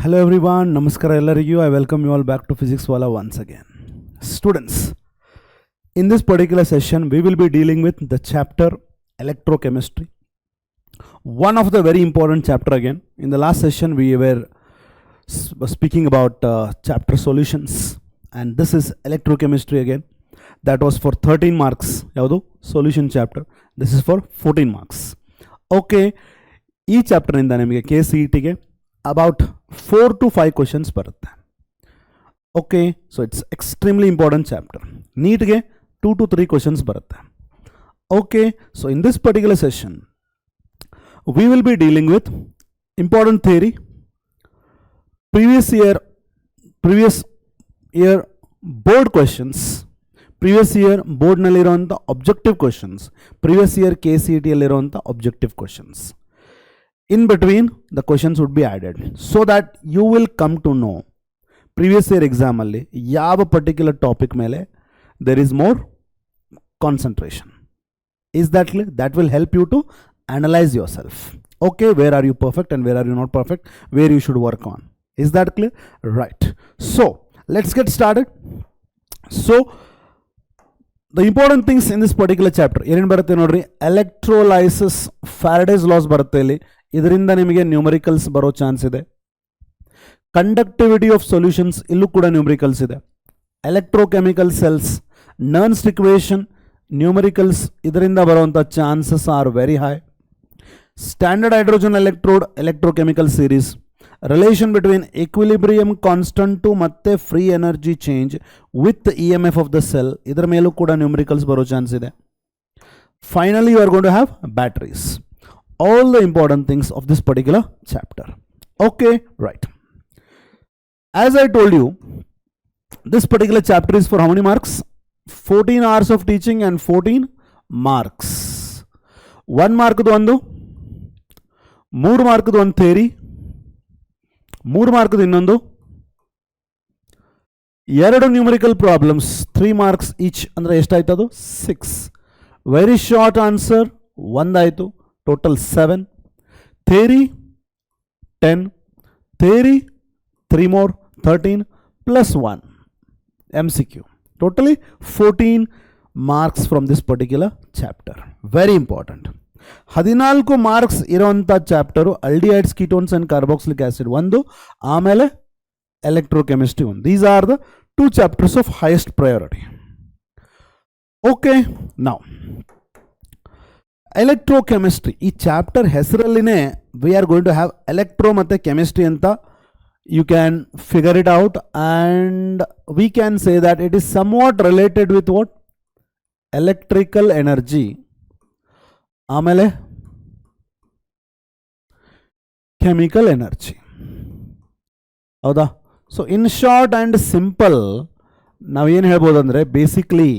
Hello everyone, Namaskara ellarigu. I welcome you all back to Physics Wala once again. Students, in this particular session, we will be dealing with the chapter Electrochemistry. One of the very important chapter again. In the last session, we were speaking about chapter solutions, and this is Electrochemistry again. That was for 13 marks. Yavadu solution chapter. This is for 14 marks. Okay, each chapter in the name KCET ge about 4 to 5 questions barutte. Okay, so it's extremely important chapter. NEET ge 2 to 3 questions barutte. Okay, so in this particular session we will be dealing with important theory, previous year board questions, previous year board nalli iruvanta objective questions, previous year KCET alli iruvanta objective questions. In between, the questions would be added so that you will come to know previous year exam alli yava particular topic mele there is more concentration. Is that clear? That will help you to analyze yourself. Okay, where are you perfect and where are you not perfect, where you should work on. Is that clear? Right. So let's get started. So the important things in this particular chapter ಏನೇನು ಬರುತ್ತೆ ನೋಡ್ರಿ. Electrolysis, Faraday's loss ಬರುತ್ತೆ ಇಲ್ಲಿ. ಇದರಿಂದ ನಿಮಗೆ numericals ಬರೋ chance ಇದೆ. Conductivity of solutions, ಇಲ್ಲೂ ಕೂಡ ನ್ಯೂಮರಿಕಲ್ಸ್ ಇದೆ. Electrochemical cells, Nernst equation, numericals ಇದರಿಂದ ಬರುವಂಥ chances are very high. Standard hydrogen electrode, electrochemical series, relation between equilibrium constant ಮತ್ತು free energy change with E M F of the cell, ಇದರ ಮೇಲೂ ಕೂಡ numericals ಬರೋ ಚಾನ್ಸ್ ಇದೆ. Finally you are going to have batteries. All the important things of this particular chapter. Okay, right. As I told you, this particular chapter is for how many marks? 14 hours of teaching and 14 marks. 1 mark ಒಂದು, 3 mark ಒಂದು theory, 3 mark ಇನ್ನೊಂದು, 2 numerical problems, 3 marks each. ಅಂದ್ರೆ ಎಷ್ಟಾಯ್ತದು? 6. Very short answer, ಒಂದಾಯ್ತು. Total 7. Theory 10. Theory 3 more, 13 plus 1 MCQ. Totally 14 marks from this particular chapter. Very important. 14 marks ಇರುವಂಥ chapter aldehydes, ketones and carboxylic acid ಒಂದು, ಆಮೇಲೆ electrochemistry ಒಂದು. These are the 2 chapters of highest priority. Okay, now electrochemistry ಈ chapter ಹೆಸರಲ್ಲಿನೇ we are going to have electro ಮತ್ತು chemistry ಅಂತ you can figure it out, and we can say that it is somewhat related with what electrical energy, ಆಮೇಲೆ chemical energy. ಹೌದಾ? So in short and simple ನಾವೇನು ಹೇಳ್ಬೋದು ಅಂದರೆ basically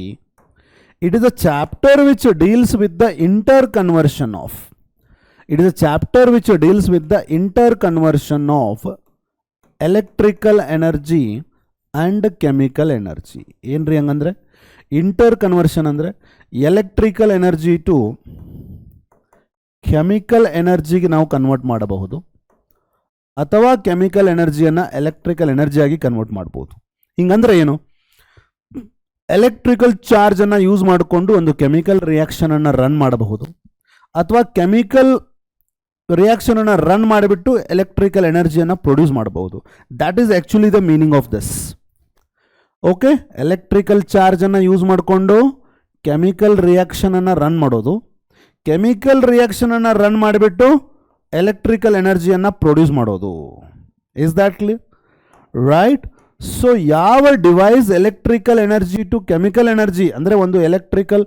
it is a chapter which deals with the interconversion of. It is a chapter which deals with the interconversion of electrical energy and chemical energy. ಏನ್ರಿ ಹಂಗಂದ್ರೆ interconversion ಅಂದರೆ electrical energy to chemical ಎನರ್ಜಿಗೆ ನಾವು convert ಮಾಡಬಹುದು, ಅಥವಾ chemical ಎನರ್ಜಿಯನ್ನು electrical ಎನರ್ಜಿಯಾಗಿ convert ಮಾಡ್ಬೋದು. ಹಿಂಗಂದ್ರೆ ಏನು? Electrical charge ಅನ್ನು use ಮಾಡಿಕೊಂಡು ಒಂದು ಕೆಮಿಕಲ್ ರಿಯಾಕ್ಷನ್ ಅನ್ನು ರನ್ ಮಾಡಬಹುದು, ಅಥವಾ ಕೆಮಿಕಲ್ ರಿಯಾಕ್ಷನ್ ಅನ್ನು ರನ್ ಮಾಡಿಬಿಟ್ಟು ಎಲೆಕ್ಟ್ರಿಕಲ್ ಎನರ್ಜಿಯನ್ನು ಪ್ರೊಡ್ಯೂಸ್ ಮಾಡಬಹುದು. That is actually the meaning of this. Okay, electrical charge ಅನ್ನು ಯೂಸ್ ಮಾಡಿಕೊಂಡು ಕೆಮಿಕಲ್ ರಿಯಾಕ್ಷನ್ ಅನ್ನು ರನ್ ಮಾಡೋದು, ಕೆಮಿಕಲ್ ರಿಯಾಕ್ಷನ್ ಅನ್ನು ರನ್ ಮಾಡಿಬಿಟ್ಟು ಎಲೆಕ್ಟ್ರಿಕಲ್ ಎನರ್ಜಿಯನ್ನು ಪ್ರೊಡ್ಯೂಸ್ ಮಾಡೋದು. Is that clear? Right. So ಯಾವ device electrical energy to chemical energy ಅಂದರೆ ಒಂದು ಎಲೆಕ್ಟ್ರಿಕಲ್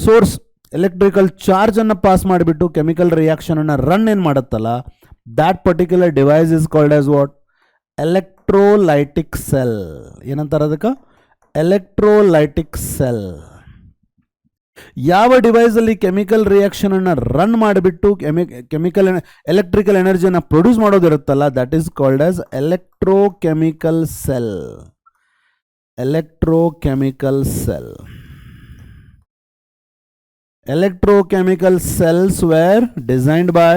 ಸೋರ್ಸ್ ಎಲೆಕ್ಟ್ರಿಕಲ್ ಚಾರ್ಜನ್ನು ಪಾಸ್ ಮಾಡಿಬಿಟ್ಟು ಕೆಮಿಕಲ್ ರಿಯಾಕ್ಷನನ್ನು ರನ್ ಏನು ಮಾಡುತ್ತಲ್ಲ, that particular device is called as what? Electrolytic cell. ಏನಂತಾರೆ ಅದಕ್ಕೆ? Electrolytic cell. ಯಾವ ಡಿವೈಸಲ್ಲಿ ಕೆಮಿಕಲ್ ರಿಯಾಕ್ಷನನ್ನು ರನ್ ಮಾಡಿಬಿಟ್ಟು ಕೆಮಿಕಲ್ ಎಲೆಕ್ಟ್ರಿಕಲ್ ಎನರ್ಜಿಯನ್ನು ಪ್ರೊಡ್ಯೂಸ್ ಮಾಡೋದಿರುತ್ತಲ್ಲ, that is called as electrochemical cell. Electrochemical cell. Electrochemical cells were designed by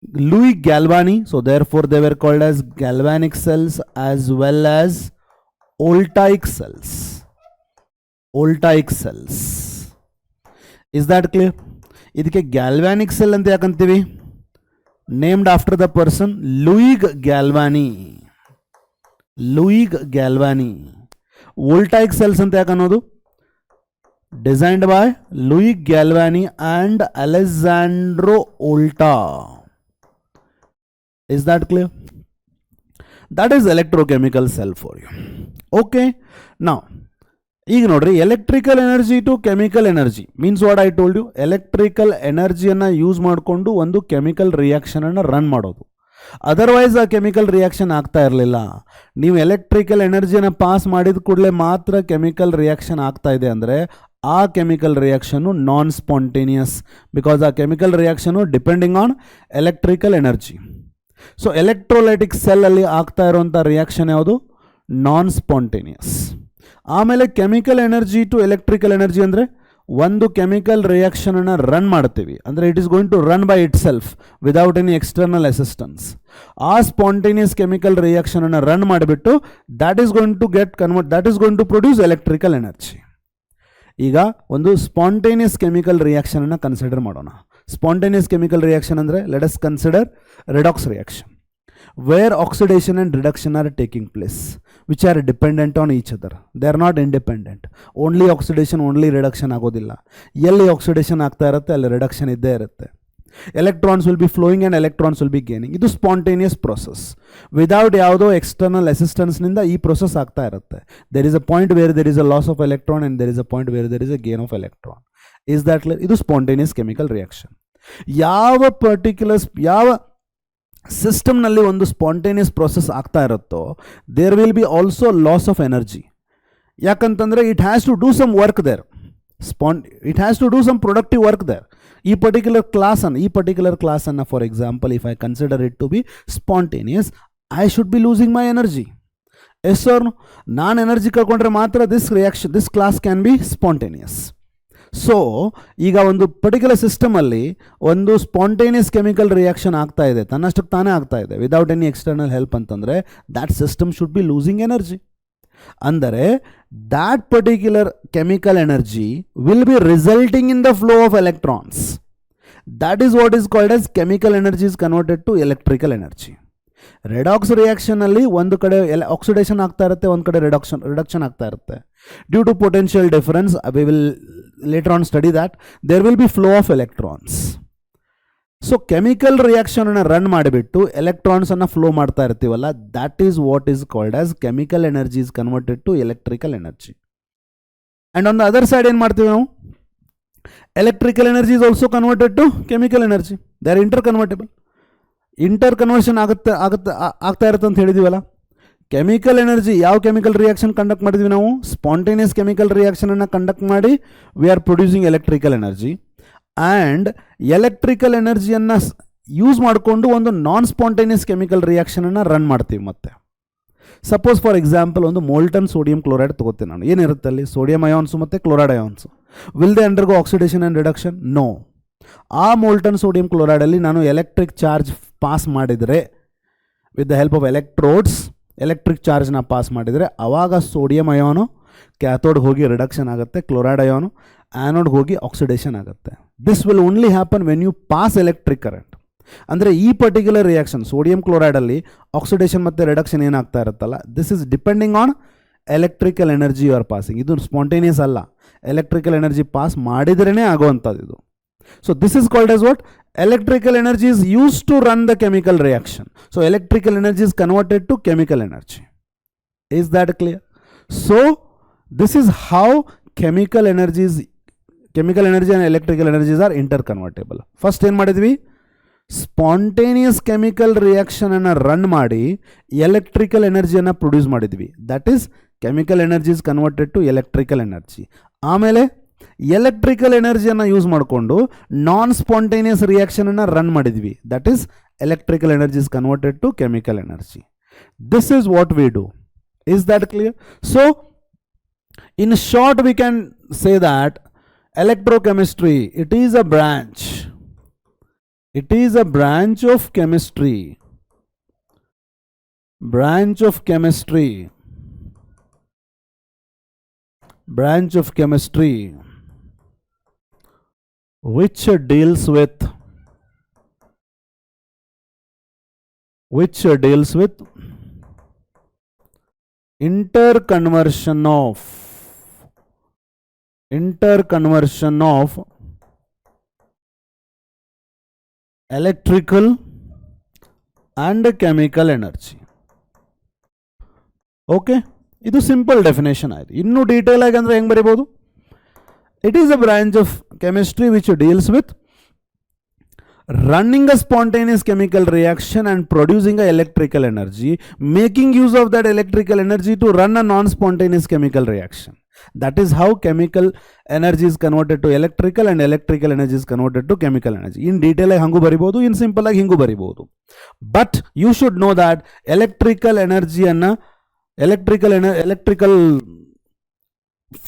Louis Galvani, so therefore they were called as galvanic cells as well as voltaic cells. Voltaic cells. Is that clear? ಇದಕ್ಕೆ galvanic cell ಅಂತ ಯಾಕಂತೀವಿ? Named after the person Luigi Galvani. Luigi Galvani. Voltaic cells ಅಂತ ಯಾಕೆ ಅನ್ನೋದು? Designed by Luigi Galvani and Alessandro Volta. Is that clear? That is electrochemical cell for you. Okay. Now, ಈಗ ನೋಡ್ರಿ, electrical energy to chemical energy means what I told you. Electrical ಎನರ್ಜಿಯನ್ನು use ಮಾಡಿಕೊಂಡು ಒಂದು chemical reaction ಅನ್ನು run ಮಾಡೋದು. Otherwise ಆ chemical reaction ಆಗ್ತಾ ಇರಲಿಲ್ಲ. ನೀವು ಎಲೆಕ್ಟ್ರಿಕಲ್ ಎನರ್ಜಿಯನ್ನು ಪಾಸ್ ಮಾಡಿದ ಕೂಡಲೇ ಮಾತ್ರ ಕೆಮಿಕಲ್ ರಿಯಾಕ್ಷನ್ ಆಗ್ತಾ ಇದೆ ಅಂದರೆ ಆ ಕೆಮಿಕಲ್ ರಿಯಾಕ್ಷನ್ನು ನಾನ್ ಸ್ಪಾಂಟೇನಿಯಸ್, ಬಿಕಾಸ್ ಆ ಕೆಮಿಕಲ್ ರಿಯಾಕ್ಷನು depending on electrical energy. So electrolytic cell ಅಲ್ಲಿ ಆಗ್ತಾ ಇರುವಂಥ ರಿಯಾಕ್ಷನ್ ಯಾವುದು? Non spontaneous. ಆಮೇಲೆ chemical energy to electrical energy ಅಂದರೆ ಒಂದು ಕೆಮಿಕಲ್ ರಿಯಾಕ್ಷನ್ ಅನ್ನು ರನ್ ಮಾಡ್ತೀವಿ ಅಂದರೆ it is going to run by itself without any external assistance. ಆ ಸ್ಪಾಂಟೇನಿಯಸ್ ಕೆಮಿಕಲ್ ರಿಯಾಕ್ಷನ್ ಅನ್ನು ರನ್ ಮಾಡಿಬಿಟ್ಟು that is going to get convert, that is going to produce electrical energy. ಈಗ ಒಂದು spontaneous chemical reaction ಅನ್ನು consider ಮಾಡೋಣ. Spontaneous chemical reaction andre, let us consider redox reaction, where oxidation and reduction are taking place, which are dependent on each other. They are not independent. Only oxidation, only reduction agodilla. Yelli oxidation aagta irutte, alli reduction idde irutte. Electrons will be flowing and electrons will be gaining. Idu spontaneous process. Without yavado external assistance ninda ee process aagta irutte. There is a point where there is a loss of electron and there is a point where there is a gain of electron. Is that clear? Idu spontaneous chemical reaction. ಯಾವ particular ಯಾವ ಸಿಸ್ಟಮ್ನಲ್ಲಿ ಒಂದು spontaneous process ಆಗ್ತಾ ಇರುತ್ತೋ there will be also loss of energy. ಯಾಕಂತಂದರೆ it has to do some work there. It has to do some productive work there. ಈ particular ಕ್ಲಾಸನ್ನು for example if I consider it to be spontaneous, I should be losing my energy. Yes or no? ನಾನು energy ಕಳ್ಕೊಂಡ್ರೆ ಮಾತ್ರ this class can be spontaneous. So ಈಗ ಒಂದು particular ಸಿಸ್ಟಮಲ್ಲಿ ಒಂದು spontaneous chemical reaction ಆಗ್ತಾ ಇದೆ, ತನ್ನಷ್ಟಕ್ಕೆ ತಾನೇ ಆಗ್ತಾ ಇದೆ ವಿದೌಟ್ ಎನಿ ಎಕ್ಸ್ಟರ್ನಲ್ ಹೆಲ್ಪ್ ಅಂತಂದರೆ that system should be losing energy. ಅಂದರೆ that particular chemical energy will be resulting in the flow of electrons. That is what is called as chemical energy is converted to electrical energy. Redox ರಿಯಾಕ್ಷನಲ್ಲಿ ಒಂದು ಕಡೆ oxidation ಆಗ್ತಾ ಇರುತ್ತೆ, ಒಂದು ಕಡೆ reduction ಆಗ್ತಾ ಇರುತ್ತೆ. Due to potential difference, we will later on study that, there will be flow of electrons. So chemical reaction ಅನ್ನು ರನ್ ಮಾಡಿಬಿಟ್ಟು ಎಲೆಕ್ಟ್ರಾನ್ಸ್ ಅನ್ನು ಫ್ಲೋ ಮಾಡ್ತಾ ಇರ್ತೀವಲ್ಲ, that is what is called as chemical energy is converted to electrical energy. And on the other side ಏನು ಮಾಡ್ತೀವಿ ನಾವು? Electrical energy is also converted to chemical energy. They are interconvertible. Interconversion ಆಗ್ತಾ ಇರುತ್ತೆ ಅಂತ ಹೇಳಿದೀವಲ್ಲ. Chemical energy ಯಾವ chemical reaction conduct ಮಾಡಿದ್ವಿ ನಾವು? ಸ್ಪಾಂಟೇನಿಯಸ್ ಕೆಮಿಕಲ್ ರಿಯಾಕ್ಷನನ್ನು ಕಂಡಕ್ಟ್ ಮಾಡಿ we are producing electrical energy. And electrical ಎನರ್ಜಿಯನ್ನು ಯೂಸ್ ಮಾಡಿಕೊಂಡು ಒಂದು ನಾನ್ ಸ್ಪಾಂಟೇನಿಯಸ್ ಕೆಮಿಕಲ್ ರಿಯಾಕ್ಷನನ್ನು ರನ್ ಮಾಡ್ತೀವಿ. ಮತ್ತೆ ಸಪೋಸ್ ಫಾರ್ ಎಕ್ಸಾಂಪಲ್ ಒಂದು ಮೋಲ್ಟನ್ ಸೋಡಿಯಂ ಕ್ಲೋರೈಡ್ ತೊಗೋತೀನಿ ನಾನು. ಏನಿರುತ್ತೆ ಅಲ್ಲಿ? ಸೋಡಿಯಂ ಅಯಾನ್ಸು ಮತ್ತು chloride ions. Will they undergo oxidation and reduction? No. ಆ ಮೋಲ್ಟನ್ ಸೋಡಿಯಂ ಕ್ಲೋರೈಡಲ್ಲಿ ನಾನು ಎಲೆಕ್ಟ್ರಿಕ್ ಚಾರ್ಜ್ ಪಾಸ್ ಮಾಡಿದರೆ with the help of electrodes, electric ಚಾರ್ಜ್ನ ಪಾಸ್ ಮಾಡಿದರೆ ಆವಾಗ ಸೋಡಿಯಂ ಅಯಾನು ಕ್ಯಾಥೋಡ್ಗೆ ಹೋಗಿ ರಿಡಕ್ಷನ್ ಆಗುತ್ತೆ, ಕ್ಲೋರೈಡ್ ಅಯಾನು ಆ್ಯನೋಡ್ಗೆ ಹೋಗಿ ಆಕ್ಸಿಡೇಷನ್ ಆಗುತ್ತೆ. This will only happen when you pass electric current. ಅಂದರೆ ಈ ಪರ್ಟಿಕ್ಯುಲರ್ ರಿಯಾಕ್ಷನ್ ಸೋಡಿಯಂ ಕ್ಲೋರೈಡಲ್ಲಿ ಆಕ್ಸಿಡೇಷನ್ ಮತ್ತು ರಿಡಕ್ಷನ್ ಏನಾಗ್ತಾ ಇರುತ್ತಲ್ಲ, this is depending on electrical energy you are passing. ಇದು ಸ್ಪಾಂಟೇನಿಯಸ್ ಅಲ್ಲ, ಎಲೆಕ್ಟ್ರಿಕಲ್ ಎನರ್ಜಿ ಪಾಸ್ ಮಾಡಿದ್ರೇ ಆಗುವಂಥದ್ದು ಇದು. So this is called as what? Electrical energy is used to run the chemical reaction. So electrical energy is converted to chemical energy. Is that clear? So this is how chemical energy and electrical energies are interconvertible. First ಏನು ಮಾಡಿದ್ವಿ? Spontaneous chemical reaction ಅನ್ನು run ಮಾಡಿ electrical ಎನರ್ಜಿಯನ್ನು produce ಮಾಡಿದ್ವಿ. That is chemical energy is converted to electrical energy. ಆಮೇಲೆ electrical ಎನರ್ಜಿಯನ್ನು use ಮಾಡಿಕೊಂಡು non spontaneous ರಿಯಾಕ್ಷನನ್ನು ರನ್ ಮಾಡಿದ್ವಿ. That is electrical energy is converted to chemical energy. This is what we do. Is that clear? So in short we can say that electrochemistry, it is a branch It is a branch of chemistry. Branch of chemistry. Branch of chemistry which deals with interconversion of electrical and chemical energy. Okay, ಇದು simple definition ಆಯಿತು. ಇನ್ನೂ detail ಆಗಿ ಅಂದರೆ ಹೆಂಗೆ ಬರೀಬೋದು? It is a branch of chemistry which deals with running a spontaneous chemical reaction and producing a electrical energy, making use of that electrical energy to run a non-spontaneous chemical reaction. That is how chemical energy is converted to electrical and electrical energy is converted to chemical energy. In detail hangu baribodu, in simple agi hingu baribodu. But you should know that electrical energy anna electrical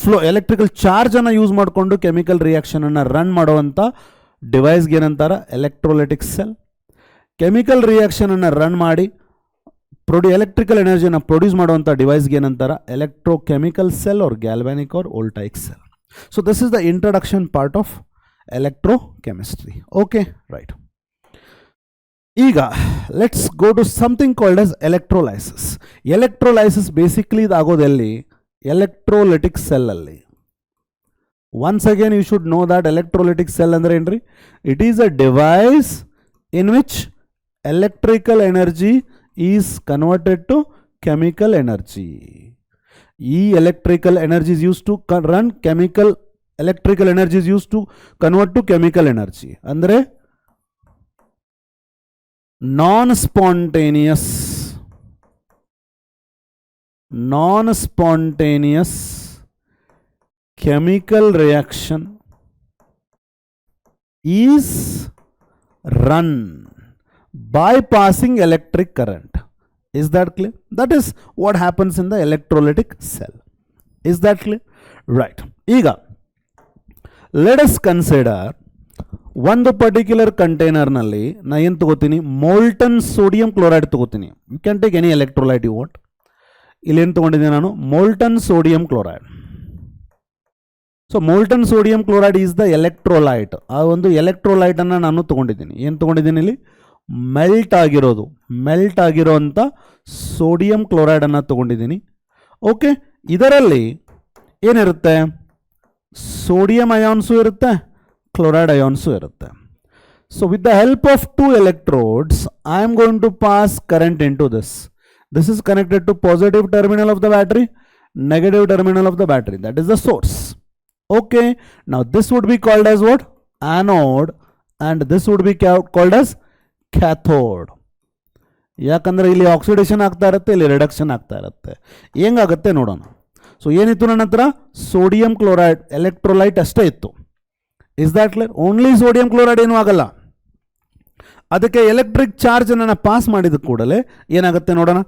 flow, electrical charge anna use ಮಾಡಿಕೊಂಡು chemical reaction ಅನ್ನು run ಮಾಡುವಂತ ಡಿವೈಸ್ಗೆ ಏನಂತಾರ? Electrolytic cell. Chemical reaction ಅನ್ನು run ಮಾಡಿ electrical ಎನರ್ಜಿಯನ್ನು produce ಮಾಡುವಂಥ ಡಿವೈಸ್ಗೆ ಏನಂತಾರ? Electrochemical cell or galvanic or voltaic cell. So this is the introduction part of electrochemistry. Okay, right. ಈಗ let's go to something called as electrolysis. Electrolysis basically ಇದಾಗೋದೆಲ್ಲಿ? Electrolytic cell ಅಲ್ಲಿ. Once again you should know that electrolytic cell andre enri, it is a device in which electrical energy is converted to chemical energy. Electrical energy is used to run chemical, electrical energy is used to convert to chemical energy. Andre non-spontaneous chemical reaction is run by passing electric current. Is that clear? That is what happens in the electrolytic cell. Is that clear? Right. Iga let us consider one particular container nalli na ಏನು ತಗೋತೀನಿ? molten sodium chloride ತಗೋತೀನಿ. You can take any electrolyte you want. ಇಲ್ಲಿ ಏನು ತಗೊಂಡಿದ್ದೀನಿ ನಾನು? molten sodium chloride. So molten sodium chloride is the electrolyte. ಆ ಒಂದು ಎಲೆಕ್ಟ್ರೋಲೈಟನ್ನು ನಾನು ತೊಗೊಂಡಿದ್ದೀನಿ. ಏನು ತೊಗೊಂಡಿದ್ದೀನಿ ಇಲ್ಲಿ? ಮೆಲ್ಟ್ ಆಗಿರೋಂಥ ಸೋಡಿಯಂ ಕ್ಲೋರೈಡನ್ನು ತೊಗೊಂಡಿದ್ದೀನಿ. ಓಕೆ, ಇದರಲ್ಲಿ ಏನಿರುತ್ತೆ? ಸೋಡಿಯಂ ಅಯಾನ್ಸು ಇರುತ್ತೆ, ಕ್ಲೋರೈಡ್ ಅಯಾನ್ಸು ಇರುತ್ತೆ. So with the help of two electrodes I am going to pass current into this. This is connected to positive terminal of the battery, negative terminal of the battery. That is the source. Okay, now this would be called as what? Anode, and this would be called as cathode. ಯಾಕಂದ್ರೆ ಇಲ್ಲಿ oxidation ಆಗ್ತಾ ಇರುತ್ತೆ, ಇಲ್ಲಿ reduction ಆಗ್ತಾ ಇರುತ್ತೆ. ಹೆಂಗಾಗುತ್ತೆ ನೋಡೋಣ. So ಏನಿತ್ತು ನನ್ನ ಹತ್ರ? ಸೋಡಿಯಂ ಕ್ಲೋರೈಡ್ ಎಲೆಕ್ಟ್ರೋಲೈಟ್ ಅಷ್ಟೇ ಇತ್ತು. Is that clear? Only sodium chloride ಏನೂ ಆಗಲ್ಲ. ಅದಕ್ಕೆ ಎಲೆಕ್ಟ್ರಿಕ್ ಚಾರ್ಜ್ ಅನ್ನು ಪಾಸ್ ಮಾಡಿದ ಕೂಡಲೇ ಏನಾಗುತ್ತೆ ನೋಡೋಣ.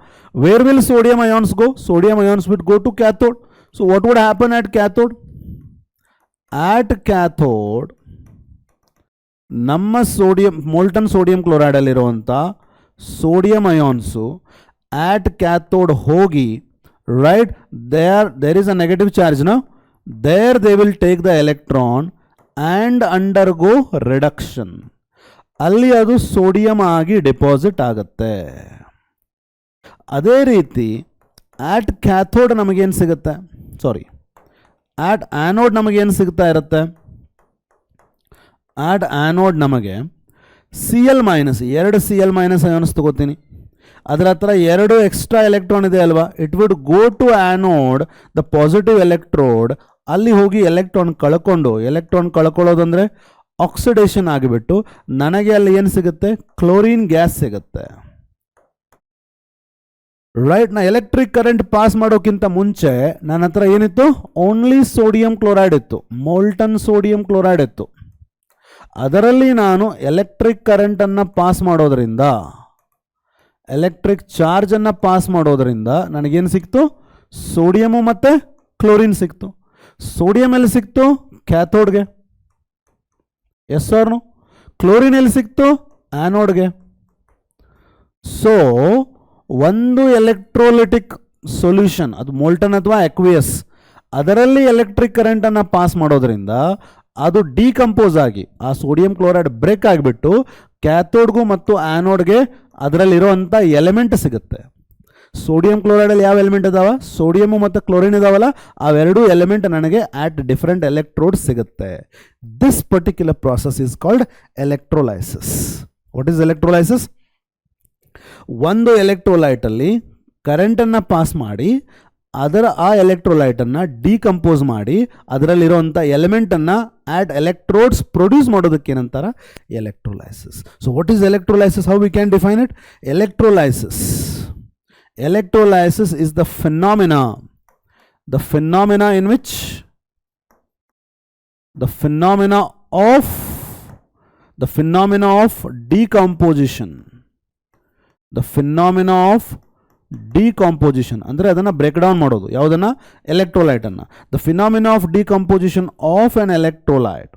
Where will sodium ions go? Sodium ions will go to cathode. So what would happen at cathode? at cathode ನಮ್ಮ ಸೋಡಿಯಂ ಮೋಲ್ಟನ್ ಸೋಡಿಯಂ ಕ್ಲೋರೈಡ್ ಅಲ್ಲಿರುವಂಥ ಸೋಡಿಯಂ ಅಯಾನ್ಸು at cathode ಹೋಗಿ right there is a negative charge now, there they will take the electron and undergo reduction. ಅಲ್ಲಿ ಅದು sodium ಆಗಿ deposit ಆಗುತ್ತೆ. ಅದೇ ರೀತಿ at cathode ನಮಗೇನು ಸಿಗುತ್ತೆ? ಸಾರಿ, at anode ನಮಗೇನು ಸಿಗ್ತಾ ಇರುತ್ತೆ? at anode ನಮಗೆ Cl minus, 2 Cl minus ions ತಗೋತೀನಿ. ಅದರ ಹತ್ರ 2 ಎಕ್ಸ್ಟ್ರಾ ಎಲೆಕ್ಟ್ರಾನ್ ಇದೆ ಅಲ್ವಾ? It would go to anode, the positive electrode. ಅಲ್ಲಿ ಹೋಗಿ ಎಲೆಕ್ಟ್ರಾನ್ ಕಳ್ಕೊಳ್ಳೋದಂದರೆ ಆಕ್ಸಿಡೇಷನ್ ಆಗಿಬಿಟ್ಟು ನನಗೆ ಅಲ್ಲಿ ಏನು ಸಿಗುತ್ತೆ? ಕ್ಲೋರಿನ್ ಗ್ಯಾಸ್ ಸಿಗುತ್ತೆ. ರೈಟ್. ನಾ ಎಲೆಕ್ಟ್ರಿಕ್ ಕರೆಂಟ್ ಪಾಸ್ ಮಾಡೋಕ್ಕಿಂತ ಮುಂಚೆ ನನ್ನ ಹತ್ರ ಏನಿತ್ತು? ಓನ್ಲಿ ಸೋಡಿಯಂ ಕ್ಲೋರೈಡ್ ಇತ್ತು, ಮೋಲ್ಟನ್ ಸೋಡಿಯಂ ಕ್ಲೋರೈಡ್ ಇತ್ತು. ಅದರಲ್ಲಿ ನಾನು ಎಲೆಕ್ಟ್ರಿಕ್ ಕರೆಂಟನ್ನು ಪಾಸ್ ಮಾಡೋದ್ರಿಂದ, ಎಲೆಕ್ಟ್ರಿಕ್ ಚಾರ್ಜನ್ನು ಪಾಸ್ ಮಾಡೋದ್ರಿಂದ ನನಗೇನು ಸಿಕ್ತು? ಸೋಡಿಯಮು ಮತ್ತು ಕ್ಲೋರಿನ್ ಸಿಕ್ತು. ಸೋಡಿಯಂ ಎಲ್ಲಿ ಸಿಕ್ತು? ಕ್ಯಾಥೋಡ್ಗೆ. Yes or no? ಕ್ಲೋರಿನ್ ಎಲ್ಲಿ ಸಿಕ್ತು? ಆ್ಯನೋಡ್ಗೆ. ಸೊ ಒಂದು ಎಲೆಕ್ಟ್ರೋಲಿಟಿಕ್ ಸೊಲ್ಯೂಷನ್, ಅದು ಮೋಲ್ಟನ್ ಅಥವಾ ಅಕ್ವಿಯಸ್, ಅದರಲ್ಲಿ ಎಲೆಕ್ಟ್ರಿಕ್ ಕರೆಂಟನ್ನು ಪಾಸ್ ಮಾಡೋದ್ರಿಂದ ಅದು ಡಿಕಂಪೋಸ್ ಆಗಿ ಆ ಸೋಡಿಯಂ ಕ್ಲೋರೈಡ್ ಬ್ರೇಕ್ ಆಗಿಬಿಟ್ಟು ಕ್ಯಾಥೋಡ್ಗೂ ಮತ್ತು ಆ್ಯನೋಡ್ಗೆ ಅದರಲ್ಲಿರುವಂಥ ಎಲಿಮೆಂಟ್ ಸಿಗುತ್ತೆ. ಸೋಡಿಯಂ ಕ್ಲೋರೈಡಲ್ಲಿ ಯಾವ ಎಲಿಮೆಂಟ್ ಇದಾವ? ಸೋಡಿಯಮು ಮತ್ತು ಕ್ಲೋರಿನ್ ಇದಾವಲ್ಲ, ಅವೆರಡೂ ಎಲಿಮೆಂಟ್ ನನಗೆ ಆಟ್ ಡಿಫರೆಂಟ್ ಎಲೆಕ್ಟ್ರೋಡ್ ಸಿಗುತ್ತೆ. This particular process is called electrolysis. What is electrolysis? ಒಂದು ಎಲೆಕ್ಟ್ರೋಲೈಟಲ್ಲಿ ಕರೆಂಟನ್ನು ಪಾಸ್ ಮಾಡಿ ಆ ಎಲೆಕ್ಟ್ರೋಲೈಟನ್ನು ಡಿಕಂಪೋಸ್ ಮಾಡಿ ಅದರಲ್ಲಿರುವಂಥ ಎಲಿಮೆಂಟನ್ನು ಆಟ್ ಎಲೆಕ್ಟ್ರೋಡ್ಸ್ ಪ್ರೊಡ್ಯೂಸ್ ಮಾಡೋದಕ್ಕೆ ಏನಂತಾರೆ? Electrolysis. So what is electrolysis? How we can define it? Electrolysis is the phenomena in which the phenomena of decomposition, ಅಂದರೆ ಅದನ್ನು break down ಮಾಡೋದು. ಯಾವುದನ್ನು? ಎಲೆಕ್ಟ್ರೋಲೈಟನ್ನು. The phenomena of decomposition of an electrolyte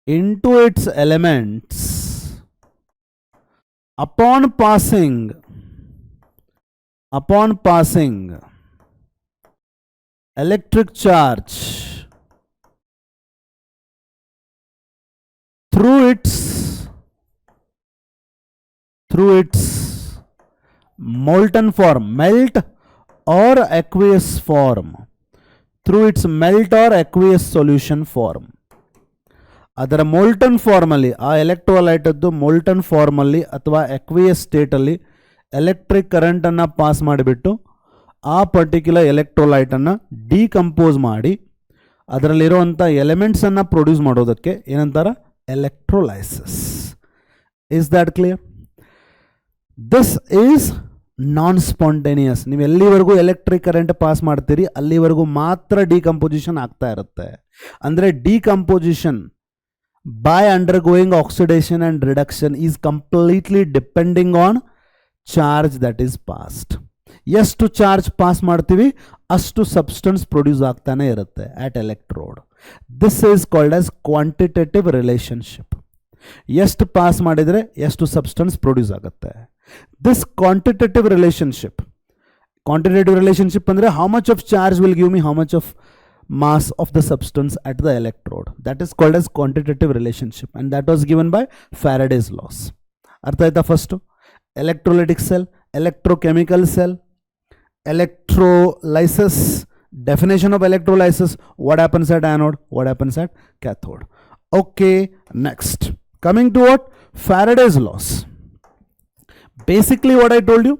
into its elements upon passing electric charge through its molten form, melt or aqueous form, through its melt or aqueous solution form. ಅದರ molten ಫಾರ್ಮಲ್ಲಿ, ಆ ಎಲೆಕ್ಟ್ರೋಲೈಟದ್ದು molten ಫಾರ್ಮಲ್ಲಿ ಅಥವಾ aqueous ಸ್ಟೇಟಲ್ಲಿ electric ಕರೆಂಟನ್ನು pass ಮಾಡಿಬಿಟ್ಟು ಆ particular ಎಲೆಕ್ಟ್ರೋಲೈಟನ್ನು decompose ಮಾಡಿ ಅದರಲ್ಲಿರುವಂಥ ಎಲಿಮೆಂಟ್ಸನ್ನು produce ಮಾಡೋದಕ್ಕೆ ಏನಂತಾರೆ? Electrolysis. Is that clear? This is non spontaneous. ನೀವು ಎಲ್ಲಿವರೆಗೂ ಎಲೆಕ್ಟ್ರಿಕ್ ಕರೆಂಟ್ ಪಾಸ್ ಮಾಡ್ತೀರಿ ಅಲ್ಲಿವರೆಗೂ ಮಾತ್ರ ಡಿಕಂಪೋಸಿಷನ್ ಆಗ್ತಾ ಇರುತ್ತೆ. ಅಂದರೆ decomposition by undergoing oxidation and reduction is completely depending on charge that is passed. ಎಷ್ಟು ಚಾರ್ಜ್ ಪಾಸ್ ಮಾಡ್ತೀವಿ ಅಷ್ಟು ಸಬ್ಸ್ಟೆನ್ಸ್ ಪ್ರೊಡ್ಯೂಸ್ ಆಗ್ತಾನೆ ಇರುತ್ತೆ at electrode. This is called as quantitative relationship. ಎಷ್ಟು ಪಾಸ್ ಮಾಡಿದರೆ ಎಷ್ಟು ಸಬ್ಸ್ಟೆನ್ಸ್ ಪ್ರೊಡ್ಯೂಸ್ ಆಗುತ್ತೆ. This quantitative relationship ಅಂದರೆ how much of charge will give me how much of mass of the substance at the electrode. That is called as quantitative relationship, and that was given by Faraday's laws. Artha aita first? Electrolytic cell, electrochemical cell, electrolysis. Definition of electrolysis: what happens at anode, what happens at cathode. Okay, next coming to what? Faraday's laws. Basically what I told you,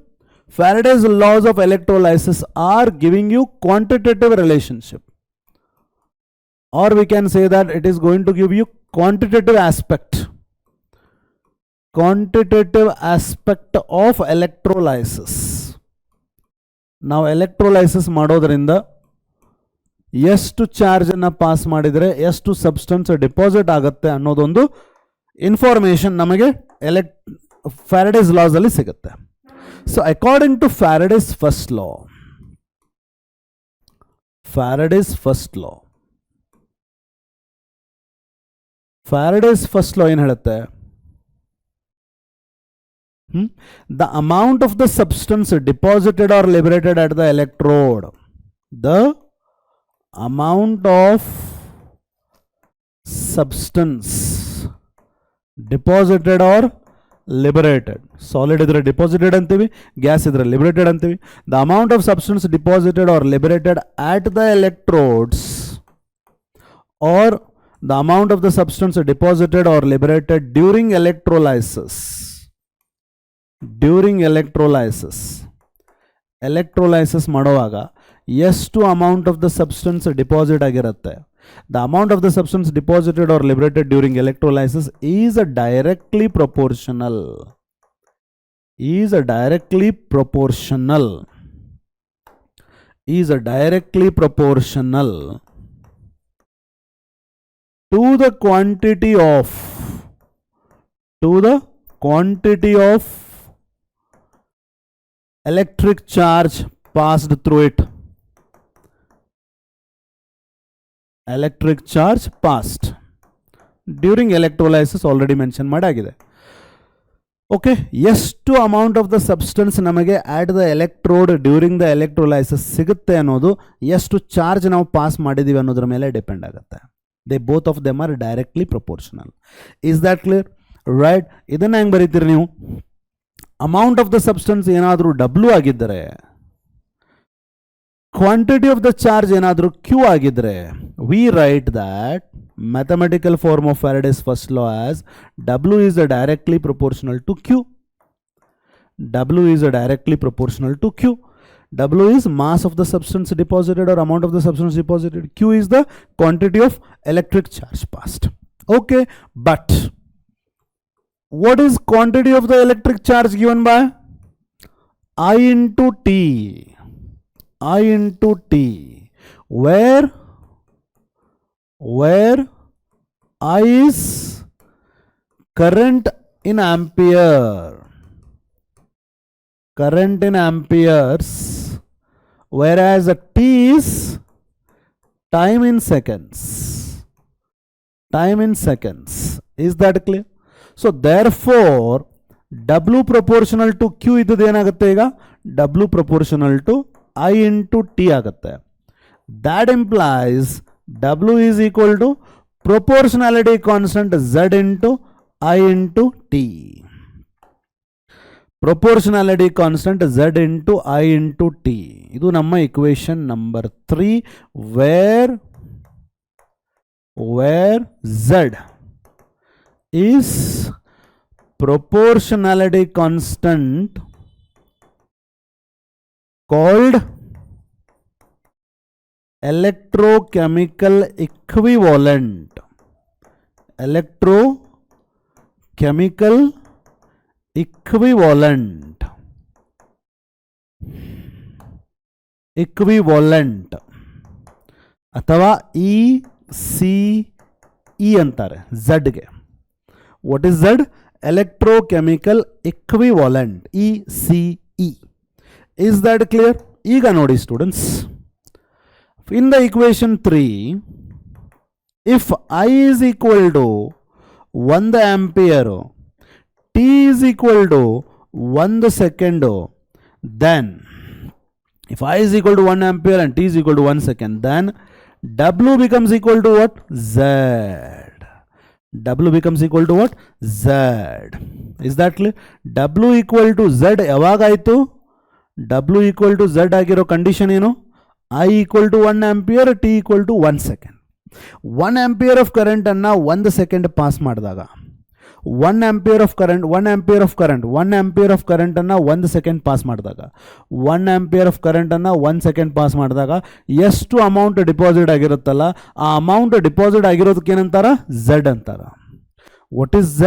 Faraday's laws of electrolysis are giving you quantitative relationship, or we can say that it is going to give you quantitative aspect of electrolysis. Now electrolysis ಮಾಡೋದ್ರಿಂದ ಎಷ್ಟು ಚಾರ್ಜನ್ನು pass ಮಾಡಿದರೆ ಎಷ್ಟು substance deposit ಆಗುತ್ತೆ ಅನ್ನೋದೊಂದು information ನಮಗೆ Faraday's laws ಅಲ್ಲಿ ಸಿಗುತ್ತೆ. So according to Faraday's first law ಏನು ಹೇಳುತ್ತೆ? The amount of the substance deposited or liberated at the electrode, the amount of substance deposited or liberated, solid idre deposited antivi, gas idre liberated antivi, the amount of substance deposited or liberated at the electrodes, or the amount of the substance deposited or liberated during electrolysis ಮಾಡುವಾಗ ಎಷ್ಟು amount of the substance deposit ಆಗಿರುತ್ತೆ. The amount of the substance deposited or liberated during electrolysis is directly proportional to the quantity of electric charge passed through it. Electric charge passed during electrolysis already mention ಮಾಡಾಗಿದೆ. Okay, ಎಷ್ಟು amount of the substance ನಮಗೆ at the electrode during the electrolysis ಸಿಗುತ್ತೆ ಅನ್ನೋದು ಎಷ್ಟು charge ನಾವು pass ಮಾಡಿದೀವಿ ಅನ್ನೋದ್ರ ಮೇಲೆ ಡಿಪೆಂಡ್ ಆಗುತ್ತೆ. They both of them are directly proportional. Is that clear? Right. ಇದನ್ನ ಹೆಂಗೆ ಬರೀತೀರಿ ನೀವು? ಅಮೌಂಟ್ ಆಫ್ ದ ಸಬ್ಸ್ಟೆನ್ಸ್ ಏನಾದರೂ ಡಬ್ಲ್ಯೂ ಆಗಿದ್ದರೆ, ಕ್ವಾಂಟಿಟಿ ಆಫ್ ದ ಚಾರ್ಜ್ ಏನಾದರೂ ಕ್ಯೂ ಆಗಿದ್ರೆ, we write that mathematical form of Faraday's first law as W is directly proportional to Q. W is directly proportional to Q. W is mass of the substance deposited or amount of the substance deposited. Q is the quantity of electric charge passed. Okay, but what is quantity of the electric charge given by? I into T. I into T. Where I is current in ampere, current in amperes, whereas T is time in seconds, time in seconds. Is that clear? So therefore W proportional to Q iddadu enagutte iga W proportional to I into T agutte. That implies W is equal to proportionality constant Z into I into T. Proportionality constant Z into I into T. Idu namma equation number 3 where Z is proportionality constant called electrochemical equivalent. Electrochemical equivalent. Equivalent ಅಥವಾ ECE ಅಂತಾರೆ Z ಗೆ. What is Z? Electrochemical equivalent, ECE. Is that clear? ಈಗ ನೋಡಿ students, in the equation 3, if I is equal to 1 ampere, T is equal to 1 second, then if I is equal to 1 ampere and T is equal to 1 second, then W becomes equal to what? Z. W becomes equal to what? Z. Is that clear? W equal to Z ಯಾವಾಗಾಯಿತು? W equal to Z ಆಗಿರೋ condition ಏನು? I equal to 1 ampere, T equal to 1 second. 1 ampere of current ಅನ್ನ 1 second pass ಮಾಡಿದಾಗ, 1 ampere of current ಅನ್ನ 1 second pass ಮಾಡಿದಾಗ, 1 ampere of current ಅನ್ನ 1 second pass ಮಾಡಿದಾಗ ಎಷ್ಟು amount deposit ಆಗಿರುತ್ತಲ್ಲ, ಆ ಅಮೌಂಟ್ ಡಿಪಾಸಿಟ್ ಆಗಿರೋದಕ್ಕೆ ಏನಂತಾರ? Z ಅಂತಾರ. What is Z?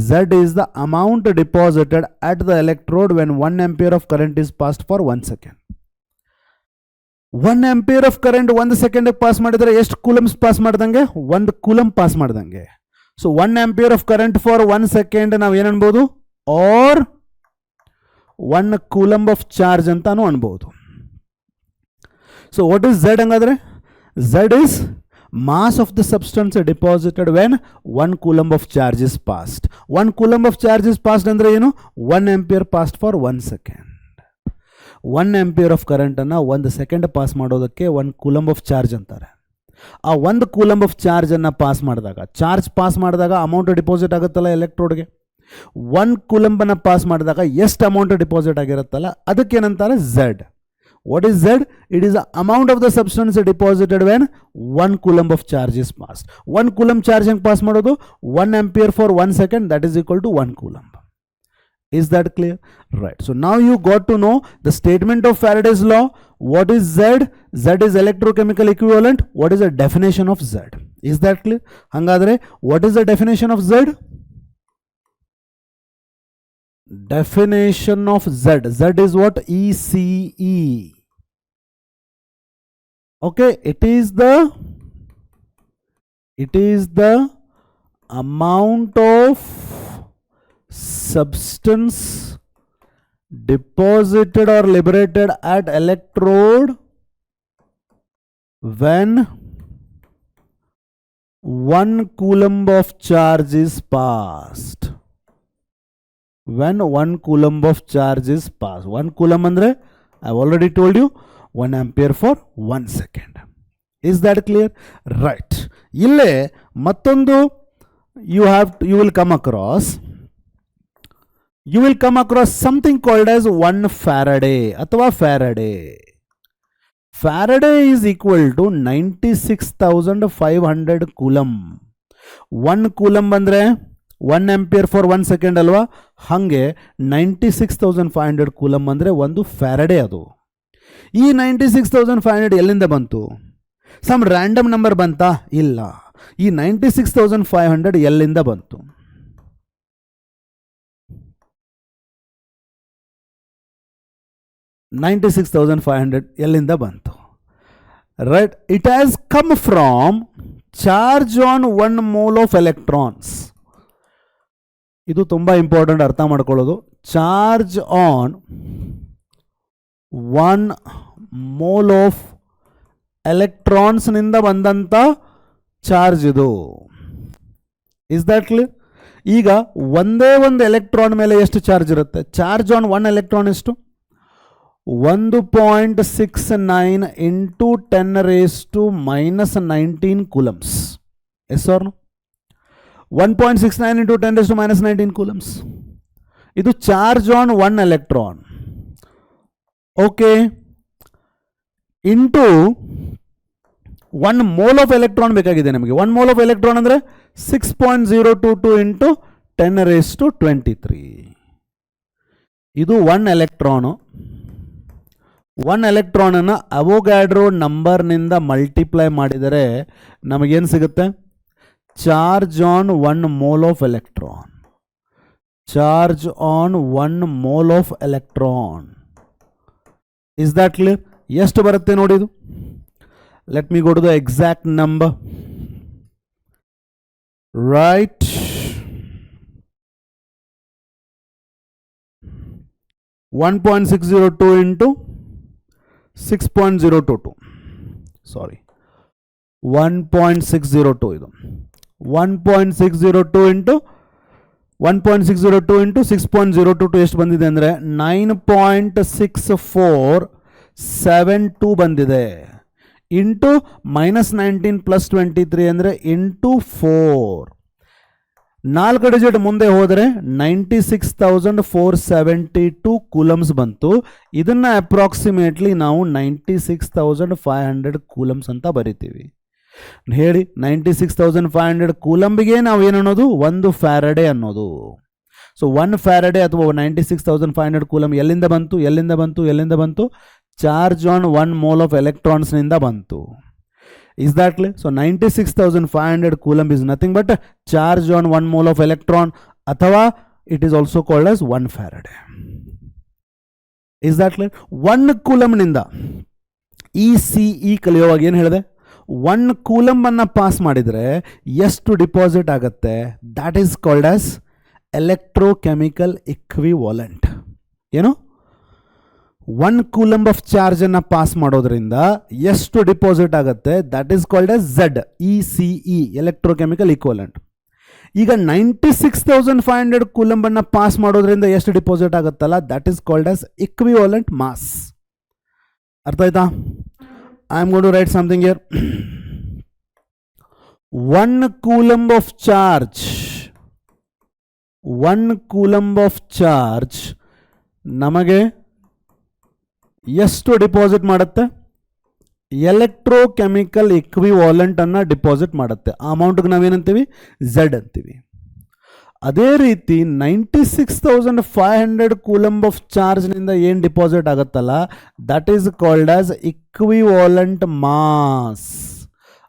Z is the amount deposited at the electrode when 1 ampere of current is passed for 1 second. 1 ampere of current 1 second pass ಮಾಡಿದರೆ ಎಷ್ಟು coulombs pass ಮಾಡ್ದಂಗೆ? 1 coulomb pass ಮಾಡ್ದಂಗೆ. So 1 ampere of current for 1 second ನಾವು ಏನು ಅನ್ಬೋದು? or 1 coulomb of charge ಅಂತಾನು ಅನ್ಬೋದು. So what is Z ಹಂಗಾದ್ರೆ? Z is mass of the substance deposited when 1 coulomb of charge is passed. 1 coulomb of charge is passed ಅಂದ್ರೆ ಏನು? 1 ampere passed for 1 second. 1 ampere of current ಅನ್ನ 1 second pass ಮಾಡೋದಕ್ಕೆ 1 coulomb of charge ಅಂತಾರೆ. ಆ 1 coulomb of charge ಅನ್ನ pass ಮಾಡಿದಾಗ amount deposit ಆಗುತ್ತಲ್ಲ ಎಲೆಕ್ಟ್ರೋಡ್ಗೆ, 1 coulomb ಅನ್ನ ಪಾಸ್ ಮಾಡಿದಾಗ ಎಷ್ಟು ಅಮೌಂಟ್ ಡಿಪಾಸಿಟ್ ಆಗಿರುತ್ತಲ್ಲ ಅದಕ್ಕೆ ಏನಂತಾರೆ? Z. What is Z? It is the amount of the substance deposited when 1 coulomb of charge is passed. 1 coulomb charge ಹೆಂಗೆ ಪಾಸ್ ಮಾಡೋದು? 1 ampere for 1 second, that is equal to 1 coulomb. Is that clear? Right. So now you got to know the statement of Faraday's law. What is Z? Z is electrochemical equivalent. What is the definition of Z? Is that clear? Hangadre, what is the definition of Z? Definition of Z. Z is what? ECE. Okay, it is the amount of substance deposited or liberated at electrode when 1 coulomb of charge is passed. When 1 coulomb of charge is passed. 1 coulomb andre, I have already told you, 1 ampere for 1 second. Is that clear? Right. Ille mattondu you will come across something called as 1 Faraday athwa Faraday. Faraday is equal to 96,500 coulomb. 1 coulomb andre 1 ampere for 1 second alwa, hange 96,500 coulomb andre ಒಂದು Faraday. ಅದು ಈ 96,500 ಎಲ್ಲಿಂದ ಬಂತು? Some random number ಬಂತಾ? ಇಲ್ಲ. ಈ 96,500 ಎಲ್ಲಿಂದ ಬಂತು? ಎಲ್ಲಿಂದ ಬಂತು? Right, it has come from charge on 1 mole of electrons. ಇದು ತುಂಬ ಇಂಪಾರ್ಟೆಂಟ್ ಅರ್ಥ ಮಾಡ್ಕೊಳ್ಳೋದು. Charge on 1 mole of electrons ನಿಂದ ಬಂದಂಥ ಚಾರ್ಜ್ ಇದು. Is that clear? ಈಗ ಒಂದೇ ಒಂದು ಎಲೆಕ್ಟ್ರಾನ್ ಮೇಲೆ ಎಷ್ಟು ಚಾರ್ಜ್ ಇರುತ್ತೆ? ಚಾರ್ಜ್ ಆನ್ 1 electron ಎಷ್ಟು? 1.69 into 10 raised to minus 19 coulombs. Yes or no? 1.69 into 10 raised to minus 19 coulombs. ಇದು charge on 1 electron. Okay, into 1 mole of electron ಬೇಕಾಗಿದೆ ನಮಗೆ. 1 mole of electron ಅಂದರೆ 6.022 into 10 raised to 23. ಇದು 1 electron. 1 electron ಅನ್ನು ಅವೊಗಾಡ್ರೋ ನಂಬರ್ನಿಂದ multiply ಮಾಡಿದರೆ ನಮಗೇನು ಸಿಗುತ್ತೆ? Charge on 1 mole of electron. Charge on 1 mole of electron. Is that clear? ಎಷ್ಟು ಬರುತ್ತೆ ನೋಡಿ ಇದು. Let me go to the exact number. Right, 1.602 into 6.022. Sorry, 1.602 ಇದು. 1.602 into 1.602 into 6.022 ಎಷ್ಟು ಬಂದಿದೆ ಅಂದರೆ 9.6472 ಬಂದಿದೆ. ಇಂಟು -19 + 23 ಅಂದರೆ ಇಂಟು 4. 4 ಡಿಜಿಟ್ ಮುಂದೆ ಹೋದರೆ 96,472 ಕೂಲಮ್ಸ್ ಬಂತು. ಇದನ್ನ ಅಪ್ರಾಕ್ಸಿಮೇಟ್ಲಿ ನಾವು 96,500 ಕೂಲಮ್ಸ್ ಅಂತ ಬರಿತೀವಿ. ಹೇಳಿ, 96,500 ಕೂಲಂಬಿಗೆ ನಾವು ಏನು ಅನ್ನೋದು? 1 ಫ್ಯಾರಡೆ ಅನ್ನೋದು. ಸೊ 1 ಫ್ಯಾರಡೆ ಅಥವಾ 96,500 ಕೂಲಮ್ ಎಲ್ಲಿಂದ ಬಂತು? ಎಲ್ಲಿಂದ ಬಂತು? ಎಲ್ಲಿಂದ ಬಂತು? Charge on 1 mole of electrons ನಿಂದ ಬಂತು. Is that clear? So 96,500 coulomb is nothing but charge on 1 mole of electron, ಅಥವಾ it is also called as 1 Faraday. Is that clear? 1 coulomb ನಿಂದ ECE ಕಲಿಯುವಾಗ ಏನು ಹೇಳಿದೆ? 1 coulomb ಅನ್ನ ಪಾಸ್ ಮಾಡಿದರೆ ಎಷ್ಟು ಡಿಪಾಸಿಟ್ ಆಗುತ್ತೆ? that is called as electrochemical equivalent. ಏನು? 1 coulomb ಆಫ್ ಚಾರ್ಜ್ ಅನ್ನ ಪಾಸ್ ಮಾಡೋದ್ರಿಂದ ಎಷ್ಟು ಡಿಪಾಸಿಟ್ ಆಗುತ್ತೆ? That is called as ZECE, electrochemical equivalent. ಈಗ 96,500 ಕೂಲಂಬ್ ಅನ್ನ ಪಾಸ್ ಮಾಡೋದ್ರಿಂದ ಎಷ್ಟು ಡಿಪಾಸಿಟ್ ಆಗುತ್ತಲ್ಲ, that is called as equivalent mass. ಅರ್ಥ ಆಯ್ತಾ? I am going to write something here. 1 coulomb of charge, 1 coulomb of charge ನಮಗೆ ಎಷ್ಟು ಡಿಪಾಸಿಟ್ ಮಾಡುತ್ತೆ? ಎಲೆಕ್ಟ್ರೋಕೆಮಿಕಲ್ ಇಕ್ವಿವಾಲೆಂಟ್ ಅನ್ನ ಡಿಪಾಸಿಟ್ ಮಾಡುತ್ತೆ. ಆ ಅಮೌಂಟ್ಗೆ ನಾವೇನಂತೀವಿ? Z ಅಂತೀವಿ. ಅದೇ ರೀತಿ 96,500 ಕೂಲಂಬ್ ಆಫ್ ಚಾರ್ಜ್ನಿಂದ ಏನು ಡಿಪಾಸಿಟ್ ಆಗುತ್ತಲ್ಲ, that is called as equivalent mass.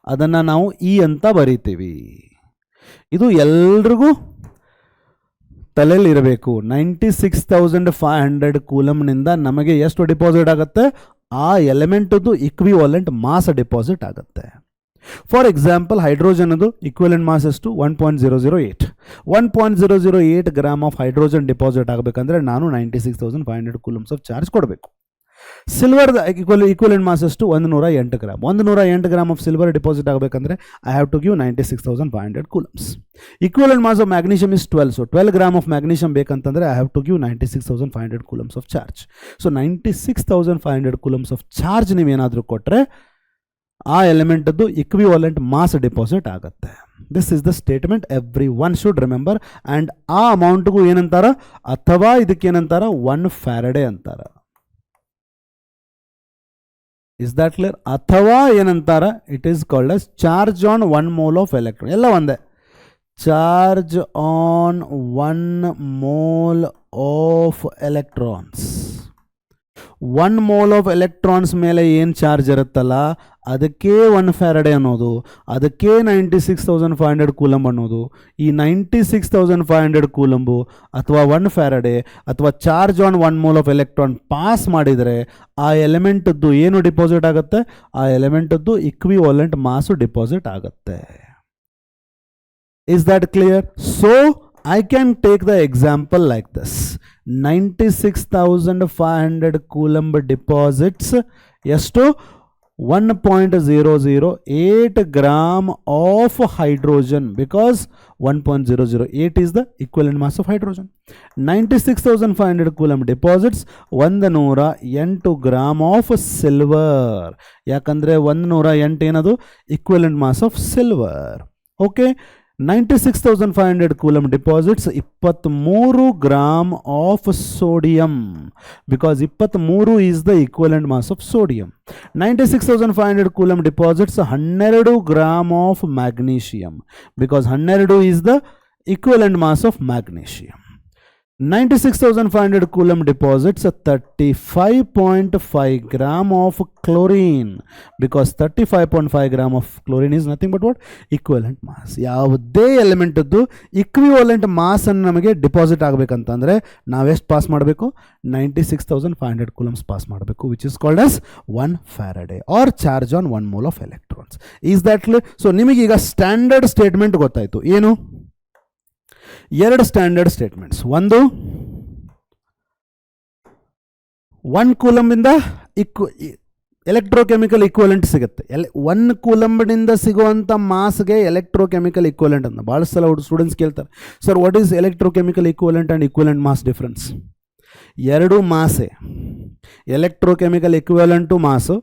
ಅದನ್ನು ನಾವು E ಅಂತ ಬರಿತೀವಿ. ಇದು ಎಲ್ರಿಗೂ ತಲೆಯಲ್ಲಿ ಇರಬೇಕು. 96,500 ಕೂಲಮ್ನಿಂದ ನಮಗೆ ಎಷ್ಟು ಡಿಪಾಸಿಟ್ ಆಗುತ್ತೆ? ಆ ಎಲಿಮೆಂಟದ್ದು ಇಕ್ವಿವಾಲೆಂಟ್ ಮಾಸ್ ಡಿಪಾಸಿಟ್ ಆಗುತ್ತೆ. ಫಾರ್ ಎಕ್ಸಾಂಪಲ್, ಹೈಡ್ರೋಜನ್ದು ಇಕ್ವಿವಾಲೆಂಟ್ ಮಾಸ್ ಎಷ್ಟು? 1.008. 1.008 ಗ್ರಾಮ್ ಆಫ್ ಹೈಡ್ರೋಜನ್ ಡಿಪಾಸಿಟ್ ಆಗಬೇಕಂದ್ರೆ ನಾನು 96,500 ಕೂಲಮ್ಸ್ ಆಫ್ ಚಾರ್ಜ್ ಕೊಡಬೇಕು. ಸಿಲ್ವರ್ ಈಕ್ವಲೆಂಟ್ ಮಾಸ್ ಎಷ್ಟು 108 gram. 108 gram of silver deposit ಆಗಬೇಕಂದ್ರೆ I have to give 96,500 coulombs. Equivalent mass of magnesium is 12. So 12 gram of magnesium ಬೇಕಂತಂದ್ರೆ I have to give 96,500 coulombs of charge. So 96,500 coulombs of charge ನೀವೇನಾದರೂ ಕೊಟ್ಟರೆ ಆ ಎಲಿಮೆಂಟದ್ದು equivalent mass deposit ಆಗುತ್ತೆ. This is the statement everyone should remember. And ಆ ಅಮೌಂಟ್ಗೂ ಏನಂತಾರ, ಅಥವಾ ಇದಕ್ಕೇನಂತಾರ 1 Faraday ಅಂತಾರ. Is that clear? ಅಥವಾ ಏನಂತಾರ, it is called as charge on 1 mole of electron. ಎಲ್ಲ ಒಂದೇ. Charge on 1 mole of electrons. 1 mole of electrons ಮೇಲೆ ಏನು ಚಾರ್ಜ್ ಇರುತ್ತಲ್ಲ ಅದಕ್ಕೆ 1 ಫ್ಯಾರಡೆ ಅನ್ನೋದು, ಅದಕ್ಕೆ 96,500 ಕೂಲಂಬ್ ಅನ್ನೋದು. ಈ 96,500 ಕೂಲಂಬು ಅಥವಾ 1 ಫ್ಯಾರಡೆ ಅಥವಾ charge on 1 mole of electron pass ಮಾಡಿದರೆ ಆ ಎಲಿಮೆಂಟದ್ದು ಏನು ಡಿಪಾಸಿಟ್ ಆಗುತ್ತೆ, ಆ ಎಲಿಮೆಂಟದ್ದು ಇಕ್ವಿವಾಲೆಂಟ್ ಮಾಸು ಡಿಪಾಸಿಟ್ ಆಗುತ್ತೆ. Is that clear? So I can take the example like this. 96,500 coulomb deposits ಎಷ್ಟು 1.008 gram of hydrogen, because 1.008 is the equivalent mass of hydrogen. 96,500 coulomb deposits 108 gram of silver. ಯಾಕಂದ್ರೆ 108 ಏನದು equivalent mass of silver. Okay. 96,500 coulomb deposits 23 gram of sodium, because 23 is the equivalent mass of sodium. 96,500 coulomb deposits 12 gram of magnesium, because 12 is the equivalent mass of magnesium. 96,500 coulomb deposits 35.5 gram of chlorine, because 35.5 gram of chlorine is nothing but what? Equivalent mass. ಯಾವುದೇ element ಅದ್ದು ಇಕ್ವಿವಾಲೆಂಟ್ mass ಅನ್ನು ನಮಗೆ deposit ಆಗಬೇಕಂತಂದ್ರೆ ನಾವೆಷ್ಟು pass ಮಾಡಬೇಕು? 96,500 coulombs pass ಮಾಡಬೇಕು, which is called as 1 Faraday or charge on 1 mole of electrons. Is that clear? So ನಿಮಗೀಗ standard statement ಗೊತ್ತಾಯಿತು. ಏನು? 2 ಸ್ಟ್ಯಾಂಡರ್ಡ್ ಸ್ಟೇಟ್ಮೆಂಟ್ಸ್. ಒಂದು 1 ಕೂಲಂಬಿಂದ ಎಲೆಕ್ಟ್ರೋಕೆಮಿಕಲ್ ಈಕ್ವಲೆಂಟ್ ಸಿಗುತ್ತೆ. 1 ಕೂಲಂಬಿನಿಂದ ಸಿಗುವಂಥ ಮಾಸ್ಗೆ ಎಲೆಕ್ಟ್ರೋಕೆಮಿಕಲ್ ಈಕ್ವಲೆಂಟ್ ಅಂತ ಭಾಳ ಸಲ ಸ್ಟೂಡೆಂಟ್ಸ್ ಕೇಳ್ತಾರೆ, sir what is electrochemical equivalent and equivalent mass difference? 2 ಮಾಸೆ. Electrochemical equivalent mass,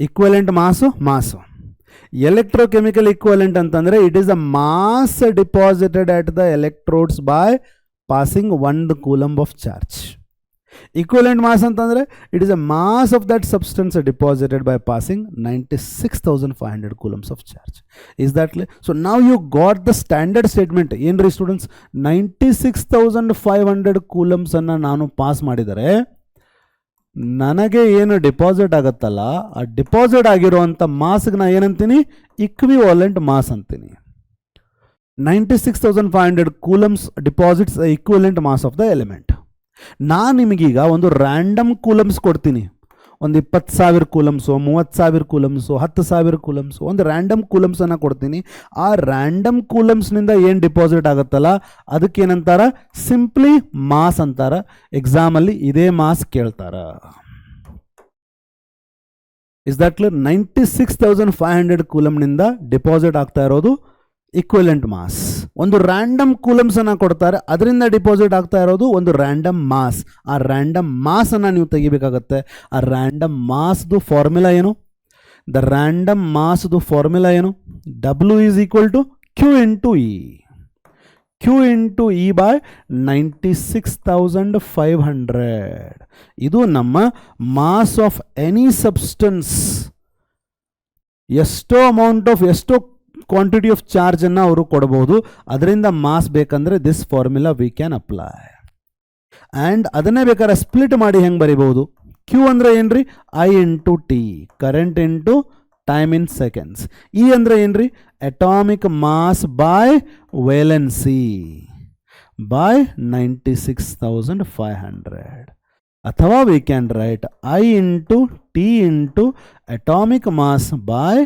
equivalent mass. Electrochemical equivalent ಅಂತಂದರೆ it is a mass deposited at the electrodes by passing 1 coulomb of charge. Equivalent mass ಅಂತಂದರೆ it is a mass of that substance deposited by passing 96,500 coulombs of charge. Is that clear? So now you got the standard statement. ಏನ್ರಿ students? 96,500 ಕೂಲಮ್ಸನ್ನು ನಾನು pass ಮಾಡಿದರೆ ನನಗೆ ಏನು deposit ಆಗುತ್ತಲ್ಲ ಆ deposit ಆಗಿರುವಂಥ ಮಾಸ್ಗೆ ನಾ ಏನಂತೀನಿ? ಇಕ್ವಿವಾಲೆಂಟ್ ಮಾಸ್ ಅಂತೀನಿ. 96,500 coulombs deposits equivalent mass of the element. ನಾನು ನಿಮಗೀಗ ಒಂದು ರ್ಯಾಂಡಮ್ ಕೂಲಮ್ಸ್ ಕೊಡ್ತೀನಿ. ಒಂದು 20,000 ಕೂಲಮ್ಸು, 30,000 ಕೂಲಮ್ಸು, 10,000 ಕೂಲಮ್ಸು, ಒಂದು ರ್ಯಾಂಡಮ್ ಕೂಲಮ್ಸನ್ನು ಕೊಡ್ತೀನಿ. ಆ ರ್ಯಾಂಡಮ್ ಕೂಲಮ್ಸ್ನಿಂದ ಏನು ಡಿಪಾಸಿಟ್ ಆಗುತ್ತಲ್ಲ ಅದಕ್ಕೇನಂತಾರ? ಸಿಂಪ್ಲಿ ಮಾಸ್ ಅಂತಾರ. ಎಕ್ಸಾಮಲ್ಲಿ ಇದೇ ಮಾಸ್ ಕೇಳ್ತಾರ. Is that clear? 96,500 ಕೂಲಮ್ನಿಂದ ಡಿಪಾಸಿಟ್ ಆಗ್ತಾ ಇರೋದು ಈಕ್ವಲೆಂಟ್ ಮಾಸ್. ಒಂದು ರ್ಯಾಂಡಮ್ ಕೂಲಮ್ಸನ್ನು ಕೊಡ್ತಾರೆ, ಅದರಿಂದ ಡಿಪಾಸಿಟ್ ಆಗ್ತಾ ಇರೋದು ಒಂದು ರ್ಯಾಂಡಮ್ ಮಾಸ್. ಆ ರ್ಯಾಂಡಮ್ ಮಾಸನ್ನು ನೀವು ತೆಗಿಬೇಕಾಗತ್ತೆ. ಆ ರ್ಯಾಂಡಮ್ ಮಾಸ್ದು ಫಾರ್ಮುಲಾ ಏನು? ದ ರ್ಯಾಂಡಮ್ ಮಾಸ್ದು ಫಾರ್ಮುಲಾ ಏನು? W is equal to Q into E. Q into E by 96,500. ಇದು ನಮ್ಮ ಮಾಸ್ ಆಫ್ ಎನಿ ಸಬ್ಸ್ಟೆನ್ಸ್. ಎಷ್ಟೋ ಅಮೌಂಟ್ ಆಫ್ ಎಷ್ಟೋ ಕ್ವಾಂಟಿಟಿ ಆಫ್ ಚಾರ್ಜನ್ನು ಅವರು ಕೊಡಬಹುದು. ಅದರಿಂದ ಮಾಸ್ ಬೇಕಂದ್ರೆ this formula we can apply. And ಅದನ್ನೇ ಬೇಕಾದ್ರೆ ಸ್ಪ್ಲಿಟ್ ಮಾಡಿ ಹೆಂಗೆ ಬರಿಬಹುದು? ಕ್ಯೂ ಅಂದರೆ ಏನ್ರಿ? I into T, current into time in seconds. E ಅಂದರೆ ಏನ್ರಿ? Atomic mass by valency by 96,500. ಅಥವಾ we can write I into T into atomic mass by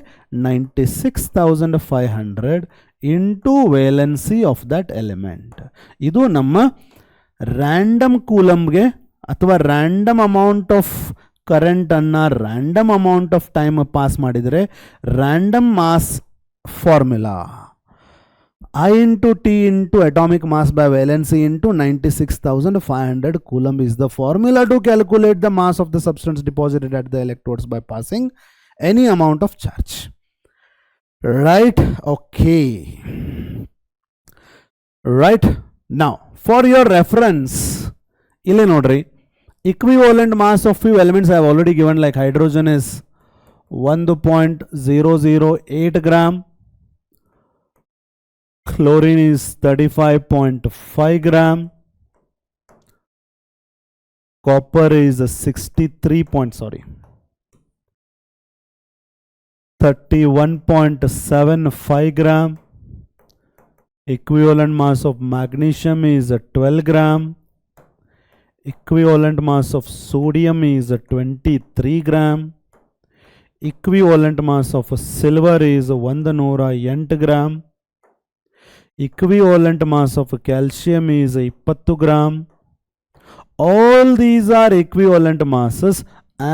96,500 into valency of that element. ಇದು ನಮ್ಮ random ಕೂಲಮ್ಗೆ ಅಥವಾ random amount of ಕರೆಂಟನ್ನು random amount of time pass ಮಾಡಿದರೆ random mass formula I into T into atomic mass by valency into 96,500 coulomb is the formula to calculate the mass of the substance deposited at the electrodes by passing any amount of charge. Right? Okay. Right? Now, for your reference, ಇಲ್ಲಿ ನೋಡ್ರಿ, equivalent mass of few elements I have already given, like hydrogen is 1.008 gram. Chlorine is 35.5 gram. Copper is 31.75 gram. Equivalent mass of magnesium is 12 gram. Equivalent mass of sodium is 23 gram. Equivalent mass of silver is 108 gram. Equivalent mass of calcium is 20 gram. All these are equivalent masses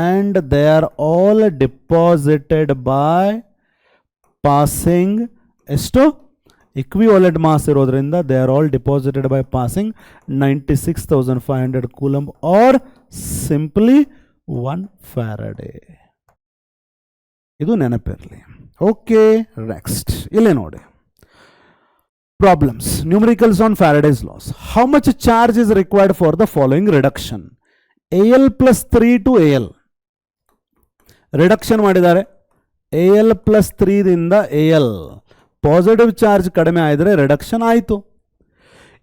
and they are all deposited by passing esto equivalent mass irodrinda they are all deposited by passing 96,500 coulomb or simply 1 Faraday. Idu nenapirli. Okay, next. Ille nodi. Problems. Numericals on Faraday's laws. How much charge is required for the following reduction? Al plus 3 to Al. Reduction ಮಾಡಿದ್ದಾರೆ. Al plus 3 ದಿಂದ Al. Positive charge ಕಡಿಮೆ ಆಯಿದ್ರೆ reduction ಆಯಿತು.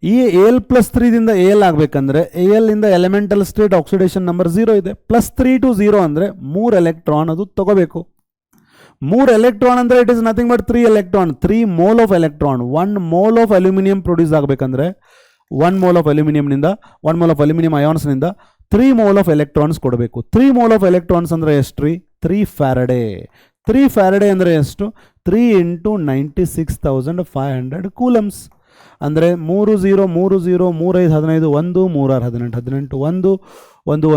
ಈ Al plus 3 ದಿಂದ Al ಆಗಬೇಕಂದ್ರೆ Al ಇಂದ elemental state oxidation number 0 ಇದೆ. Plus 3 to 0 ಅಂದರೆ 3 ಎಲೆಕ್ಟ್ರಾನ್ ಅದು ತಗೋಬೇಕು. 3 ಎಲೆಕ್ಟ್ರಾನ್ ಅಂದರೆ it is nothing but 3 electron, 3 mole of electron. 1 mole of aluminium produce ಆಗಬೇಕಂದ್ರೆ 1 ಮೋಲ್ ಆಫ್ ಅಲ್ಯೂಮಿನಿಯಂನಿಂದ 1 ಮೋಲ್ ಆಫ್ ಅಲ್ಯೂಮಿನಿಯಂ ಅಯಾನ್ಸ್ನಿಂದ 3 ಮೋಲ್ ಆಫ್ ಎಲೆಕ್ಟ್ರಾನ್ಸ್ ಕೊಡಬೇಕು. 3 ಮೋಲ್ ಆಫ್ ಎಲೆಕ್ಟ್ರಾನ್ಸ್ ಅಂದರೆ ಎಷ್ಟು ರೀ? 3 ಫ್ಯಾರಡೆ. 3 ಫ್ಯಾರಡೆ ಅಂದರೆ ಎಷ್ಟು? 3 into 96,500 ಕೂಲಮ್ಸ್. ಅಂದರೆ 3 0 3 0 3 5 15 1 3 6 18 18 1 1 1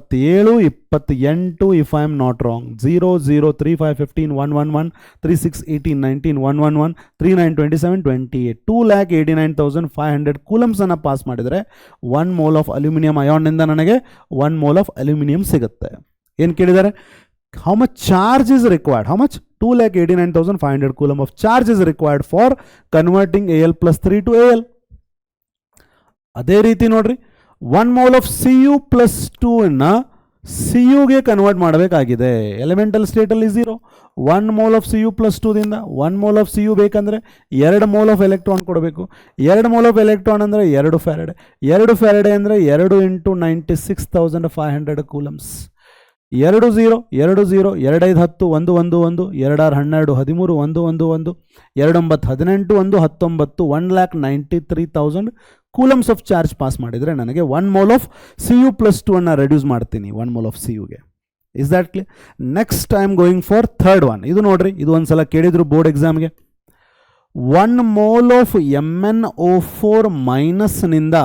1 3 9 27 28 if I am not wrong 0 0 3 5 15 1 1 1 3 6 18 19 1 1 1 3 9 27 28 2,89,500 coulombs ಅನ್ನು ಪಾಸ್ ಮಾಡಿದರೆ 1 ಮೋಲ್ ಆಫ್ ಅಲ್ಯೂಮಿನಿಯಂ ಅಯಾನ್ನಿಂದ ನನಗೆ 1 ಮೋಲ್ ಆಫ್ ಅಲ್ಯೂಮಿನಿಯಂ ಸಿಗುತ್ತೆ. ಏನು ಕೇಳಿದ್ದಾರೆ? How much charge is required? How much? 2,89,500 coulomb of charge is required for converting Al plus 3 to Al. ಅದೇ ರೀತಿ ನೋಡ್ರಿ, 1 mole of Cu plus 2 ಅನ್ನ Cu ಗೆ ಕನ್ವರ್ಟ್ ಮಾಡಬೇಕಾಗಿದೆ. Elemental ಸ್ಟೇಟಲ್ಲಿ 0. 1 mole of Cu plus 2 ದಿಂದ 1 mole of Cu ಬೇಕಂದ್ರೆ 2 mole of electron ಕೊಡಬೇಕು. 2 mole of electron ಅಂದರೆ 2 ಫ್ಯಾರಡೆ. 2 ಫ್ಯಾರಡೆ ಅಂದರೆ 2 into 96,500 coulombs. 2 0 2 0 2 5 10 1 1 1 2 6 12 13 1 1 1 2 9 18 1 19 1,93,000 coulombs of charge pass ಮಾಡಿದರೆ ನನಗೆ 1 ಮೋಲ್ ಆಫ್ Cu plus 2 ಅನ್ನು ರೆಡ್ಯೂಸ್ ಮಾಡ್ತೀನಿ 1 ಮೋಲ್ ಆಫ್ Cuಗೆ. Is that clear? Next I am going for third one. ಇದು ನೋಡ್ರಿ, ಇದು ಒಂದ್ಸಲ ಕೇಳಿದ್ರು ಬೋರ್ಡ್ ಎಕ್ಸಾಮ್ಗೆ. 1 ಮೋಲ್ ಆಫ್ MnO4 ಮೈನಸ್ನಿಂದ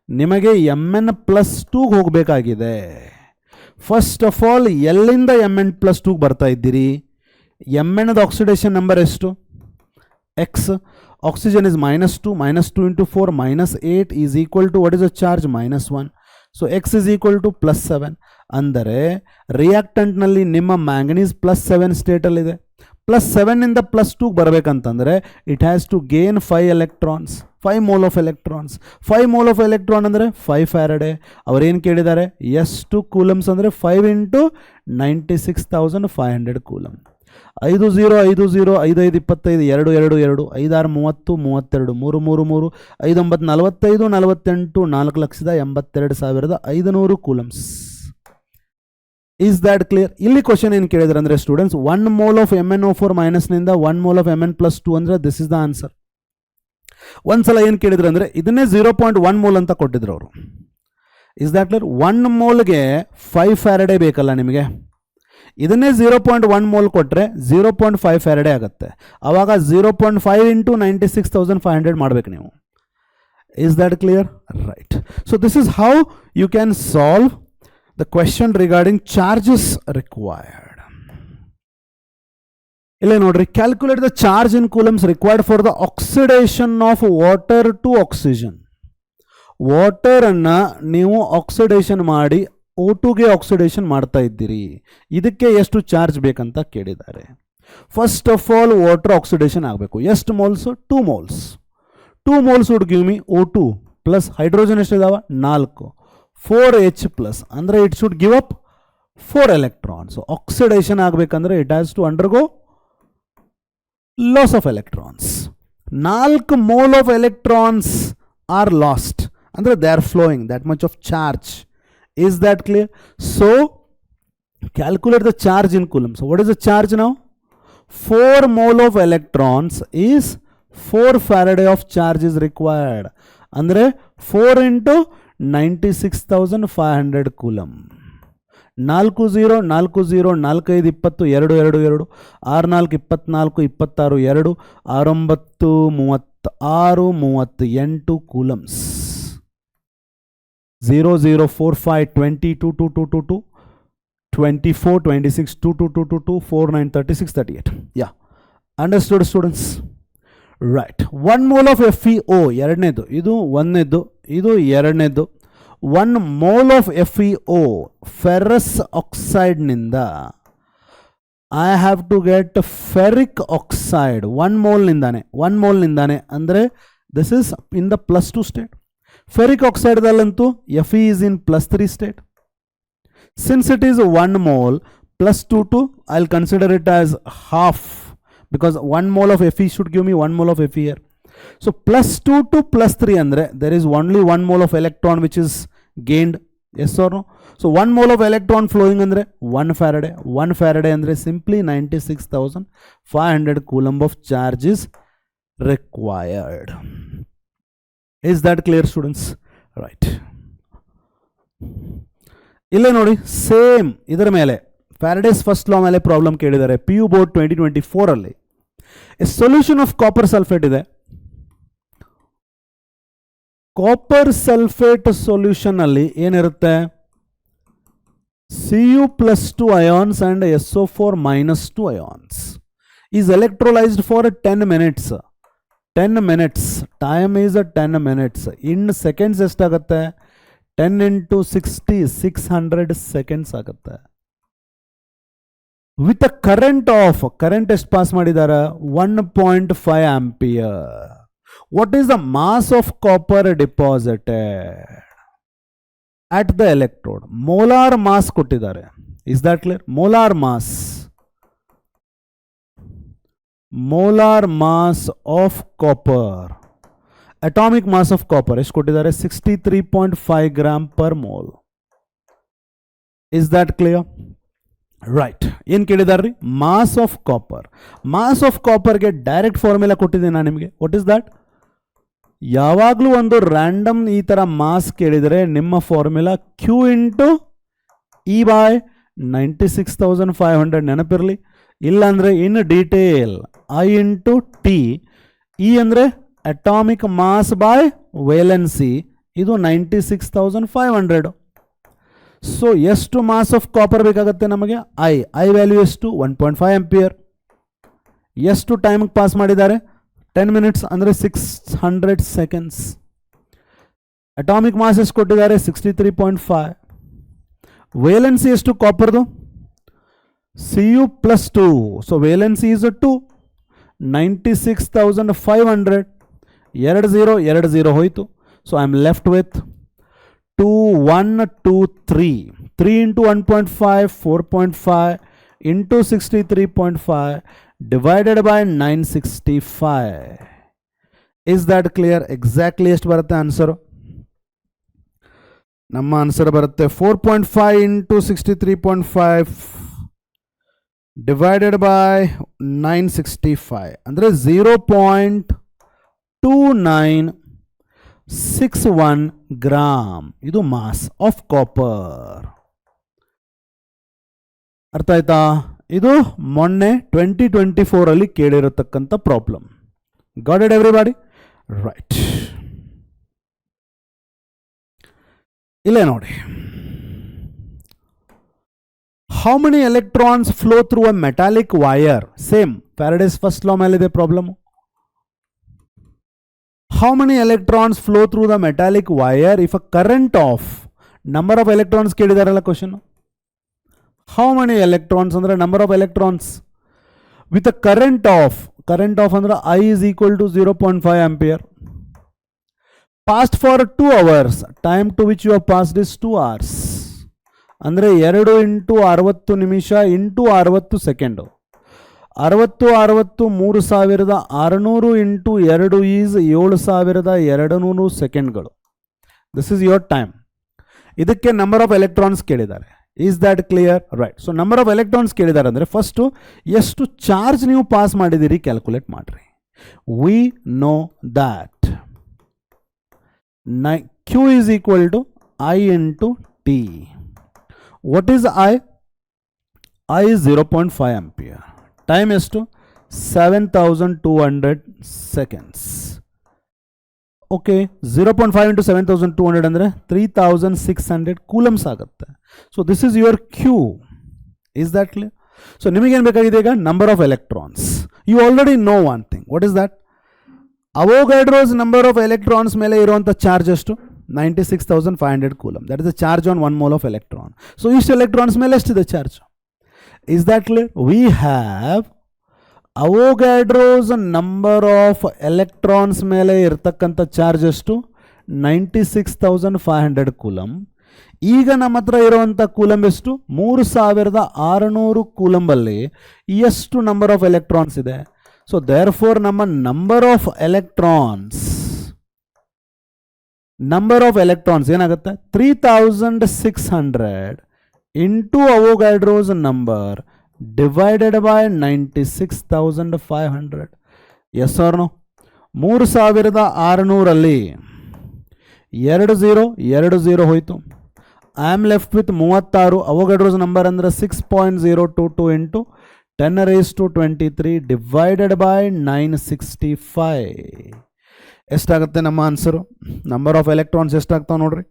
ನಿಮಗೆ Mn plus 2 ಹೋಗಬೇಕಾಗಿದೆ. ಫಸ್ಟ್ ಆಫ್ ಆಲ್ ಎಲ್ಲಿಂದ Mn plus 2 ಬರ್ತಾ ಇದ್ದೀರಿ? Mn ಆಕ್ಸಿಡೇಷನ್ ನಂಬರ್ ಎಷ್ಟು? X. Oxygen is -2. -2 into 4 -8 is equal to what is the charge? -1. So X is equal to +7. ಅಂದರೆ ರಿಯಾಕ್ಟೆಂಟ್ನಲ್ಲಿ ನಿಮ್ಮ ಮ್ಯಾಂಗನೀಸ್ +7 ಸ್ಟೇಟಲ್ಲಿದೆ. +7 ಇಂದ +2 ಬರಬೇಕಂತಂದರೆ it has to gain 5 electrons, 5 mole of electrons. 5 mole of electron ಅಂದರೆ 5 Faraday. ಅವರೇನು ಕೇಳಿದ್ದಾರೆ? ಎಷ್ಟು coulombs ಅಂದರೆ 5 into 96,500 coulomb. 5 0 5 0 5 5 25 2 2 2 5 6 30 32 3 3 3 5 9 45 48 4,82,500 coulombs. Is that clear? ಇಲ್ಲಿ ಕ್ವಶನ್ ಏನು ಕೇಳಿದ್ರೆ ಅಂದರೆ students 1 mole of MnO4 ಮೈನಸ್ನಿಂದ 1 mole of Mn plus 2 ಅಂದರೆ ದಿಸ್ ಇಸ್ ದ ಆನ್ಸರ್. ಒಂದ್ಸಲ ಏನು ಕೇಳಿದ್ರು ಅಂದರೆ ಇದನ್ನೇ 0.1 ಮೋಲ್ ಅಂತ ಕೊಟ್ಟಿದ್ರು ಅವರು. Is that clear? 1 ಮೋಲ್ಗೆ 5 ಫ್ಯಾರಡೆ ಬೇಕಲ್ಲ ನಿಮಗೆ. ಇದನ್ನೇ 0.1 ಮೋಲ್ ಕೊಟ್ಟರೆ 0.5 ಫ್ಯಾರಡೆ ಆಗುತ್ತೆ. ಆವಾಗ 0.5 into 96,500 ಮಾಡಬೇಕು ನೀವು. Is that clear? Right. So this is how you can solve the question regarding charges required. Ille nodri, calculate the charge in coulombs required for the oxidation of water to oxygen. Water ಅನ್ನ ನೀವು oxidation ಮಾಡಿ O2 ಗೆ oxidation ಮಾಡ್ತಾ ಇದ್ದೀರಿ, ಇದಕ್ಕೆ ಎಷ್ಟು charge ಬೇಕಂತ ಕೇಳಿದ್ದಾರೆ. First of all water oxidation ಆಗಬೇಕು. ಎಷ್ಟು moles? 2 moles. 2 moles would give me O2 plus hydrogen ಎಷ್ಟಿದಾವ? 4. 4H ಪ್ಲಸ್ ಅಂದರೆ it should give up 4 electrons. So oxidation ಆಗಬೇಕಂದ್ರೆ it has to undergo loss of electrons. 4 mole of electrons are lost. Andre they are flowing that much of charge. Is that clear? So calculate the charge in coulombs. So what is the charge now? 4 mole of electrons is 4 Faraday of charge is required. Andre 4 into 96,500 coulomb. 4 0 4 0 4 5 20 2 2 2 6 4 24 26 2 6 9 36 38 coulombs. 0 0 4 5 20 2 2 2 2 2 24 26 2 2 2 2 2 4 9 36 38. Yeah, understood students? Right. 1 mole of FeO ಎರಡನೇದು, ಇದು ಒಂದನೇದು, ಇದು ಎರಡನೇದು. 1 mole of FeO ferrous oxide ನಿಂದ I have to get ferric oxide 1 mole ನಿಂದಾನೆ ಅಂದರೆ this is in the +2 state. Ferric oxide ದಲ್ಲಂತೂ Fe is in +3 state. Since it is 1 mole +2 to I'll consider it as half because 1 mole of Fe should give me 1 mole of Fe here. So +2 to +3 andre there is only 1 mole of electron which is gained. Yes or no? So 1 mole of electron flowing andre 1 Faraday. 1 Faraday andre simply 96,500 coulomb of charge is required. Is that clear students? Right. Illa nodi same idar mele Faraday's first law mele problem kelidare PU board 2024 alli. A solution of copper sulfate ide. Copper sulphate solution ಅಲ್ಲಿ ಏನಿರುತ್ತೆ? Cu+2 ions and SO4-2 ions is electrolyzed for 10 minutes. 10 minutes. Time is 10 minutes. In seconds ಎಷ್ಟಾಗುತ್ತೆ? 10 into 60 600 seconds ಆಗುತ್ತೆ. With a current ಎಷ್ಟು pass ಮಾಡಿದ್ದಾರೆ? 1.5 ampere. What is the mass of copper deposited at the electrode? Molar mass ಕೊಟ್ಟಿದ್ದಾರೆ. Is that clear? Molar mass of copper. Atomic mass of copper ಎಷ್ಟು ಕೊಟ್ಟಿದ್ದಾರೆ? 63.5 gram per mole. Is that clear? Right. ಏನು ಕೇಳಿದಾರ್ರಿ? Mass of copper. Mass of copper ಗೆ direct formula ಕೊಟ್ಟಿದ್ದೀನಿ ನಾನು ನಿಮಗೆ. What is that? ಯಾವಾಗಲೂ ಒಂದು ರ್ಯಾಂಡಮ್ ಈ ಥರ ಮಾಸ್ ಕೇಳಿದರೆ ನಿಮ್ಮ formula Q into E by 96,500 ನೆನಪಿರಲಿ. ಇಲ್ಲಾಂದರೆ in detail I into T. E ಅಂದರೆ ಅಟಾಮಿಕ್ ಮಾಸ್ ಬೈ ವೇಲೆನ್ಸಿ, ಇದು 96,500. ಸೊ ಎಷ್ಟು ಮಾಸ್ ಆಫ್ ಕಾಪರ್ ಬೇಕಾಗುತ್ತೆ ನಮಗೆ? ಐ ವ್ಯಾಲ್ಯೂ ಎಷ್ಟು? 1.5 ಆಂಪಿಯರ್. ಎಷ್ಟು ಟೈಮಿಗೆ ಪಾಸ್ ಮಾಡಿದ್ದಾರೆ? 10 minutes ಅಂದರೆ 600 seconds. ಅಟಾಮಿಕ್ ಮಾಸ್ ಎಷ್ಟು ಕೊಟ್ಟಿದ್ದಾರೆ? 63.5. ವೇಲೆನ್ಸಿ ಎಷ್ಟು ಕಾಪರ್ದು? Cu+2. So valency is 2. 96,500. 20 ಹೋಯಿತು. So I am left with 2 1 2 3. 3 into 1.5 4.5 into 63.5 divided by 965. Is that clear? Exactly ಎಷ್ಟು ಬರುತ್ತೆ ಆನ್ಸರ್? ನಮ್ಮ ಆನ್ಸರ್ ಬರುತ್ತೆ 4.5 into 63.5 divided by 965 ಅಂದರೆ 0.2961 ಗ್ರಾಮ್. ಇದು ಮಾಸ್ ಆಫ್ ಕಾಪರ್. ಅರ್ಥ ಆಯ್ತಾ? ಇದು ಮೊನ್ನೆ 2024 ಅಲ್ಲಿ ಕೇಳಿರತಕ್ಕಂಥ problem. Got it everybody? Right. ಇಲ್ಲೇ ನೋಡಿ, How many electrons flow through a metallic wire? Same. Faraday's first law melide problem. How many electrons flow through the metallic wire if a current of number of electrons kedidaralla question. How many electrons andre number of electrons with a current of andre I is equal to 0.5 ampere. Passed for 2 hours. Time to which you have passed is 2 hours. ಅಂದರೆ 2 into 60 ನಿಮಿಷ into 60 second. 60 3600 into 2 is 7200 ಸೆಕೆಂಡ್ಗಳು. This is your time. ಇದಕ್ಕೆ number of electrons ಕೇಳಿದ್ದಾರೆ. Is that clear? Right. So number of electrons ಕೇಳಿದ್ದಾರೆ ಅಂದರೆ first ಎಷ್ಟು charge ನೀವು pass ಮಾಡಿದ್ದೀರಿ ಕ್ಯಾಲ್ಕುಲೇಟ್ ಮಾಡಿರಿ. V know that Q is equal to I into T. What is I? I is 0.5 ampere. Time is to 7200 seconds. Okay, 0.5 into 7200 andre 3600 coulombs ಆಗುತ್ತೆ. So this is your Q. Is that clear? So ನಿಮಗೆ ಏನು ಬೇಕಾಗಿದೆ ಈಗ? Number of electrons. You already know one thing. What is that? Avogadro's number of electrons ಮೇಲೆ ಇರುವಂಥ charge ಎಷ್ಟು? 96,500 coulomb. That is the charge on 1 mole of electron. So ಇಷ್ಟು electrons ಮೇಲೆ ಎಷ್ಟಿದೆ charge? Is that clear? We have Avogadro's number of electrons ಮೇಲೆ ಇರ್ತಕ್ಕಂಥ charge ಎಷ್ಟು? 96,500 coulomb. ಈಗ ನಮ್ಮ ಹತ್ರ ಇರುವಂಥ ಕೂಲಮ್ ಎಷ್ಟು? 3600 ಕೂಲಂಬಲ್ಲಿ ಎಷ್ಟು ನಂಬರ್ ಆಫ್ ಎಲೆಕ್ಟ್ರಾನ್ಸ್ ಇದೆ? So therefore ನಮ್ಮ number of electrons ಏನಾಗುತ್ತೆ? 3600 into Avogadro's number divided by 96,500. Yes or no? 3600 ಅಲ್ಲಿ 20 ಹೋಯ್ತು. I am left with 36. Avogadro's number ಅಂದ್ರೆ 6.022 into 10 raised to 23 divided by 965. ಎಷ್ಟಾಗುತ್ತೆ ನಮ್ಮ ಆನ್ಸರು? ನಂಬರ್ ಆಫ್ ಎಲೆಕ್ಟ್ರಾನ್ಸ್ ಎಷ್ಟಾಗ್ತಾವೆ ನೋಡ್ರಿ.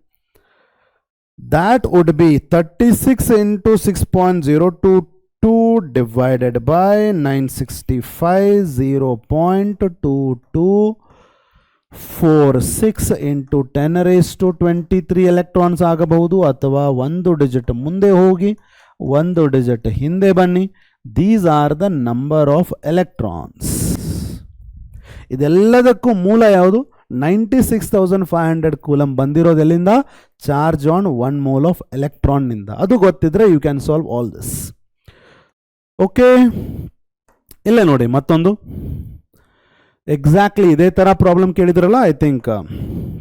That would be 36 into 6.022 divided by 965. 0.2246 into 10 raised to 23 electrons ಆಗಬಹುದು. ಅಥವಾ ಒಂದು digit ಮುಂದೆ ಹೋಗಿ ಒಂದು ಡಿಜಿಟ್ ಹಿಂದೆ ಬನ್ನಿ. These are the number of electrons. ಇದೆಲ್ಲದಕ್ಕೂ ಮೂಲ ಯಾವುದು? 96,500 ಕೂಲಮ್ ಬಂದಿರೋದು ಎಲ್ಲಿಂದ? Charge on 1 mole of electron ನಿಂದ. ಅದು ಗೊತ್ತಿದ್ರೆ you can solve all this. Okay, ಇಲ್ಲೇ ನೋಡಿ ಮತ್ತೊಂದು ಎಕ್ಸಾಕ್ಟ್ಲಿ ಇದೇ ಥರ ಪ್ರಾಬ್ಲಮ್ ಕೇಳಿದ್ರಲ್ಲ, ಐ ಥಿಂಕ್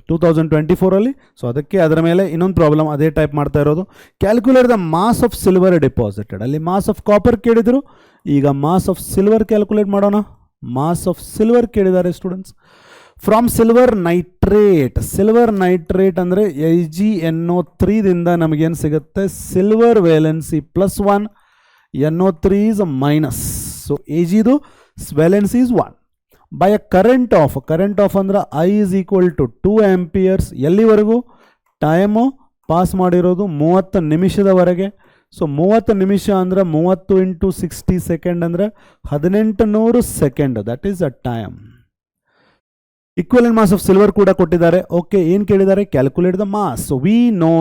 2024 ಸೊ ಅದಕ್ಕೆ ಅದರ ಮೇಲೆ ಇನ್ನೊಂದು ಪ್ರಾಬ್ಲಮ್ ಅದೇ ಟೈಪ್ ಮಾಡ್ತಾ ಇರೋದು. Calculate the mass of silver deposited. ಅಲ್ಲಿ ಮಾಸ್ ಆಫ್ ಕಾಪರ್ ಕೇಳಿದ್ರು, ಈಗ ಮಾಸ್ ಆಫ್ ಸಿಲ್ವರ್ ಕ್ಯಾಲ್ಕುಲೇಟ್ ಮಾಡೋಣ. ಮಾಸ್ ಆಫ್ ಸಿಲ್ವರ್ ಕೇಳಿದ್ದಾರೆ ಸ್ಟೂಡೆಂಟ್ಸ್. ಫ್ರಮ್ ಸಿಲ್ವರ್ ನೈಟ್ರೇಟ್ ಅಂದರೆ AgNO3 ದಿಂದ ನಮಗೇನು ಸಿಗುತ್ತೆ? Silver valency +1, NO3 is -. So Agದು valency is 1. by a current of ಅಂದ್ರೆ I is equal to 2 amperes. ಎಲ್ಲಿವರೆಗೂ? ಟೈಮು ಪಾಸ್ ಮಾಡಿರೋದು 30 ನಿಮಿಷದವರೆಗೆ. ಸೊ 30 ನಿಮಿಷ ಅಂದರೆ 30 into 60 ಸೆಕೆಂಡ್ ಅಂದರೆ 1800 second. That is a time. Equivalent mass of silver ಕೂಡ ಕೊಟ್ಟಿದ್ದಾರೆ. ಓಕೆ, ಏನು ಕೇಳಿದ್ದಾರೆ? Calculate the mass. So we know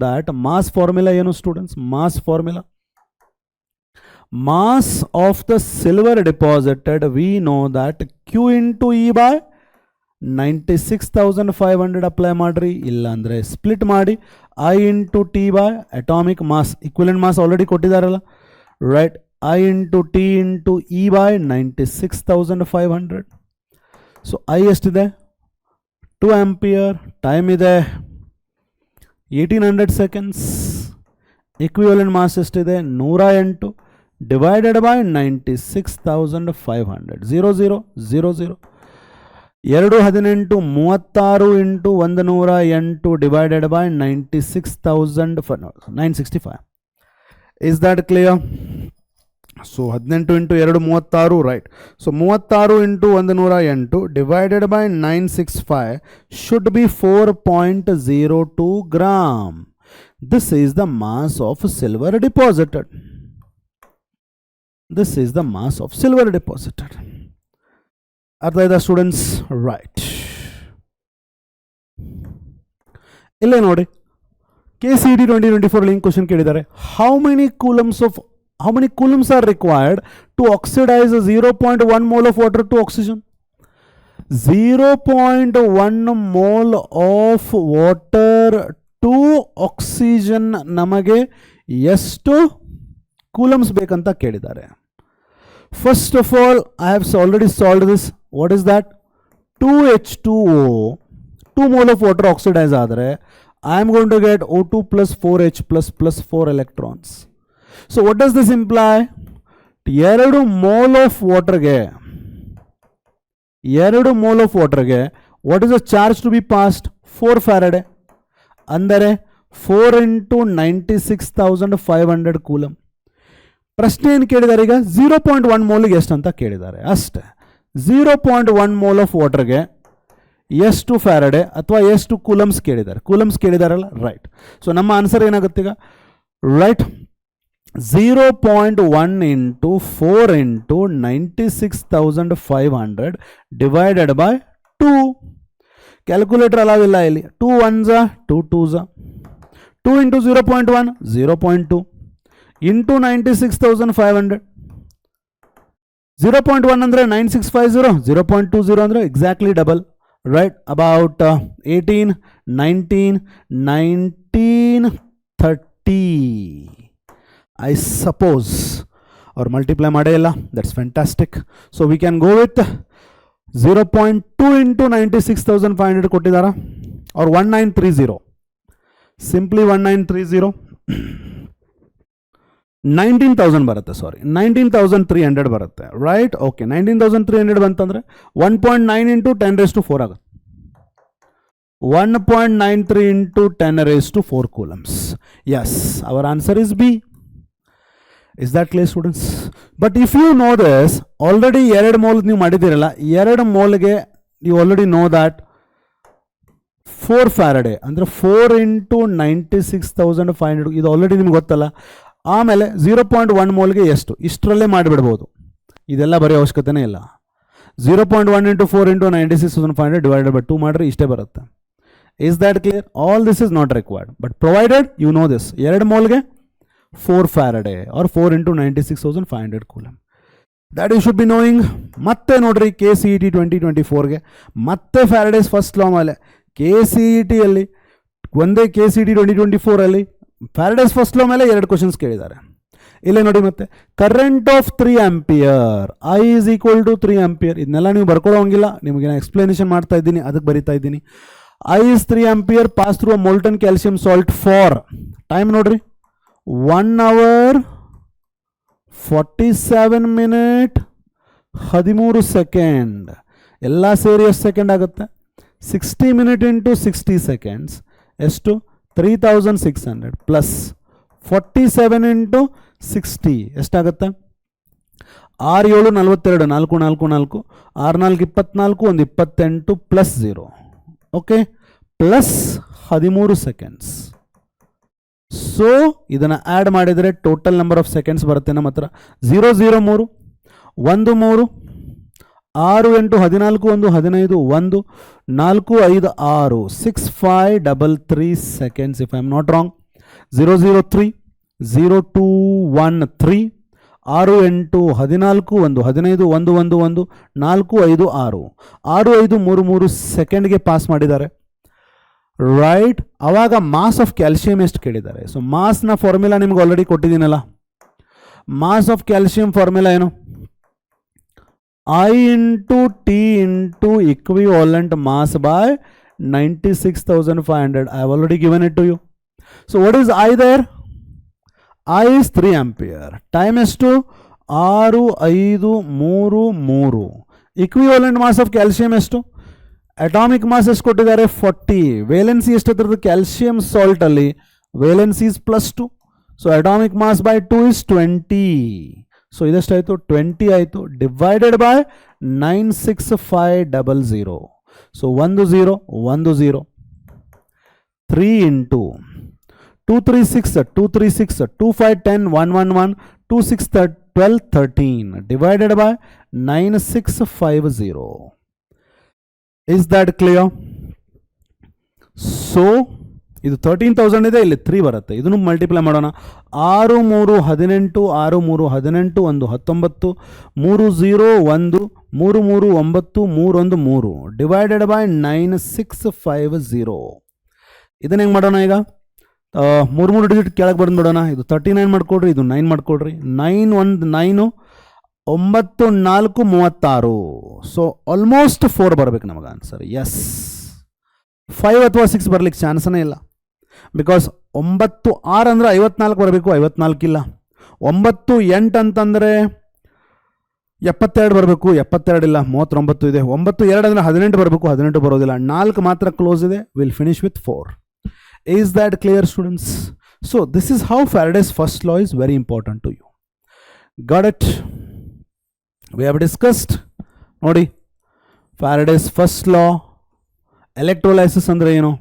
that mass formula ಏನು students? Mass formula, mass of the silver deposited, we know that Q into E by 96,500 apply ಮಾಡ್ರಿ. ಇಲ್ಲ ಅಂದರೆ split ಮಾಡಿ I into T by atomic mass. equivalent mass already ಕೊಟ್ಟಿದ್ದಾರಲ್ಲ, right? I into T into E by 96,500. So I ಎಷ್ಟಿದೆ? 2 ampere. Time ಇದೆ 1800 seconds. equivalent mass ಎಷ್ಟಿದೆ? 108 divided by 96,500. 0 0 0 0. 2 18 36 into 108 divided by 96,965. Is that clear? So 18 into 2 36, right? So 36 into 108 divided by 965 should be 4.02 gram. This is the mass of silver deposited. This is the mass of silver deposited. Are they the students? Right. ಇಲ್ಲೇ ನೋಡಿ KCET 2024 link question ಕೇಳಿದ್ದಾರೆ. How many coulombs are required to oxidize 0.1 mole of water to oxygen? 0.1 mole of water to oxygen ನಮಗೆ ಎಷ್ಟು coulombs ಬೇಕಂತ ಕೇಳಿದ್ದಾರೆ. First of all, I have already solved this. What is that? 2H2O, 2 mole of water oxidize ಆದರೆ I am going to get O2 plus 4H plus 4 electrons. So what does this imply? 2 mole of water ಗೆ what is the charge to be passed? 4 Faraday. ಅಂದರೆ 4 into 96,500 coulomb. ಪ್ರಶ್ನೆ ಏನು ಕೇಳಿದ್ದಾರೆ ಈಗ? 0.1 ಮೋಲ್ಗೆ ಎಷ್ಟು ಅಂತ ಕೇಳಿದ್ದಾರೆ ಅಷ್ಟೇ. 0.1 ಮೋಲ್ ಆಫ್ ವಾಟರ್ಗೆ ಎಷ್ಟು ಫ್ಯಾರಡೆ ಅಥವಾ ಎಷ್ಟು ಕೂಲಮ್ಸ್ ಕೇಳಿದ್ದಾರೆ? ಕೂಲಮ್ಸ್ ಕೇಳಿದಾರಲ್ಲ, ರೈಟ್. ಸೊ ನಮ್ಮ ಆನ್ಸರ್ ಏನಾಗುತ್ತೆ ಈಗ? Right, 0.1 into 4 into 96,500 divided by 2. Calculator ಅಲಾವಿಲ್ಲ ಇಲ್ಲಿ. 2 1s 2 2s. 2 into 0.1 0.2 into 96,500. 0.1 ಅಂದರೆ 9650, 0.20 ಅಂದರೆ exactly double. Right, about 18, 19, 1930 I suppose, or multiply made illa. That's fantastic. So we can go with 0.2 into 96,500 kottidara, or 1930. Simply 1930. 19,000 ಬರುತ್ತೆ, ಸಾರಿ 19,300 ಬರುತ್ತೆ, right. Okay, 19,300 ಬಂತಂದ್ರೆ 1.9 into 10 raised to 4 ಆಗುತ್ತೆ. 1.93 into 10 raised to 4 coulombs. Yes, our answer is B. Is that clear, students? But if you know this, already 2 mole ನೀವು ಮಾಡಿದಿರಲ್ಲ, 2 ಮೋಲ್ಗೆ you already know that 4 Faraday ಅಂದರೆ 4 into 96,500 ಇದು already ನಿಮ್ಗೆ ಗೊತ್ತಲ್ಲ. ಆಮೇಲೆ 0.1 ಮೋಲ್ಗೆ ಎಷ್ಟು, ಇಷ್ಟರಲ್ಲೇ ಮಾಡಿಬಿಡ್ಬೋದು, ಇದೆಲ್ಲ ಬರೀ ಅವಶ್ಯಕತೆನೇ ಇಲ್ಲ. 0.1 into 4 into 96,500 divided by 2 ಮಾಡಿದ್ರೆ ಇಷ್ಟೇ ಬರುತ್ತೆ. Is that clear? All this is not required, but provided you know this. 2 ಮೋಲ್ಗೆ 4 Faraday or 4 into 96,500 coulomb. That you should be knowing. ಮತ್ತೆ ನೋಡ್ರಿ KCET 2024ಗೆ ಮತ್ತೆ ಫ್ಯಾರಡೇಸ್ ಫಸ್ಟ್ ಲಾ ಮೇಲೆ KCET ಅಲ್ಲಿ ಒಂದೇ KCET 2024 ಅಲ್ಲಿ ಫ್ಯಾರಡೇಸ್ ಫಸ್ಟ್ ಲಾ ಮೇಲೆ 2 ಕ್ವಶನ್ಸ್ ಕೇಳಿದ್ದಾರೆ. ಇಲ್ಲೇ ನೋಡಿ, ಮತ್ತೆ current off 3 ampere, I is equal to 3 ampere. ಇದನ್ನೆಲ್ಲ ನೀವು ಬರ್ಕೊಳ್ಳೋಂಗಿಲ್ಲ, ನಿಮಗೆ ನಾನು ಎಕ್ಸ್ಪ್ಲನೇಷನ್ ಮಾಡ್ತಾ ಇದ್ದೀನಿ, ಅದಕ್ಕೆ ಬರಿತಾ ಇದ್ದೀನಿ. I is 3 ampere pass through a molten calcium salt for time ನೋಡ್ರಿ 1 hour 47 minute 13 ಸೆಕೆಂಡ್. ಎಲ್ಲ ಸೇರಿ ಎಷ್ಟು ಸೆಕೆಂಡ್ ಆಗುತ್ತೆ? 60 minute into 60 seconds ಎಷ್ಟು? 3600 ಪ್ಲಸ್ 47 into 60 ಎಷ್ಟಾಗುತ್ತೆ? 6 7 42, 4 4 4, 6 4 24, 1 28 plus 0. Okay, plus 13 seconds. So ಇದನ್ನು ಆ್ಯಡ್ ಮಾಡಿದರೆ ಟೋಟಲ್ ನಂಬರ್ ಆಫ್ ಸೆಕೆಂಡ್ಸ್ ಬರುತ್ತೆ ನಮ್ಮ ಹತ್ರ 003 1 3 6 8 14 1 15 1 4 5 6 6 5 3 seconds if I am not wrong. 003 02 1 3 6 8 14 1 15 1 1 1 4 5 6 6 5 3 3 ಸೆಕೆಂಡ್ಗೆ ಪಾಸ್ ಮಾಡಿದ್ದಾರೆ, ರೈಟ್. ಅವಾಗ ಮಾಸ್ ಆಫ್ ಕ್ಯಾಲ್ಸಿಯಂ ಎಷ್ಟು ಕೇಳಿದ್ದಾರೆ? ಸೊ ಮಾಸ್ನ ಫಾರ್ಮುಲಾ ನಿಮ್ಗೆ ಆಲ್ರೆಡಿ ಕೊಟ್ಟಿದ್ದೀನಲ್ಲ. ಮಾಸ್ ಆಫ್ ಕ್ಯಾಲ್ಸಿಯಂ ಫಾರ್ಮುಲಾ ಏನು? I into T into equivalent mass by 96,500. I have already given it to you. So what is I there? I is 3 ampere. Time is to 6 5 3 3. Equivalent mass of calcium is to atomic mass is ಕೊಟ್ಟಿದ್ದಾರೆ 40. Valency ಎಷ್ಟಿದ್ರದ್ದು calcium salt ಅಲ್ಲಿ? Valency is +2. So atomic mass by 2 is 20. So ಇದೆಷ್ಟಾಯಿತು? 20 ಆಯಿತು. Divided by 96500. So 1 0 1 0. 3 into 236, 236, 25, 10, 111, 26, 12, 13 divided by 9650. Is that clear? So ಇದು 13,000 ಇದೆ, ಇಲ್ಲಿ 3 ಬರುತ್ತೆ. ಇದನ್ನು multiply ಮಾಡೋಣ. 6 3 18, 6 3 18, 1 19, 3 0 1, 3 3 9, 3 1 3 divided by 9650. ಇದನ್ನ ಹೆಂಗೆ ಮಾಡೋಣ ಈಗ? 3 ಡಿಜಿಟ್ ಕೆಳಗೆ ಬಂದು ಬಿಡೋಣ. ಇದು 39 ಮಾಡ್ಕೊಡ್ರಿ, ಇದು 9 ಮಾಡ್ಕೊಡ್ರಿ. 9 1 9, 9 4 36. ಸೊ ಆಲ್ಮೋಸ್ಟ್ 4 ಬರಬೇಕು ನಮಗೆ ಆನ್ಸರ್. ಎಸ್, 5 ಅಥವಾ 6 ಬರ್ಲಿಕ್ಕೆ ಚಾನ್ಸನೇ ಇಲ್ಲ. ಬಿಕಾಸ್ 9 6 ಅಂದರೆ 54 ಬರಬೇಕು, 54 ಇಲ್ಲ. 9 8 ಅಂತಂದರೆ 72 ಬರಬೇಕು, 72 ಇಲ್ಲ, 39 ಇದೆ. 9 2 ಅಂದರೆ 18 ಬರಬೇಕು, 18 ಬರೋದಿಲ್ಲ. 4 ಮಾತ್ರ ಕ್ಲೋಸ್ ಇದೆ. Will finish with 4. Is that clear students? So this is how Faraday's first law is very important to you. Got it? We have discussed. ನೋಡಿ, ಫ್ಯಾರಡೇಸ್ ಫಸ್ಟ್ ಲಾ, ಎಲೆಕ್ಟ್ರೋಲೈಸಿಸ್ ಅಂದರೆ ಏನು?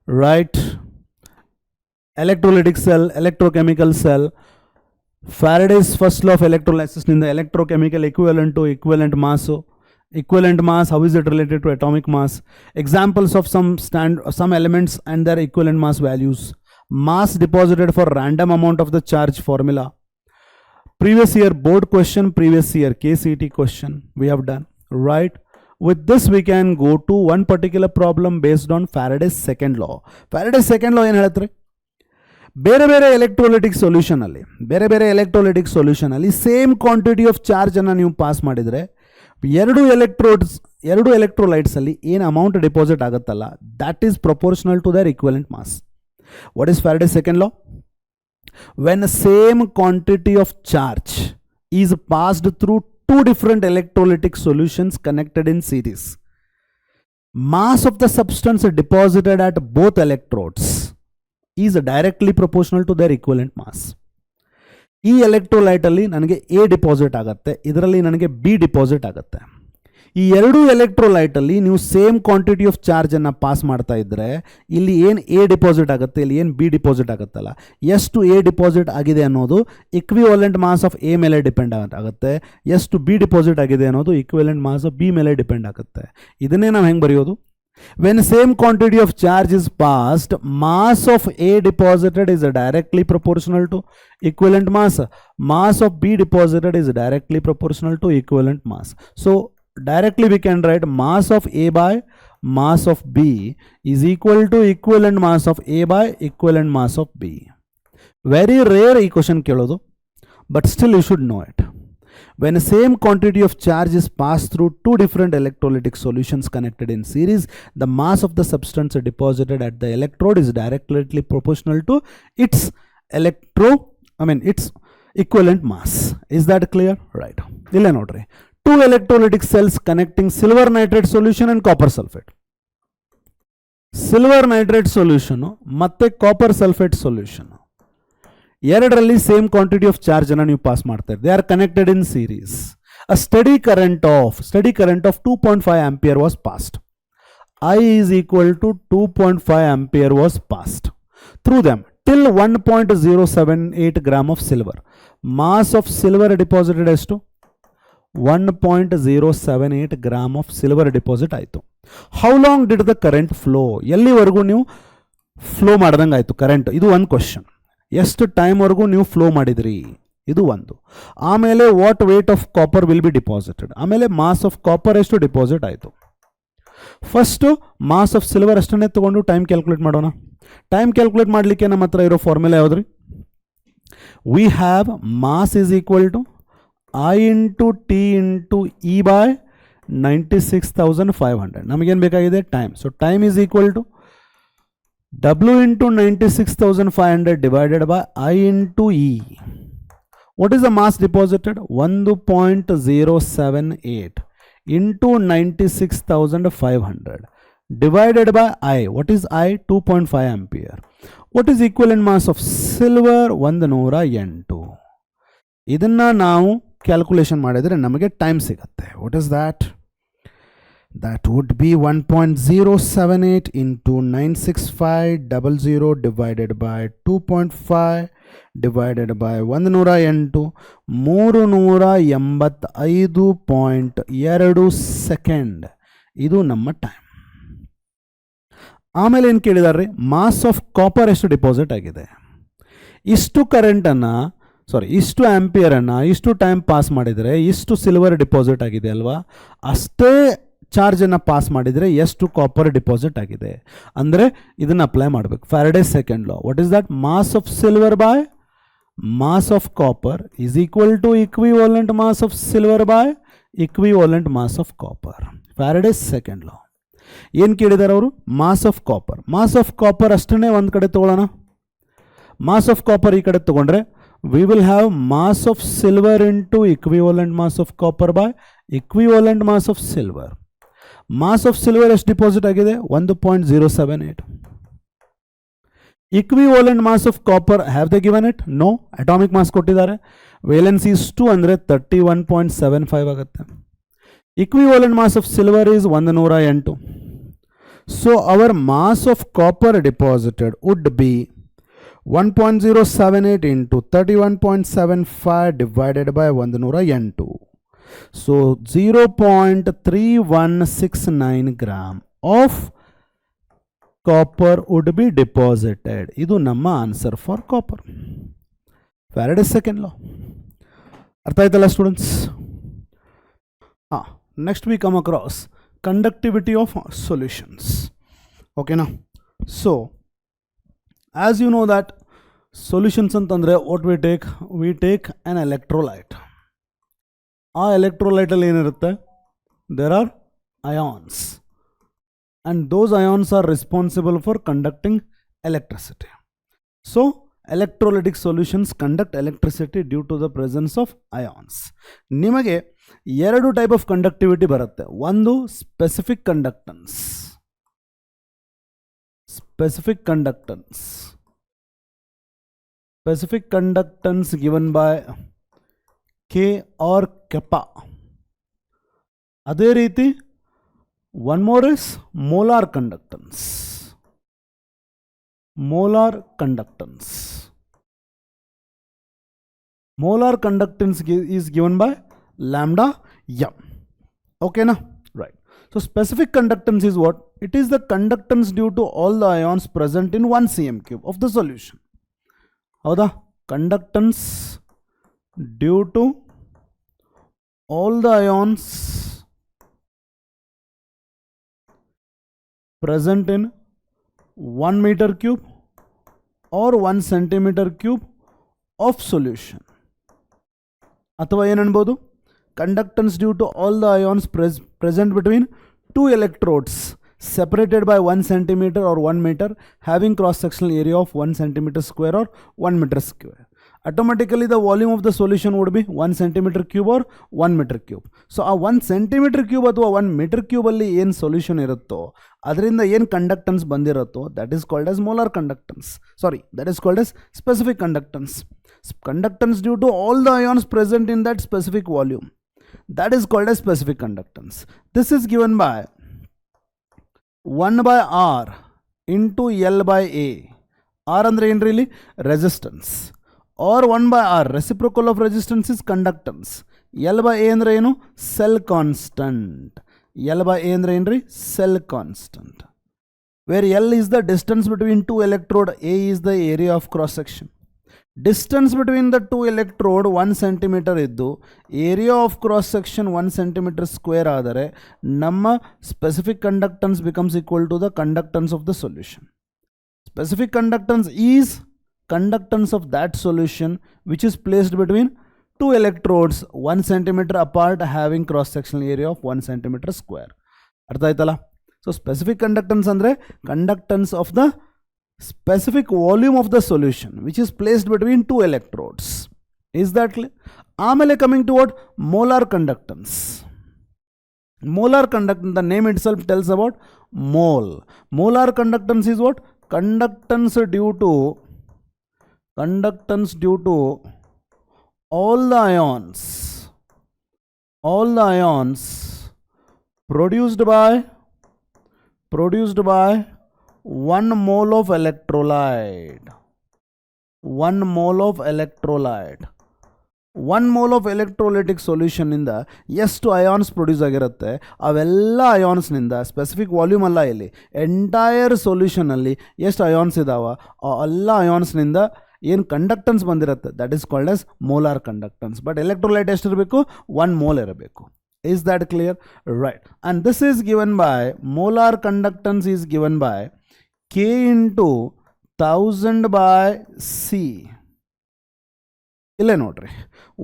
Right, electrolytic cell, electrochemical cell. Faraday's first law of electrolysis ನಿಂದ electrochemical equivalent to equivalent mass. Equivalent mass, how is it related to atomic mass? Examples of some elements and their equivalent mass values. Mass deposited for random amount of the charge formula. Previous year board question, previous year KCET question we have done. Right. With this we can go to one particular problem based on Faraday's second law. Faraday's second law ಏನು ಹೇಳುತ್ತೆ? ಬೇರೆ ಬೇರೆ electrolytic solution ಅಲ್ಲಿ same quantity of charge ಅನ್ನು ನೀವು pass ಮಾಡಿದರೆ ಎರಡು electrolytes ಅಲ್ಲಿ ಏನು ಅಮೌಂಟ್ ಡಿಪಾಸಿಟ್ ಆಗುತ್ತಲ್ಲ, that is proportional to their equivalent mass. What is Faraday's second law? When same quantity of charge is passed through two different electrolytic solutions connected in series, mass of the substance deposited at both electrodes is directly proportional to their equivalent mass. ಈ electrolyte ಅಲ್ಲಿ ನನಗೆ A deposit ಆಗುತ್ತೆ, ಇದರಲ್ಲಿ ನನಗೆ B deposit ಆಗುತ್ತೆ. ಈ ಎರಡು electrolyte ಅಲ್ಲಿ ನೀವು ಸೇಮ್ ಕ್ವಾಂಟಿಟಿ ಆಫ್ ಚಾರ್ಜ್ ಅನ್ನು ಪಾಸ್ ಮಾಡ್ತಾ ಇದ್ರೆ ಇಲ್ಲಿ ಏನು ಎ ಡಿಪಾಸಿಟ್ ಆಗುತ್ತೆ, ಇಲ್ಲಿ ಏನು ಬಿ ಡಿಪಾಸಿಟ್ ಆಗುತ್ತಲ್ಲ, ಎಷ್ಟು ಎ ಡಿಪಾಸಿಟ್ ಆಗಿದೆ ಅನ್ನೋದು ಇಕ್ವಿವಾಲೆಂಟ್ ಮಾಸ್ ಆಫ್ ಎ ಮೇಲೆ ಡಿಪೆಂಡ್ ಆಗುತ್ತೆ, ಎಷ್ಟು ಬಿ ಡಿಪಾಸಿಟ್ ಆಗಿದೆ ಅನ್ನೋದು ಇಕ್ವಿವಾಲೆಂಟ್ ಮಾಸ್ ಆಫ್ ಬಿ ಮೇಲೆ ಡಿಪೆಂಡ್ ಆಗುತ್ತೆ. ಇದನ್ನೇ ನಾವು ಹೆಂಗೆ ಬರೆಯೋದು? When same quantity of charge is passed, mass of A deposited is directly proportional to equivalent mass. Mass of B deposited is directly proportional to equivalent mass. So directly we can write mass of A by mass of B is equal to equivalent mass of A by equivalent mass of B. Very rare ಈ question ಕೇಳೋದು, but still you should know it. When the same quantity of charge is passed through two different electrolytic solutions connected in series, the mass of the substance deposited at the electrode is directly proportional to its its equivalent mass. Is that clear? Right. Illa nodri. Two electrolytic cells connecting silver nitrate solution and copper sulfate. Silver nitrate solution ಮತ್ತೆ copper sulfate solution. ಎರಡರಲ್ಲಿ same quantity of charge ಅನ್ನು ನೀವು pass ಮಾಡ್ತಾ ಇದ್ದೀರಿ. They are connected in series. A study current off 2.5 ampere was passed. I is equal to 2.5 ampere was passed through them till 1.078 gram of silver. Mass of silver deposited ಎಷ್ಟು? 1.078 gram of silver deposit ಆಯಿತು. How long did the current flow? ಎಲ್ಲಿವರೆಗೂ ನೀವು flow ಮಾಡ್ದಂಗೆ ಆಯಿತು current? ಇದು ಒಂದು question. ಎಷ್ಟು ಟೈಮ್ವರೆಗೂ ನೀವು ಫ್ಲೋ ಮಾಡಿದ್ರಿ, ಇದು ಒಂದು. ಆಮೇಲೆ what weight of copper will be deposited, ಆಮೇಲೆ ಮಾಸ್ ಆಫ್ ಕಾಪರ್ ಎಷ್ಟು ಡಿಪಾಸಿಟ್ ಆಯಿತು. ಫಸ್ಟು ಮಾಸ್ ಆಫ್ ಸಿಲ್ವರ್ ಅಷ್ಟನ್ನೇ ತೊಗೊಂಡು ಟೈಮ್ ಕ್ಯಾಲ್ಕುಲೇಟ್ ಮಾಡೋಣ. ಟೈಮ್ ಕ್ಯಾಲ್ಕುಲೇಟ್ ಮಾಡಲಿಕ್ಕೆ ನಮ್ಮ ಹತ್ರ ಇರೋ ಫಾರ್ಮುಲಾ ಯಾವುದ್ರಿ? We have mass is equal to I into T into E by 96,500. ನಮಗೇನು ಬೇಕಾಗಿದೆ? Time. So time is equal to W into 96,500 divided by I into E. What is the mass deposited? 1.078 into 96,500 divided by I. What is I? 2.5 ampere. What is equivalent mass of silver? 108. ಇದನ್ನ ನಾವು calculation ಮಾಡಿದರೆ ನಮಗೆ time ಸಿಗುತ್ತೆ. What is that? That would be 1.078 into 96500 divided by 2.5 divided by 108 385.2 second. ಇದು ನಮ್ಮ time. ಆಮೇಲೆ ಏನು ಕೇಳಿದಾರೆ, mass of copper ಎಷ್ಟು ಡಿಪಾಸಿಟ್ ಆಗಿದೆ, ಇಷ್ಟು ಕರೆಂಟನ್ನು ಇಷ್ಟು ಆಂಪಿಯರನ್ನು ಇಷ್ಟು ಟೈಮ್ ಪಾಸ್ ಮಾಡಿದರೆ ಇಷ್ಟು ಸಿಲ್ವರ್ ಡಿಪಾಸಿಟ್ ಆಗಿದೆ ಅಲ್ವಾ, ಅಷ್ಟೇ ಚಾರ್ಜನ್ನು ಪಾಸ್ ಮಾಡಿದರೆ ಎಷ್ಟು ಕಾಪರ್ ಡಿಪಾಸಿಟ್ ಆಗಿದೆ ಅಂದರೆ ಇದನ್ನು ಅಪ್ಲೈ ಮಾಡಬೇಕು. Faraday second law. What is that? Mass of silver by mass of copper is equal to equivalent mass of silver by equivalent mass of copper. Faraday second law. ಏನು ಕೇಳಿದ್ದಾರೆ ಅವರು? Mass of copper. Mass of copper ಅಷ್ಟನ್ನೇ ಒಂದು ಕಡೆ ತೊಗೊಳ್ಳೋಣ. Mass of copper ಈ ಕಡೆ ತೊಗೊಂಡ್ರೆ we will have mass of silver into equivalent mass of copper by equivalent mass of silver. Mass of silver ಎಷ್ಟು ಡಿಪಾಸಿಟ್ ಆಗಿದೆ? 1.078. equivalent mass of copper have they given it? No. atomic mass ಕೊಟ್ಟಿದ್ದಾರೆ. valency is 2 ಅಂದರೆ 31.75 ಆಗುತ್ತೆ. equivalent mass of silver is 108. so our mass of copper deposited would be 1.078 into 31.75 divided by 108. So 0.3169 gram of copper would be deposited. Idu namma answer for copper. Faraday's second law. Artha aitalla students? Next we come across conductivity of solutions. Okay na? So as you know that solutions ಅಂತಂದ್ರೆ what we take an electrolyte. ಆ electrolyte ಅಲ್ಲಿ ಏನಿರುತ್ತೆ? there are ions and those ions are responsible for conducting electricity. So electrolytic solutions conduct electricity due to the presence of ions. ನಿಮಗೆ ಎರಡು type of conductivity ಬರುತ್ತೆ. ಒಂದು specific conductance. Specific conductance given by K or kappa. ಅದೇ ರೀತಿ one more is molar conductance. Molar conductance is given by lambda m. Okay na? Right. So specific conductance is what? It is the conductance due to all the ions present in 1 cm cube of the solution. Howda? Conductance due to all the ions present in 1 meter cube or 1 centimeter cube of solution. ಅಥವಾ ಏನು ಅನ್ಬೋದು? Conductance due to all the ions present between two electrodes separated by 1 centimeter or 1 meter having cross-sectional area of 1 centimeter square or 1 meter square. Automatically the volume of the solution would be 1 centimeter cube or 1 meter cube. So ಆ 1 centimeter cube ಅಥವಾ 1 meter cube ಅಲ್ಲಿ ಏನು solution ಇರುತ್ತೋ ಅದರಿಂದ ಏನು conductance ಬಂದಿರುತ್ತೋ that is called as molar conductance. That is called as specific conductance. Conductance due to all the ions present in that specific volume. That is called as specific conductance. This is given by 1 by R into L by A. R andre ಏನು really? Resistance. Or 1 by R, reciprocal of resistance is conductance. L by A andre ಏನು? Cell constant. L by A andre ಏನು? Cell constant. Where L is the distance between two electrode, A is the area of cross section. Distance between the two electrode 1 centimeter iddu area of cross section 1 centimeter square ಆದರೆ ನಮ್ಮ specific conductance becomes equal to the conductance of the solution. Specific conductance is conductance of that solution which is placed between two electrodes 1 centimeter apart having cross sectional area of 1 centimeter square. ಅರ್ಥ ಆಯ್ತಲ್ಲ? So specific conductance ಅಂದ್ರೆ conductance of the specific volume of the solution which is placed between two electrodes. Is that clear? ಆಮೇಲೆ coming to what? Molar conductance. Molar conductance, the name itself tells about mole. Molar conductance is what? Conductance due to all the ions produced by 1 mole of electrolyte. 1 mole of electrolyte. 1 mole of electrolytic solution ಇಂದ ಎಷ್ಟು ions produce ಆಗಿರುತ್ತೆ, ಅವೆಲ್ಲ ಅಯಾನ್ಸ್ನಿಂದ specific volume ಅಲ್ಲ, ಇಲ್ಲಿ entire ಸೊಲ್ಯೂಷನಲ್ಲಿ ಎಷ್ಟು ions ಇದಾವ ಆ ಎಲ್ಲ ಅಯಾನ್ಸ್ನಿಂದ ಏನು ಕಂಡಕ್ಟನ್ಸ್ ಬಂದಿರುತ್ತೆ that is called as molar conductance. But electrolyte ಎಷ್ಟಿರಬೇಕು, 1 mole ಇರಬೇಕು. Is that clear? Right. And this is given by, molar conductance is given by K into 1000 by C. Ille nodri.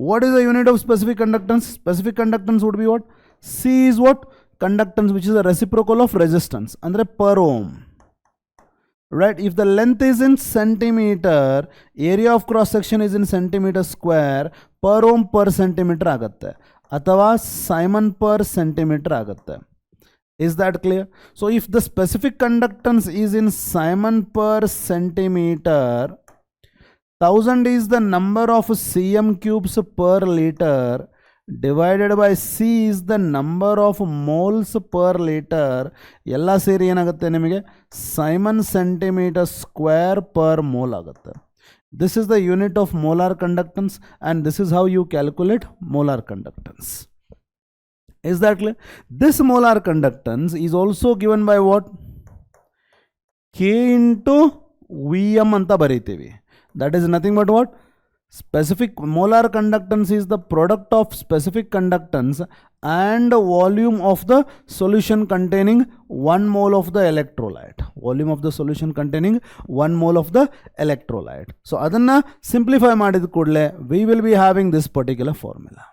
What is the unit of specific conductance? Specific conductance would be what? C is what? Conductance, which is a reciprocal of resistance. Andre per ohm. Right? If the length is in centimeter, area of cross section is in centimeter square, per ohm per centimeter ಆಗುತ್ತೆ ಅಥವಾ Simon per centimeter ಆಗುತ್ತೆ. Is that clear? So if the specific conductance is in Simon per centimeter, 1000 is the number of cm cubes per liter divided by C is the number of moles per liter. ಎಲ್ಲ ಸೇರಿ ಏನಾಗುತ್ತೆ ನಿಮಗೆ Simon centimeter square per mole ಆಗುತ್ತೆ. This is the unit of molar conductance and this is how you calculate molar conductance. Is that clear? This molar conductance is also given by what? K into Vm anta baritevi. That is nothing but what? Specific molar conductance is the product of specific conductance and volume of the solution containing 1 mole of the electrolyte. Volume of the solution containing 1 mole of the electrolyte. So adanna simplify madid kudle we will be having this particular formula.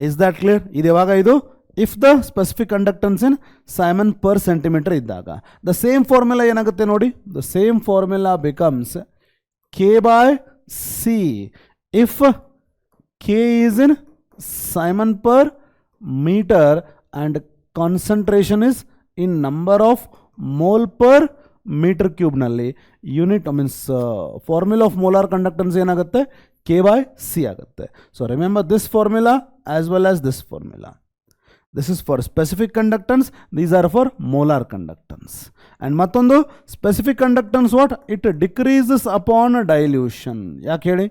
Is that clear? Idu yavaga idu if the specific conductance in Simon per centimeter iddaga. The same formula enagutte nodi. The same formula becomes K by C if K is in Simon per meter and concentration is in number of mole per meter cube nalli unit means formula of molar conductance enagutte K by C agutte. So remember this formula as well as this formula. This is for specific conductance, these are for molar conductance. And mattondu specific conductance what? It decreases upon dilution. Yake heli?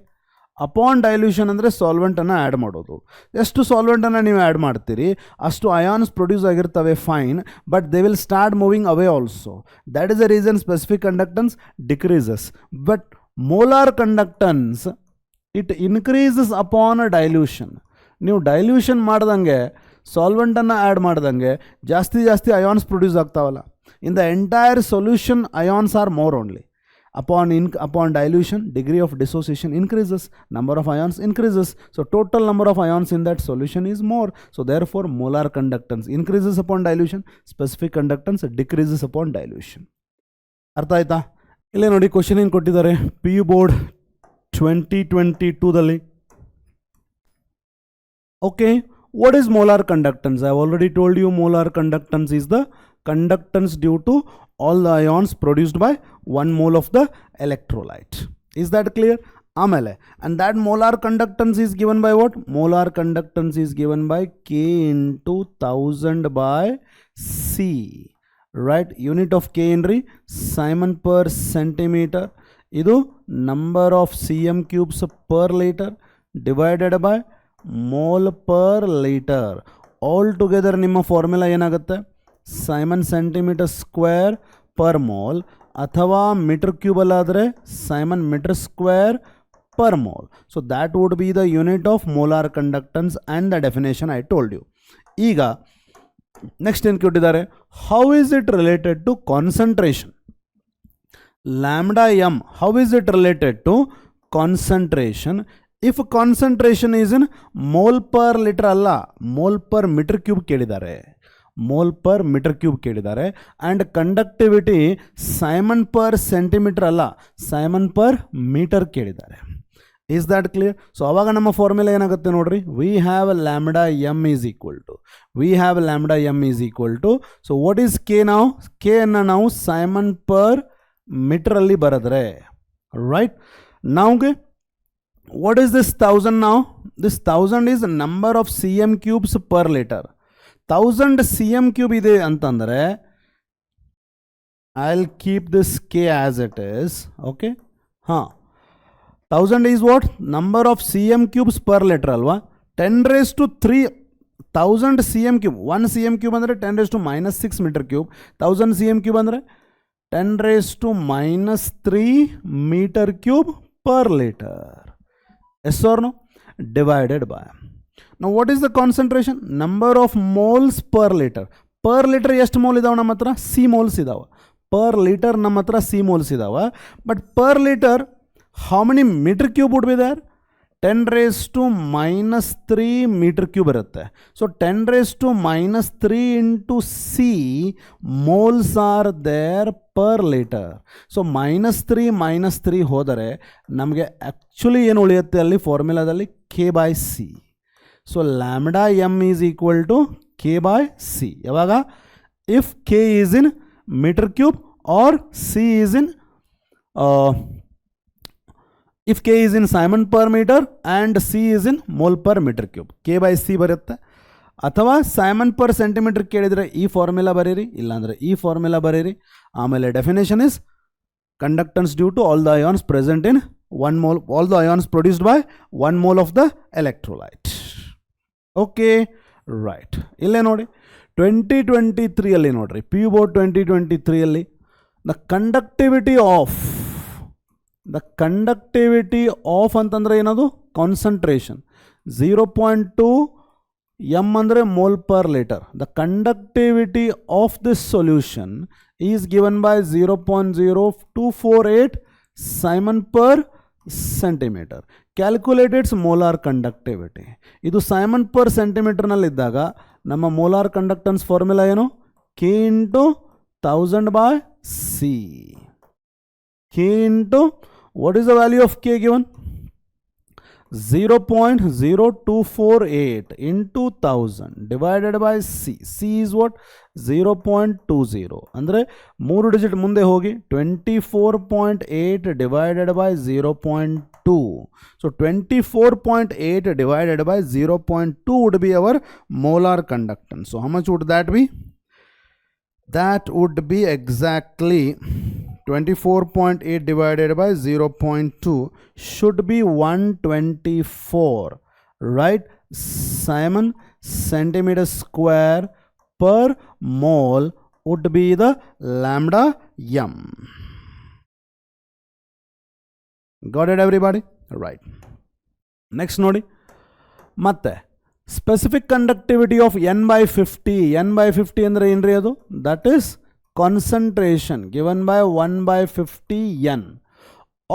Upon dilution andre solvent anna add madodu. Estu solvent anna ನೀವು add ಮಾಡ್ತೀರಿ ಅಷ್ಟು ions produce ಆಗಿರ್ತವೆ fine, but they will start moving away also. That is the reason specific conductance decreases. But molar conductance it increases upon dilution. ನೀವು dilution ಮಾಡ್ದಂಗೆ solvent ಅನ್ನು add ಮಾಡ್ದಂಗೆ ಜಾಸ್ತಿ ions produce ಆಗ್ತಾವಲ್ಲ. In the entire solution ions are more only. Upon dilution, degree of dissociation increases, number of ions increases. So total number of ions in that solution is more. So therefore molar conductance increases upon dilution, specific conductance decreases upon dilution. ಅರ್ಥ ಆಯ್ತಾ? ಇಲ್ಲೇ ನೋಡಿ question ಏನು ಕೊಟ್ಟಿದ್ದಾರೆ PU board 2022ದಲ್ಲಿ. Okay, what is molar conductance? I have already told you molar conductance is the conductance due to all the ions produced by 1 mole of the electrolyte. Is that clear? Amele. And that molar conductance is given by what? Molar conductance is given by K into 1000 by C. Right? Unit of K Henry, Simon per centimeter. Idu number of cm cubes per liter divided by mole per liter. All together ನಿಮ್ಮ formula ಏನಾಗುತ್ತೆ? Simon centimeter square per mole ಅಥವಾ metre cube ಅಲ್ಲಾದರೆ Simon meter square per mole. So that would be the unit of molar conductance and the definition I told you. ಈಗ next ಏನು ಕೊಟ್ಟಿದ್ದಾರೆ? How is it related to concentration? Lambda m, how is it related to concentration? If concentration is in mole per liter ಅಲ್ಲ, mole per meter cube ಕೇಳಿದ್ದಾರೆ. mole per meter cube ಕೇಳಿದ್ದಾರೆ. and conductivity Simon per centimeter ಅಲ್ಲ, Simon per meter ಕೇಳಿದ್ದಾರೆ. Is that clear? So ಅವಾಗ ನಮ್ಮ formula ಏನಾಗುತ್ತೆ ನೋಡ್ರಿ. we have lambda m is equal to so what is K now? K ಅನ್ನ ನಾವು Simon per meter ಅಲ್ಲಿ ಬರೆದ್ರೆ, right? now what is this 1000 now? This 1000 is number of cm cubes per liter. 1000 cm³ ಇದೆ ಅಂತಂದರೆ I'll keep this K as it is. Okay. 1000 is what? Number of cm³ per liter alva. 10 raised to 3 1000 cm³. 1 cm³ ಅಂದರೆ 10 raised to minus 6 meter³. 1000 cm³ ಅಂದರೆ 10 raised to minus 3 meter³ per liter. Yes or no? Divided by. Now what is the concentration? Number of moles per liter. Per liter ಎಷ್ಟು mole ಇದಾವೆ ನಮ್ಮ ಹತ್ರ? C moles ಇದಾವೆ. Per liter ನಮ್ಮ ಹತ್ರ C moles ಇದಾವೆ. But per liter how many meter³ would be there? 10 raised to minus 3 meter³ ಇರುತ್ತೆ. So 10 raised to minus 3 into C moles are there per liter. So minus 3 ಹೋದರೆ ನಮಗೆ actually ಏನು ಉಳಿಯುತ್ತೆ ಅಲ್ಲಿ ಫಾರ್ಮುಲಾದಲ್ಲಿ K by C. So lambda m is equal to K by C. ಯಾವಾಗ? If K is in meter³ or C is in if K is in Simon per meter and C is in mole per meter³. K by C ಬರುತ್ತೆ. ಅಥವಾ Simon per centimetre ಕೇಳಿದರೆ ಈ formula ಬರೀರಿ, ಇಲ್ಲಾಂದರೆ ಈ formula ಬರೀರಿ. ಆಮೇಲೆ definition is conductance due to all the ions present in 1 mole, all the ions produced by 1 mole of the electrolyte. Okay right. ಇಲ್ಲೇ ನೋಡಿ 2023 ನೋಡ್ರಿ, PU Board 2023 the conductivity of ಅಂತಂದರೆ ಏನದು? ಕಾನ್ಸಂಟ್ರೇಷನ್ 0.2 m ಅಂದರೆ mole per litre. The conductivity of this solution is given by 0.0248 Simon per centimeter. Calculate it's molar conductivity. ಇದು Simon per ಸೆಂಟಿಮೀಟರ್ನಲ್ಲಿದ್ದಾಗ ನಮ್ಮ molar conductance formula ಏನು? K into 1000 by C. K into, what is the value of K given? 0.0248 into 1000 divided by C. C is what? 0.20. ಅಂದರೆ 3 digit ಮುಂದೆ ಹೋಗಿ 24.8 divided by 0.2. So 24.8 divided by 0.2 would be our molar conductance. So how much would that be? That would be exactly 24.8 divided by 0.2 should be 124, right? Simon centimeter square per mole would be the lambda m. Got it everybody? Right. Next nodi. ಮತ್ತೆ specific conductivity of n by 50. n by 50 ಅಂದರೆ ಏನ್ರಿ ಅದು? That is concentration given by 1 by 50 n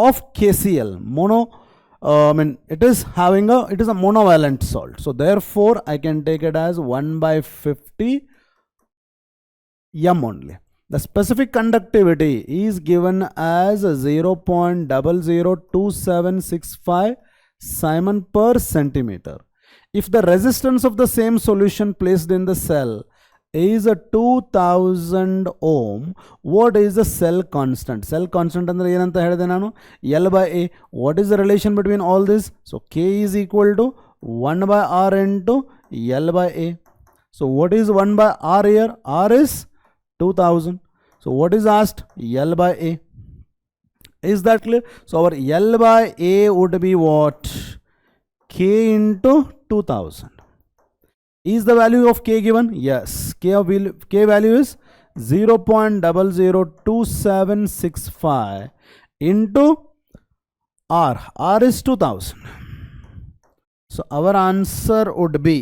of KCl. It is a monovalent salt. So therefore I can take it as 1 by 50 m only. The specific conductivity is given as 0.002765 Simon per centimeter. If the resistance of the same solution placed in the cell is a 2000 ohm, what is the cell constant? Cell constant andre ಏನಂತ ಹೇಳಿದೆ ನಾನು? L by A. What is the relation between all this? So K is equal to 1 by R into L by A. So what is 1 by R here? R is 2000. So what is asked? L by A. Is that clear? So our L by A would be what? K into 2000. Is the value of K given? Yes. K value is 0.002765 into R. R is 2000. So our answer would be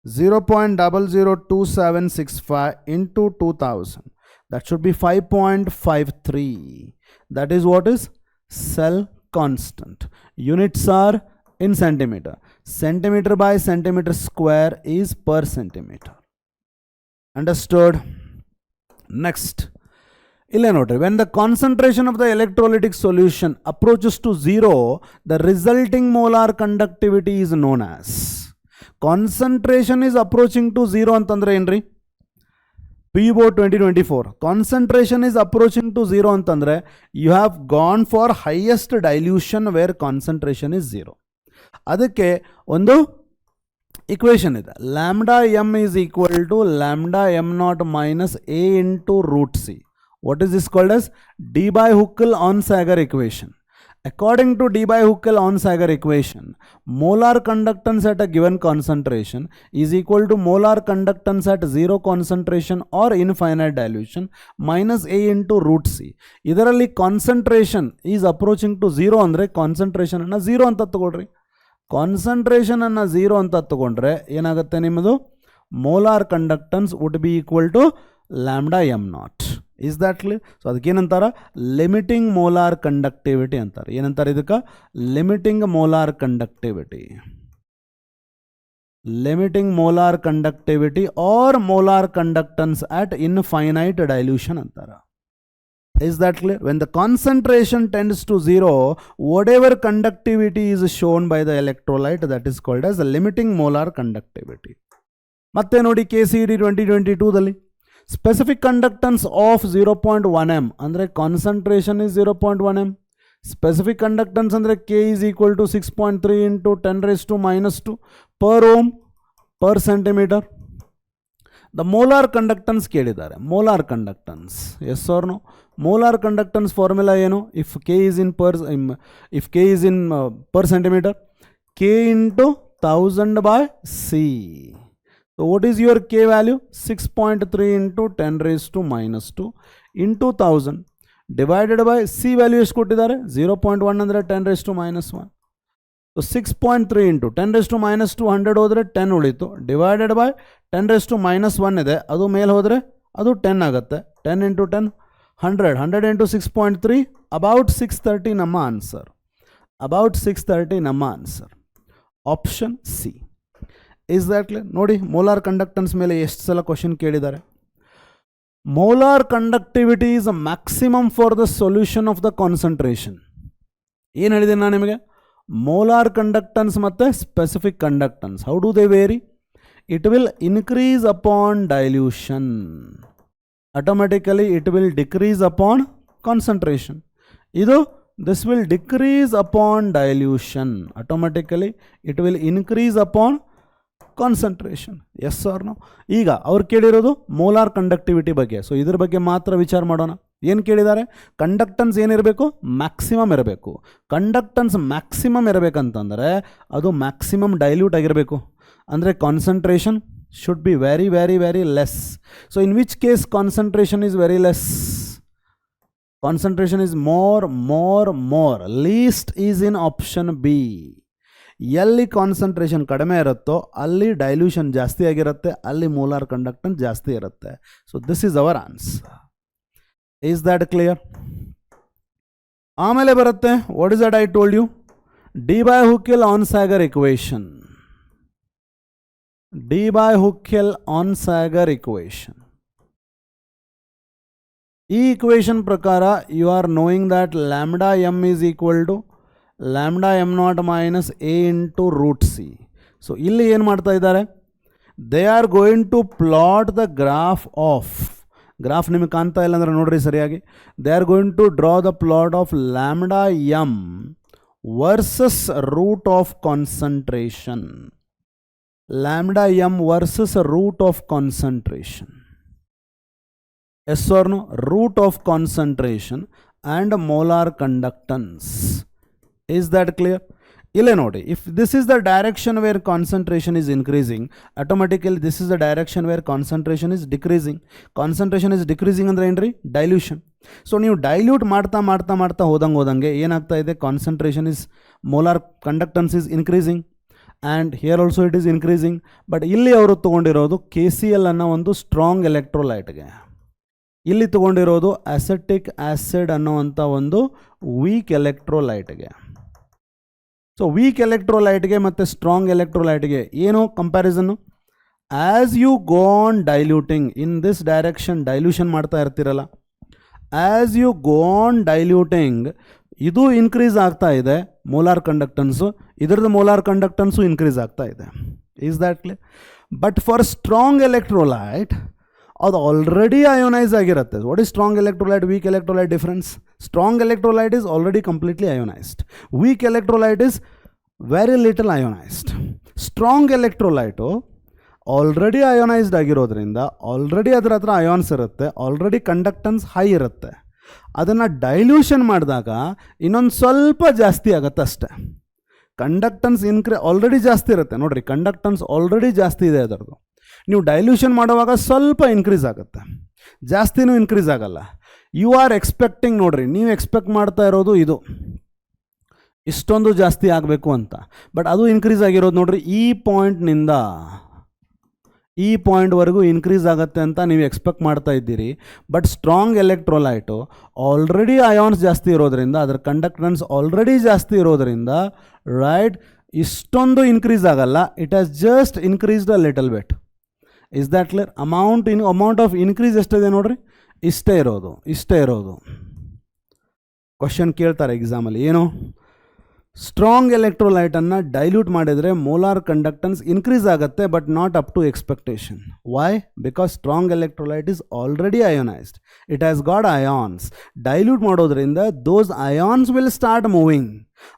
0.002765 into 2000. That should be 5.53. That is what is cell constant. Units are in centimeter. Centimeter by centimeter square is per centimeter. Understood? Next. When the concentration of the electrolytic solution approaches to 0, the resulting molar conductivity is known as. Concentration is approaching to 0 antandre enri? PU Board 2024. Concentration is approaching to 0 antandre you have gone for highest dilution where concentration is 0. ಅದಕ್ಕೆ ಒಂದು equation ಇದೆ, lambda M is equal to lambda M naught minus A into root C. What is this called as Debye Huckel Onsager equation. According to D by Huckel on-Saager equation, molar conductance at a given concentration is equal to molar conductance at 0 concentration or infinite dilution minus A into root C. ಇದರಲ್ಲಿ concentration is approaching to 0 ಅಂದರೆ concentration ಅನ್ನು 0 ಅಂತ ತಗೊಳ್ರಿ. concentration ಅನ್ನು 0 ಅಂತ ತಗೊಂಡ್ರೆ ಏನಾಗುತ್ತೆ ನಿಮ್ಮದು molar conductance would be equal to lambda m naught. Is that clear? So ಅದಕ್ಕೆ ಏನಂತಾರ ಲಿಮಿಟಿಂಗ್ ಮೋಲಾರ್ ಕಂಡಕ್ಟಿವಿಟಿ ಅಂತಾರೆ. ಏನಂತಾರೆ ಇದಕ್ಕೆ limiting molar conductivity, limiting molar conductivity are molar conductance at infinite dilution ಅಂತಾರ. Is that clear? When the concentration tends to 0, whatever conductivity is shown by the electrolyte, that is called as the limiting molar conductivity. ಮತ್ತೆ ನೋಡಿ KCD 2022 ದಲ್ಲಿ specific conductance of 0.1 m ಅಂದರೆ concentration is 0.1 m. specific conductance ಅಂದರೆ K is equal to 6.3 into 10 raised to minus 2 per ohm per centimeter. The molar conductance ಕೇಳಿದ್ದಾರೆ, molar conductance, yes or no? molar conductance formula ಏನು? if K is in per centimeter, K into 1000 by C. So what is your K value? 6.3 into 10 raised to minus 2 into 1000 divided by C value ಎಷ್ಟು ಕೊಟ್ಟಿದ್ದಾರೆ 0.1 ಅಂದರೆ 10 raised to minus 1. So 6.3 into 10 raised to minus 2 100 ಹೋದರೆ 10 ಉಳಿತು, divided by 10 raised to minus 1 ಇದೆ, ಅದು ಮೇಲೆ ಹೋದರೆ ಅದು 10 ಆಗುತ್ತೆ. 10 into 10 100 into 6.3 about 630 ನಮ್ಮ ಆನ್ಸರ್. about 630 ನಮ್ಮ answer. Option C. Is that clear? ನೋಡಿ ಮೋಲಾರ್ ಕಂಡಕ್ಟನ್ಸ್ ಮೇಲೆ ಎಷ್ಟು ಸಲ ಕ್ವಶನ್ ಕೇಳಿದ್ದಾರೆ. Molar conductivity is a maximum for the solution of the concentration. ಏನು ಹೇಳಿದೆ ನಾನು ನಿಮಗೆ? ಮೋಲಾರ್ ಕಂಡಕ್ಟನ್ಸ್ ಮತ್ತು specific conductance, how do they vary? It will increase upon dilution, automatically it will decrease upon concentration. ಇದು this will decrease upon dilution, automatically it will increase upon concentration. Yes or no? ಈಗ ಅವ್ರು ಕೇಳಿರೋದು molar conductivity ಬಗ್ಗೆ, so ಇದ್ರ ಬಗ್ಗೆ ಮಾತ್ರ ವಿಚಾರ ಮಾಡೋಣ. ಏನು ಕೇಳಿದ್ದಾರೆ? ಕಂಡಕ್ಟನ್ಸ್ ಏನಿರಬೇಕು? ಮ್ಯಾಕ್ಸಿಮಮ್ ಇರಬೇಕು. ಕಂಡಕ್ಟನ್ಸ್ ಮ್ಯಾಕ್ಸಿಮಮ್ ಇರಬೇಕಂತಂದರೆ ಅದು ಮ್ಯಾಕ್ಸಿಮಮ್ ಡೈಲ್ಯೂಟ್ ಆಗಿರಬೇಕು, ಅಂದರೆ concentration should be very very very less. So in which case concentration is very less? Concentration is more. Least is in option B. ಎಲ್ಲಿ ಕಾನ್ಸಂಟ್ರೇಷನ್ ಕಡಿಮೆ ಇರುತ್ತೋ ಅಲ್ಲಿ ಡೈಲ್ಯೂಷನ್ ಜಾಸ್ತಿ ಆಗಿರುತ್ತೆ, ಅಲ್ಲಿ ಮೋಲಾರ್ ಕಂಡಕ್ಟನ್ಸ್ ಜಾಸ್ತಿ ಇರುತ್ತೆ. So this is our answer. Is that clear? ಆಮೇಲೆ ಬರುತ್ತೆ what is that I told you, Debye Huckel Onsager equation. Debye Huckel Onsager equation. ಈ ಇಕ್ವೇಷನ್ ಪ್ರಕಾರ you are knowing that lambda M is equal to lambda M naught minus A into root C. So ಇಲ್ಲಿ ಏನು ಮಾಡ್ತಾ ಇದ್ದಾರೆ? They are going to plot the graph of, graph ನಿಮಗೆ ಕಾಣ್ತಾ ಇಲ್ಲ ಅಂದರೆ ನೋಡ್ರಿ ಸರಿಯಾಗಿ. They are going to draw the plot of lambda M versus root of concentration. Lambda M versus root of concentration. Yes or no? Root of concentration and molar conductance. Is that clear? ಇಲ್ಲೇ ನೋಡಿ, if this is the direction where concentration is increasing, automatically this is the direction where concentration is decreasing. Concentration is decreasing ಅಂದರೆ ಏನ್ರಿ? Dilution. So ನೀವು dilute ಮಾಡ್ತಾ ಮಾಡ್ತಾ ಮಾಡ್ತಾ ಹೋದಂಗೆ ಏನಾಗ್ತಾ ಇದೆ? Concentration is molar conductance is increasing and here also it is increasing. But ಇಲ್ಲಿ ಅವರು ತೊಗೊಂಡಿರೋದು KCl ಅನ್ನೋ ಒಂದು ಸ್ಟ್ರಾಂಗ್ ಎಲೆಕ್ಟ್ರೋಲೈಟ್ಗೆ, ಇಲ್ಲಿ ತೊಗೊಂಡಿರೋದು ಅಸೆಟಿಕ್ ಆ್ಯಸಿಡ್ ಅನ್ನೋವಂಥ ಒಂದು ವೀಕ್ ಎಲೆಕ್ಟ್ರೋಲೈಟ್ಗೆ. ಸೊ ವೀಕ್ ಎಲೆಕ್ಟ್ರೋಲೈಟ್ಗೆ ಮತ್ತು ಸ್ಟ್ರಾಂಗ್ ಎಲೆಕ್ಟ್ರೋಲೈಟ್ಗೆ ಏನು comparison? As you go on diluting in this direction, dilution ಮಾಡ್ತಾ ಇರ್ತೀರಲ್ಲ, as you go on diluting ಇದು ಇನ್ಕ್ರೀಸ್ ಆಗ್ತಾ ಇದೆ ಮೋಲಾರ್ ಕಂಡಕ್ಟನ್ಸು, ಇದರದ್ದು ಮೋಲಾರ್ ಕಂಡಕ್ಟನ್ಸು ಇನ್ಕ್ರೀಸ್ ಆಗ್ತಾ ಇದೆ. Is that clear? But for strong electrolyte ಅದು ಆಲ್ರೆಡಿ ಅಯೋನೈಸ್ ಆಗಿರುತ್ತೆ. What is strong electrolyte, weak electrolyte difference? Strong electrolyte is already completely ionised. Weak electrolyte is very little ionised. Strong electrolyte already ionised ಆಗಿರೋದ್ರಿಂದ already ಅದರ ಹತ್ರ ions ಇರುತ್ತೆ, already conductance high ಇರುತ್ತೆ. ಅದನ್ನು dilution ಮಾಡಿದಾಗ ಇನ್ನೊಂದು ಸ್ವಲ್ಪ ಜಾಸ್ತಿ ಆಗುತ್ತೆ ಅಷ್ಟೆ. ಕಂಡಕ್ಟನ್ಸ್ ಆಲ್ರೆಡಿ ಜಾಸ್ತಿ ಇರುತ್ತೆ ನೋಡಿರಿ, ಕಂಡಕ್ಟನ್ಸ್ ಆಲ್ರೆಡಿ ಜಾಸ್ತಿ ಇದೆ ಅದರದ್ದು. ನೀವು ಡೈಲ್ಯೂಷನ್ ಮಾಡುವಾಗ ಸ್ವಲ್ಪ ಇನ್ಕ್ರೀಸ್ ಆಗುತ್ತೆ, ಜಾಸ್ತಿನೂ ಇನ್ಕ್ರೀಸ್ ಆಗಲ್ಲ. ಯು ಆರ್ ಎಕ್ಸ್ಪೆಕ್ಟಿಂಗ್, ನೋಡಿರಿ ನೀವು ಎಕ್ಸ್ಪೆಕ್ಟ್ ಮಾಡ್ತಾ ಇರೋದು ಇದು ಇಷ್ಟೊಂದು ಜಾಸ್ತಿ ಆಗಬೇಕು ಅಂತ, ಬಟ್ ಅದು ಇನ್ಕ್ರೀಸ್ ಆಗಿರೋದು ನೋಡಿರಿ ಈ ಪಾಯಿಂಟ್ನಿಂದ ಈ ಪಾಯಿಂಟ್ವರೆಗೂ ಇನ್ಕ್ರೀಸ್ ಆಗುತ್ತೆ ಅಂತ ನೀವು ಎಕ್ಸ್ಪೆಕ್ಟ್ ಮಾಡ್ತಾ ಇದ್ದೀರಿ. But strong electrolyte already ions ಜಾಸ್ತಿ ಇರೋದ್ರಿಂದ, ಅದರ ಕಂಡಕ್ಟೆನ್ಸ್ ಆಲ್ರೆಡಿ ಜಾಸ್ತಿ ಇರೋದ್ರಿಂದ ರೈಟ್ ಇಷ್ಟೊಂದು ಇನ್ಕ್ರೀಸ್ ಆಗಲ್ಲ. It has just increased a little bit. Is that clear? Amount of increase ಎಷ್ಟಿದೆ ನೋಡಿರಿ, ಇಷ್ಟೇ ಇರೋದು. ಕ್ವಶನ್ ಕೇಳ್ತಾರೆ ಎಕ್ಸಾಮಲ್ಲಿ, ಏನು ಸ್ಟ್ರಾಂಗ್ ಎಲೆಕ್ಟ್ರೋಲೈಟನ್ನು ಡೈಲ್ಯೂಟ್ ಮಾಡಿದರೆ ಮೋಲಾರ್ ಕಂಡಕ್ಟನ್ಸ್ ಇನ್ಕ್ರೀಸ್ ಆಗುತ್ತೆ, but not up to expectation. Why? Because strong electrolyte is already ionised, it has got ions. Dilute ಮಾಡೋದ್ರಿಂದ those ions will start moving.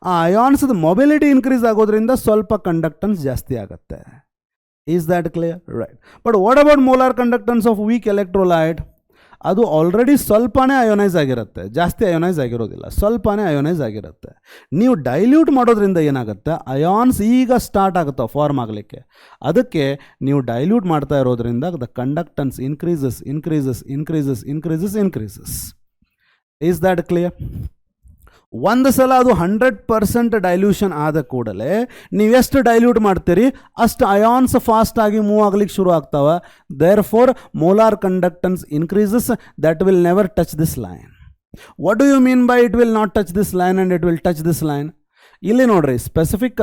ಆ ಅಯಾನ್ಸ್ದ ಮೊಬಿಲಿಟಿ ಇನ್ಕ್ರೀಸ್ ಆಗೋದ್ರಿಂದ ಸ್ವಲ್ಪ ಕಂಡಕ್ಟನ್ಸ್ ಜಾಸ್ತಿ ಆಗುತ್ತೆ. Is that clear? Right. But what about molar conductance of weak electrolyte? ಅದು already ಸ್ವಲ್ಪನೇ ionise ಆಗಿರುತ್ತೆ, ಜಾಸ್ತಿ ಅಯೋನೈಸ್ ಆಗಿರೋದಿಲ್ಲ, ಸ್ವಲ್ಪನೇ ಅಯೋನೈಸ್ ಆಗಿರುತ್ತೆ. ನೀವು ಡೈಲ್ಯೂಟ್ ಮಾಡೋದ್ರಿಂದ ಏನಾಗುತ್ತೆ, ಅಯಾನ್ಸ್ ಈಗ ಸ್ಟಾರ್ಟ್ ಆಗುತ್ತೆ ಫಾರ್ಮ್ ಆಗಲಿಕ್ಕೆ. ಅದಕ್ಕೆ ನೀವು ಡೈಲ್ಯೂಟ್ ಮಾಡ್ತಾ ಇರೋದ್ರಿಂದ the conductance increases. Is that clear? ಒಂದು ಸಲ ಅದು 100% ಡೈಲ್ಯೂಷನ್ ಆದ ಕೂಡಲೇ ನೀವೆಷ್ಟು ಡೈಲ್ಯೂಟ್ ಮಾಡ್ತೀರಿ ಅಷ್ಟು ಅಯಾನ್ಸ್ ಫಾಸ್ಟಾಗಿ ಮೂವ್ ಆಗ್ಲಿಕ್ಕೆ ಶುರು ಆಗ್ತಾವೆ. Therefore molar conductance increases, that will never touch this line. What do you mean by it will not touch this line and it will touch this line? ಇಲ್ಲಿ ನೋಡ್ರಿ, specific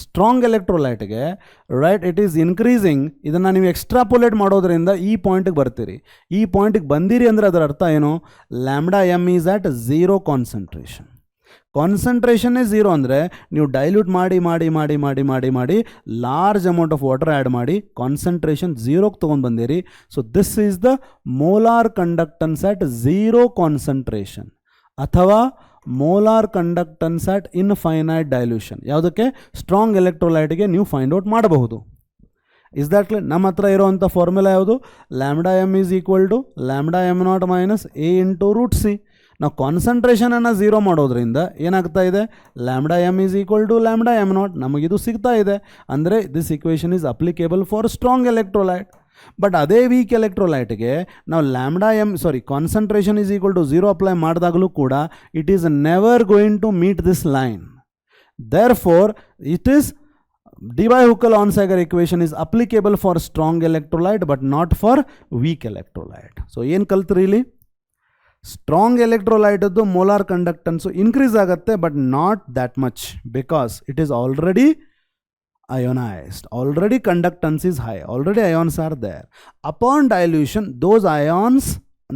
strong ಎಲೆಕ್ಟ್ರೋಲೈಟ್ಗೆ right it is increasing. ಇದನ್ನು ನೀವು extrapolate ಮಾಡೋದ್ರಿಂದ ಈ ಪಾಯಿಂಟಿಗೆ ಬರ್ತೀರಿ. ಈ ಪಾಯಿಂಟಿಗೆ ಬಂದಿರಿ ಅಂದರೆ ಅದರ ಅರ್ಥ ಏನು? Lambda M is at 0 concentration. ಕಾನ್ಸಂಟ್ರೇಷನ್ನೇ 0 ಅಂದರೆ ನೀವು ಡೈಲ್ಯೂಟ್ ಮಾಡಿ large amount of water add ಮಾಡಿ ಕಾನ್ಸಂಟ್ರೇಷನ್ 0ಗೆ ತೊಗೊಂಡು ಬಂದಿರಿ. So this is the molar conductance at 0 concentration ಅಥವಾ molar conductance at infinite dilution. ಯಾವುದಕ್ಕೆ? ಸ್ಟ್ರಾಂಗ್ ಎಲೆಕ್ಟ್ರೋಲೈಟ್ಗೆ ನೀವು ಫೈಂಡ್ ಔಟ್ ಮಾಡಬಹುದು. Is that clear? ನಮ್ಮ ಹತ್ರ ಇರೋವಂಥ ಫಾರ್ಮುಲಾ ಯಾವುದು? Lambda M is equal to lambda M naught minus A into root C. ನಾವು ಕಾನ್ಸಂಟ್ರೇಷನನ್ನು 0 ಮಾಡೋದ್ರಿಂದ ಏನಾಗ್ತಾ ಇದೆ? Lambda M is equal to lambda M naught. ನಮಗಿದು ಸಿಗ್ತಾ ಇದೆ. ಅಂದರೆ this equation is applicable for strong electrolyte. But ಅದೇ ವೀಕ್ ಎಲೆಕ್ಟ್ರೋಲೈಟ್ಗೆ ನಾವು concentration is equal to 0 apply ಮಾಡಿದಾಗಲೂ ಕೂಡ it is never going to meet this line. Therefore it is Debye-Huckel-Onsager equation is applicable for strong electrolyte but not for weak electrolyte. So ಏನು ಕಲ್ತ್ರಿ ಇಲ್ಲಿ? Strong ಎಲೆಕ್ಟ್ರೋಲೈಟದ್ದು molar ಕಂಡಕ್ಟನ್ಸು increase ಆಗುತ್ತೆ, but not that much, because it is already ionized, already conductance is high, already ions are there. Upon dilution, those ions,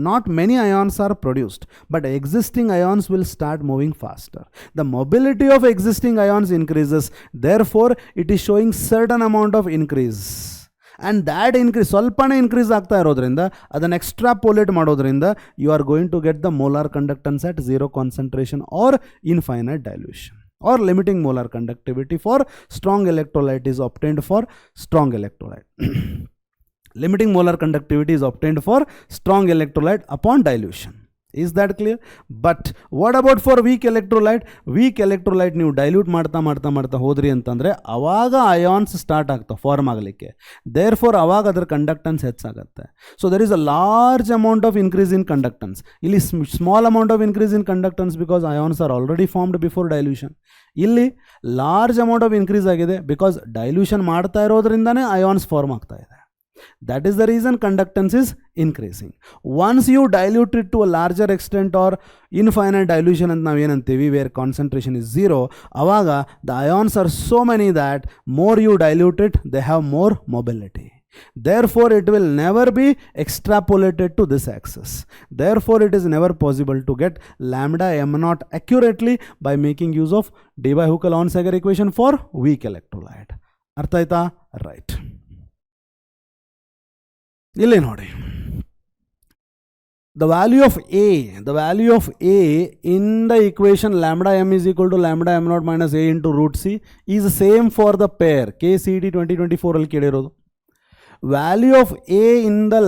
not many ions are produced, but existing ions will start moving faster. The mobility of existing ions increases, therefore it is showing certain amount of increase. And that increase, ಸ್ವಲ್ಪನೇ increase ಆಗ್ತಾ ಇರೋದ್ರಿಂದ ಅದನ್ನು extrapolate ಮಾಡೋದ್ರಿಂದ you are going to get the molar conductance at 0 concentration or infinite dilution. Or limiting molar conductivity for strong electrolyte is obtained for strong electrolyte. Limiting molar conductivity is obtained for strong electrolyte upon dilution. Is that clear? But what about for weak electrolyte? Weak electrolyte ನೀವು dilute ಮಾಡ್ತಾ ಹೋದ್ರಿ ಅಂತಂದರೆ ಅವಾಗ ions start ಆಗ್ತಾವೆ form ಆಗಲಿಕ್ಕೆ. Therefore ಅವಾಗ ಅದರ conductance ಹೆಚ್ಚಾಗುತ್ತೆ. So there is a large amount of increase in conductance. ಇಲ್ಲಿ small amount of increase in conductance because ions are already formed before dilution. ಇಲ್ಲಿ ಲಾರ್ಜ್ ಅಮೌಂಟ್ ಆಫ್ ಇನ್ಕ್ರೀಸ್ ಆಗಿದೆ because dilution ಮಾಡ್ತಾ ಇರೋದ್ರಿಂದನೇ ions form ಆಗ್ತಾ ಇದೆ. That is the reason conductance is increasing. Once you dilute it to a larger extent or infinite dilution ಅಂತ ನಾವು ಏನಂತೀವಿ, where concentration is 0, ಅವಾಗ the ions are so many that more you dilute it, they have more mobility. Therefore it will never be extrapolated to this axis. Therefore it is never possible to get lambda m naught accurately by making use of Debye-Huckel-Onsager equation for weak electrolyte. ಅರ್ಥ ಆಯ್ತಾ? Right. ಇಲ್ಲಿ ನೋಡಿ, the value of A in the equation lambda m is equal to lambda m naught minus A into root C is same for the pair KCET 2024 ಅಲ್ಲಿ ಕೇಳಿರೋದು. Value of A in the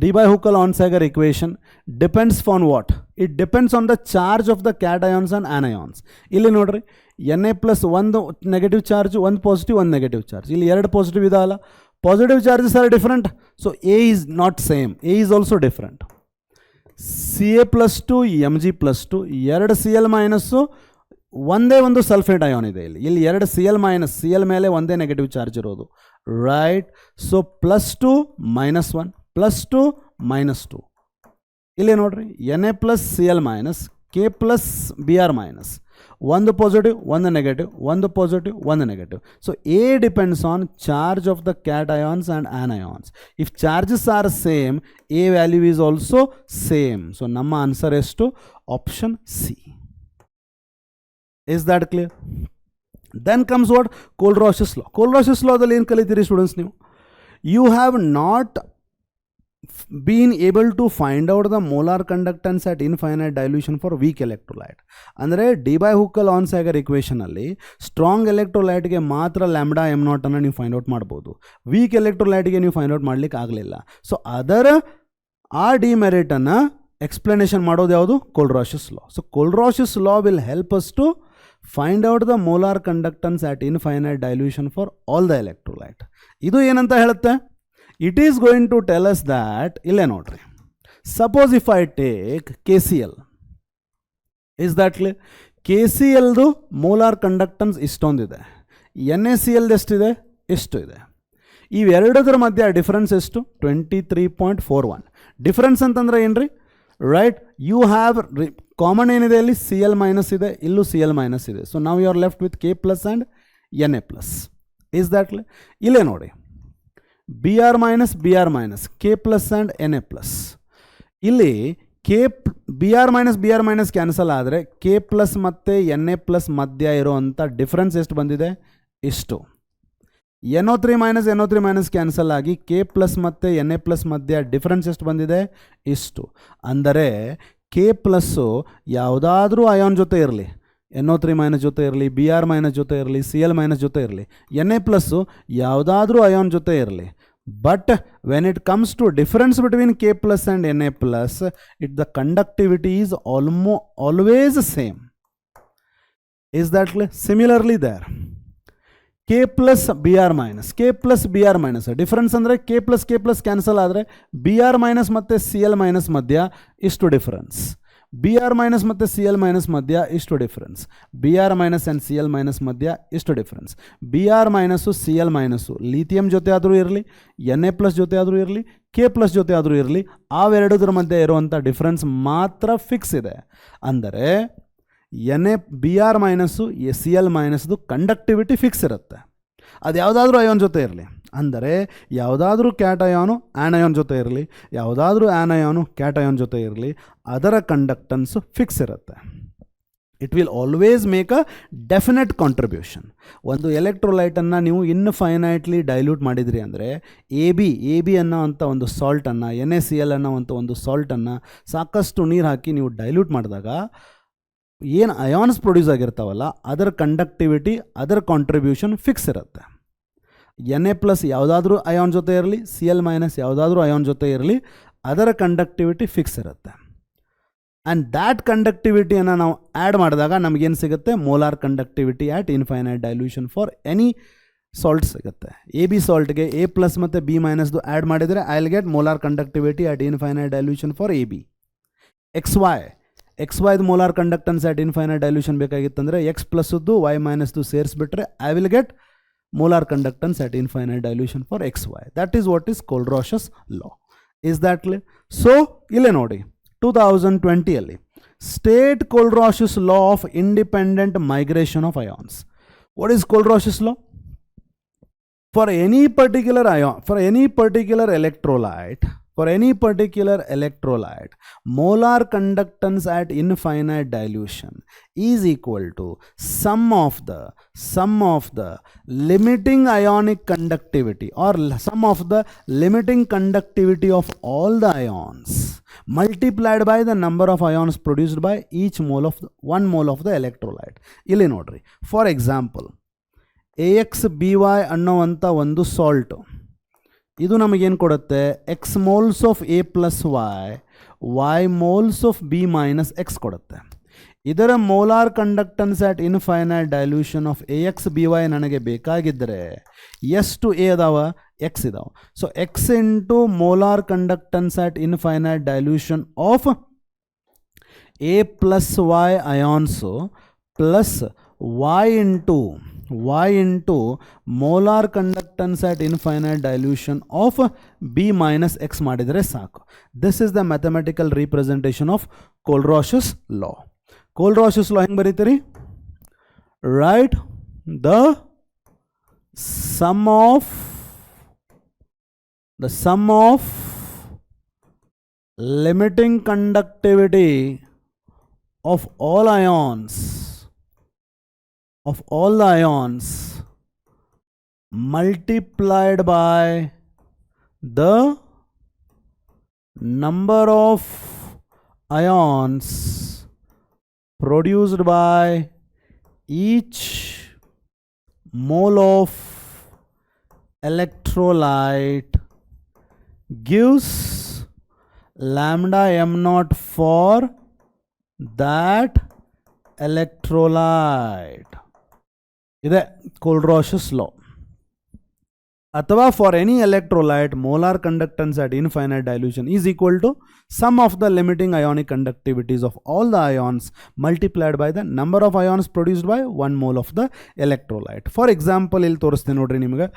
Debye-Huckel-Onsager equation depends on what? It depends on the charge of the cations and anions. ಇಲ್ಲಿ ನೋಡ್ರಿ Na plus ಒಂದು negative charge, ಒಂದು positive, ಒಂದು negative charge. ಇಲ್ಲಿ ಎರಡು positive ಇದಲ್ಲ, positive charges are different. So A is not same, A is also different. Ca plus 2 Mg plus 2, ಎರಡು Cl minus, ಒಂದೇ ಒಂದು ಸಲ್ಫೇಟ್ ಅಯಾನ್ ಇದೆ. ಇಲ್ಲಿ ಎರಡು Cl ಮೈನಸ್, Cl ಮೇಲೆ ಒಂದೇ ನೆಗೆಟಿವ್ ಚಾರ್ಜ್ ಇರೋದು, right. So plus 2 minus 1 plus 2 minus 2. ಇಲ್ಲಿ ನೋಡ್ರಿ Na plus Cl minus K plus Br minus, ಒಂದು ಪಾಸಿಟಿವ್ ಒಂದು ನೆಗೆಟಿವ್, ಒಂದು ಪಾಸಿಟಿವ್ ಒಂದು negative. So A depends on charge of the cations and anions. If charges are same, A value is also same. So ನಮ್ಮ answer ಎಷ್ಟು? Option C. Is that clear? Then comes what? Kohlrausch's law. Kohlrausch's ಲಾದಲ್ಲಿ ಏನು ಕಲಿತೀರಿ students ನೀವು? You have not been able to find out the molar conductance at infinite dilution for weak electrolyte. ಅಂದರೆ Debye-Huckel-Onsager equation ಅಲ್ಲಿ strong ಎಲೆಕ್ಟ್ರೋಲೈಟ್ಗೆ ಮಾತ್ರ lambda M not ಅನ್ನು ನೀವು find out ಮಾಡ್ಬೋದು, weak ಎಲೆಕ್ಟ್ರೋಲೈಟ್ಗೆ ನೀವು ಫೈಂಡ್ ಔಟ್ ಮಾಡ್ಲಿಕ್ಕೆ ಆಗಲಿಲ್ಲ. ಸೊ ಅದರ ಆ ಡಿಮೆರಿಟನ್ನು ಎಕ್ಸ್ಪ್ಲನೇಷನ್ ಮಾಡೋದು ಯಾವುದು? Kohlrausch's law. So Kohlrausch's law will help us to find out the molar conductance at infinite dilution for all the electrolyte. ಇದು ಏನಂತ ಹೇಳುತ್ತೆ? It is going to tell us that, ಇಲ್ಲೇ ನೋಡ್ರಿ, suppose if I take KCl, is that clear? KClದು molar conductance ಇಷ್ಟೊಂದಿದೆ, NaCl ಎಷ್ಟಿದೆ? ಎಷ್ಟು ಇದೆ. ಇವೆರಡರ ಮಧ್ಯೆ ಡಿಫ್ರೆನ್ಸ್ ಎಷ್ಟು? 23.41. ಡಿಫ್ರೆನ್ಸ್ ಅಂತಂದ್ರೆ ಏನ್ರಿ? ರೈಟ್, ಯು ಹ್ಯಾವ್ ಕಾಮನ್ ಏನಿದೆ ಅಲ್ಲಿ? Cl ಮೈನಸ್ ಇದೆ, ಇಲ್ಲೂ Cl ಮೈನಸ್ ಇದೆ. ಸೊ ನಾವು you are left with K plus and Na plus. Is that clear? ಇಲ್ಲೇ ನೋಡಿ, Br minus Br minus K plus and Na plus. ಇಲ್ಲಿ Br ಮೈನಸ್ ಕ್ಯಾನ್ಸಲ್ ಆದರೆ K ಪ್ಲಸ್ ಮತ್ತು Na plus ಮಧ್ಯ ಇರೋವಂಥ difference ಎಷ್ಟು ಬಂದಿದೆ? ಇಷ್ಟು. NO3 ಮೈನಸ್ ಕ್ಯಾನ್ಸಲ್ ಆಗಿ K ಪ್ಲಸ್ ಮತ್ತು Na ಪ್ಲಸ್ ಮಧ್ಯ ಡಿಫ್ರೆನ್ಸ್ ಎಷ್ಟು ಬಂದಿದೆ? ಇಷ್ಟು. ಅಂದರೆ K ಪ್ಲಸ್ಸು ಯಾವುದಾದ್ರೂ ಅಯಾನ್ ಜೊತೆ ಇರಲಿ, NO3 ಮೈನಸ್ ಜೊತೆ ಇರಲಿ, Br ಮೈನಸ್ ಜೊತೆ ಇರಲಿ, Cl ಮೈನಸ್ ಜೊತೆ ಇರಲಿ, Na ಪ್ಲಸ್ಸು ಯಾವುದಾದ್ರೂ ಅಯಾನ್ ಜೊತೆ ಇರಲಿ, but when it comes to difference between K plus and Na plus, the conductivity is always same. Is that clear? Similarly there K plus Br minus difference ಅಂದರೆ K plus cancel ಆದರೆ Br minus ಮತ್ತು Cl minus ಮಧ್ಯ ಇಷ್ಟು difference, Br minus ಮತ್ತು Cl minus ಮಧ್ಯ ಇಷ್ಟು difference, Br minus and Cl minus ಮಧ್ಯ ಇಷ್ಟು difference. Br minus Cl minus lithium ಜೊತೆ ಆದರೂ ಇರಲಿ, Na ಪ್ಲಸ್ ಜೊತೆ ಆದರೂ ಇರಲಿ, K ಪ್ಲಸ್ ಜೊತೆ ಆದರೂ ಇರಲಿ, ಅವೆರಡರ ಮಧ್ಯೆ ಇರುವಂಥ ಡಿಫರೆನ್ಸ್ ಮಾತ್ರ ಫಿಕ್ಸ್ ಇದೆ. ಅಂದರೆ Br ಮೈನಸ್ಸು Cl ಮೈನಸ್ದು ಕಂಡಕ್ಟಿವಿಟಿ ಫಿಕ್ಸ್ ಇರುತ್ತೆ. ಅದು ಯಾವುದಾದ್ರೂ ಅಯಾನ್ ಜೊತೆ ಇರಲಿ, ಅಂದರೆ ಯಾವುದಾದ್ರೂ ಕ್ಯಾಟಯಾನು ಆ್ಯನಯಾನ್ ಜೊತೆ ಇರಲಿ, ಯಾವುದಾದ್ರೂ ಆ್ಯನಯಾನು ಕ್ಯಾಟಯಾನ್ ಜೊತೆ ಇರಲಿ, ಅದರ ಕಂಡಕ್ಟನ್ಸು ಫಿಕ್ಸ್ ಇರುತ್ತೆ. It will always make a definite contribution. ಒಂದು ಎಲೆಕ್ಟ್ರೋಲೈಟನ್ನು ನೀವು ಇನ್ಫೈನೈಟ್ಲಿ ಡೈಲ್ಯೂಟ್ ಮಾಡಿದ್ರಿ ಅಂದರೆ ಎ ಬಿ ಅನ್ನೋ ಅಂಥ ಒಂದು ಸಾಲ್ಟನ್ನು, NaCl ಅನ್ನೋ ಅಂಥ ಒಂದು ಸಾಲ್ಟನ್ನು ಸಾಕಷ್ಟು ನೀರು ಹಾಕಿ ನೀವು ಡೈಲ್ಯೂಟ್ ಮಾಡಿದಾಗ ಏನು ಅಯಾನ್ಸ್ ಪ್ರೊಡ್ಯೂಸ್ ಆಗಿರ್ತಾವಲ್ಲ, ಅದರ ಕಂಡಕ್ಟಿವಿಟಿ, ಅದರ ಕಾಂಟ್ರಿಬ್ಯೂಷನ್ ಫಿಕ್ಸ್ ಇರುತ್ತೆ. Na ಪ್ಲಸ್ ಯಾವುದಾದ್ರೂ ಅಯಾನ್ ಜೊತೆ ಇರಲಿ, Cl ಮೈನಸ್ ಯಾವುದಾದ್ರೂ ಅಯಾನ್ ಜೊತೆ ಇರಲಿ, ಅದರ ಕಂಡಕ್ಟಿವಿಟಿ ಫಿಕ್ಸ್ ಇರುತ್ತೆ. ಆ್ಯಂಡ್ ದ್ಯಾಟ್ ಕಂಡಕ್ಟಿವಿಟಿಯನ್ನು ನಾವು ಆ್ಯಡ್ ಮಾಡಿದಾಗ ನಮಗೇನು ಸಿಗುತ್ತೆ? Molar conductivity at infinite dilution for any salt ಸಿಗುತ್ತೆ. AB ಸಾಲ್ಟ್ಗೆ A ಪ್ಲಸ್ ಮತ್ತು B ಮೈನಸ್ದು ಆ್ಯಡ್ ಮಾಡಿದರೆ I will get molar conductivity at infinite dilution for AB. XYದು ಮೋಲಾರ್ ಕಂಡಕ್ಟನ್ಸ್ ಆ್ಯಟ್ ಇನ್ಫೈನೈಟ್ ಡೈಲ್ಯೂಷನ್ ಬೇಕಾಗಿತ್ತಂದರೆ X ಪ್ಲಸ್ದು Y ಮೈನಸ್ದು ಸೇರಿಸ್ಬಿಟ್ರೆ I will get molar conductance at infinite dilution for XY. That is what is Kohlrausch's law. Is that clear? So ಇಲ್ಲೇ ನೋಡಿ, 2020 state Kohlrausch's law of independent migration of ions. What is Kohlrausch's law? For any particular electrolyte, for any particular electrolyte, molar conductance at infinite dilution is equal to sum of the limiting ionic conductivity or sum of the limiting conductivity of all the ions multiplied by the number of ions produced by each mole of 1 mole of the electrolyte. ಇಲ್ಲಿ ನೋಡ್ರಿ, for example AXBY ಅನ್ನೋವಂಥ ಒಂದು salt, ಇದು ನಮಗೇನು ಕೊಡುತ್ತೆ, X moles of A plus Y moles of B minus X ಕೊಡುತ್ತೆ. ಇದರ molar conductance at infinite dilution of A X B Y ನನಗೆ ಬೇಕಾಗಿದ್ದರೆ ಎಷ್ಟು ಎ ಅದಾವ, ಎಕ್ಸ್ ಇದಾವೆ. So X into molar conductance at infinite dilution of A plus Y ions plus y into molar conductance at infinite dilution of b minus x ಮಾಡಿದರೆ ಸಾಕು. This is the mathematical representation of Kohlrausch's law. Kohlrausch's law ಹೆಂಗೆ ಬರೀತೀರಿ? Write the sum of limiting conductivity of all the ions multiplied by the number of ions produced by each mole of electrolyte gives lambda m naught for that electrolyte. ಇದೆ Kohlrausch's law. ಅಥವಾ for any electrolyte molar conductance at infinite dilution is equal to sum of the limiting ionic conductivities of all the ions multiplied by the number of ions produced by 1 mole of the electrolyte. For example ಇಲ್ಲಿ ತೋರಿಸ್ತೀನಿ ನೋಡ್ರಿ ನಿಮಗೆ,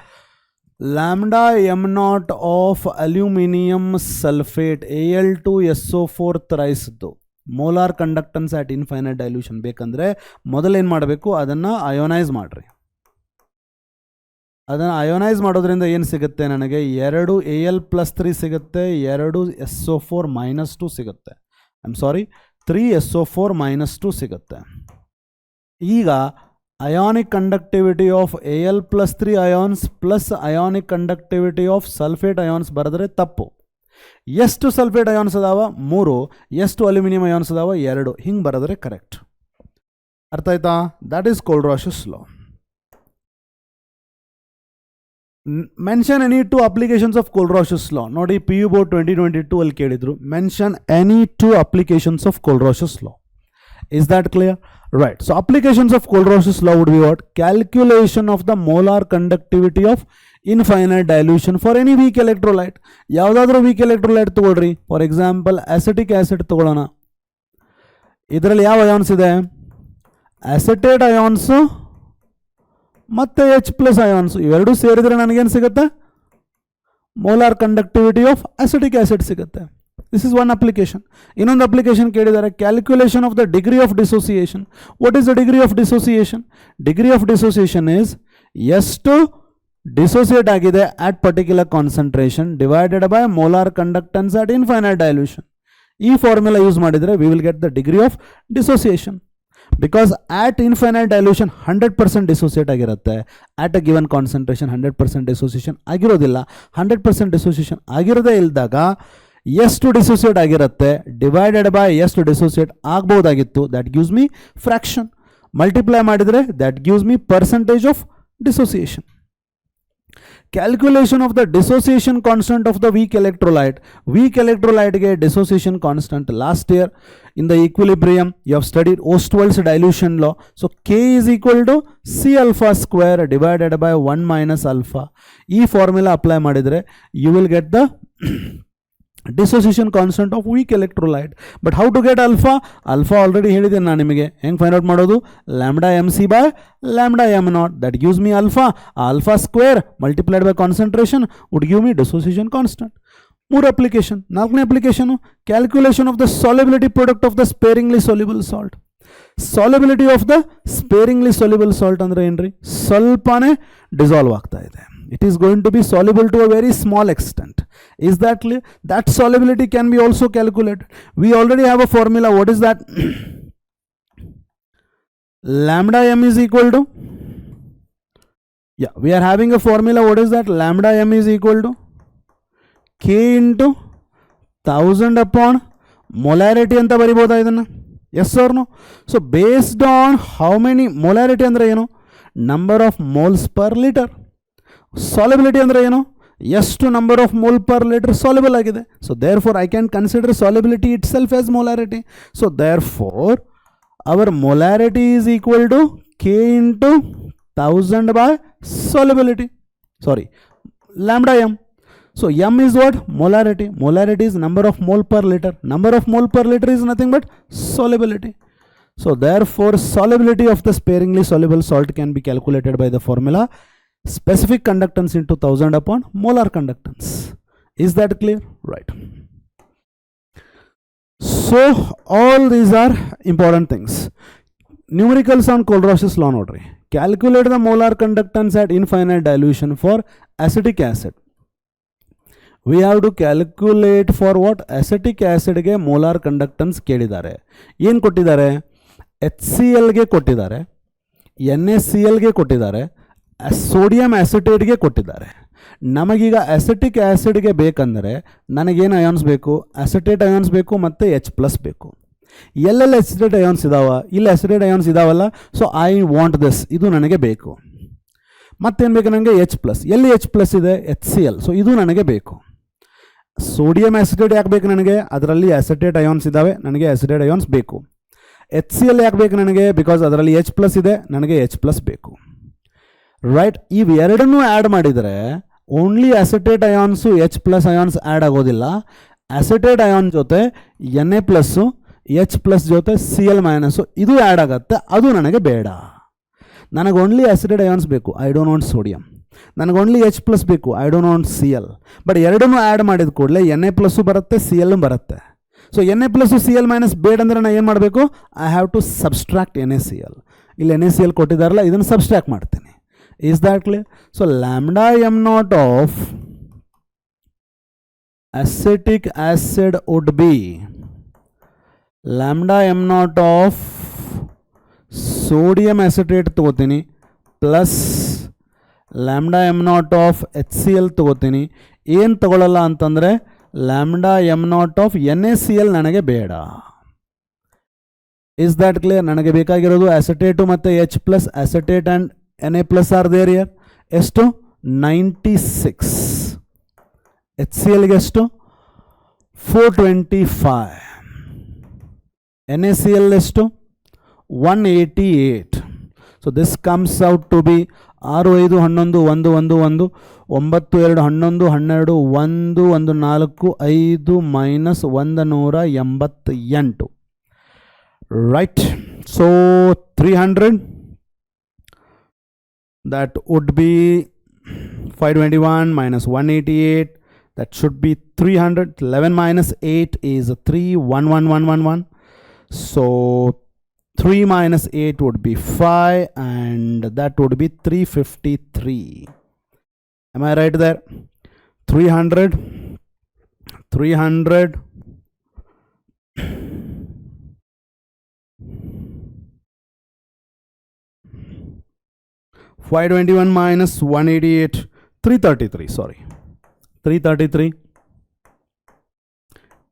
lambda M naught of aluminium sulphate Al2SO4 ಥ್ರೈಸ್ದು molar conductance at infinite dilution ಬೇಕಂದರೆ ಮೊದಲೇನು ಮಾಡಬೇಕು, ಅದನ್ನು ಅಯೋನೈಸ್ ಮಾಡಿರಿ. ಅದನ್ನು ಅಯೋನೈಸ್ ಮಾಡೋದ್ರಿಂದ ಏನು ಸಿಗುತ್ತೆ, ನನಗೆ 2 Al+3 ಸಿಗುತ್ತೆ, 2 SO4-2 ಸಿಗುತ್ತೆ. 3 SO4-2 ಸಿಗುತ್ತೆ. ಈಗ ionic conductivity of Al+3 ions plus ionic conductivity of sulphate ions ಬರೆದ್ರೆ ತಪ್ಪು. ಎಷ್ಟು ಸಲ್ಫೇಟ್ ಅಯಾನ್ಸ್ ಅದಾವ, 3. ಎಷ್ಟು ಅಲ್ಯೂಮಿನಿಯಂ ಅಯಾನ್ಸ್ ಅದಾವ, 2. ಹಿಂಗೆ ಬರೆದ್ರೆ ಕರೆಕ್ಟ್. ಅರ್ಥ ಆಯ್ತಾ? That is Kohlrausch's law. Mention any 2 applications of Kohlrausch's law. ನೋಡಿ, PU ಬೋರ್ಡ್ 2022 ಅಲ್ಲಿ ಕೇಳಿದ್ರು, mention any 2 applications of Kohlrausch's law. Is that clear? Right. So applications of Kohlrausch's law would be what? Calculation of the molar conductivity of infinite dilution for any weak electrolyte. ಯಾವುದಾದ್ರೂ weak electrolyte ತಗೊಳ್ರಿ. For example acetic acid ತಗೊಳ್ಳೋಣ. ಇದರಲ್ಲಿ ಯಾವ ions ಇದೆ? Acetate ions ಮತ್ತು H+ ions ಇವೆರಡೂ ಸೇರಿದರೆ ನನಗೇನು ಸಿಗುತ್ತೆ? Molar conductivity of acetic acid ಸಿಗುತ್ತೆ. This is one application. ಇನ್ನೊಂದು ಅಪ್ಲಿಕೇಶನ್ ಕೇಳಿದ್ದಾರೆ, calculation of the degree of dissociation. What is the degree of dissociation? Degree of dissociation is ಎಷ್ಟು ಡಿಸೋಸಿಯೇಟ್ ಆಗಿದೆ at particular concentration divided by molar conductance at infinite dilution. ಈ formula use ಮಾಡಿದರೆ we will get the degree of dissociation. Because at infinite dilution 100% dissociate ಆಗಿರುತ್ತೆ. At a given concentration 100% dissociation ಆಗಿರೋದಿಲ್ಲ. 100% dissociation ಆಗಿರೋದೇ ಇಲ್ದಾಗ ಎಷ್ಟು dissociate ಆಗಿರುತ್ತೆ divided by ಎಷ್ಟು dissociate ಆಗ್ಬೋದಾಗಿತ್ತು, that gives me fraction. Multiply ಮಾಡಿದರೆ that gives me percentage of dissociation. Calculation of the dissociation constant of the weak electrolyte. Weak electrolyte ge dissociation constant last year in the equilibrium you have studied Ostwald's dilution law. So K is equal to C alpha square divided by 1 minus alpha. E formula apply madidre you will get the dissociation constant of weak electrolyte. But how to get alpha? Alpha already ಹೇಳಿದೆ ನಾನು ನಿಮಗೆ. ಹೆಂಗೆ find out ಮಾಡೋದು? lambda mc by lambda m naught, that gives me alpha. Alpha square multiplied by concentration would give me dissociation constant. ಮೂರು application. ನಾಲ್ಕನೇ application, calculation of the solubility product of the sparingly soluble salt. Solubility of the sparingly soluble salt ಅಂದ್ರೆ ಏನ್ರಿ? ಸ್ವಲ್ಪನೇ dissolve ಆಗ್ತಾ ಇದೆ. It is going to be soluble to a very small extent. Is that clear? That solubility can be also calculated. We already have a formula. What is that? Lambda m is equal to, we are having a formula. What is that? Lambda m is equal to K into 1000 upon molarity anta bariboda idanna. Yes or no? So based on how many molarity andre eno, number of moles per liter. Solubility andre eno, ಎಷ್ಟು number of mole per liter soluble agide. So therefore I can consider solubility itself as molarity. So therefore our molarity is equal to K into 1000 by solubility. Sorry, lambda m. So m is what? Molarity. Molarity is number of mole per liter. Number of mole per liter is nothing but solubility. So therefore solubility of the sparingly soluble salt can be calculated by the formula specific conductance into 1000 upon molar conductance. Is that clear? Right. So all these are important things. Numericals on Kohlrausch's law notary. Calculate the molar conductance at infinite dilution for acetic acid. We have to calculate for what? Acetic acid ge molar conductance ಕೇಳಿದ್ದಾರೆ. ಏನು ಕೊಟ್ಟಿದ್ದಾರೆ? HCl ಗೆ ಕೊಟ್ಟಿದ್ದಾರೆ, NaCl ಗೆ ಕೊಟ್ಟಿದ್ದಾರೆ, sodium acetate ಗೆ ಕೊಟ್ಟಿದ್ದಾರೆ. ನಮಗೀಗ ಅಸಿಟಿಕ್ ಆಸಿಡ್ಗೆ ಬೇಕಂದರೆ ನನಗೇನು ಅಯಾನ್ಸ್ ಬೇಕು? ಅಸಿಟೇಟ್ ಅಯಾನ್ಸ್ ಬೇಕು ಮತ್ತು H+ ಬೇಕು. ಎಲ್ಲೆಲ್ಲ ಅಸಿಟೇಟ್ ಅಯಾನ್ಸ್ ಇದಾವ? ಇಲ್ಲಿ ಅಸಿಟೇಟ್ ಅಯಾನ್ಸ್ ಇದಾವಲ್ಲ. ಸೊ ಐ ವಾಂಟ್ ದಿಸ್, ಇದು ನನಗೆ ಬೇಕು. ಮತ್ತೇನು ಬೇಕು ನನಗೆ? H+. ಎಲ್ಲಿ H+ ಇದೆ? HCl. ಸೊ ಇದು ನನಗೆ ಬೇಕು. ಸೋಡಿಯಂ ಅಸಿಟೇಟ್ ಯಾಕೆ ಬೇಕು ನನಗೆ? ಅದರಲ್ಲಿ ಅಸಿಟೇಟ್ ಅಯಾನ್ಸ್ ಇದ್ದಾವೆ, ನನಗೆ ಅಸಿಟೇಟ್ ಅಯಾನ್ಸ್ ಬೇಕು. HCl ಯಾಕೆ ಬೇಕು ನನಗೆ? ಬಿಕಾಸ್ ಅದರಲ್ಲಿ H+ ಇದೆ, ನನಗೆ H+ ಬೇಕು. ರೈಟ್. ಇವೆರಡನ್ನೂ ಆ್ಯಡ್ ಮಾಡಿದರೆ only acetate ions H+ ions add ಆಗೋದಿಲ್ಲ. ಅಸಿಟೇಟ್ ಅಯಾನ್ ಜೊತೆ Na+, H+ ಜೊತೆ Cl- ಇದು ಆ್ಯಡ್ ಆಗುತ್ತೆ. ಅದು ನನಗೆ ಬೇಡ. ನನಗೆ ಓನ್ಲಿ ಅಸಿಟೇಟ್ ಅಯಾನ್ಸ್ ಬೇಕು, ಐ ಡೋಂಟ್ ವಾಂಟ್ ಸೋಡಿಯಂ. ನನಗೆ ಓನ್ಲಿ H+ ಬೇಕು, I don't want Cl. But ಎರಡನ್ನೂ ಆ್ಯಡ್ ಮಾಡಿದ ಕೂಡಲೇ Na+ ಬರುತ್ತೆ, Cl ಬರುತ್ತೆ. ಸೊ Na+, Cl- ಬೇಡ ಅಂದರೆ ನಾನು ಏನು ಮಾಡಬೇಕು? I have to subtract NaCl. ಇಲ್ಲಿ NaCl ಕೊಟ್ಟಿದ್ದಾರಲ್ಲ, ಇದನ್ನು ಸಬ್ಸ್ಟ್ರಾಕ್ಟ್ ಮಾಡ್ತೀನಿ. Is that clear? So lambda m0 of acetic acid would be lambda m0 of sodium acetate ತಗೋತೀನಿ plus lambda m0 of HCl ತಗೋತೀನಿ. ಏನು ತಗೊಳ್ಳಲ್ಲ ಅಂತಂದರೆ lambda m0 of NaCl ನನಗೆ ಬೇಡ. Is that clear? ನನಗೆ ಬೇಕಾಗಿರೋದು ಅಸಿಟೇಟು ಮತ್ತು H+, acetate and Na+ are there here. ಎಷ್ಟು? 96. HCl ಗೆ ಎಷ್ಟು? 425. NaCl ಎಷ್ಟು? 188. So this comes out to be 6, 5, 11, 1, 1, 1, 9, 2, 11, 12, 1, 1, 4, 5 minus 188. Right. So 300. That would be 521 minus 188. That should be 300. 11 minus 8 is 3, 1, 1, 1, 1, 1. So 3 minus 8 would be 5, and that would be 353. Am I right there? 300. 521 minus 188, 333, sorry. 333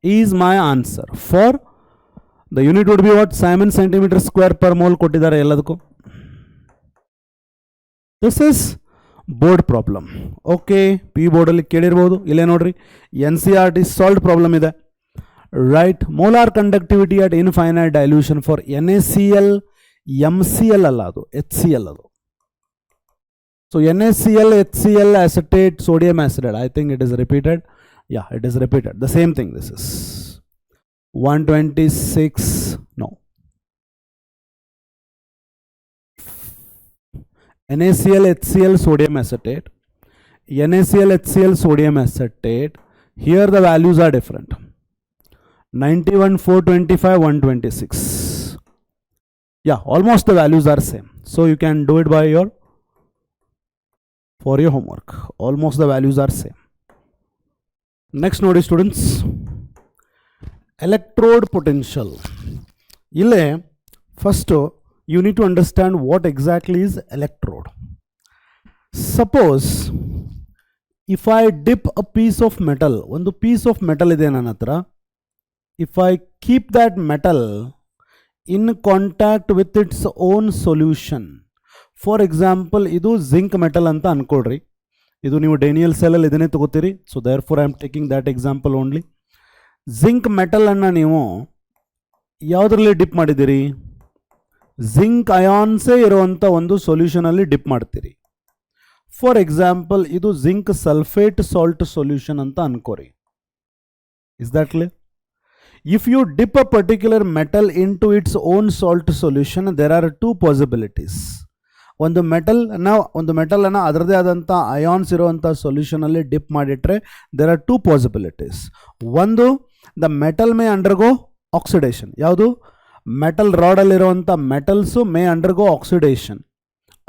is my answer. For the unit would be what? Simon centimeter square per mole ಕೊಟ್ಟಿದ್ದಾರೆ ಎಲ್ಲದಕ್ಕೂ. This is board problem. Okay, P board ಅಲ್ಲಿ ಕೇಳಿರಬಹುದು. ಇಲ್ಲೇ ನೋಡ್ರಿ, NCERT solved problem ಇದೆ. Right. Molar conductivity at infinite dilution for NaCl, MCl ಅಲ್ಲ, ಅದು HCl ಅದು. So NaCl, HCl, acetate, sodium acetate. I think it is repeated. Yeah, it is repeated. The same thing this is. 126. No. NaCl, HCl, sodium acetate. NaCl, HCl, sodium acetate. Here the values are different. 91, 425, 126. Yeah, almost the values are same. So you can do it by your for your homework. Almost the values are same. Next ನೋಡಿ students, electrode potential. Ille first you need to understand what exactly is electrode. Suppose if I dip a piece of metal, ಒಂದು piece of metal ಇದೆ ನನ್ನ ಹತ್ರ, if I keep that metal in contact with its own solution, for example ಇದು zinc metal ಅಂತ ಅನ್ಕೊಳ್ರಿ, ಇದು ನೀವು Daniel cell ಇದನ್ನೇ ತಗೋತೀರಿ, so therefore I am taking that example only. zinc metal ಅನ್ನ ನೀವು ಯಾವುದರಲ್ಲಿ ಡಿಪ್ ಮಾಡಿದಿರಿ, zinc ionsೇ ಇರುವಂತ ಒಂದು ಸೊಲ್ಯೂಷನ್ ಅಲ್ಲಿ ಡಿಪ್ ಮಾಡ್ತೀರಿ. ಫಾರ್ ಎಕ್ಸಾಂಪಲ್ ಇದು ಜಿಂಕ್ ಸಲ್ಫೇಟ್ ಸಾಲ್ಟ್ ಸೊಲ್ಯೂಷನ್ ಅಂತ ಅನ್ಕೋರಿ. Is that clear? If you dip a particular metal into its own salt solution, there are two possibilities. ಒಂದು ಮೆಟಲನ್ನು ಅದರದೇ ಆದಂಥ ಅಯಾನ್ಸ್ ಇರುವಂಥ ಸೊಲ್ಯೂಷನಲ್ಲಿ ಡಿಪ್ ಮಾಡಿಟ್ರೆ ದೇರ್ ಆರ್ ಟೂ ಪಾಸಿಬಿಲಿಟೀಸ್. ಒಂದು, the metal may undergo oxidation. ಯಾವುದು? ಮೆಟಲ್ ರಾಡಲ್ಲಿರುವಂಥ metals may undergo oxidation.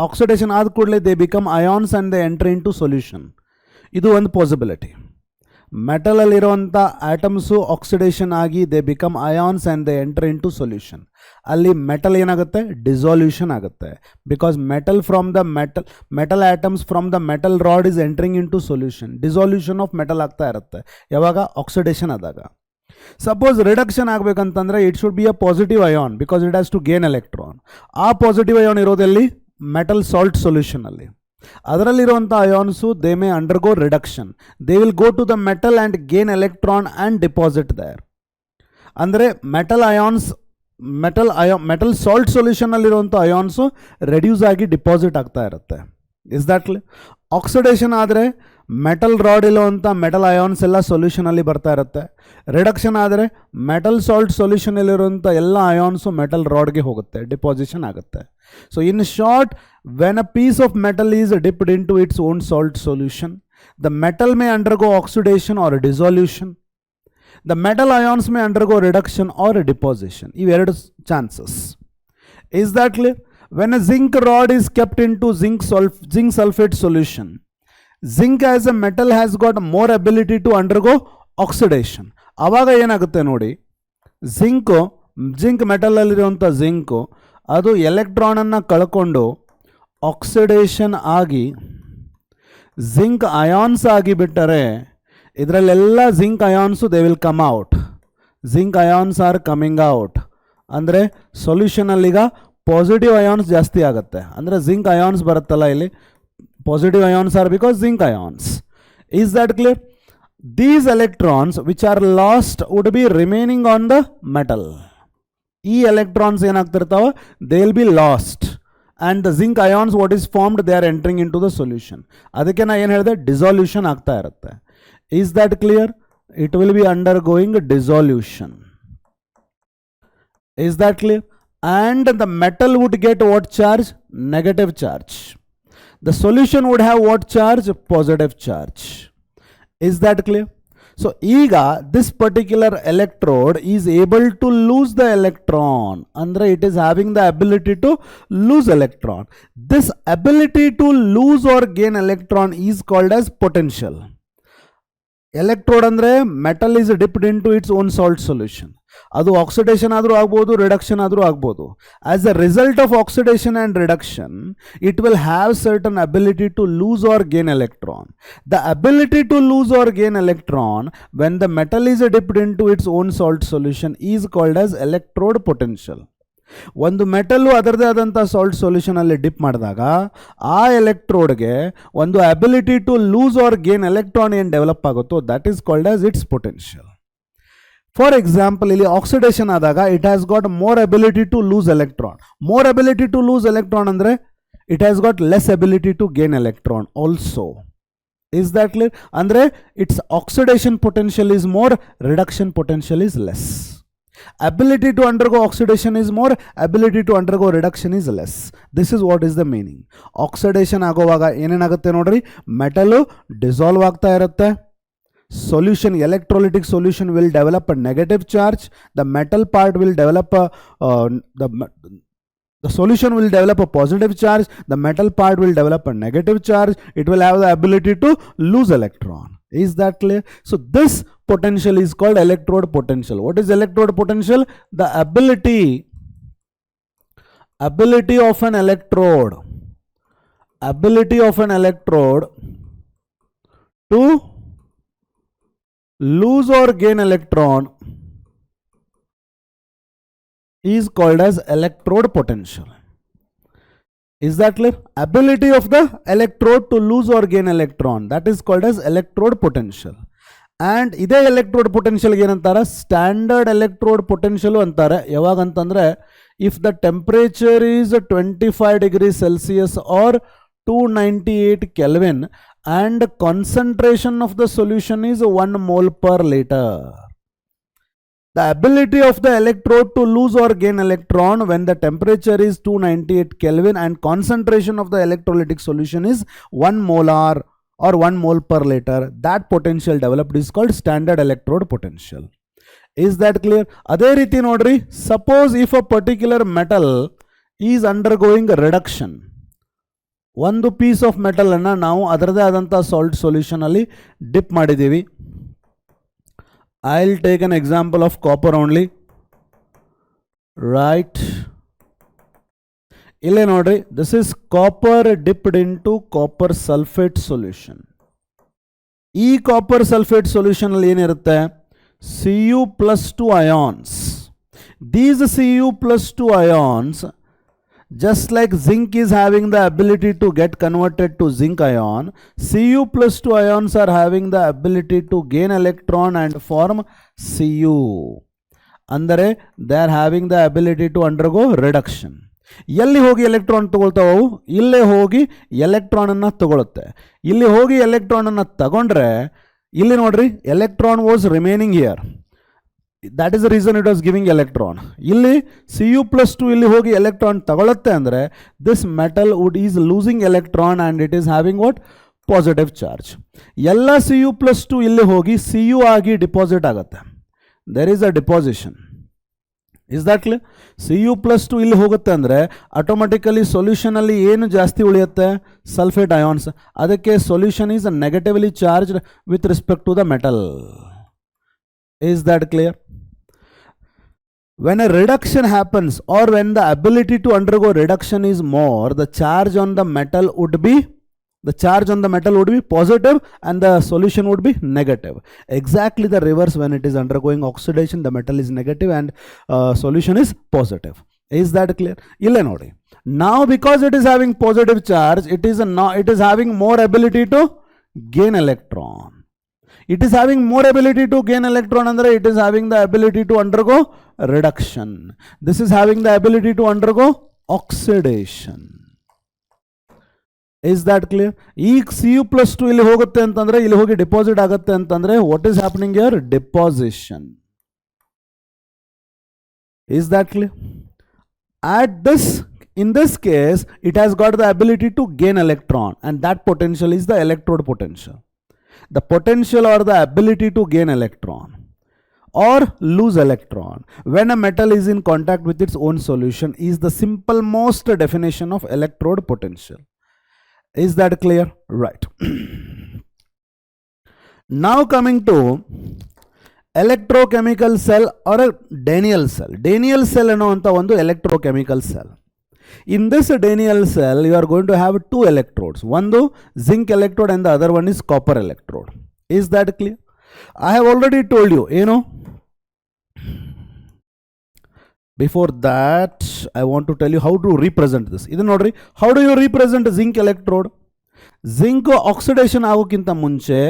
Oxidation ಆದ ಕೂಡಲೇ they become ions and they enter into solution. ಇದು ಒಂದು ಪಾಸಿಬಿಲಿಟಿ. ಮೆಟಲಲ್ಲಿರುವಂಥ ಆಟಮ್ಸು ಆಕ್ಸಿಡೇಷನ್ ಆಗಿ they become ions and they enter into solution. ಅಲ್ಲಿ metal ಏನಾಗುತ್ತೆ? ಡಿಸಾಲ್ಯೂಷನ್ ಆಗುತ್ತೆ. Because metal atoms from the metal rod is entering into solution. Dissolution of metal ಆಗ್ತಾ ಇರುತ್ತೆ ಯಾವಾಗ? ಆಕ್ಸಿಡೇಷನ್ ಆದಾಗ. ಸಪೋಸ್ ರಿಡಕ್ಷನ್ ಆಗಬೇಕಂತಂದ್ರೆ it should be a positive ion because it has to gain electron. ಆ positive ion ಇರೋದಲ್ಲಿ metal salt solution ಅಲ್ಲಿ. ಅದರಲ್ಲಿರುವಂಥ ions they may undergo reduction. They will go to the metal and gain electron and deposit there. ಅಂದರೆ metal salt ಸೊಲ್ಯೂಷನಲ್ಲಿರುವಂಥ ions reduce ಆಗಿ deposit ಆಗ್ತಾ ಇರುತ್ತೆ. Is that clear? Oxidation ಆದರೆ metal rod ಇರುವಂಥ metal ions ಎಲ್ಲ ಸೊಲ್ಯೂಷನಲ್ಲಿ ಬರ್ತಾ ಇರುತ್ತೆ. ರಿಡಕ್ಷನ್ ಆದರೆ ಮೆಟಲ್ ಸಾಲ್ಟ್ ಸೊಲ್ಯೂಷನಲ್ಲಿರುವಂಥ ಎಲ್ಲ ಅಯಾನ್ಸು ಮೆಟಲ್ ರಾಡ್ಗೆ ಹೋಗುತ್ತೆ, ಡಿಪಾಸಿಷನ್ ಆಗುತ್ತೆ. So in short, when a piece of metal is dipped into its own salt solution, the metal may undergo oxidation or dissolution. The metal ions may undergo reduction or deposition. ಇವೆರಡು chances. Is that clear? When a zinc rod is kept into zinc sulfate solution, zinc as a metal has got more ability to undergo oxidation. ಆವಾಗ ಏನಾಗುತ್ತೆ ನೋಡಿ, zinc ಮೆಟಲಲ್ಲಿರುವಂಥ zinc ಅದು ಎಲೆಕ್ಟ್ರಾನನ್ನು ಕಳ್ಕೊಂಡು oxidation ಆಗಿ zinc ions ಆಗಿಬಿಟ್ಟರೆ ಇದರಲ್ಲೆಲ್ಲ zinc ions they will come out. Zinc ions are coming out. ಅಂದರೆ ಸೊಲ್ಯೂಷನಲ್ಲೀಗ positive ions ಜಾಸ್ತಿ ಆಗುತ್ತೆ. ಅಂದರೆ ಜಿಂಕ್ ಅಯಾನ್ಸ್ ಬರುತ್ತಲ್ಲ ಇಲ್ಲಿ, positive ions are because zinc ions. Is that clear? These electrons which are lost would be remaining on the metal. ಈ electrons ಏನಾಗ್ತಿರ್ತಾವೆ? They will be lost and the zinc ions what is formed they are entering into the solution. ಅದಕ್ಕೆ ನಾ ಏನು ಹೇಳಿದೆ? Dissolution ಆಗ್ತಾ ಇರುತ್ತೆ. Is that clear? It will be undergoing dissolution. Is that clear? And the metal would get what charge? Negative charge. The solution would have what charge? Positive charge. Is that clear? So ega this particular electrode is able to lose the electron. Andre it is having the ability to lose electron. This ability to lose or gain electron is called as potential. Electrode ಅಂದರೆ metal is dipped into its own salt solution. ಅದು oxidation ಆದರೂ ಆಗ್ಬೋದು, reduction ಆದರೂ ಆಗ್ಬೋದು. As a result of oxidation and reduction it will have certain ability to lose or gain electron. The ability to lose or gain electron when the metal is dipped into its own salt solution is called as electrode potential. ಒಂದು metal ಅದರದೇ ಆದಂಥ salt ಸೊಲ್ಯೂಷನಲ್ಲಿ dip ಮಾಡಿದಾಗ ಆ ಎಲೆಕ್ಟ್ರೋಡ್ಗೆ ಒಂದು ability to lose or gain electron ಏನು develop ಆಗುತ್ತೋ that is called as its potential. For example ಇಲ್ಲಿ ಆಕ್ಸಿಡೇಷನ್ ಆದಾಗ it has got more ability to lose electron. More ability to lose electron ಅಂದರೆ it has got less ability to gain electron also. Is that clear? ಅಂದರೆ its oxidation potential is more, reduction potential is less. Ability to undergo oxidation is more, ability to undergo reduction is less. This is what is the meaning. Oxidation ಆಗೋವಾಗ ಏನೇನಾಗುತ್ತೆ ನೋಡ್ರಿ, metal dissolve ಆಗ್ತಾ ಇರುತ್ತೆ. Solution, electrolytic solution will develop a negative charge. The metal part will develop The solution will develop a positive charge, the metal part will develop a negative charge, it will have the ability to lose electron. Is that clear? So this potential is called electrode potential. What is electrode potential? The ability of an electrode to lose or gain electron is called as electrode potential. Is that clear? Ability of the electrode to lose or gain electron, that is called as electrode potential. And ಇದೇ electrode potential ಏನಂತಾರೆ? Standard electrode potential ಅಂತಾರೆ. ಯಾವಾಗ ಅಂತಂದ್ರೆ if the temperature is 25 degrees Celsius or 298 Kelvin and concentration of the solution is 1 mole per liter. The ability of the electrode to lose or gain electron when the temperature is 298 Kelvin and concentration of the electrolytic solution is 1 molar or 1 mole per liter, that potential developed is called standard electrode potential. Is that clear? ಅದೇ ರೀತಿ ನೋಡ್ರಿ, suppose if a particular metal is undergoing a reduction, ಒಂದು piece of metal ಅನ್ನ ನಾವು ಅದರದೇ ಆದಂಥ salt solution ಅಲ್ಲಿ drip ಮಾಡಿದ್ದೀವಿ. I'll take an example of copper only. Right. Ille nodri, this is copper dipped into copper sulfate solution. E copper sulfate solution alli yen irutte? Cu plus 2 ions. These Cu plus 2 ions, just like zinc is having the ability to get converted to zinc ion, Cu plus 2 ions are having the ability to gain electron and form Cu. ಅಂದರೆ they are having the ability to undergo reduction. ಎಲ್ಲಿ ಹೋಗಿ electron ತಗೊಳ್ತಾವು? ಇಲ್ಲೇ ಹೋಗಿ electron ಅನ್ನ ತಗೊಳುತ್ತೆ. ಇಲ್ಲಿ ಹೋಗಿ electron ಅನ್ನ ತಗೊಂಡ್ರೆ ಇಲ್ಲಿ ನೋಡ್ರಿ, electron was remaining here. that is the reason it was giving electron. ಇಲ್ಲಿ Cu plus 2 ಇಲ್ಲಿ ಹೋಗಿ ಎಲೆಕ್ಟ್ರಾನ್ ತಗೊಳುತ್ತೆ ಅಂದ್ರೆ this metal would is losing electron and it is having what? Positive charge. ಎಲ್ಲ Cu plus 2 ಇಲ್ಲಿ ಹೋಗಿ Cu ಆಗಿ deposit ಆಗುತ್ತೆ. There is a deposition. Is that clear? Cu plus 2 ಇಲ್ಲಿ ಹೋಗುತ್ತೆ ಅಂದ್ರೆ ಆಟೋಮೆಟಿಕಲಿ ಸೊಲ್ಯೂಷನ್ ಅಲ್ಲಿ ಏನು ಜಾಸ್ತಿ ಉಳಿಯುತ್ತೆ? Sulphate ions. ಅದಕ್ಕೆ solution is negatively charged with respect to the metal. Is that clear? When a reduction happens or when the ability to undergo reduction is more, the charge on the metal would be positive and the solution would be negative. Exactly the reverse, when it is undergoing oxidation, the metal is negative and solution is positive. Is that clear? Ille nodi. Now because it is having positive charge, it is having more ability to gain electron. It is having more ability to gain electron andre it is having the ability to undergo reduction. This is having the ability to undergo oxidation. Is that clear? ಈ Cu plus 2 ಇಲ್ಲಿ ಹೋಗುತ್ತೆ ಅಂತಂದ್ರೆ ಇಲ್ಲಿ ಹೋಗಿ deposit ಆಗುತ್ತೆ ಅಂತಂದ್ರೆ what is happening here? Deposition. Is that clear? In this case, it has got the ability to gain electron and that potential is the electrode potential. The potential or the ability to gain electron or lose electron when a metal is in contact with its own solution is the simple most definition of electrode potential. Is that clear? Right. Now coming to electrochemical cell or a Daniell cell. Daniell cell ಅನ್ನುವಂಥ ಒಂದು electrochemical cell. In this Daniell cell, you are going to have two electrodes. One the zinc electrode and the other one is copper electrode. Is that clear? I have already told you, before that, I want to tell you how to represent this. How do you represent zinc electrode? Zinc oxidation ಆಗೋಕ್ಕಿಂತ ಮುಂಚೆ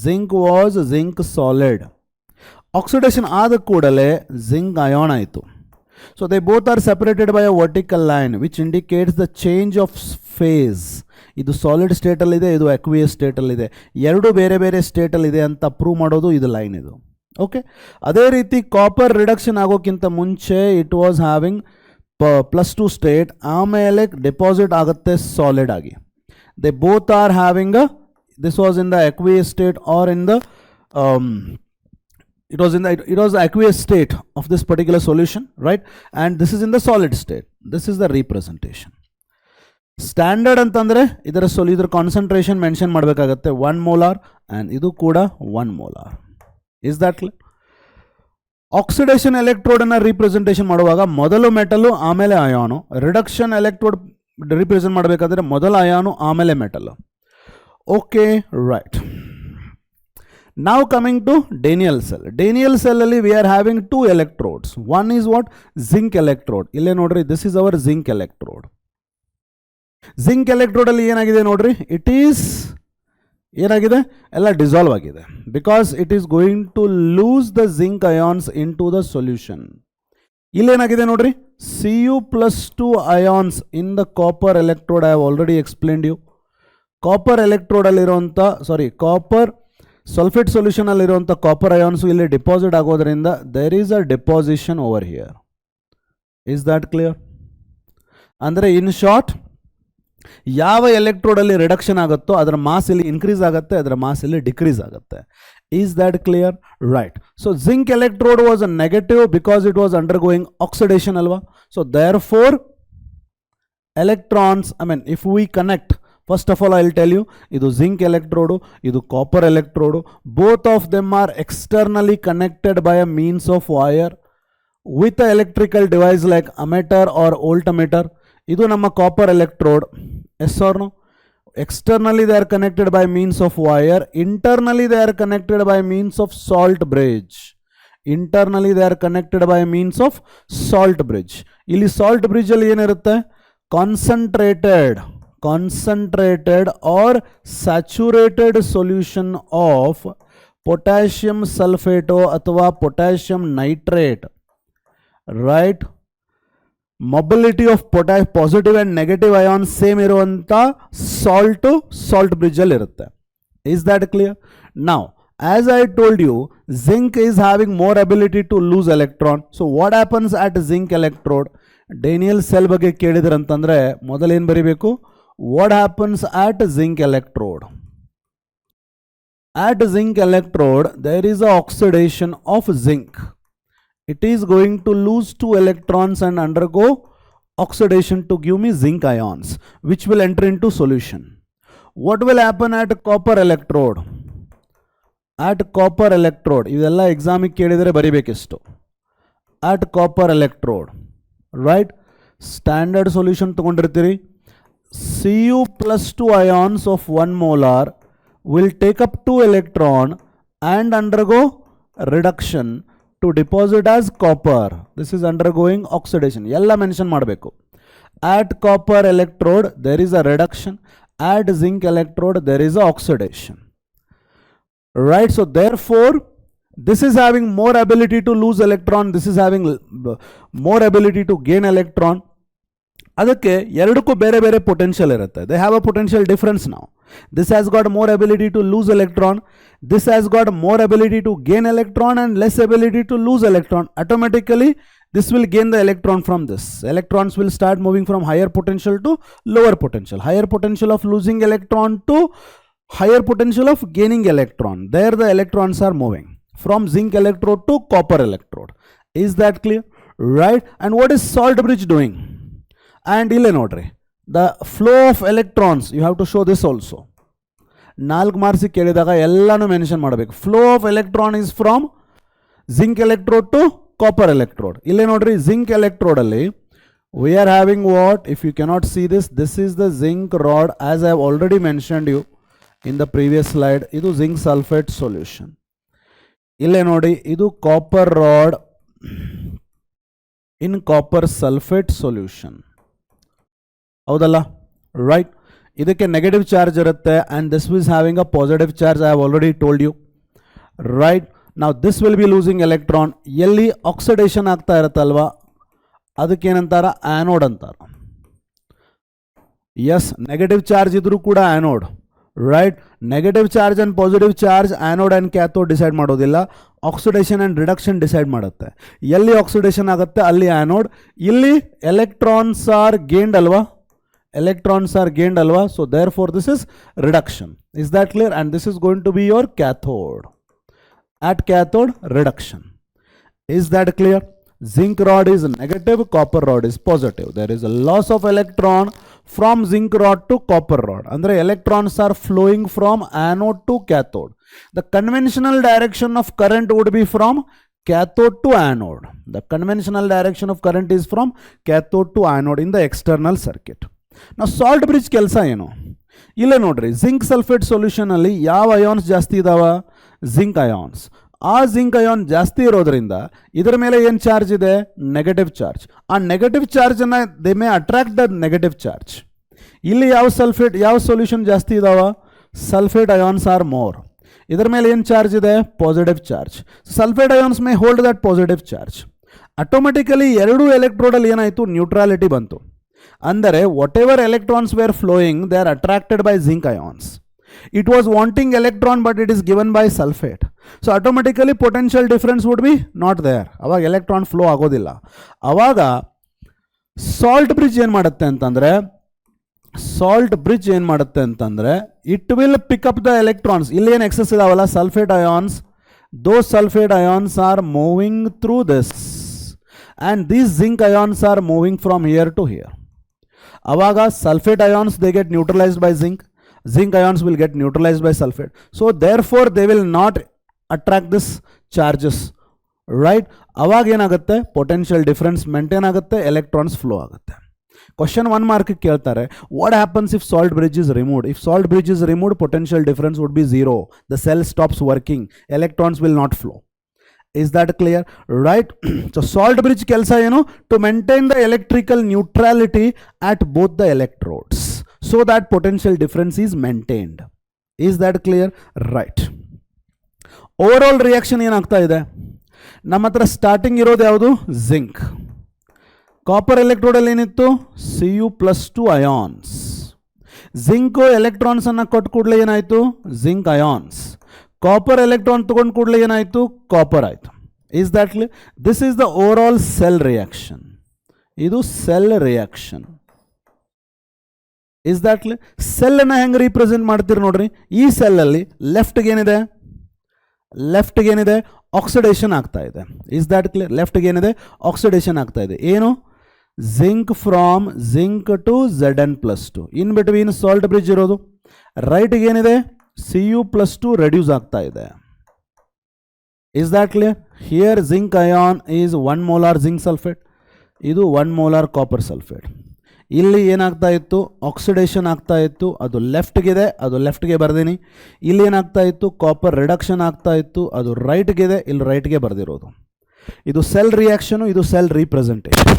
zinc was zinc solid. Oxidation ಆದ ಕೂಡಲೇ zinc ion ಆಯಿತು. So they both are separated by a vertical line which indicates the change of phase. ಇದು solid state ಅಲ್ಲಿ ಇದೆ, ಇದು aqueous state ಅಲ್ಲಿ ಇದೆ. ಎರಡು ಬೇರೆ ಬೇರೆ ಸ್ಟೇಟ್ ಅಲ್ಲಿ ಇದೆ ಅಂತ ಪ್ರೂವ್ ಮಾಡೋದು ಇದು ಲೈನ್ ಇದು. ಓಕೆ, ಅದೇ ರೀತಿ ಕಾಪರ್ ರಿಡಕ್ಷನ್ ಆಗೋಕ್ಕಿಂತ ಮುಂಚೆ ಇಟ್ ವಾಸ್ ಹ್ಯಾವಿಂಗ್ +2 ಸ್ಟೇಟ್, ಆಮೇಲೆ ಡಿಪಾಸಿಟ್ ಆಗುತ್ತೆ ಸಾಲಿಡ್ ಆಗಿ. They both are having this was in the aqueous state are in the it was the aqueous state of this particular solution, right? And this is in the solid state. This is the representation. Standard ಅಂತಂದ್ರೆ ಇದರ concentration mention ಮಾಡಬೇಕಾಗುತ್ತೆ 1 molar and ಇದು ಕೂಡ 1 molar. Is that clear? Oxidation electrode ಅನ್ನ representation ಮಾಡುವಾಗ ಮೊದಲು metal ಆಮೇಲೆ ಅಯಾನು, reduction electrode represent ಮಾಡಬೇಕಾದ್ರೆ ಮೊದಲ ಅಯಾನು ಆಮೇಲೆ metal. Okay, right. Now coming to Daniell cell. Daniell cell ಅಲ್ಲಿ we are having two electrodes. One is what? Zinc electrode. ಇಲ್ಲೇ ನೋಡ್ರಿ, this is our zinc electrode. Zinc electrode ಅಲ್ಲಿ ಏನಾಗಿದೆ ನೋಡ್ರಿ, it is ಏನಾಗಿದೆ, ಎಲ್ಲ ಡಿಸಾಲ್ವ್ ಆಗಿದೆ, because it is going to lose the zinc ions into the solution. ಇಲ್ಲೇನಾಗಿದೆ ನೋಡ್ರಿ, Cu+2 ions in the copper electrode. I have already explained you. Copper electrode ಅಲ್ಲಿರುವಂಥ copper sulphate solution ಅಲ್ಲಿರುವಂಥ copper ions ಇಲ್ಲಿ deposit ಆಗೋದ್ರಿಂದ there is a deposition over here. Is that clear? ಅಂದರೆ in short, ಯಾವ electrode ಅಲ್ಲಿ reduction ಆಗುತ್ತೋ ಅದರ mass ಇಲ್ಲಿ ಇನ್ಕ್ರೀಸ್ ಆಗುತ್ತೆ, ಅದರ ಮಾಸ್ ಇಲ್ಲಿ ಡಿಕ್ರೀಸ್ ಆಗುತ್ತೆ. Is that clear? Right. So zinc electrode was a negative because it was undergoing oxidation alwa. So therefore electrons, if we connect, first of all I will tell you, idu zinc electrode, idu copper electrode, both of them are externally connected by a means of wire with an electrical device like ammeter or voltmeter. Idu namma copper electrode. Yes or no? Externally they are connected by means of wire. Internally they are connected by means of salt bridge. Internally they are connected by means of salt bridge. Illi salt bridge alli ಏನಿರುತ್ತೆ, concentrated or saturated solution of potassium sulfate ಅಥವಾ potassium nitrate, right? Mobility of positive and negative ions same ಇರುವಂತ salt bridge ಅಲ್ಲಿ ಇರುತ್ತೆ. Is that clear? Now as I told you, zinc is having more ability to lose electron. So what happens at zinc electrode? Daniell cell ಬಗ್ಗೆ ಕೇಳಿದ್ರೆ ಅಂತಂದ್ರೆ ಮೊದಲು ಏನು ಬರಿಬೇಕು, what happens at zinc electrode? At zinc electrode there is a oxidation of zinc. It is going to lose 2 electrons and undergo oxidation to give me zinc ions, which will enter into solution. What will happen at copper electrode? At copper electrode, ಇದೆಲ್ಲ ಎಕ್ಸಾಮಿಗೆ ಕೇಳಿದರೆ ಬರಿಬೇಕಿಷ್ಟು. At copper electrode, right? Standard solution ತಗೊಂಡಿರ್ತೀರಿ. Cu+2 ions of 1 molar will take up 2 electron and undergo reduction to deposit as copper. This is undergoing oxidation. Yella mention ಮಾಡಬೇಕು. At copper electrode there is a reduction. At zinc electrode there is a oxidation. Right? So therefore this is having more ability to lose electron. This is having more ability to gain electron. ಅದಕ್ಕೆ ಎರಡಕ್ಕೂ ಬೇರೆ ಬೇರೆ potential ಇರುತ್ತೆ. They have a potential difference now. This has got more ability to lose electron. This has got more ability to gain electron and less ability to lose electron. Automatically this will gain the electron from this. Electrons will start moving from higher potential to lower potential. Higher potential of losing electron to higher potential of gaining electron. There the electrons are moving from zinc electrode to copper electrode. Is that clear? Right? And what is salt bridge doing? And ಇಲ್ಲಿ ನೋಡ್ರಿ, the flow of electrons, you have to show this also. 4 ಮಾರ್ಕ್ಸಿಗೆ ಕೇಳಿದಾಗ ಎಲ್ಲಾನು mention ಮಾಡಬೇಕು. Flow of electron is from zinc electrode to copper electrode. ಇಲ್ಲಿ ನೋಡ್ರಿ, zinc electrode ಅಲ್ಲಿ we are having what? If you cannot see this, this is the zinc rod as I have already mentioned you in the previous slide. ಇದು zinc sulfate solution. ಇಲ್ಲೇ ನೋಡಿ, ಇದು copper rod in copper sulfate solution. ಹೌದಲ್ಲ, right? ಇದಕ್ಕೆ negative charge ಇರುತ್ತೆ and this is having a positive charge. I have already told you, right? Now this will be losing electron. ಎಲ್ಲಿ oxidation ಆಗ್ತಾ ಇರುತ್ತಲ್ವಾ ಅದಕ್ಕೆ ಏನಂತಾರ, ಆ್ಯನೋಡ್ ಅಂತಾರ. ಎಸ್, ನೆಗೆಟಿವ್ ಚಾರ್ಜ್ ಇದ್ರೂ ಕೂಡ anode, right? Negative charge and positive charge anode and cathode decide ಮಾಡೋದಿಲ್ಲ, oxidation and reduction decide ಮಾಡುತ್ತೆ. ಎಲ್ಲಿ ಆಕ್ಸಿಡೇಷನ್ ಆಗುತ್ತೆ ಅಲ್ಲಿ ಆ್ಯನೋಡ್, ಇಲ್ಲಿ ಎಲೆಕ್ಟ್ರಾನ್ಸ್ ಆರ್ ಗೇನ್ಡ್ ಅಲ್ವಾ, electrons are gained alwa. So therefore this is reduction. Is that clear? And this is going to be your cathode. at cathode reduction. Is that clear? Zinc rod is negative, copper rod is positive. There is a loss of electron from zinc rod to copper rod. Andre electrons are flowing from anode to cathode. The conventional direction of current would be from cathode to anode. The conventional direction of current is from cathode to anode in the external circuit. Now salt bridge kelsa eno? Ille nodri, zinc sulfate solution alli yav ions jasti idava? Zinc ions. ಆ zinc ion ಜಾಸ್ತಿ ಇರೋದ್ರಿಂದ ಇದರ ಮೇಲೆ ಏನು charge ಇದೆ? Negative charge. ಆ negative ಚಾರ್ಜನ್ನು they may attract the negative charge. ಇಲ್ಲಿ ಯಾವ ಸೊಲ್ಯೂಷನ್ ಜಾಸ್ತಿ ಇದಾವ? Sulphate ions are more. ಇದರ ಮೇಲೆ ಏನು ಚಾರ್ಜ್ ಇದೆ? Positive charge. Sulphate ions may hold that positive charge. Automatically ಎರಡೂ ಎಲೆಕ್ಟ್ರೋಡಲ್ಲಿ ಏನಾಯಿತು? ನ್ಯೂಟ್ರಾಲಿಟಿ ಬಂತು. ಅಂದರೆ whatever electrons were flowing they are attracted by zinc ions. It was wanting electron but it is given by sulfate. So automatically potential difference would be not there. ಅವಾಗ electron flow ಆಗೋದಿಲ್ಲ. ಅವಾಗ salt bridge ಏನು ಮಾಡುತ್ತೆ ಅಂತಂದ್ರೆ it will pick up the electrons. ಇಲ್ಲಿ ಏನು excess ಇದಾವಲ್ಲ sulfate ions, those sulfate ions are moving through this and these zinc ions are moving from here to here. ಅವಾಗ sulfate ions they get neutralized by zinc. Zinc ions will get neutralized by sulfate. So therefore they will not attract this charges. Right? ಅವಾಗ ಏನಾಗುತ್ತೆ? Potential difference maintain ಆಗುತ್ತೆ, electrons flow ಆಗುತ್ತೆ. Question 1 mark ಕೇಳ್ತಾರೆ, what happens if salt bridge is removed? If salt bridge is removed, potential difference would be 0. The cell stops working, electrons will not flow. Is that clear? Right? So salt bridge kelsa ಏನು? To maintain the electrical neutrality at both the electrodes so that potential difference is maintained. Is that clear? Right. Overall reaction ಏನಾಗ್ತಾ ಇದೆ? ನಮ್ಮ ಹತ್ರ starting ಇರೋದು ಯಾವುದು? Zinc. Copper electrode ಅಲ್ಲಿ ಏನಿತ್ತು? Cu+2 ions. Zinc electrons ಅನ್ನ ಕೊಟ್ಟು ಕೂಡಲೇ ಏನಾಯ್ತು? Zinc ions. ಕಾಪರ್ ಎಲೆಕ್ಟ್ರಾನ್ ತಗೊಂಡು ಕೂಡಲೇ ಏನಾಯಿತು? ಕಾಪರ್ ಆಯಿತು. Is that clear? This is the overall cell reaction. ಇದು cell reaction. Is that clear? ಸೆಲ್ಲನ್ನು ಹೆಂಗೆ ರೀಪ್ರೆಸೆಂಟ್ ಮಾಡ್ತೀರಿ ನೋಡ್ರಿ. ಈ ಸೆಲ್ಲಲ್ಲಿ ಲೆಫ್ಟ್ಗೆ ಏನಿದೆ? ಆಕ್ಸಿಡೇಷನ್ ಆಗ್ತಾ ಇದೆ. Is that clear? ಲೆಫ್ಟ್ಗೆ ಏನಿದೆ? ಆಕ್ಸಿಡೇಷನ್ ಆಗ್ತಾ ಇದೆ. ಏನು? Zinc from zinc to Zn+2. In between salt bridge ಇರೋದು. ರೈಟ್ಗೆ ಏನಿದೆ? Cu+2 ರೆಡ್ಯೂಸ್ ಆಗ್ತಾ ಇದೆ. Is that clear? Here zinc ion is 1 molar zinc sulphate, ಇದು 1 molar ಕಾಪರ್ ಸಲ್ಫೇಟ್. ಇಲ್ಲಿ ಏನಾಗ್ತಾ ಇತ್ತು? ಆಕ್ಸಿಡೇಷನ್ ಆಗ್ತಾ ಇತ್ತು, ಅದು ಲೆಫ್ಟ್ಗಿದೆ, ಅದು ಲೆಫ್ಟ್ಗೆ ಬರ್ದೀನಿ. ಇಲ್ಲಿ ಏನಾಗ್ತಾ ಇತ್ತು? ಕಾಪರ್ ರಿಡಕ್ಷನ್ ಆಗ್ತಾ ಇತ್ತು, ಅದು ರೈಟ್ಗಿದೆ, ಇಲ್ಲಿ ರೈಟ್ಗೆ ಬರ್ದಿರೋದು. ಇದು ಸೆಲ್ ರಿಯಾಕ್ಷನು, ಇದು ಸೆಲ್ ರೀಪ್ರೆಸೆಂಟೇಷನ್.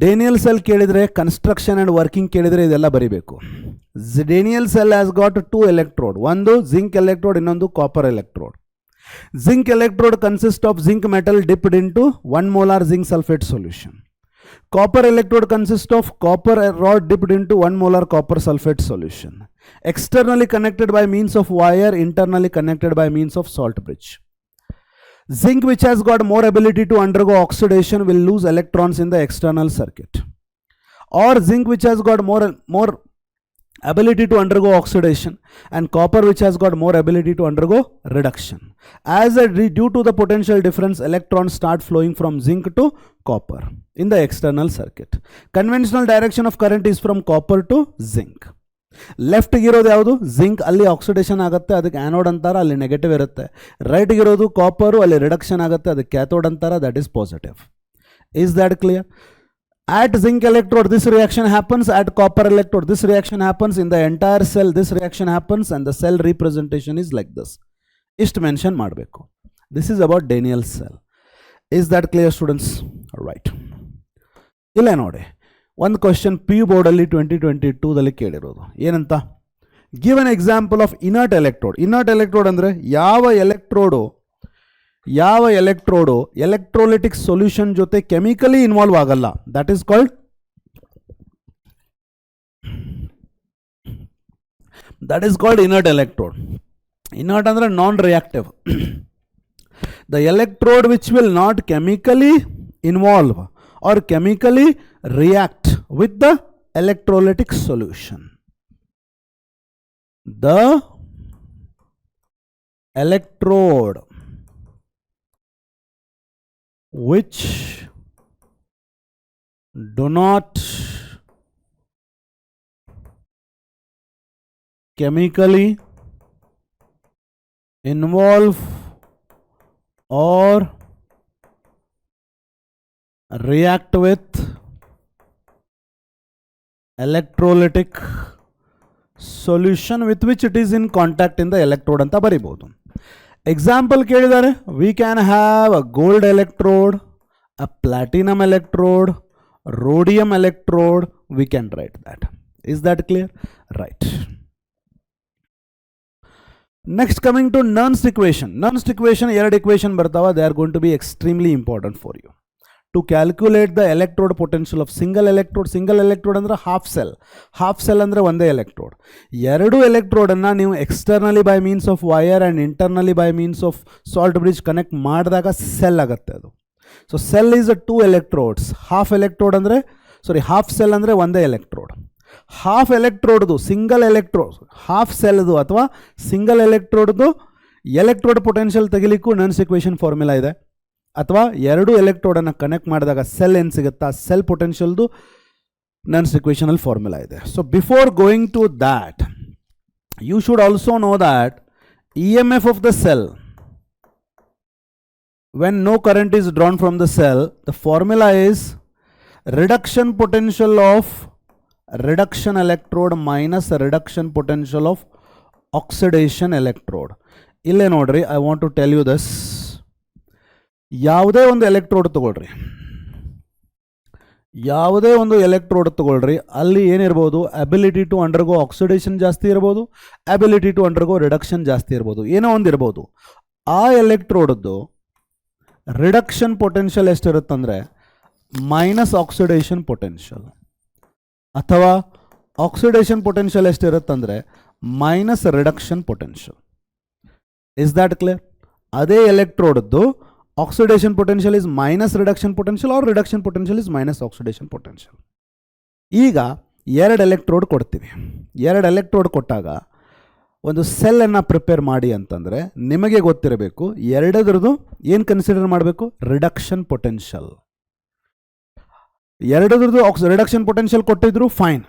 ಡೇನಿಯಲ್ ಸೆಲ್ ಕೇಳಿದರೆ, ಕನ್ಸ್ಟ್ರಕ್ಷನ್ ಆ್ಯಂಡ್ ವರ್ಕಿಂಗ್ ಕೇಳಿದರೆ ಇದೆಲ್ಲ ಬರೀಬೇಕು. Daniel cell has got 2 electrode, ಒಂದು ಜಿಂಕ್ ಎಲೆಕ್ಟ್ರೋಡ್, ಇನ್ನೊಂದು copper electrode. Zinc electrode consist of zinc metal dipped into 1 molar zinc sulphate solution. Copper electrode consists of copper rod dipped into 1 molar copper sulfate solution. Externally connected by means of wire, internally connected by means of salt bridge. Zinc, which has got more ability to undergo oxidation, will lose electrons in the external circuit. Or zinc, which has got more ability to undergo oxidation, and copper, which has got more ability to undergo reduction. Due to the potential difference, electrons start flowing from zinc to copper in the external circuit. Conventional direction of current is from copper to zinc. Left ಇರೋದು ಯಾವುದು? Zinc, ಅಲ್ಲಿ oxidation ಆಗುತ್ತೆ, ಅದಕ್ಕೆ anode ಅಂತಾರೆ, ಅಲ್ಲಿ negative ಇರುತ್ತೆ. Right ಇರೋದು copper, ಅಲ್ಲಿ ರಿಡಕ್ಷನ್ ಆಗುತ್ತೆ, ಅದಕ್ಕೆ ಕ್ಯಾಥೋಡ್ ಅಂತಾರೆ, that is positive. Is that clear? At zinc electrode this reaction happens, at copper electrode this reaction happens, in the entire cell this reaction happens, and the cell representation is like this. Ist mention ಮಾಡಬೇಕು. This is about Daniell cell. Is that clear, students? Right. ಇಲ್ಲ ನೋಡಿ, ಒಂದು question PU ಬೋರ್ಡಲ್ಲಿ 2022ದಲ್ಲಿ ಕೇಳಿರೋದು ಏನಂತ? Give an example of inert electrode. Inert electrode ಅಂದರೆ ಯಾವ electrode electrolytic solution ಜೊತೆ ಕೆಮಿಕಲಿ ಇನ್ವಾಲ್ವ್ ಆಗಲ್ಲ. That is called inert electrode. Inert ಅಂದರೆ non reactive. The electrode which will not chemically involve or chemically react with the electrolytic solution. The electrode which do not chemically involve or react with electrolytic solution with which it is in contact in the electrode ಅಂತ ಬರಿಬಹುದು. Example ಕೇಳಿದ್ದಾರೆ, we can have a gold electrode, a platinum electrode, rhodium electrode, we can write that. Is that clear? Right. Next, coming to Nernst equation. Nernst equation, ಎರಡು equation ಬರ್ತಾವ, they are going to be extremely important for you. To calculate the electrode potential of single electrode ಅಂದ್ರೆ half cell ಅಂದ್ರೆ ಒಂದೇ electrode. ಎರಡು electrode ಅನ್ನ ನೀವು externally by means of wire and internally by means of salt bridge connect ಮಾಡಿದಾಗ cell ಆಗುತ್ತೆ ಅದು. So cell is a two electrodes. half cell ಅಂದ್ರೆ ಒಂದೇ electrode. half electrode single electrode, half cell ಅಥವಾ single electrode electrode potential ತೆಗಿಲಿಕ್ಕೂ Nernst equation formula ಇದೆ. ಅಥವಾ ಎರಡು electrode ಅನ್ನು ಕನೆಕ್ಟ್ ಮಾಡಿದಾಗ ಸೆಲ್ ಏನು ಸಿಗುತ್ತಾ, ಸೆಲ್ ಪೊಟೆನ್ಷಿಯಲ್ದು Nernst equation ಅಲ್ಲಿ ಫಾರ್ಮುಲಾ ಇದೆ. So before going to that you should also know that EMF of the cell, when no current is drawn from the cell, the formula is reduction potential of reduction electrode minus reduction potential of oxidation electrode. ಇಲ್ಲೇ ನೋಡ್ರಿ, I want to tell you this. ಯಾವುದೇ ಒಂದು electrode ತಗೊಳ್ರಿ, ಅಲ್ಲಿ ಏನಿರ್ಬೋದು, ability to undergo oxidation ಜಾಸ್ತಿ ಇರ್ಬೋದು, ability to undergo reduction ಜಾಸ್ತಿ ಇರ್ಬೋದು, ಏನೋ ಒಂದು ಇರ್ಬೋದು. ಆ ಎಲೆಕ್ಟ್ರೋಡ್ದು ರಿಡಕ್ಷನ್ ಪೊಟೆನ್ಷಿಯಲ್ ಎಷ್ಟಿರುತ್ತಂದರೆ ಮೈನಸ್ ಆಕ್ಸಿಡೇಷನ್ ಪೊಟೆನ್ಷಿಯಲ್, ಅಥವಾ ಆಕ್ಸಿಡೇಷನ್ ಪೊಟೆನ್ಷಿಯಲ್ ಎಷ್ಟಿರುತ್ತಂದರೆ minus reduction potential. Is that clear? ಅದೇ ಎಲೆಕ್ಟ್ರೋಡ್ದು oxidation potential is minus reduction potential or reduction potential is minus oxidation potential. ಈಗ ಎರಡು ಎಲೆಕ್ಟ್ರೋಡ್ ಕೊಡ್ತೀವಿ. ಎರಡು ಎಲೆಕ್ಟ್ರೋಡ್ ಕೊಟ್ಟಾಗ ಒಂದು ಸೆಲ್ಲನ್ನು ಪ್ರಿಪೇರ್ ಮಾಡಿ ಅಂತಂದರೆ ನಿಮಗೆ ಗೊತ್ತಿರಬೇಕು ಎರಡದ್ರದ್ದು ಏನು ಕನ್ಸಿಡರ್ ಮಾಡಬೇಕು, ರಿಡಕ್ಷನ್ ಪೊಟೆನ್ಷಿಯಲ್. ಎರಡದ್ರದ್ದು ರಿಡಕ್ಷನ್ ಪೊಟೆನ್ಷಿಯಲ್ ಕೊಟ್ಟಿದ್ರು ಫೈನ್,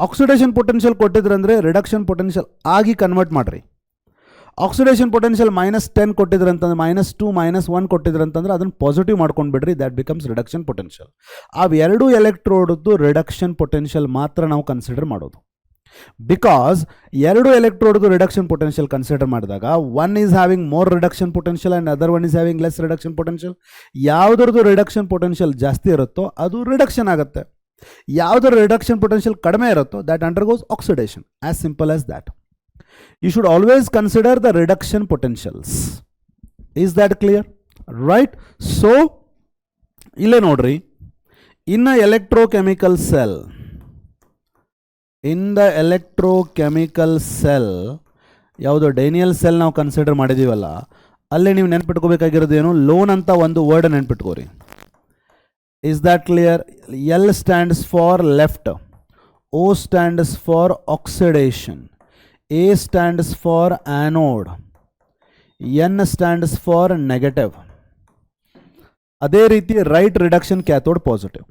ಆಕ್ಸಿಡೇಷನ್ ಪೊಟೆನ್ಷಿಯಲ್ ಕೊಟ್ಟಿದ್ರು ಅಂದರೆ ರಿಡಕ್ಷನ್ ಪೊಟೆನ್ಷಿಯಲ್ ಆಗಿ ಕನ್ವರ್ಟ್ ಮಾಡಿರಿ. ಆಕ್ಸಿಡೇಷನ್ ಪೊಟೆನ್ಷಿಯಲ್ -10 ಕೊಟ್ಟಿದ್ರಂತಂದ್ರೆ -2 -1 ಕೊಟ್ಟಿದ್ರಂತಂದ್ರೆ ಅದನ್ನು ಪಾಸಿಟಿವ್ ಮಾಡ್ಕೊಂಡು ಬಿಡ್ರಿ, ದ್ಯಾಟ್ ಬಿಕಮ್ಸ್ ರಿಡಕ್ಷನ್ ಪೊಟೆನ್ಷಿಯಲ್. ಅವು ಎರಡು ಎಲೆಕ್ಟ್ರೋಡ್ದು ರಿಡಕ್ಷನ್ ಪೊಟೆನ್ಷಿಯಲ್ ಮಾತ್ರ ನಾವು ಕನ್ಸಿಡರ್ ಮಾಡೋದು. ಬಿಕಾಸ್ ಎರಡು ಎಲೆಕ್ಟ್ರೋಡ್ದು ರಿಡಕ್ಷನ್ ಪೊಟೆನ್ಷಿಯಲ್ ಕನ್ಸಿಡರ್ ಮಾಡಿದಾಗ one is having more reduction potential and other one is having less reduction potential. ಯಾವುದ್ರದ್ದು ರಿಡಕ್ಷನ್ ಪೊಟೆನ್ಷಿಯಲ್ ಜಾಸ್ತಿ ಇರುತ್ತೋ ಅದು ರಿಡಕ್ಷನ್ ಆಗುತ್ತೆ, ಯಾವುದರ ರಿಡಕ್ಷನ್ ಪೊಟೆನ್ಷಿಯಲ್ ಕಡಿಮೆ ಇರುತ್ತೋ that undergoes oxidation. As simple as that. You should always consider the reduction potentials. Is that clear? Right? So, ille nodri, in the electrochemical cell, ಯಾವುದು ಡೈನಿಯಲ್ cell ನಾವು consider ಮಾಡಿದೀವಲ್ಲ, ಅಲ್ಲೇ ನೀವು ನೆನ್ಪಿಟ್ಕೋಬೇಕಾಗಿರೋದು ಏನು, ಲೋನ್ ಅಂತ ಒಂದು word ನೆನ್ಪಿಟ್ಕೋರಿ. Is that clear? L stands for left, O stands for oxidation, A stands for anode, N stands for negative. ಅದೇ ರೀತಿ right reduction, cathode positive.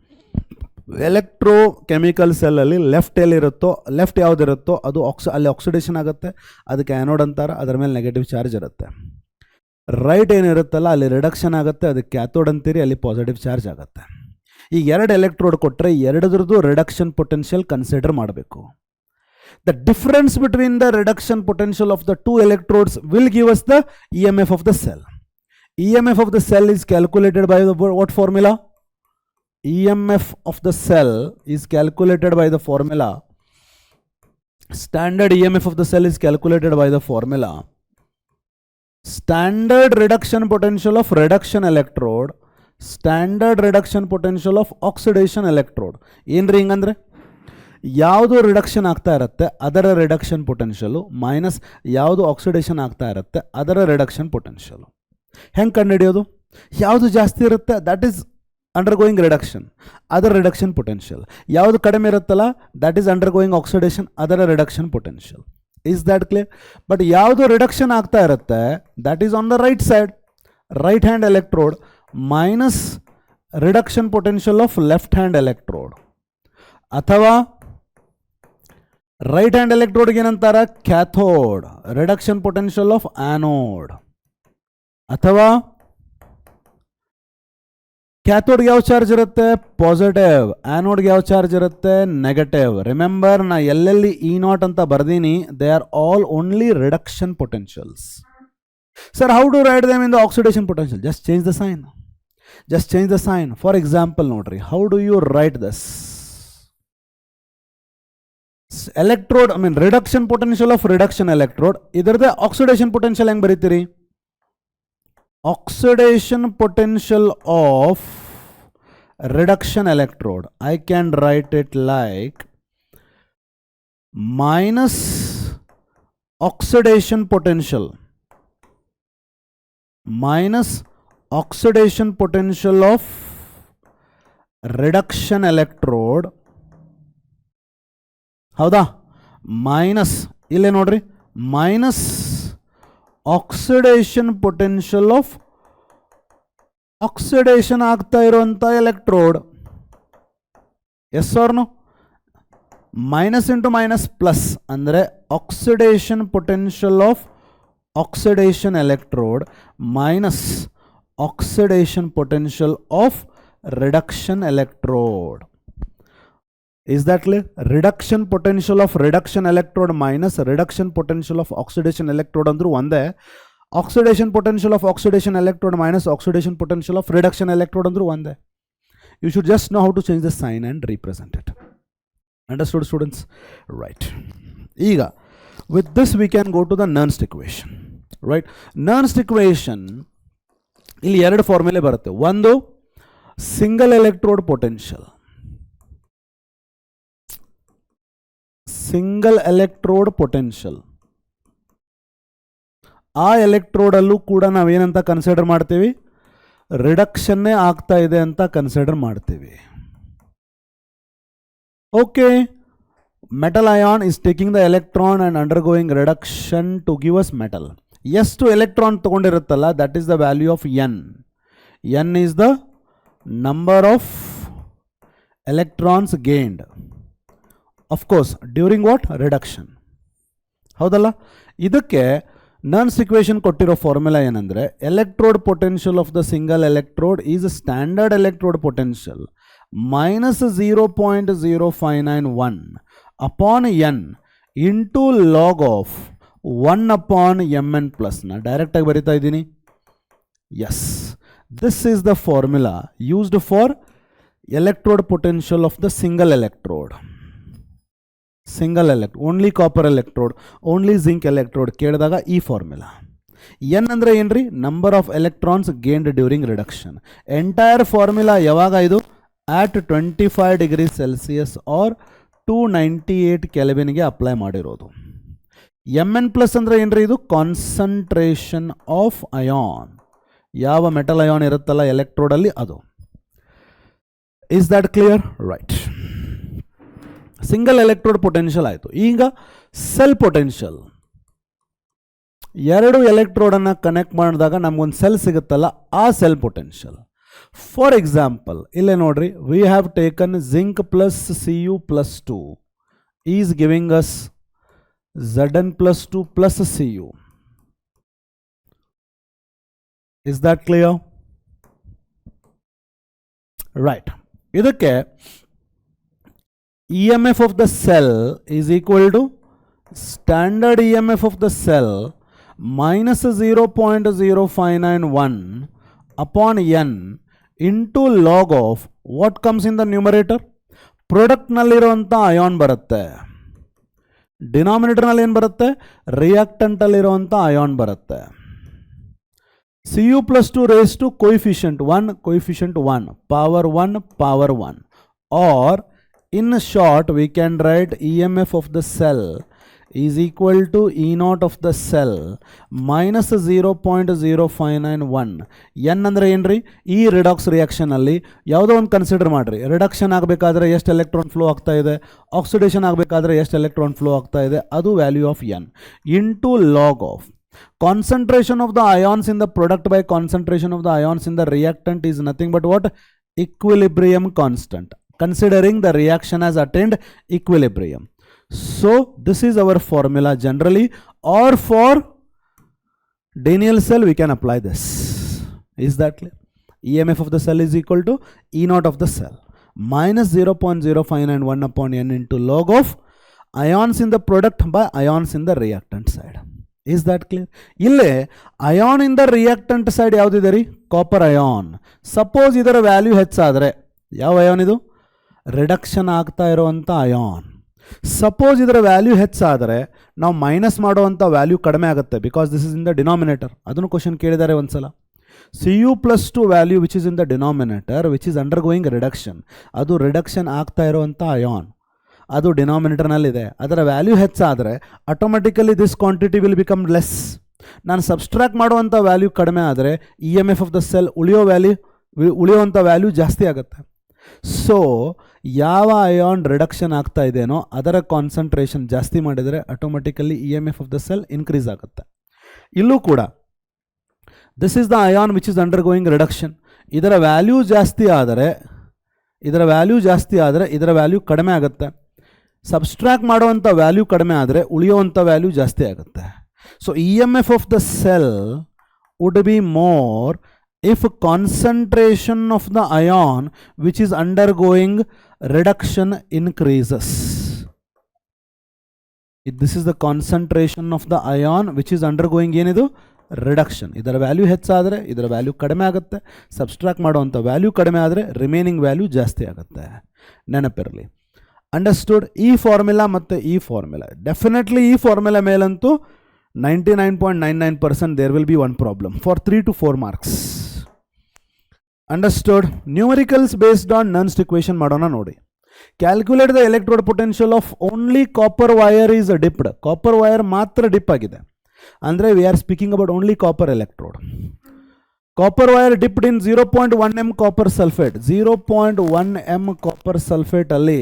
Electrochemical ಸೆಲ್ಲಲ್ಲಿ ಲೆಫ್ಟ್ ಎಲ್ಲಿರುತ್ತೋ, ಲೆಫ್ಟ್ ಯಾವುದಿರುತ್ತೋ ಅದು ಅಲ್ಲಿ ಆಕ್ಸಿಡೇಷನ್ ಆಗುತ್ತೆ, ಅದಕ್ಕೆ ಆ್ಯನೋಡ್ ಅಂತಾರೆ, ಅದರ ಮೇಲೆ ನೆಗೆಟಿವ್ ಚಾರ್ಜ್ ಇರುತ್ತೆ. ರೈಟ್ ಏನಿರುತ್ತಲ್ಲ ಅಲ್ಲಿ ರಿಡಕ್ಷನ್ ಆಗುತ್ತೆ, ಅದಕ್ಕೆ ಕ್ಯಾಥೋಡ್ ಅಂತೀರಿ, ಅಲ್ಲಿ ಪಾಸಿಟಿವ್ ಚಾರ್ಜ್ ಆಗುತ್ತೆ. ಈಗ ಎರಡು ಎಲೆಕ್ಟ್ರೋಡ್ ಕೊಟ್ಟರೆ ಎರಡರದ್ದು ರಿಡಕ್ಷನ್ ಪೊಟೆನ್ಷಿಯಲ್ ಕನ್ಸಿಡರ್ ಮಾಡಬೇಕು. The difference between the reduction potential of the two electrodes will give us the EMF of the cell. EMF of the cell is calculated by the what formula? EMF of the cell is calculated by the formula. Standard EMF of the cell is calculated by the formula. Standard reduction potential of reduction electrode, standard reduction potential of oxidation electrode. ಏನ್ರಿ ಹಿಂಗಂದ್ರೆ ಯಾವುದು reduction ಆಗ್ತಾ ಇರುತ್ತೆ ಅದರ reduction potential minus ಯಾವುದು oxidation ಆಗ್ತಾ ಇರುತ್ತೆ ಅದರ reduction potential. ಹೆಂಗೆ ಕಂಡುಹಿಡಿಯೋದು? ಯಾವುದು ಜಾಸ್ತಿ ಇರುತ್ತೆ ದಟ್ ಈಸ್ ಅಂಡರ್ಗೋಯಿಂಗ್ ರಿಡಕ್ಷನ್, ಅದರ ರಿಡಕ್ಷನ್ ಪೊಟೆನ್ಷಿಯಲ್. ಯಾವುದು ಕಡಿಮೆ ಇರುತ್ತಲ್ಲ ದಟ್ ಈಸ್ ಅಂಡರ್ಗೋಯಿಂಗ್ ಆಕ್ಸಿಡೇಷನ್, ಅದರ reduction potential. Is that clear? But ಯಾವುದು ರಿಡಕ್ಷನ್ ಆಗ್ತಾ ಇರುತ್ತೆ that is on the right side, right hand electrode minus reduction potential of left hand electrode. ಅಥವಾ right hand ಎಲೆಕ್ಟ್ರೋಡ್ಗೆ ಏನಂತಾರೆ? Cathode, reduction potential of anode. ಅಥವಾ ಕ್ಯಾಥೋಡ್ಗೆ ಯಾವ charge ಇರುತ್ತೆ? Positive. ಆನೋಡ್ಗೆ ಯಾವ charge ಇರುತ್ತೆ? ನೆಗೆಟಿವ್. ರಿಮೆಂಬರ್, ನಾ ಎಲ್ಲೆಲ್ಲಿ ಇ ನಾಟ್ ಅಂತ ಬರ್ದೀನಿ they are all only reduction potentials. Sir, how to write them in the oxidation potential? Just change the sign. Just change the sign. For example, notary, how do you write this? Electrode, reduction potential of reduction electrode. Either the oxidation potential hang baritiri. Oxidation potential of reduction electrode. I can write it like minus oxidation potential minus oxidation potential of reduction electrode. ಹೌದಾ? Minus ಇಲ್ಲೇ ನೋಡ್ರಿ, minus oxidation potential of oxidation ಆಗ್ತಾ ಇರುವಂಥ electrode. Yes or no? Minus into minus plus ಅಂದರೆ oxidation potential of oxidation electrode minus oxidation potential of reduction electrode. Is that clear? Reduction potential of reduction electrode minus reduction potential of oxidation electrode andru onde. Oxidation potential of oxidation electrode minus oxidation potential of reduction electrode andru onde. You should just know how to change the sign and represent it. Understood, students? Right. Ega with this we can go to the Nernst equation. Right? Nernst equation ಇಲ್ಲಿ ಎರಡು ಫಾರ್ಮುಲೆ ಬರುತ್ತೆ. ಒಂದು single electrode potential, single electrode potential. ಆ electrode ಅಲ್ಲೂ ಕೂಡ ನಾವೇನಂತ consider ಮಾಡ್ತೀವಿ? ರಿಡಕ್ಷನ್ನೇ ಆಗ್ತಾ ಇದೆ ಅಂತ ಕನ್ಸಿಡರ್ ಮಾಡ್ತೀವಿ. Okay, metal ion is taking the electron and undergoing reduction to give us metal. ಎಷ್ಟು electron ತಗೊಂಡಿರುತ್ತಲ್ಲ that is the value of n. n is the number of electrons gained, of course during what? Reduction. ಹೌದಲ್ಲ? ಇದಕ್ಕೆ Nernst equation ಕೊಟ್ಟಿರೋ formula ಏನಂದ್ರೆ electrode potential of the single electrode is standard electrode potential minus 0.0591 upon n into log of 1 upon mn plus. na direct agi barita idini. Yes, this is the formula used for electrode potential of the single electrode. Single electrode, only copper electrode, only zinc electrode ಕೇಳಿದಾಗ ಈ formula. n ಅಂದ್ರೆ ಏನ್ರಿ? Number of electrons gained during reduction. Entire formula ಯಾವಾಗ ಇದು? at 25 degrees Celsius or 298 Kelvin ಗೆ apply ಮಾಡಿರೋದು. mn plus ಅಂದ್ರೆ ಏನ್ರಿ? ಇದು ಕಾನ್ಸಂಟ್ರೇಷನ್ ಆಫ್ ಅಯಾನ್. ಯಾವ ಮೆಟಲ್ ಅಯಾನ್ ಇರುತ್ತಲ್ಲ ಎಲೆಕ್ಟ್ರೋಡ್ ಅಲ್ಲಿ ಅದು. Is that clear? Right. Single electrode potential ಆಯಿತು. ಈಗ ಸೆಲ್ ಪೊಟೆನ್ಷಿಯಲ್. ಎರಡು ಎಲೆಕ್ಟ್ರೋಡ್ ಅನ್ನ ಕನೆಕ್ಟ್ ಮಾಡಿದಾಗ ನಮಗೊಂದು ಸೆಲ್ ಸಿಗುತ್ತಲ್ಲ, ಆ ಸೆಲ್ ಪೊಟೆನ್ಷಿಯಲ್. ಫಾರ್ ಎಕ್ಸಾಂಪಲ್ ಇಲ್ಲೇ ನೋಡ್ರಿ, we have taken zinc plus Cu plus 2 is giving us Zn plus 2 plus Cu. Is that clear? Right. ಇದಕ್ಕೆ EMF of the cell is equal to standard EMF of the cell minus 0.0591 upon n into log of what comes in the numerator? Product ನಲ್ಲಿರುವಂಥ ion ಬರುತ್ತೆ. ಡಿನಾಮಿನೇಟರ್ನಲ್ಲಿ ಏನು ಬರುತ್ತೆ? Reactant ಅಲ್ಲಿರುವಂಥ ion ಬರುತ್ತೆ. Cu plus 2 raised to coefficient 1, coefficient 1, power 1, power 1. Or in short, we can write EMF of the cell is equal to E naught of the cell minus 0.0591. N ಅಂದರೆ ಏನ್ರಿ? ಈ redox ರಿಯಾಕ್ಷನಲ್ಲಿ ಯಾವುದೋ ಒಂದು consider ಮಾಡಿರಿ. Reduction ಆಗಬೇಕಾದ್ರೆ ಎಷ್ಟು electron flow ಆಗ್ತಾ ಇದೆ, ಆಕ್ಸಿಡೇಷನ್ ಆಗಬೇಕಾದ್ರೆ ಎಷ್ಟು ಎಲೆಕ್ಟ್ರಾನ್ ಫ್ಲೋ ಆಗ್ತಾ ಇದೆ, ಅದು value of N into log of concentration of the ions in the product by concentration of the ions in the reactant is nothing but what? Equilibrium constant, considering the reaction has attained equilibrium. So this is our formula generally, or for Daniell cell we can apply this. Is that clear? EMF of the cell is equal to E naught of the cell minus 0.0591 upon n into log of ions in the product by ions in the reactant side. Is that clear? ಇಲ್ಲೇ ion in the reactant side ಯಾವುದಿದೆ ರೀ? Copper ion. Suppose ಇದರ value ಹೆಚ್ಚಾದರೆ, ಯಾವ ion ಇದು? Reduction ಆಗ್ತಾ ಇರುವಂಥ ion. Suppose ಇದರ ವ್ಯಾಲ್ಯೂ ಹೆಚ್ಚಾದರೆ ನಾವು ಮೈನಸ್ ಮಾಡುವಂಥ ವ್ಯಾಲ್ಯೂ ಕಡಿಮೆ ಆಗುತ್ತೆ, because this is in the denominator. ಅದನ್ನು ಕ್ವಶನ್ ಕೇಳಿದ್ದಾರೆ ಒಂದ್ಸಲ. Cu+2 value which is in the denominator which is undergoing reduction, ಅದು ರಿಡಕ್ಷನ್ ಆಗ್ತಾ ಇರುವಂಥ ಅಯಾನ್, ಅದು ಡಿನಾಮಿನೇಟರ್ನಲ್ಲಿದೆ. ಅದರ ವ್ಯಾಲ್ಯೂ ಹೆಚ್ಚಾದರೆ automatically this quantity will become less. ನಾನು ಸಬ್ಸ್ಟ್ರಾಕ್ಟ್ ಮಾಡುವಂಥ ವ್ಯಾಲ್ಯೂ ಕಡಿಮೆ ಆದರೆ EMF ಆಫ್ ದ ಸೆಲ್ ಉಳಿಯುವಂಥ ವ್ಯಾಲ್ಯೂ ಜಾಸ್ತಿ ಆಗುತ್ತೆ. ಸೊ ಯಾವ ಅಯಾನ್ ರಿಡಕ್ಷನ್ ಆಗ್ತಾ ಇದೆಯೋ ಅದರ ಕಾನ್ಸಂಟ್ರೇಷನ್ ಜಾಸ್ತಿ ಮಾಡಿದರೆ automatically EMF of the cell increase ಆಗುತ್ತೆ. ಇಲ್ಲೂ ಕೂಡ this is the ion which is undergoing reduction. ಇದರ ವ್ಯಾಲ್ಯೂ ಜಾಸ್ತಿ ಆದರೆ ಇದರ ವ್ಯಾಲ್ಯೂ ಕಡಿಮೆ ಆಗುತ್ತೆ. ಸಬ್ಸ್ಟ್ರಾಕ್ಟ್ ಮಾಡುವಂಥ ವ್ಯಾಲ್ಯೂ ಕಡಿಮೆ ಆದರೆ ಉಳಿಯುವಂಥ ವ್ಯಾಲ್ಯೂ ಜಾಸ್ತಿ ಆಗುತ್ತೆ. So EMF of the cell would be more if concentration of the ion which is undergoing reduction increases. This is the concentration of the ion which is undergoing ಏನಿದು? Reduction. ಇದರ value ಹೆಚ್ಚಾದರೆ ಇದರ value ಕಡಿಮೆ ಆಗುತ್ತೆ. Subtract ಮಾಡುವಂಥ value ಕಡಿಮೆ ಆದರೆ remaining value ಜಾಸ್ತಿ ಆಗುತ್ತೆ. ನೆನಪಿರಲಿ. ಅಂಡರ್ಸ್ಟುಡ್? ಈ ಫಾರ್ಮುಲಾ ಮತ್ತು ಈ ಫಾರ್ಮುಲಾ, ಡೆಫಿನೆಟ್ಲಿ ಈ ಫಾರ್ಮುಲಾ ಮೇಲಂತೂ 99.99% there will be one problem for 3 to 4 marks. Understood? Numericals based on Nernst equation ಮಾಡೋಣ ನೋಡಿ. Calculate the electrode potential of only copper wire is dipped. Copper wire ಮಾತ್ರ dip ಆಗಿದೆ ಅಂದರೆ we are speaking about only copper electrode. Copper wire dipped in 0.1 m copper sulphate. 0.1 m copper sulphate ಅಲ್ಲಿ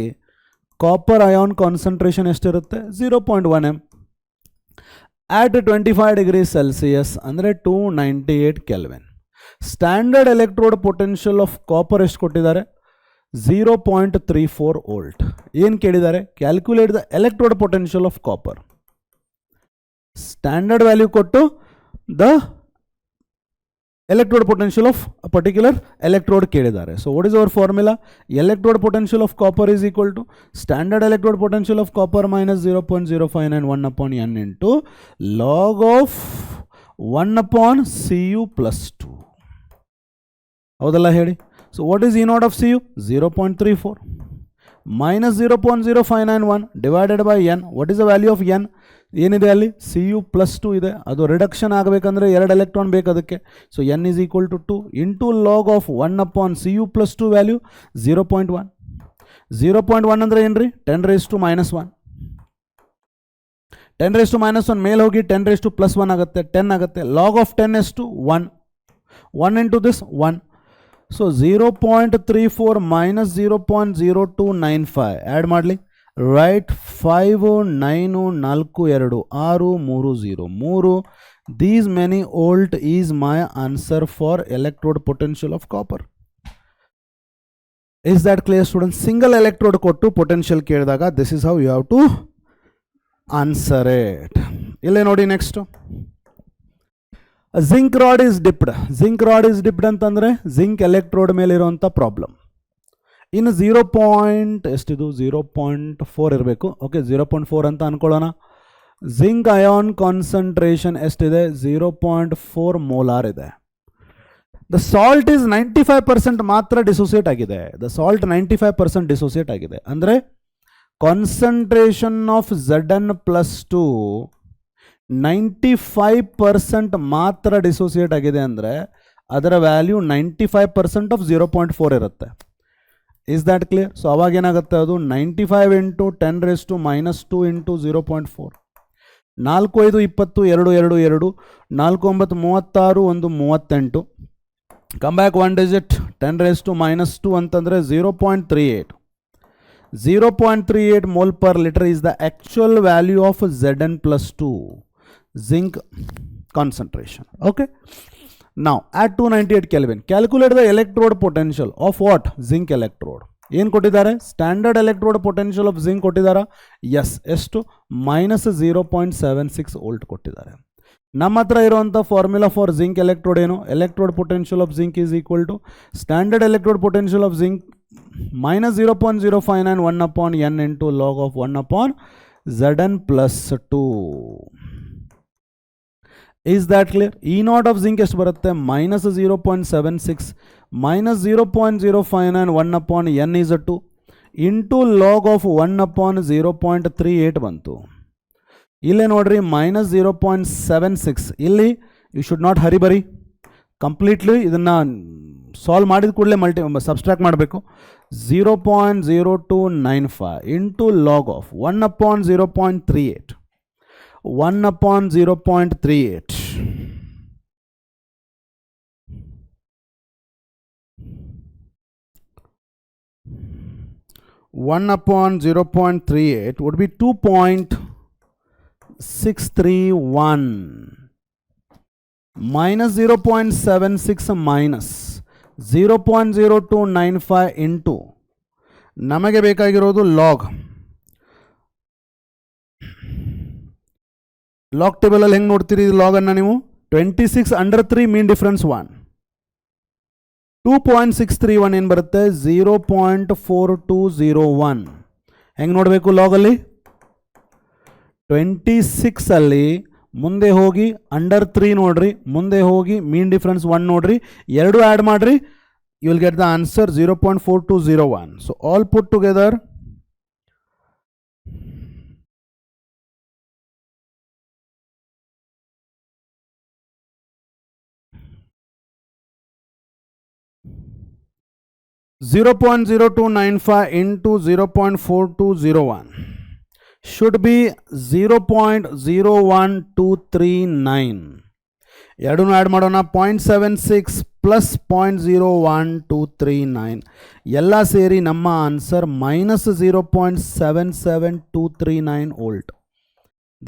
copper ion concentration ಎಷ್ಟಿರುತ್ತೆ? 0.1 m at 25 degrees Celsius ಅಂದರೆ 298 kelvin. Standard electrode potential of copper ಎಷ್ಟು ಕೊಟ್ಟಿದ್ದಾರೆ? 0.34 volt. ಏನು ಕೇಳಿದ್ದಾರೆ? Calculate the electrode potential of copper. Standard value ಕೊಟ್ಟು the electrode potential of a particular electrode ಕೇಳಿದ್ದಾರೆ. So what is our formula? Electrode potential of copper is equal to standard electrode potential of copper minus 0.0591 upon n into log of 1 upon Cu plus 2. ಹೌದಲ್ಲ ಹೇಳಿ? So what is E naught of Cu? 0.34 minus 0.0591 divided by n. What is the value of n? ಏನಿದೆ ಅಲ್ಲಿ? Cu+2 ಇದೆ. ಅದು reduction ಆಗಬೇಕಂದ್ರೆ 2 electron ಬೇಕು ಅದಕ್ಕೆ. So n is equal to 2 into log of 1 upon Cu+2 value 0.1. 0.1 ಅಂದರೆ ಏನ್ರಿ? 10 raised to minus 1. 10 raised to minus 1 ಮೇಲೆ ಹೋಗಿ 10 raised to plus 1 ಆಗುತ್ತೆ, 10 ಆಗುತ್ತೆ. ಲಾಗ್ ಆಫ್ 10 ಎಷ್ಟು? 1. 1 into this 1. So 0.34 minus 0.0295 add ಮಾಡಲಿ. Right 5 9 4 2 6 3 0 3. These many volt is my answer for electrode potential of copper. Is that clear students? Single electrode ಕೊಟ್ಟು potential ಕೇಳಿದಾಗ this is how you have to answer it. ಇಲ್ಲೇ ನೋಡಿ next. Zinc rod is dipped. Zinc rod is dipped ಅಂತಂದರೆ zinc electrode ಮೇಲೆ ಇರುವಂಥ problem. ಇನ್ನು 0. ಎಷ್ಟಿದು? 0.4 ಇರಬೇಕು. Okay, 0.4 ಅಂತ ಅಂದ್ಕೊಳ್ಳೋಣ. ಜಿಂಕ್ ಅಯಾನ್ ಕಾನ್ಸಂಟ್ರೇಷನ್ ಎಷ್ಟಿದೆ? 0.4 ಮೋಲಾರ್ ಇದೆ. ದ ಸಾಲ್ಟ್ ಈಸ್ 95% ಮಾತ್ರ ಡಿಸೋಸಿಯೇಟ್ ಆಗಿದೆ. ದ ಸಾಲ್ಟ್ 95% ಡಿಸೋಸಿಯೇಟ್ ಆಗಿದೆ ಅಂದರೆ ಕಾನ್ಸಂಟ್ರೇಷನ್ ಆಫ್ Zn+2 95% ಮಾತ್ರ ಡಿಸೋಸಿಯೇಟ್ ಆಗಿದೆ ಅಂದರೆ ಅದರ ವ್ಯಾಲ್ಯೂ 95% ಆಫ್ 0.4 ಇರುತ್ತೆ. Is that clear? ಸೊ ಅವಾಗ ಏನಾಗುತ್ತೆ? ಅದು 95 into 10 raised to minus 2 into 0.4. 4 5 20 2 2 2 4 9 36 1 38 come back one digit 10 raised to minus 2 ಅಂತಂದ್ರೆ 0.38 0.38 mole per liter is the actual value of Zn plus 2 zinc concentration. Okay, now at 298 Kelvin calculate the electrode potential of what? Zinc electrode. ಏನು ಕೊಟ್ಟಿದ್ದಾರೆ? Standard electrode potential of zinc ಕೊಟ್ಟಿದ್ದಾರಾ? Yes. ಎಷ್ಟು? Minus 0.76 volt ಕೊಟ್ಟಿದ್ದಾರೆ. ನಮ್ಮ ಹತ್ರ ಇರುವಂಥ formula for zinc electrode ಏನು? Electrode potential of zinc is equal to standard electrode potential of zinc minus 0.059 1 upon n into log of 1 upon Zn plus 2. Is that clear? E naught of zinc ಎಷ್ಟು ಬರುತ್ತೆ? minus 0.76 minus 0.059 1 upon n is 2 into log of 1 upon 0.38 ಬಂತು. ಇಲ್ಲಿ ನೋಡ್ರಿ minus 0.76 ಇಲ್ಲಿ you should not hurry ಬರಿ completely ಇದನ್ನು solve ಮಾಡಿದ ಕೂಡಲೇ ಸಬ್ಸ್ಟ್ರಾಕ್ಟ್ ಮಾಡಬೇಕು. 0.0295 into log of 1 upon 0.38 1 upon 0.38 1 upon 0.38 would be 2.631 minus 0.76 minus 0.0295 into ನಮಗೆ ಬೇಕಾಗಿರೋದು ಲಾಗ್ ಟೇಬಲಲ್ಲಿ ಹೆಂಗೆ ನೋಡ್ತೀರಿ ಲಾಗನ್ನು ನೀವು? 26 ಅಂಡರ್ 3 ಮೀನ್ ಡಿಫ್ರೆನ್ಸ್ 1 2.631 ಏನು ಬರುತ್ತೆ? 0.4201 ಹೆಂಗೆ ನೋಡಬೇಕು ಲಾಗಲ್ಲಿ? 26 ಅಲ್ಲಿ ಮುಂದೆ ಹೋಗಿ ಅಂಡರ್ 3 ನೋಡ್ರಿ, ಮುಂದೆ ಹೋಗಿ ಮೀನ್ ಡಿಫ್ರೆನ್ಸ್ 1 ನೋಡ್ರಿ, ಎರಡು ಆ್ಯಡ್ ಮಾಡ್ರಿ, you will get the answer 0.4201. So all put together .0295 into 0.4201 should be 0.01239. ಎರಡನ್ನೂ ಆ್ಯಡ್ ಮಾಡೋಣ. 0.76 ಪ್ಲಸ್ 0.01239 ಎಲ್ಲ ಸೇರಿ ನಮ್ಮ answer minus 0.77239 volt.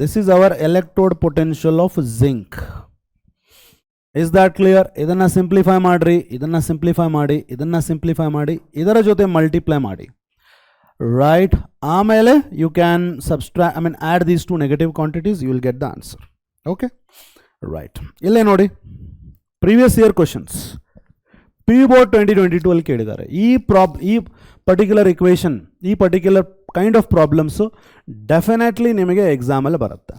This is hour electrode potential of zinc. Is that clear? ಇದನ್ನು ಸಿಂಪ್ಲಿಫೈ ಮಾಡಿರಿ, ಇದನ್ನು ಸಿಂಪ್ಲಿಫೈ ಮಾಡಿ, ಇದನ್ನು ಸಿಂಪ್ಲಿಫೈ ಮಾಡಿ, ಇದರ ಜೊತೆ ಮಲ್ಟಿಪ್ಲೈ ಮಾಡಿ, ರೈಟ್? ಆಮೇಲೆ you can subtract, I mean add these two negative quantities, you will get the answer. Okay, right. ಇಲ್ಲೇ ನೋಡಿ, previous year questions PU board 2022 ಅಲ್ಲಿ ಕೇಳಿದ್ದಾರೆ. ಈ ಪರ್ಟಿಕ್ಯುಲರ್ ಇಕ್ವೇಷನ್, ಈ particular kind of problems definitely ನಿಮಗೆ ಎಕ್ಸಾಮಲ್ಲಿ ಬರುತ್ತೆ.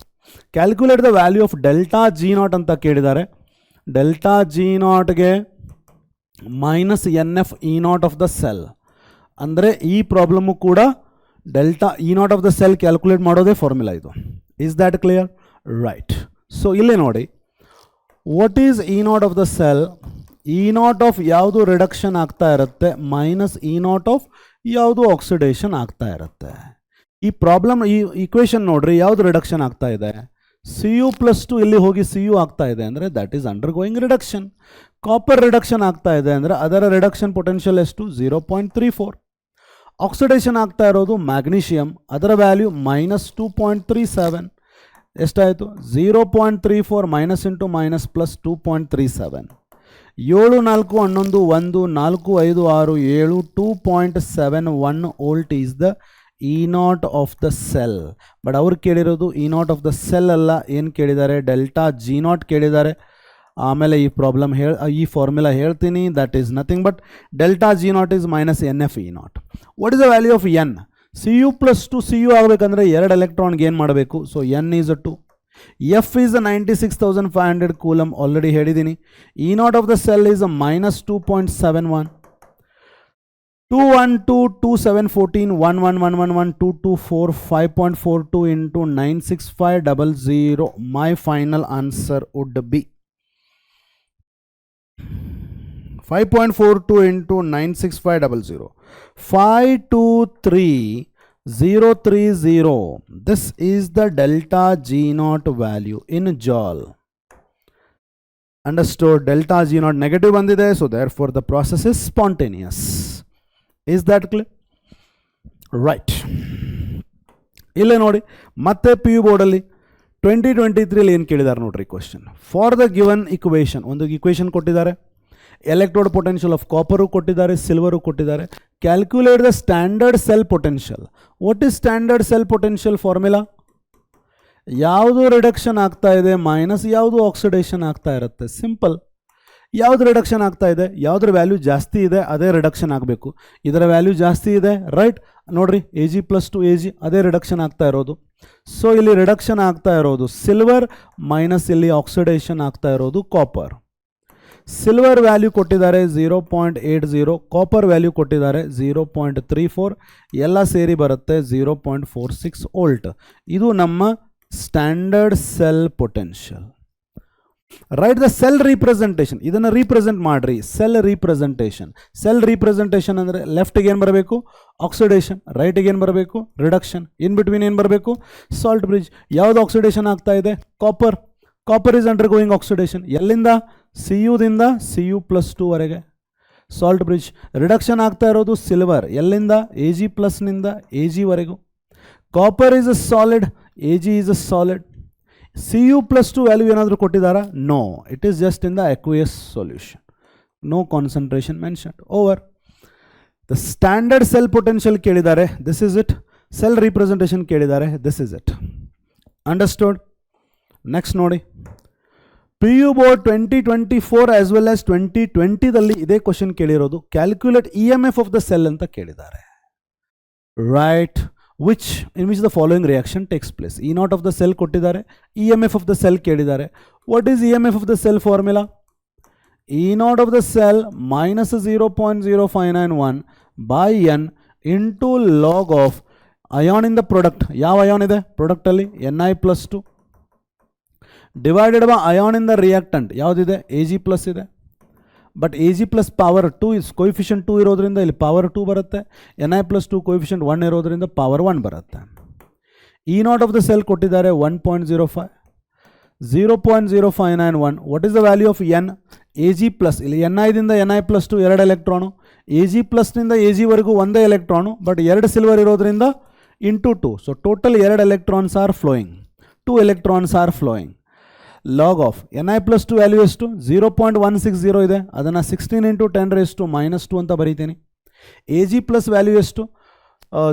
Calculate the value of delta G naught ಅಂತ ಕೇಳಿದ್ದಾರೆ. ಡೆಲ್ಟಾ ಜಿ ನಾಟ್ಗೆ minus NF E naught of the cell, ಅಂದರೆ ಈ ಪ್ರಾಬ್ಲಮ್ಮು ಕೂಡ delta E naught of the cell calculate ಮಾಡೋದೇ ಫಾರ್ಮುಲಾ ಇದು. Is that clear? Right. So ಇಲ್ಲೇ ನೋಡಿ, what is E naught of the cell? E naught of ಯಾವುದು reduction ಆಗ್ತಾ ಇರುತ್ತೆ, ಮೈನಸ್ E ನಾಟ್ ಆಫ್ ಯಾವುದು ಆಕ್ಸಿಡೇಷನ್ ಆಗ್ತಾ ಇರುತ್ತೆ. ಈ ಪ್ರಾಬ್ಲಮ್, ಈ ಇಕ್ವೇಷನ್ ನೋಡ್ರಿ, ಯಾವುದು ರಿಡಕ್ಷನ್ ಆಗ್ತಾ ಇದೆ? Cu+2 ಇಲ್ಲಿ ಹೋಗಿ Cu ಆಗ್ತಾ ಇದೆ ಅಂದರೆ that is under going reduction. Copper reduction ಆಗ್ತಾ ಇದೆ ಅಂದರೆ ಅದರ ರಿಡಕ್ಷನ್ ಪೊಟೆನ್ಷಿಯಲ್ ಎಷ್ಟು? 0.34. ಆಕ್ಸಿಡೇಷನ್ ಆಗ್ತಾ ಇರೋದು ಮ್ಯಾಗ್ನೀಷಿಯಮ್, ಅದರ ವ್ಯಾಲ್ಯೂ -2.37. ಎಷ್ಟಾಯಿತು? 0.34 minus into minus plus 2.37. 7 4 11 1 4 5 6 7 2.71 volt is the E naught of the cell. But ಅವ್ರು ಕೇಳಿರೋದು E naught of the cell ಅಲ್ಲ, ಏನು ಕೇಳಿದ್ದಾರೆ? ಡೆಲ್ಟಾ ಜಿ ನಾಟ್ ಕೇಳಿದ್ದಾರೆ. ಆಮೇಲೆ ಈ ಪ್ರಾಬ್ಲಮ್ ಈ ಫಾರ್ಮುಲಾ ಹೇಳ್ತೀನಿ. That is nothing but delta G naught is minus NF E not. What is the value of N? Cu+2 Cu ಆಗಬೇಕಂದ್ರೆ 2 ಎಲೆಕ್ಟ್ರಾನ್ಗೆ ಏನು ಮಾಡಬೇಕು? So N is 2. F is 96,500 coulomb, already ಹೇಳಿದ್ದೀನಿ. E naught of the cell is -2.71. 212 27 14 11 111 224 5.42 into 96500. My final answer would be 5.42 into 96500. 523 030. This is the delta G naught value in joule. Understood? Delta G naught negative bandide, so therefore the process is spontaneous. Is that clear? Right. ಇಲ್ಲೇ ನೋಡಿ ಮತ್ತೆ PU ಬೋರ್ಡಲ್ಲಿ 2023 ಏನು ಕೇಳಿದ್ದಾರೆ ನೋಡ್ರಿ question. For the given equation, ಒಂದು equation ಕೊಟ್ಟಿದ್ದಾರೆ, electrode potential of copper ಕೊಟ್ಟಿದ್ದಾರೆ, silver ಕೊಟ್ಟಿದ್ದಾರೆ. Calculate the standard cell potential. What is standard cell potential formula? ಯಾವುದು ರಿಡಕ್ಷನ್ ಆಗ್ತಾ ಇದೆ ಮೈನಸ್ ಯಾವುದು ಆಕ್ಸಿಡೇಷನ್ ಆಗ್ತಾ ಇರುತ್ತೆ. ಸಿಂಪಲ್. ಯಾವ್ದು ರಿಡಕ್ಷನ್ ಆಗ್ತಾ ಇದೆ, ಯಾವುದ್ರ ವ್ಯಾಲ್ಯೂ ಜಾಸ್ತಿ ಇದೆ ಅದೇ ರಿಡಕ್ಷನ್ ಆಗಬೇಕು. ಇದರ ವ್ಯಾಲ್ಯೂ ಜಾಸ್ತಿ ಇದೆ, ರೈಟ್? ನೋಡ್ರಿ AG + 2AG ಅದೇ ರಿಡಕ್ಷನ್ ಆಗ್ತಾ ಇರೋದು. ಸೊ ಇಲ್ಲಿ ರಿಡಕ್ಷನ್ ಆಗ್ತಾ ಇರೋದು ಸಿಲ್ವರ್ ಮೈನಸ್ ಇಲ್ಲಿ ಆಕ್ಸಿಡೇಷನ್ ಆಗ್ತಾ ಇರೋದು ಕಾಪರ್. ಸಿಲ್ವರ್ ವ್ಯಾಲ್ಯೂ ಕೊಟ್ಟಿದ್ದಾರೆ 0.80, ಕಾಪರ್ ವ್ಯಾಲ್ಯೂ ಕೊಟ್ಟಿದ್ದಾರೆ 0.34, ಎಲ್ಲ ಸೇರಿ ಬರುತ್ತೆ 0.46 ವೋಲ್ಟ್. ಇದು ನಮ್ಮ standard cell potential. Right the cell representation. ಇದನ್ನು ರೀಪ್ರೆಸೆಂಟ್ ಮಾಡ್ರಿ. Cell representation. ಸೆಲ್ ರಿಪ್ರೆಸೆಂಟೇಷನ್ ಅಂದರೆ ಲೆಫ್ಟ್ಗೆ ಏನು ಬರಬೇಕು? ಆಕ್ಸಿಡೇಷನ್. ರೈಟಿಗೆ ಏನು ಬರಬೇಕು? ರಿಡಕ್ಷನ್. ಇನ್ ಬಿಟ್ವೀನ್ ಏನು ಬರಬೇಕು? Salt bridge. ಯಾವುದು ಆಕ್ಸಿಡೇಷನ್ ಆಗ್ತಾ ಇದೆ? Copper. Copper is under going oxidation. ಎಲ್ಲಿಂದ? Cu Cu+2 ವರೆಗೆ. Salt bridge. ರಿಡಕ್ಷನ್ ಆಗ್ತಾ ಇರೋದು ಸಿಲ್ವರ್. ಎಲ್ಲಿಂದ? Ag+ ನಿಂದ Ag ವರೆಗೂ. Copper is a solid, Ag is a solid. Cu+2 value ಏನಾದರೂ ಕೊಟ್ಟಿದ್ದಾರಾ? No, it is just in the aqueous solution. No concentration mentioned. Over. The standard cell potential ಕೇಳಿದ್ದಾರೆ, this is it. Cell representation ಕೇಳಿದ್ದಾರೆ, this is it. Understood? Next ನೋಡಿ, PU board 2024 as well as 2020ದಲ್ಲಿ ಇದೇ question ಕೇಳಿರೋದು. Calculate EMF of the cell ಅಂತ ಕೇಳಿದ್ದಾರೆ. Right? in which the following reaction takes place. E0 of the cell ಕೊಟ್ಟಿದ್ದಾರೆ, EMF of the cell ಕೇಳಿದ್ದಾರೆ. What is EMF of the cell formula? E0 of the cell minus 0.0591 by N into log of ion in the product. ಯಾವ ion ಇದೆ product ಅಲ್ಲಿ? Ni+2 divided by ion in the reactant. ಯಾವುದಿದೆ? Ag+ ಇದೆ. But Ag+ power 2 is coefficient 2 ಇರೋದ್ರಿಂದ ಇಲ್ಲಿ power 2 ಬರುತ್ತೆ. Ni+2 coefficient 1 ಇರೋದ್ರಿಂದ power 1 ಬರುತ್ತೆ. E0 ಆಫ್ ದ ಸೆಲ್ ಕೊಟ್ಟಿದ್ದಾರೆ 1.05, 0.0591. What is the value of N? Ag+. ಇಲ್ಲಿ Ni-ದಿಂದ Ni+2 2 ಎಲೆಕ್ಟ್ರಾನು, Ag+ನಿಂದ Ag ವರೆಗೂ ಒಂದೇ ಎಲೆಕ್ಟ್ರಾನು, ಬಟ್ 2 ಸಿಲ್ವರ್ ಇರೋದ್ರಿಂದ into 2. So total 2 electrons R flowing, 2 electrons R flowing. Log of Ni+2 value ಎಷ್ಟು? 0.160 ಇದೆ, ಅದನ್ನು 16 × 10⁻² ಅಂತ ಬರೀತೀನಿ. Ag+ ವ್ಯಾಲ್ಯೂ ಎಷ್ಟು?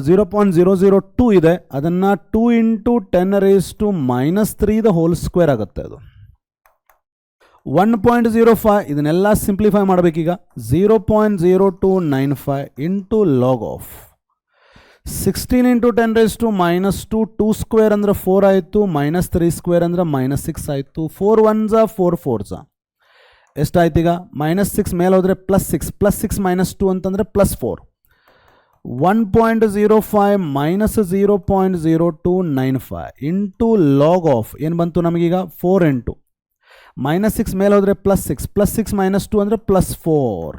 0.002 ಇದೆ, ಅದನ್ನು 2 × 10⁻³ ದ ಹೋಲ್ ಸ್ಕ್ವೇರ್ ಆಗುತ್ತೆ. ಅದು 1.05. ಇದನ್ನೆಲ್ಲ ಸಿಂಪ್ಲಿಫೈ ಮಾಡಬೇಕೀಗ. 0.0295 ಇಂಟು ಲಾಗ್ ಆಫ್ 16 × 10⁻², 2 ಸ್ಕ್ವೇರ್ ಅಂದರೆ 4 ಆಯಿತು, -3 ಸ್ಕ್ವೇರ್ ಅಂದರೆ -6 ಆಯಿತು. 4 1s 4 4s ಎಷ್ಟಾಯ್ತು ಈಗ? -6 ಮೇಲೆ ಹೋದರೆ +6, +6 - 2 ಅಂತಂದರೆ +4. 1.05 - 0.0295 ಇಂಟು ಲಾಗ್ ಆಫ್ ಏನು ಬಂತು ನಮಗೀಗ? 4 × -6 ಮೇಲೆ ಹೋದರೆ +6, +6 - 2 ಅಂದರೆ +4.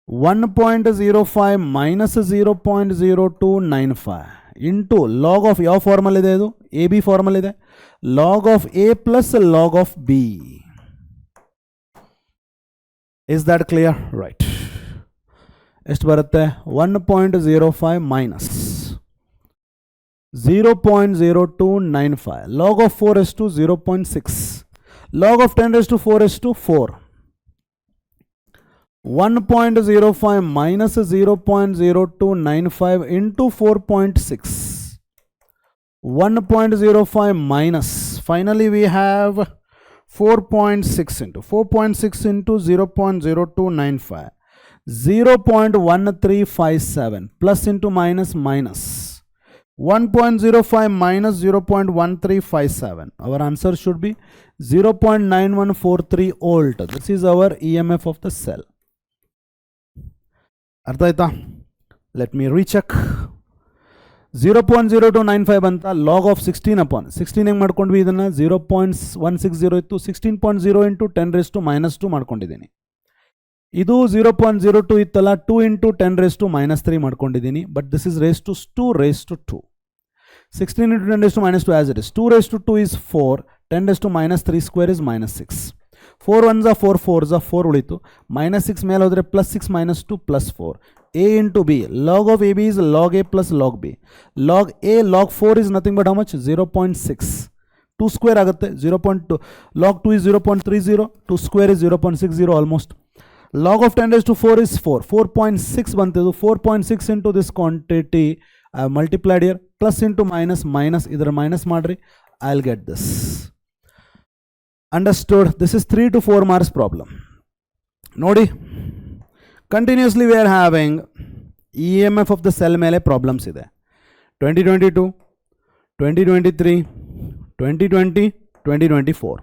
1.05 - 0.0295 ಇಂಟು ಲಾಗ್ ಆಫ್ ಯಾವ ಫಾರ್ಮಲ್ ಇದೆ? ಇದು AB ಫಾರ್ಮಲ್ ಇದೆ. Log of A plus log of B. Is that clear? Right. ಎಷ್ಟು ಬರುತ್ತೆ? 1.05 ಮೈನಸ್ 0.0295. ಲಾಗ್ ಆಫ್ 4 ಎಷ್ಟು? 0.6. ಲಾಗ್ ಆಫ್ 10⁻⁴ ಎಷ್ಟು? 4. 1.05 minus 0.0295 into 4.6. 1.05 minus, finally we have 4.6 into 0.0295. 0.1357 plus into minus minus. 1.05 minus 0.1357. Our answer should be 0.9143 volt. This is our EMF of the cell. ಅರ್ಥ ಆಯ್ತಾ? Let me recheck. 0.0295 ಅಂತ log of 16/16 ಹೆಂಗೆ ಮಾಡ್ಕೊಂಡ್ವಿ? ಇದನ್ನು 0.160 ಇತ್ತು, 16.0 × 10⁻² ಮಾಡ್ಕೊಂಡಿದ್ದೀನಿ. ಇದು 0.02 ಇತ್ತಲ್ಲ, 2 into 10 raised to minus 3 ಮಾಡ್ಕೊಂಡಿದ್ದೀನಿ, but this is raised to 2 raised to 2. 16 into 10 raised to minus 2 as it is. 2 raised to 2 is 4, 10 raised to minus 3 square is minus 6. 4 1s are 4, 4s are 4 ಉಳಿತು, minus 6 ಮೇಲೆ ಹೋದರೆ plus 6 minus 2 plus 4. A into B, log of AB is log A plus log B. Log A, log 4 is nothing but how much? 0.6. 2 square ಆಗುತ್ತೆ, 0.2. Log 2 is 0.30, 2 square is 0.60 almost. Log of 10 raised to 4 is 4. 4.6 ಬಂತಿದ್ದು, 4.6 into this quantity I have multiplied here, plus into minus, minus, ಇದರ minus ಮಾಡ್ರಿ, I'll get this. Understood? This is 3 to 4 marks problem. ನೋಡಿ, continuously we are having EMF of the cell ಮೇಲೆ problems ಇದೆ. 2022, 2023, 2020, 2024.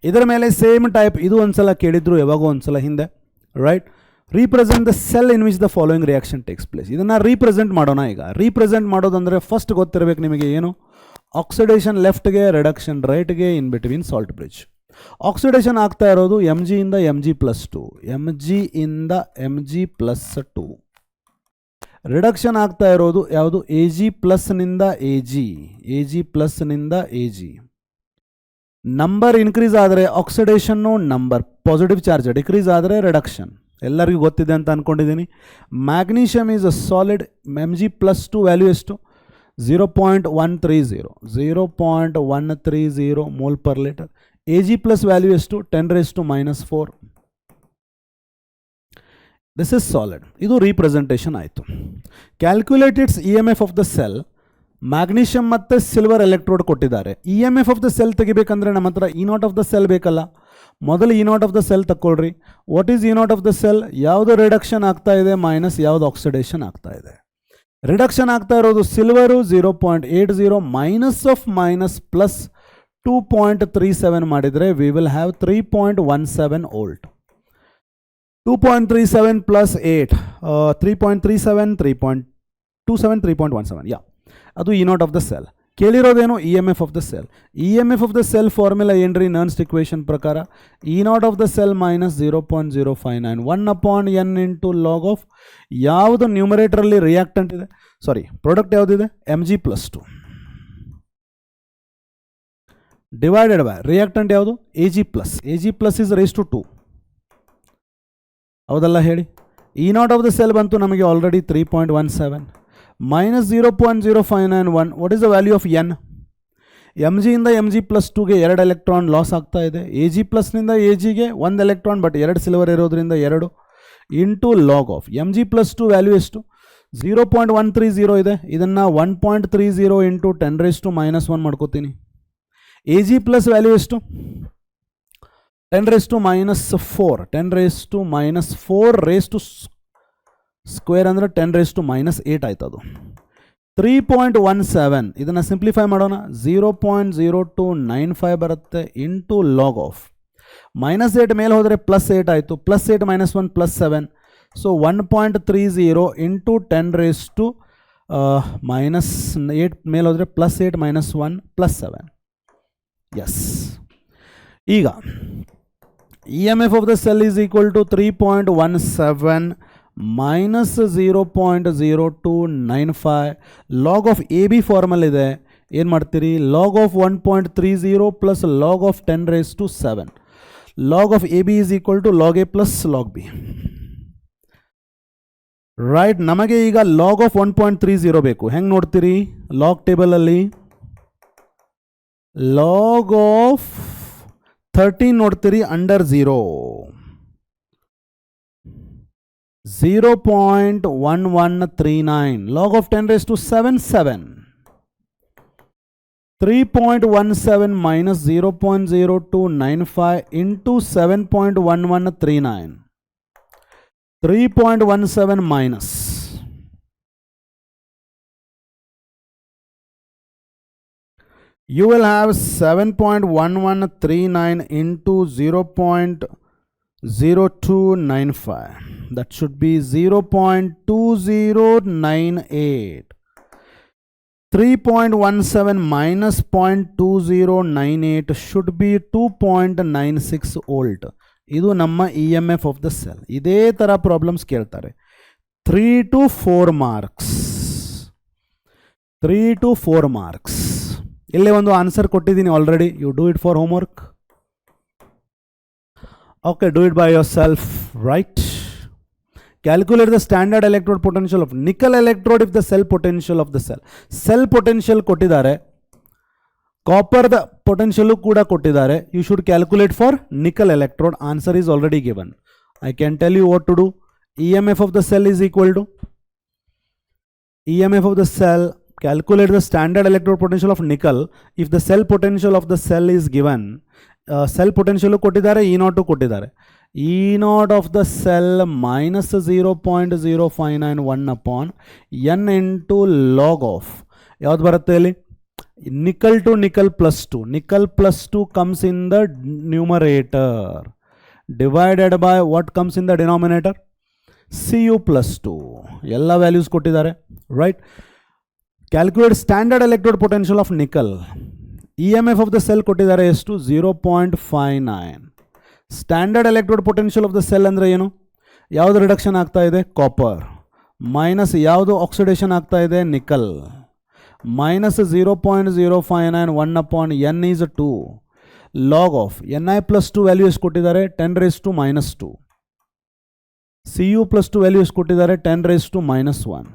ಇದರ ಮೇಲೆ same type ಇದು ಒಂದ್ಸಲ ಕೇಳಿದ್ರು, ಯಾವಾಗೋ ಒಂದ್ಸಲ ಹಿಂದೆ, right? Represent the cell in which the following reaction takes place. ಇದನ್ನು ರೀಪ್ರೆಸೆಂಟ್ ಮಾಡೋಣ. ಈಗ ರೀಪ್ರೆಸೆಂಟ್ ಮಾಡೋದಂದರೆ ಫಸ್ಟ್ ಗೊತ್ತಿರಬೇಕು ನಿಮಗೆ ಏನು? ಆಕ್ಸಿಡೇಷನ್ ಲೆಫ್ಟ್ಗೆ, ರಿಡಕ್ಷನ್ ರೈಟ್ಗೆ, in between salt bridge. Oxidation ಆಗ್ತಾ ಇರೋದು Mg ಇಂದ Mg+2, Mg ಇಂದ Mg+2. ರಿಡಕ್ಷನ್ ಆಗ್ತಾ ಇರೋದು ಯಾವುದು? Ag+ ನಿಂದ Ag+ನಿಂದ Ag. ನಂಬರ್ ಇನ್ಕ್ರೀಸ್ ಆದರೆ ಆಕ್ಸಿಡೇಷನ್ನು, ನಂಬರ್ ಪಾಸಿಟಿವ್ ಚಾರ್ಜ್ ಡಿಕ್ರೀಸ್ ಆದರೆ ರಿಡಕ್ಷನ್. ಎಲ್ಲರಿಗೂ ಗೊತ್ತಿದೆ ಅಂತ ಅಂದ್ಕೊಂಡಿದ್ದೀನಿ. Magnesium is a solid. Mg+2 value ಎಷ್ಟು? 0.130, 0.130 mole per litre. Ag+ value ಎಷ್ಟು? 10 raised to minus 4. This is solid. ಇದು ರೀಪ್ರೆಸೆಂಟೇಷನ್ ಆಯಿತು. Calculate it's EMF of the cell. Magnesium ಮತ್ತು ಸಿಲ್ವರ್ ಎಲೆಕ್ಟ್ರೋಡ್ ಕೊಟ್ಟಿದ್ದಾರೆ. EMF ಆಫ್ ದ ಸೆಲ್ ತೆಗಿಬೇಕಂದ್ರೆ ನಮ್ಮ ಹತ್ರ E0 of the cell ಬೇಕಲ್ಲ. ಮೊದಲು E0 ಆಫ್ ದ ಸೆಲ್ ತಗೊಳ್ರಿ. What is E0 of the cell? ಯಾವುದು ರಿಡಕ್ಷನ್ ಆಗ್ತಾ ಇದೆ ಮೈನಸ್ ಯಾವುದು ಆಕ್ಸಿಡೇಷನ್ ಆಗ್ತಾ ಇದೆ. ರಿಡಕ್ಷನ್ ಆಗ್ತಾ ಇರೋದು silver 0.80 minus of minus plus 2.37 ಮಾಡಿದರೆ we will have 3.17 volt. 2.37 plus 8, 3.37, 3.27, 3.17. Yeah, ಅದು E0 ಆಫ್ ದ ಸೆಲ್. ಕೇಳಿರೋದೇನು? EMF of the cell. EMF of the cell formula ಏನ್ರಿ? ನರ್ನ್ಸ್ ಇಕ್ವೇಷನ್ ಪ್ರಕಾರ E0 of the cell minus 0.059 1/n into log of ಯಾವುದು ನ್ಯೂಮರೇಟರಲ್ಲಿ reactant ಇದೆ, sorry product ಯಾವುದಿದೆ? Mg+2 divided by reactant ಯಾವುದು? Ag+. Ag+ is raise to 2. ಹೌದಲ್ಲ ಹೇಳಿ? E0 of the cell ಬಂತು ನಮಗೆ already 3.17 minus 0.0591. What is the value of n? Mg ಇಂದ Mg+2ಗೆ 2 ಎಲೆಕ್ಟ್ರಾನ್ ಲಾಸ್ ಆಗ್ತಾ ಇದೆ. Ag+ನಿಂದ Agಗೆ 1 ಎಲೆಕ್ಟ್ರಾನ್, ಬಟ್ 2 ಸಿಲ್ವರ್ ಇರೋದ್ರಿಂದ 2 into log of Mg+2 value ಎಷ್ಟು? 0.130 ಇದೆ. ಇದನ್ನು 1.30 ಇಂಟು 10 raised to minus 1 ಮಾಡ್ಕೋತೀನಿ. Ag+ ವ್ಯಾಲ್ಯೂ ಎಷ್ಟು? 10 raised to minus 4, 10 raised to minus 4 raised to square ಅಂದರೆ 10 raised to minus 8 ಆಯ್ತದು. 3.17 ಇದನ್ನು ಸಿಂಪ್ಲಿಫೈ ಮಾಡೋಣ. 0.0295 ಬರುತ್ತೆ ಇಂಟು ಲಾಗ್ ಆಫ್ ಮೈನಸ್ 8 ಮೇಲೆ ಹೋದರೆ ಪ್ಲಸ್ 8 ಆಯಿತು. Plus 8 minus 1 plus 7. So 1.30 into 10 raised to minus 8 ಮೇಲೆ ಹೋದರೆ ಪ್ಲಸ್ 8 ಮೈನಸ್ 1 ಪ್ಲಸ್ 7. ಎಸ್, ಈಗ EMF of the cell is equal to 3.17 minus 0.0295. log of AB formal ಇದೆ. ಏನು ಮಾಡ್ತೀರಿ? log of 1.30 plus log of 10 raised to 7. log of AB is equal to log A plus log B. Right, ನಮಗೆ ಈಗ log of 1.30 ಬೇಕು. ಹೆಂಗೆ ನೋಡ್ತೀರಿ? Log ಟೇಬಲಲ್ಲಿ log of 13 ನೋಡ್ತೀರಿ under 0.1139. log of 10 raised to 7, 7. 3.17 minus 0.0295 into 7.1139. 3.17 minus you will have 7.1139 into 0.0295. that should be 0.2098. 3.17 minus 0.2098 should be 2.96 volt. ಇದು ನಮ್ಮ E M F of the cell. ಇದೇ ಥರ ಪ್ರಾಬ್ಲಮ್ಸ್ ಕೇಳ್ತಾರೆ. 3 to 4 marks, 3 to 4 marks. ಇಲ್ಲೇ ಒಂದು answer ಕೊಟ್ಟಿದ್ದೀನಿ already. You do it for homework. Okay, do it by yourself. Right. Calculate the standard electrode potential of nickel electrode if the cell potential of the cell. Cell potential ಕೊಟ್ಟಿದ್ದಾರೆ, copper ದ potential ಕೂಡ ಕೊಟ್ಟಿದ್ದಾರೆ. You should calculate for nickel electrode. Answer is already given. I can tell you what to do. E M F of the cell is equal to E M F of the cell. Calculate the standard electrode potential of nickel if the cell potential of the cell is given. Cell potential ಕೊಟ್ಟಿದ್ದಾರೆ, E naught ಕೊಟ್ಟಿದ್ದಾರೆ. E naught of the cell minus 0.0591 upon n into log of ಯಾವ್ದು ಬರುತ್ತೆ ಇಲ್ಲಿ? Nickel to nickel plus 2. Nickel plus 2 comes in the numerator divided by what comes in the denominator? Cu plus 2. ಎಲ್ಲ values ಕೊಟ್ಟಿದ್ದಾರೆ. Right. Calculate standard electrode potential of nickel. E M F of the cell ಕೊಟ್ಟಿದ್ದಾರೆ ಎಷ್ಟು? 0.59. Standard electrode potential of the cell ಅಂದರೆ ಏನು? ಯಾವುದು reduction ಆಗ್ತಾ ಇದೆ? Copper. Minus ಯಾವುದು ಆಕ್ಸಿಡೇಷನ್ ಆಗ್ತಾ ಇದೆ? Nickel. Minus 0.0591 upon N is 2. Log of N I plus 2 value ಎಷ್ಟು ಕೊಟ್ಟಿದ್ದಾರೆ? 10⁻². ಸಿ ಯು ಪ್ಲಸ್ 2 ವ್ಯಾಲ್ಯೂ ಎಷ್ಟು ಕೊಟ್ಟಿದ್ದಾರೆ? 10⁻⁻1.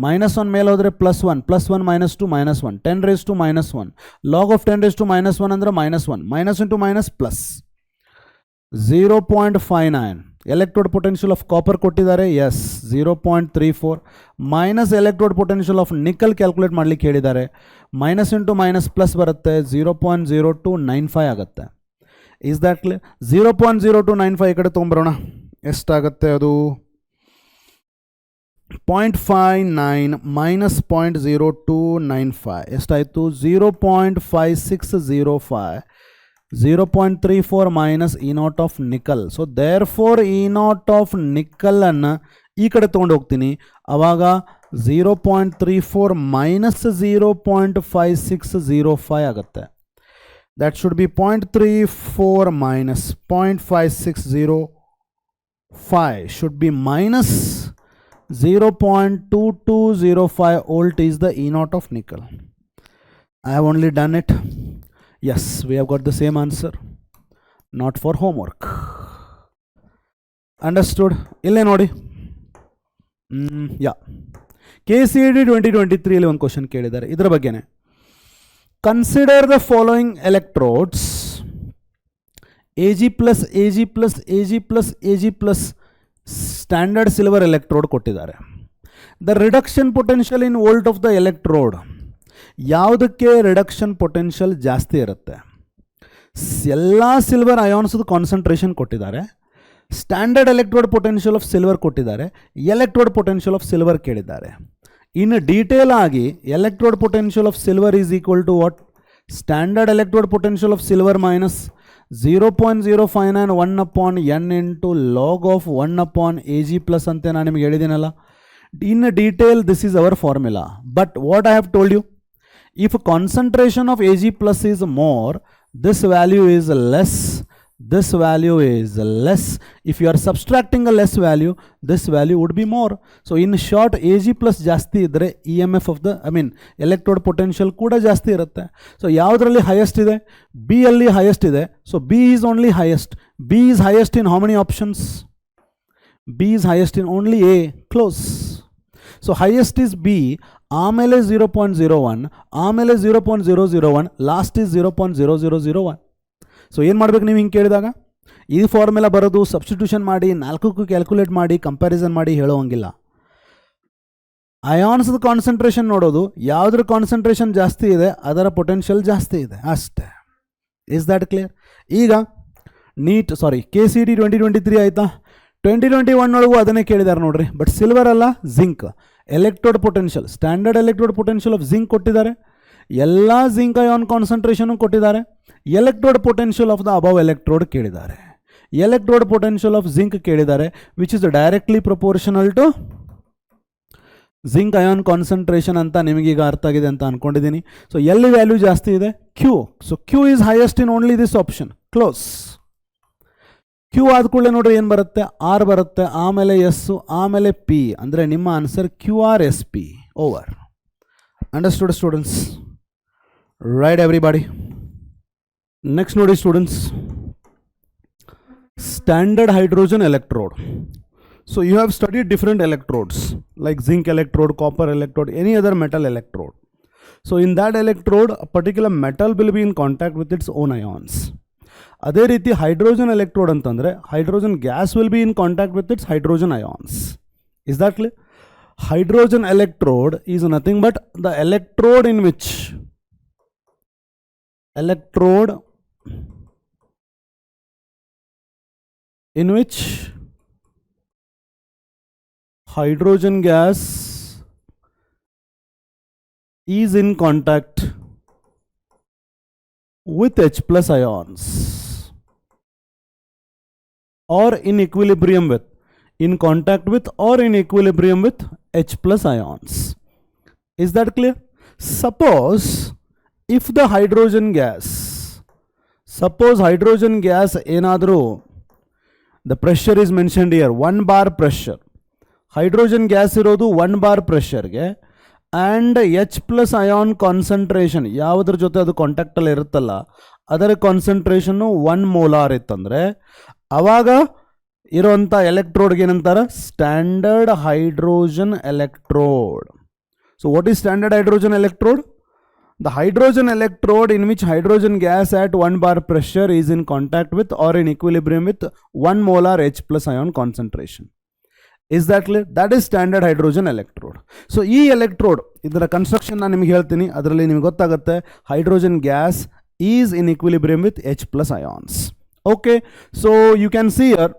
-1 ಮೇಲೆ ಹೋದರೆ +1, +1 -2 -1, 10⁻⁻1. ಲಾಗ್ ಆಫ್ 10⁻⁻1 ಅಂದರೆ -1, minus into minus plus. 0.59. Electrode potential of copper ಕೊಟ್ಟಿದ್ದಾರೆ. Yes, 0.34. Minus electrode potential of nickel calculate ಮಾಡಲಿಕ್ಕೆ ಹೇಳಿದ್ದಾರೆ. ಮೈನಸ್ ಇಂಟು ಮೈನಸ್ ಪ್ಲಸ್ ಬರುತ್ತೆ, 0.0295 ಆಗುತ್ತೆ. Is that clear? 0.0295 ಈ ಕಡೆ ತೊಗೊಂಬರೋಣ. ಎಷ್ಟಾಗುತ್ತೆ ಅದು? 0.59 ಮೈನಸ್ 0.0295 ಎಷ್ಟಾಯಿತು? 0.5605. 0.34 minus E naught of nickel. So therefore E naught of nickel ಅನ್ನು ಈ ಕಡೆ ತೊಗೊಂಡು ಹೋಗ್ತೀನಿ. ಆವಾಗ 0.34 minus 0.5605 ಆಗುತ್ತೆ. That should be 0.34 minus 0.5605 should be minus 0.2205 volt is the E naught of nickel. I have only done it. Yes, we have got the same answer. Not for homework. Understood? Ille nodi. Yeah. KCED 2023 ಇಲ್ಲಿ ಒಂದು question ಕೇಳಿದ್ದಾರೆ ಇದರ ಬಗ್ಗೆನೇ. Consider the following electrodes Ag plus Ag plus Ag plus Ag plus standard silver electrode ಕೊಟ್ಟಿದ್ದಾರೆ. The reduction potential in volt of the electrode. ಯಾವುದಕ್ಕೆ reduction potential ಜಾಸ್ತಿ ಇರುತ್ತೆ? ಎಲ್ಲ ಸಿಲ್ವರ್ ಅಯಾನ್ಸ್ದು ಕಾನ್ಸಂಟ್ರೇಷನ್ ಕೊಟ್ಟಿದ್ದಾರೆ. Standard electrode potential of silver ಕೊಟ್ಟಿದ್ದಾರೆ. Electrode potential of silver ಕೇಳಿದ್ದಾರೆ. ಇನ್ನು ಡೀಟೇಲ್ ಆಗಿ electrode potential of silver is equal to what? Standard electrode potential of silver minus 0.0591 upon N into log of 1 upon A G plus ಅಂತ ನಾನು ನಿಮಗೆ ಹೇಳಿದ್ದೀನಲ್ಲ. In detail this is our formula. But what I have told you, if concentration of Ag plus is more, this value is less, this value is less. If you are subtracting a less value, this value would be more. So in short, Ag plus ಜಾಸ್ತಿ ಇದ್ದರೆ EMF of the electrode potential ಕೂಡ ಜಾಸ್ತಿ ಇರುತ್ತೆ. So ಯಾವುದರಲ್ಲಿ highest ಇದೆ? B ಅಲ್ಲಿ highest ಇದೆ. So B is only highest. B is highest in how many options? B is highest in only A. Close. So highest is B, ಆಮೇಲೆ 0.01, ಆಮೇಲೆ 0.001, last is 0.0001. So ಏನು ಮಾಡ್ಬೇಕು ನೀವು ಹಿಂಗೆ ಕೇಳಿದಾಗ? ಈ ಫಾರ್ಮುಲಾ ಬರೋದು ಸಬ್ಸ್ಟಿಟ್ಯೂಷನ್ ಮಾಡಿ 4ಕ್ಕೂ ಕ್ಯಾಲ್ಕುಲೇಟ್ ಮಾಡಿ ಕಂಪ್ಯಾರಿಸನ್ ಮಾಡಿ ಹೇಳೋವಂಗಿಲ್ಲ. ಅಯಾನ್ಸ್ದ ಕಾನ್ಸಂಟ್ರೇಷನ್ ನೋಡೋದು, ಯಾವುದ್ರ ಕಾನ್ಸಂಟ್ರೇಷನ್ ಜಾಸ್ತಿ ಇದೆ ಅದರ ಪೊಟೆನ್ಷಿಯಲ್ ಜಾಸ್ತಿ ಇದೆ ಅಷ್ಟೇ. Is that clear? ಈಗ KCED 2023 ಆಯಿತಾ? 2021 ಒಳಗೂ ಅದನ್ನೇ ಕೇಳಿದ್ದಾರೆ ನೋಡ್ರಿ. ಬಟ್ ಸಿಲ್ವರ್ ಅಲ್ಲ, zinc. Electrode potential, standard electrode potential of zinc ಕೊಟ್ಟಿದ್ದಾರೆ. ಎಲ್ಲ ಜಿಂಕ್ ಅಯಾನ್ ಕಾನ್ಸಂಟ್ರೇಷನ್ ಕೊಟ್ಟಿದ್ದಾರೆ. Electrode potential of the above electrode ಕೇಳಿದ್ದಾರೆ. ಎಲೆಕ್ಟ್ರೋಡ್ ಪೊಟೆನ್ಷಿಯಲ್ ಆಫ್ ಜಿಂಕ್ ಕೇಳಿದ್ದಾರೆ, which is directly proportional to zinc ion concentration ಅಂತ ನಿಮಗೀಗ ಅರ್ಥ ಆಗಿದೆ ಅಂತ ಅನ್ಕೊಂಡಿದ್ದೀನಿ. ಸೊ ಎಲ್ಲಿ ವ್ಯಾಲ್ಯೂ ಜಾಸ್ತಿ ಇದೆ? Q. So Q is highest in only this option. Close. Q ಆದ ಕೂಡಲೇ ನೋಡ್ರಿ ಏನು ಬರುತ್ತೆ, ಆರ್ ಬರುತ್ತೆ, ಆಮೇಲೆ ಎಸ್ಸು, ಆಮೇಲೆ ಪಿ, ಅಂದರೆ ನಿಮ್ಮ answer Q R S P over. Understood students? Right everybody. Next ನೋಡಿ students, standard hydrogen electrode. So you have studied different electrodes like zinc electrode, copper electrode, any other metal electrode. So in that electrode, a particular metal will be in contact with its own ions. ಅದೇ ರೀತಿ hydrogen electrode ಅಂತಂದರೆ hydrogen gas will be in contact with its hydrogen ions. Is that clear? Hydrogen electrode is nothing but the electrode in which hydrogen gas is in contact with H plus ions or in equilibrium with, in contact with or in equilibrium with H plus ions. Is that clear? Suppose if the hydrogen gas, ಏನಾದರೂ, the pressure is mentioned here, 1 bar pressure. Hydrogen gas ಇರೋದು 1 bar ಪ್ರೆಷರ್ಗೆ, and H plus ion concentration ಯಾವುದ್ರ ಜೊತೆ ಅದು ಕಾಂಟ್ಯಾಕ್ಟಲ್ಲಿ ಇರುತ್ತಲ್ಲ ಅದರ concentration 1 molar ಇತ್ತಂದರೆ ಆವಾಗ ಇರೋಂಥ ಎಲೆಕ್ಟ್ರೋಡ್ಗೆ ಏನಂತಾರೆ? Standard hydrogen electrode. So what is standard hydrogen electrode? The hydrogen electrode in which hydrogen gas at 1 bar pressure is in contact with or in equilibrium with 1 molar H plus ion concentration. Is that clear? That is standard hydrogen electrode. So ಈ electrode ಇದರ construction ನಾನು ನಿಮಗೆ ಹೇಳ್ತೀನಿ, ಅದರಲ್ಲಿ ನಿಮಗೆ ಗೊತ್ತಾಗುತ್ತೆ hydrogen gas is in equilibrium with H plus ions. Okay, so you can see here,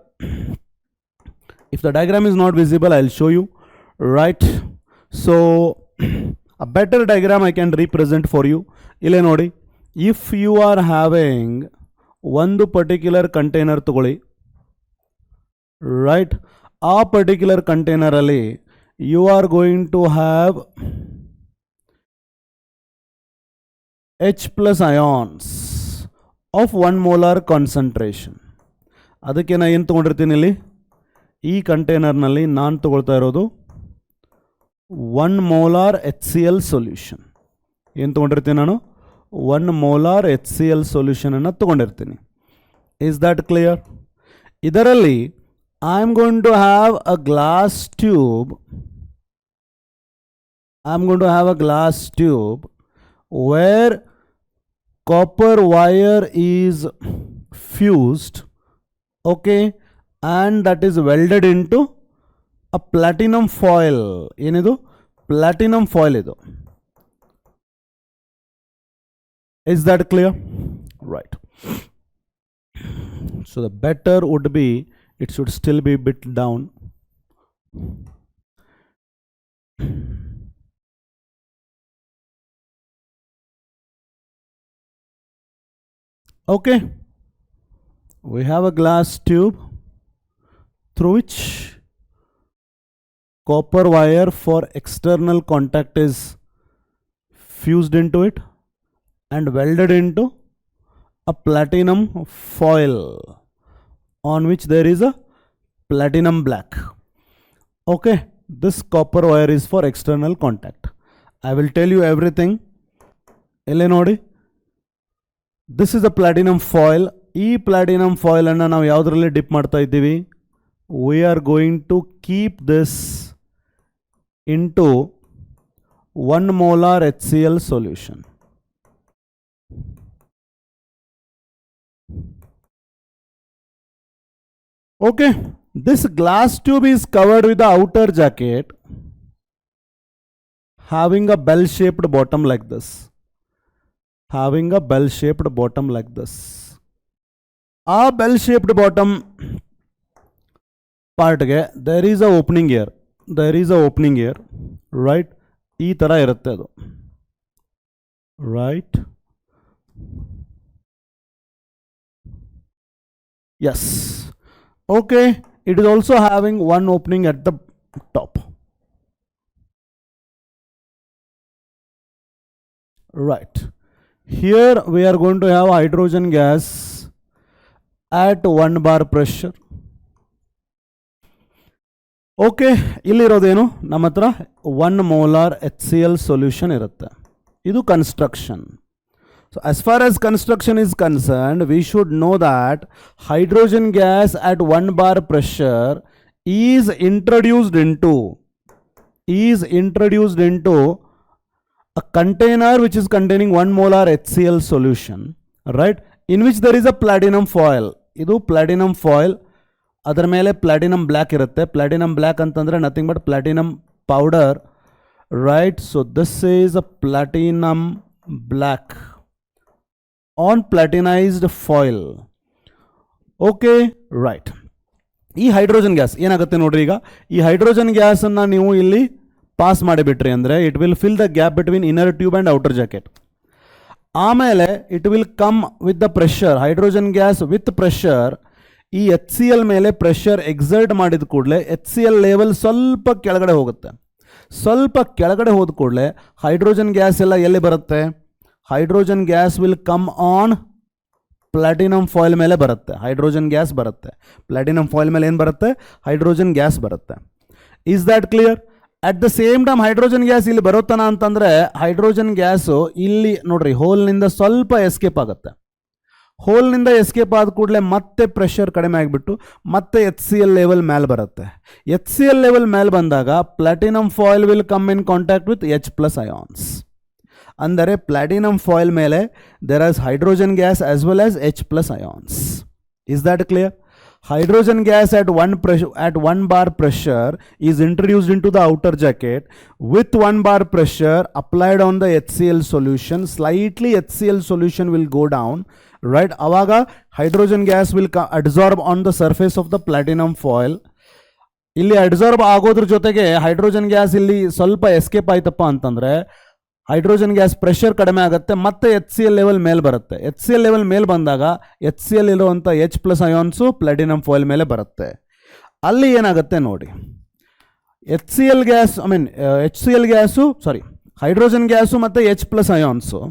if the diagram is not visible I'll show you, right? So a better diagram I can represent for you. ಇಲ್ಲಿ ನೋಡಿ, if you are having ಒಂದು particular container ತಗೊಳ್ಳಿ, right, ಆ particular ಕಂಟೈನರಲ್ಲಿ you are going to have H plus ions of 1 molar concentration. ಅದಕ್ಕೆ ನಾನು ಏನು ತೊಗೊಂಡಿರ್ತೀನಿ ಇಲ್ಲಿ, ಈ ಕಂಟೈನರ್ನಲ್ಲಿ ನಾನು ತಗೊಳ್ತಾ ಇರೋದು 1 molar HCl ಸೊಲ್ಯೂಷನ್. ಏನು ತೊಗೊಂಡಿರ್ತೀನಿ ನಾನು? 1 molar HCl ಸೊಲ್ಯೂಷನನ್ನು ತೊಗೊಂಡಿರ್ತೀನಿ. Is that clear? ಇದರಲ್ಲಿ I am going to have a glass tube. Where copper wire is fused, okay, and that is welded into a platinum foil. ಏನಿದು? platinum foil ಇದು. Is that clear? Right. So the better would be, it should still be bit down. Okay, we have a glass tube through which copper wire for external contact is fused into it and welded into a platinum foil on which there is a platinum black. Okay, this copper wire is for external contact. I will tell you everything. Ile nodi, this is a platinum foil. ಈ platinum foil ಅನ್ನು ನಾವು ಯಾವುದರಲ್ಲಿ drip ಮಾಡ್ತಾ ಇದ್ದೀವಿ? We are going to keep this into 1 molar HCl solution. Okay, this glass tube is covered with the outer jacket having a bell-shaped bottom like this. A bell-shaped bottom part ge there is a opening here. Right? ಈ ತರ ಇರುತ್ತೆ ಅದು. Right? Yes. Okay, it is also having one opening at the top. Right. Here we are going to have hydrogen gas at 1 bar pressure. Okay, ಇಲ್ಲಿರೋದೇನು ನಮ್ಮ ಹತ್ರ 1 molar HCl solution ಇರುತ್ತೆ. ಇದು construction. So as far as construction is concerned, we should know that hydrogen gas at 1 bar pressure is introduced into a container which is containing 1 molar HCl solution, right, in which there is a platinum foil. ಇದು platinum foil, ಅದರ ಮೇಲೆ platinum black ಇರುತ್ತೆ. platinum black ಅಂತಂದ್ರೆ nothing but platinum powder, right? So this is a platinum black on platinized foil. Okay, right. ಈ hydrogen gas ಏನಾಗುತ್ತೆ ನೋಡ್ರಿ, ಈಗ ಈ ಹೈಡ್ರೋಜನ್ ಗ್ಯಾಸನ್ನು ನೀವು ಇಲ್ಲಿ ಪಾಸ್ ಮಾಡಿಬಿಟ್ರಿ ಅಂದರೆ it will fill the gap between inner tube and outer jacket. ಆಮೇಲೆ it will come with the pressure, hydrogen gas with pressure. ಈ HCl ಮೇಲೆ ಪ್ರೆಷರ್ ಎಕ್ಸರ್ಟ್ ಮಾಡಿದ ಕೂಡಲೇ HCl ಲೆವೆಲ್ ಸ್ವಲ್ಪ ಕೆಳಗಡೆ ಹೋಗುತ್ತೆ. ಸ್ವಲ್ಪ ಕೆಳಗಡೆ ಹೋದ ಕೂಡಲೇ ಹೈಡ್ರೋಜನ್ ಗ್ಯಾಸ್ ಎಲ್ಲ ಎಲ್ಲಿ ಬರುತ್ತೆ? Hydrogen gas will come on platinum foil ಮೇಲೆ ಬರುತ್ತೆ. ಹೈಡ್ರೋಜನ್ ಗ್ಯಾಸ್ ಬರುತ್ತೆ. ಪ್ಲಾಟಿನಮ್ ಫಾಯಿಲ್ ಮೇಲೆ ಏನು ಬರುತ್ತೆ? ಹೈಡ್ರೋಜನ್ ಗ್ಯಾಸ್ ಬರುತ್ತೆ. Is that clear? At the same time hydrogen gas ಇಲ್ಲಿ ಬರುತ್ತಾನ ಅಂತಂದರೆ ಹೈಡ್ರೋಜನ್ ಗ್ಯಾಸು ಇಲ್ಲಿ ನೋಡ್ರಿ ಹೋಲ್ನಿಂದ ಸ್ವಲ್ಪ ಎಸ್ಕೇಪ್ ಆಗುತ್ತೆ. ಹೋಲ್ನಿಂದ ಎಸ್ಕೇಪ್ ಆದ ಕೂಡಲೇ ಮತ್ತೆ ಪ್ರೆಷರ್ ಕಡಿಮೆ ಆಗಿಬಿಟ್ಟು ಮತ್ತೆ HCl ಲೆವೆಲ್ ಮೇಲೆ ಬರುತ್ತೆ. HCl ಲೆವೆಲ್ ಮೇಲೆ ಬಂದಾಗ platinum foil will come in contact with H+ ions. ಅಂದರೆ ಪ್ಲಾಟಿನಮ್ ಫಾಯಿಲ್ ಮೇಲೆ there as hydrogen gas as well as H+ ions. Is that clear? Hydrogen gas at 1 bar pressure is introduced into the outer jacket with 1 bar pressure applied on the HCl solution. Slightly HCl solution will go down, right? Avaga hydrogen gas will adsorb on the surface of the platinum foil. ಇಲ್ಲಿ adsorb ಆಗೋದ್ರ ಜೊತೆಗೆ hydrogen gas ಇಲ್ಲಿ ಸ್ವಲ್ಪ escape ಆಯ್ತಪ್ಪ ಅಂತಂದರೆ hydrogen gas pressure ಕಡಿಮೆ ಆಗುತ್ತೆ, ಮತ್ತೆ HCl level ಮೇಲೆ ಬರುತ್ತೆ. HCl ಲೆವೆಲ್ ಮೇಲೆ ಬಂದಾಗ HCl ಇರುವಂಥ H+ ಅಯಾನ್ಸು ಪ್ಲಾಟಿನಮ್ ಫಾಯಿಲ್ ಮೇಲೆ ಬರುತ್ತೆ. ಅಲ್ಲಿ ಏನಾಗುತ್ತೆ ನೋಡಿ, HCl ಗ್ಯಾಸು ಹೈಡ್ರೋಜನ್ ಗ್ಯಾಸು ಮತ್ತು H+ ions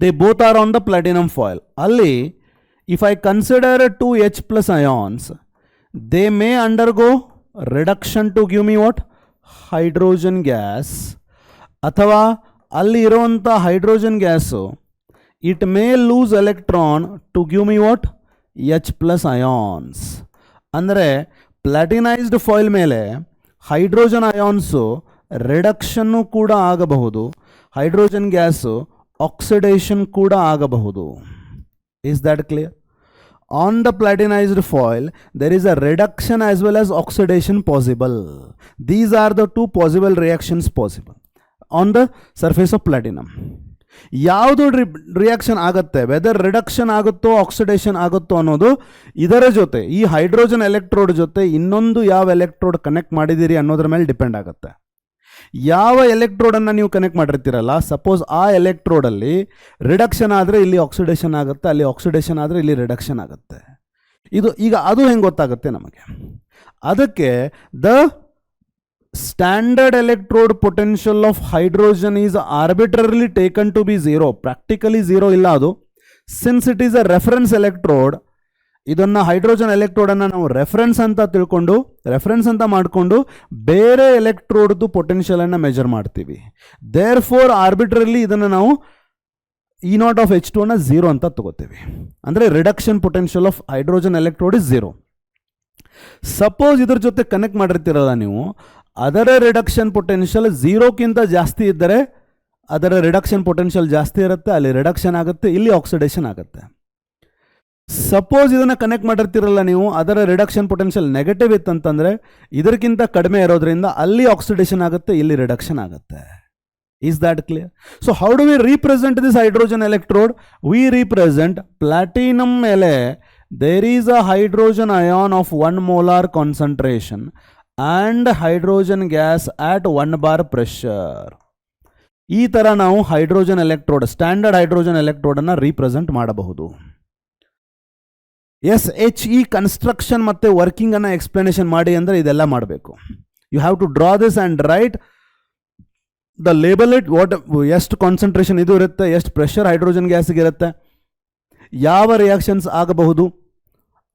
they both are on the platinum foil. ಅಲ್ಲಿ if I consider 2 H+ ions, they may undergo reduction to give me what? Hydrogen gas. ಅಥವಾ ಅಲ್ಲಿ ಇರುವಂಥ hydrogen gas it may lose electron to give me what? H+ ions. ಅಂದರೆ platinized foil ಮೇಲೆ hydrogen ions reduction ಕೂಡ ಆಗಬಹುದು, hydrogen gas oxidation ಕೂಡ ಆಗಬಹುದು. Is that clear? On the platinized foil, there is a reduction as well as oxidation possible. These are the two possible reactions possible on the surface of platinum. ಯಾವುದು reaction ಆಗುತ್ತೆ, weather reduction ಆಗುತ್ತೋ oxidation ಆಗುತ್ತೋ ಅನ್ನೋದು ಇದರ ಜೊತೆ, ಈ hydrogen electrode ಜೊತೆ ಇನ್ನೊಂದು ಯಾವ ಎಲೆಕ್ಟ್ರೋಡ್ ಕನೆಕ್ಟ್ ಮಾಡಿದ್ದೀರಿ ಅನ್ನೋದ್ರ ಮೇಲೆ ಡಿಪೆಂಡ್ ಆಗುತ್ತೆ. ಯಾವ ಎಲೆಕ್ಟ್ರೋಡನ್ನು ನೀವು ಕನೆಕ್ಟ್ ಮಾಡಿರ್ತೀರಲ್ಲ, ಸಪೋಸ್ ಆ ಎಲೆಕ್ಟ್ರೋಡಲ್ಲಿ ರಿಡಕ್ಷನ್ ಆದರೆ ಇಲ್ಲಿ ಆಕ್ಸಿಡೇಷನ್ ಆಗುತ್ತೆ, ಅಲ್ಲಿ ಆಕ್ಸಿಡೇಷನ್ ಆದರೆ ಇಲ್ಲಿ ರಿಡಕ್ಷನ್ ಆಗುತ್ತೆ. ಈಗ ಅದು ಹೆಂಗೆ ಗೊತ್ತಾಗುತ್ತೆ ನಮಗೆ? ಅದಕ್ಕೆ the standard electrode potential of hydrogen is arbitrarily taken to be 0. Practically 0 ಇಲ್ಲ ಅದು. Since it is a reference electrode, ಇದನ್ನು ಹೈಡ್ರೋಜನ್ ಎಲೆಕ್ಟ್ರೋಡನ್ನು ನಾವು ರೆಫರೆನ್ಸ್ ಅಂತ ಮಾಡಿಕೊಂಡು ಬೇರೆ ಎಲೆಕ್ಟ್ರೋಡ್ದು ಪೊಟೆನ್ಷಿಯಲನ್ನು ಮೆಜರ್ ಮಾಡ್ತೀವಿ. ದೇರ್ ಫೋರ್ ಆರ್ಬಿಟ್ರಲಿ ಇದನ್ನು ನಾವು E0 ಅನ್ನು 0 ಅಂತ ತಗೋತೀವಿ. ಅಂದರೆ reduction potential of hydrogen electrode is 0. Suppose ಇದ್ರ ಜೊತೆ ಕನೆಕ್ಟ್ ಮಾಡಿರ್ತೀರಲ್ಲ ನೀವು, ಅದರ ರಿಡಕ್ಷನ್ ಪೊಟೆನ್ಷಿಯಲ್ 0ಕ್ಕಿಂತ ಜಾಸ್ತಿ ಇದ್ದರೆ ಅದರ ರಿಡಕ್ಷನ್ ಪೊಟೆನ್ಷಿಯಲ್ ಜಾಸ್ತಿ ಇರುತ್ತೆ, ಅಲ್ಲಿ ರಿಡಕ್ಷನ್ ಆಗುತ್ತೆ, ಇಲ್ಲಿ ಆಕ್ಸಿಡೇಷನ್ ಆಗುತ್ತೆ. ಸಪೋಸ್ ಇದನ್ನು ಕನೆಕ್ಟ್ ಮಾಡಿರ್ತಿರಲ್ಲ ನೀವು, ಅದರ ರಿಡಕ್ಷನ್ ಪೊಟೆನ್ಷಿಯಲ್ ನೆಗೆಟಿವ್ ಇತ್ತಂತಂದರೆ ಇದಕ್ಕಿಂತ ಕಡಿಮೆ ಇರೋದ್ರಿಂದ ಅಲ್ಲಿ ಆಕ್ಸಿಡೇಷನ್ ಆಗುತ್ತೆ, ಇಲ್ಲಿ ರಿಡಕ್ಷನ್ ಆಗುತ್ತೆ. Is that clear? So how do we represent this hydrogen electrode? We represent platinum ಮೇಲೆ there is a hydrogen ion of 1 molar concentration and hydrogen gas at 1 bar pressure. ಈ ಥರ ನಾವು ಹೈಡ್ರೋಜನ್ ಎಲೆಕ್ಟ್ರೋಡ್, ಸ್ಟ್ಯಾಂಡರ್ಡ್ ಹೈಡ್ರೋಜನ್ ಎಲೆಕ್ಟ್ರೋಡನ್ನು represent ಮಾಡಬಹುದು. ಈ construction ಮತ್ತು ವರ್ಕಿಂಗನ್ನು explanation ಮಾಡಿ ಅಂದರೆ ಇದೆಲ್ಲ ಮಾಡಬೇಕು. You have to draw this and write the label it, ಎಷ್ಟು ಕಾನ್ಸಂಟ್ರೇಷನ್ ಇದು ಇರುತ್ತೆ, ಎಷ್ಟು ಪ್ರೆಷರ್ ಹೈಡ್ರೋಜನ್ ಗ್ಯಾಸಿಗೆ ಇರುತ್ತೆ, ಯಾವ ರಿಯಾಕ್ಷನ್ಸ್ ಆಗಬಹುದು,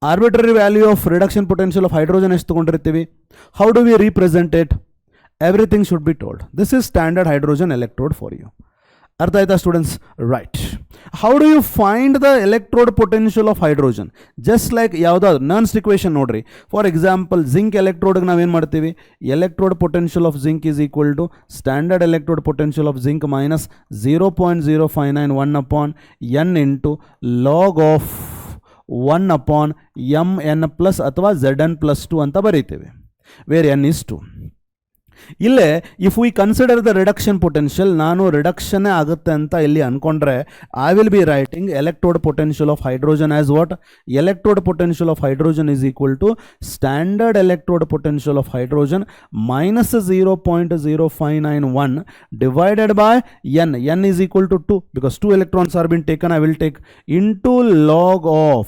Arbitrary value of reduction potential of hydrogen ಎಷ್ಟು ತಗೊಂಡಿರ್ತೀವಿ? How do we represent it? Everything should be told. This is standard hydrogen electrode for you. ಅರ್ಥ ಆಯ್ತಾ students? Right. How do you find the electrode potential of hydrogen? Just like ಯಾವುದಾದ್ರು Nernst equation ನೋಡ್ರಿ. For example zinc ಎಲೆಕ್ಟ್ರೋಡ್ಗೆ ನಾವೇನು ಮಾಡ್ತೀವಿ? Electrode potential of zinc is equal to standard electrode potential of zinc minus 0.0591 upon N into log of 1 upon mn plus ಅಥವಾ Zn+2 ಅಂತ ಬರೀತೇವೆ, where n is 2. ಇಲ್ಲೇ if we consider the reduction potential, ನಾನು ರಿಡಕ್ಷನ್ನೇ ಆಗುತ್ತೆ ಅಂತ ಇಲ್ಲಿ ಅನ್ಕೊಂಡ್ರೆ I will be writing electrode potential of hydrogen as what? Electrode potential of hydrogen is equal to standard electrode potential of hydrogen minus 0.0591 divided by n is equal to 2 because 2 electrons are been taken. I will take into log of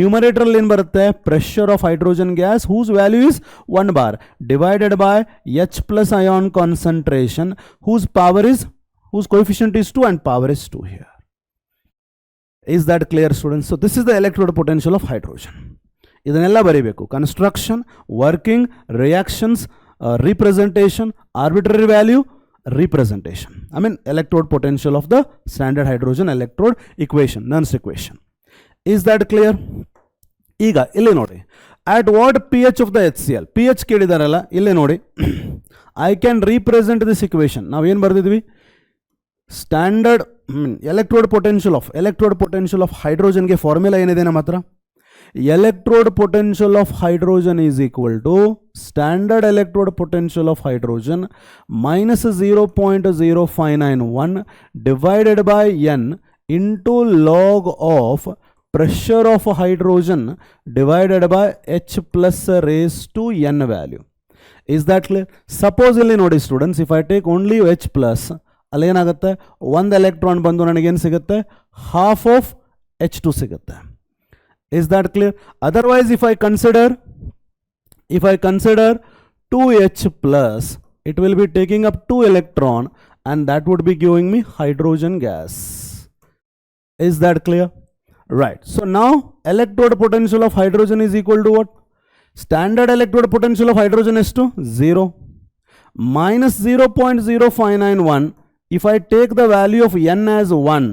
numerator ಏನು ಬರುತ್ತೆ? pressure of hydrogen gas whose value is 1 bar divided by H plus ion concentration whose coefficient is 2 and power is 2 here. Is that clear, students? So this is the electrode potential of hydrogen. ಇದನ್ನೆಲ್ಲ ಬರೀಬೇಕು. Construction, working, reactions, representation, arbitrary value, representation. I mean electrode potential of the standard hydrogen electrode equation, Nernst equation. Is that clear? ಈಗ ಇಲ್ಲಿ ನೋಡಿ, at what pH of the HCl? pH ಕೇಳಿದಾರಲ್ಲ, ಇಲ್ಲಿ ನೋಡಿ, I can represent this equation. ನಾವೇನು ಬರೆದಿದ್ವಿ? Standard electrode potential of ಹೈಡ್ರೋಜನ್ಗೆ formula ಏನಿದೆ ನಮ್ಮ ಹತ್ರ? Electrode potential of hydrogen is equal to standard electrode potential of hydrogen minus 0.0591 divided by N into log of pressure of hydrogen divided by H plus raised to n value. Is that clear? Suppose ಇಲ್ಲಿ ನೋಡಿ students, if I take only H plus, ಅಲ್ಲಿ ಏನಾಗುತ್ತೆ? ಒಂದು electron ಬಂದು ನನಗೇನು ಸಿಗುತ್ತೆ? half of H2 ಸಿಗುತ್ತೆ. Is that clear? Otherwise if I consider 2H plus, it will be taking up 2 electron and that would be giving me hydrogen gas. Is that clear? Right. So now electrode potential of hydrogen is equal to what? Standard electrode potential of hydrogen is to 0 minus 0.0591. If I take the value of n as 1,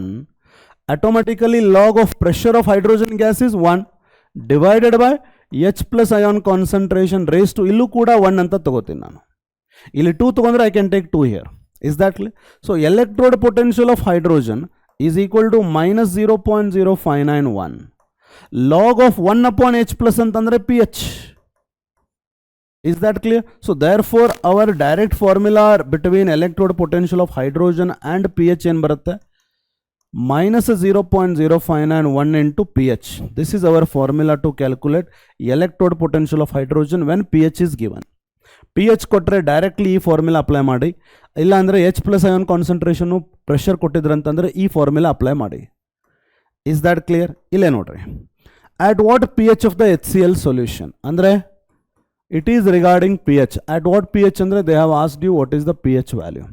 automatically log of pressure of hydrogen gas is 1 divided by H plus ion concentration raised to illu kuda 1 anta tagotini nanu. Illi 2 tagondre I can take 2 here. Is that clear? So electrode potential of hydrogen is equal to minus 0.0591 log of 1 upon H plus antandre pH. Is that clear? So therefore our direct formula between electrode potential of hydrogen and pH en barutte? Minus 0.0591 into pH. This is our formula to calculate electrode potential of hydrogen when pH is given. pH ಕೊಟ್ಟರೆ directly ಈ formula apply ಮಾಡಿ, ಇಲ್ಲ ಅಂದರೆ H plus ion concentration pressure ಕೊಟ್ಟಿದ್ರು ಅಂತಂದರೆ ಈ formula apply ಮಾಡಿ. Is that clear? ಇಲ್ಲೇ ನೋಡ್ರಿ, at what pH of the HCl solution ಅಂದರೆ it is regarding pH. At what pH ಅಂದರೆ they have asked you what is the pH value.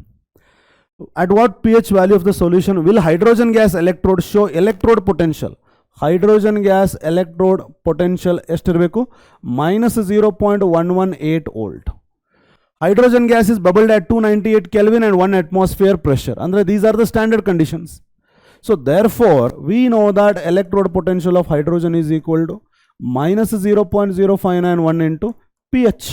At what pH value of the solution will hydrogen gas electrode show electrode potential? Hydrogen gas electrode potential estirbeku minus 0.118 volt. Hydrogen gas is bubbled at 298 Kelvin and 1 atmosphere pressure. Andre these are the standard conditions. So therefore we know that electrode potential of hydrogen is equal to minus 0.0591 into pH.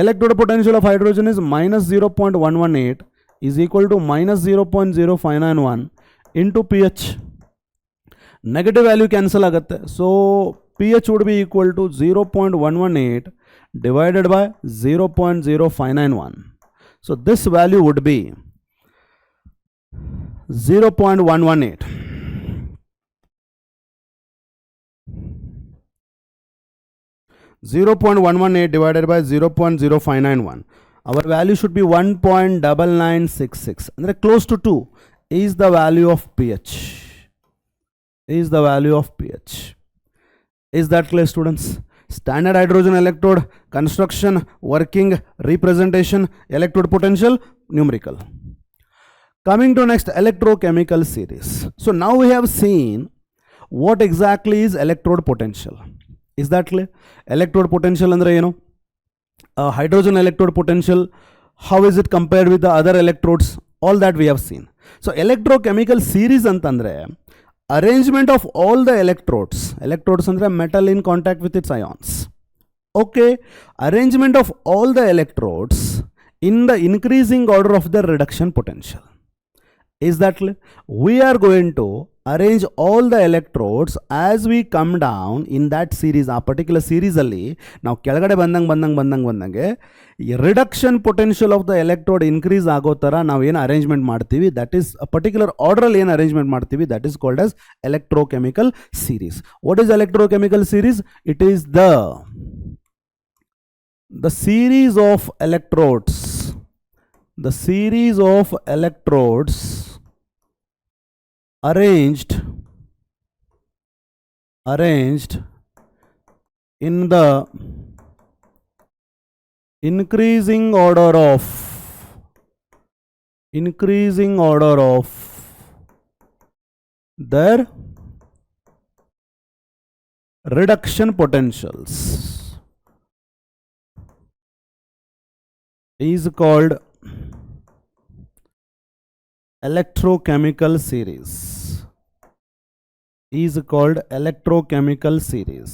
Electrode potential of hydrogen is minus 0.118 is equal to minus 0.0591 into pH. Negative value cancel agutte. So pH would be equal to 0.118 divided by 0.0591. So this value would be 0.118. divided by 0.0591. Our value should be 1.9966. And close to 2 is the value of pH. Is the value of pH. Is that clear, students? Standard hydrogen electrode, construction, working, representation, electrode potential, numerical. Coming to next, electrochemical series. So now we have seen what exactly is electrode potential. Is that clear? Electrode potential andre ಏನು? Hydrogen electrode potential, how is it compared with the other electrodes? All that we have seen. So electrochemical series ಅಂತಂದ್ರೆ arrangement of all the electrodes. Electrodes andre metal in contact with its ions. Okay, arrangement of all the electrodes in the increasing order of the reduction potential. Is that clear? We are going to arrange all the electrodes as we come down in that series. A particular series alli now ಕೆಳಗಡೆ ಬಂದಂಗೆ reduction potential of the electrode increase ಆಗೋ ತರ ನಾವು ಏನು arrangement ಮಾಡ್ತೀವಿ, that is a particular order ಅಲ್ಲಿ ಏನು arrangement ಮಾಡ್ತೀವಿ, that is called as electrochemical series. What is electrochemical series? It is the series of electrodes, the series of electrodes arranged in the increasing order of their reduction potentials is called electrochemical series.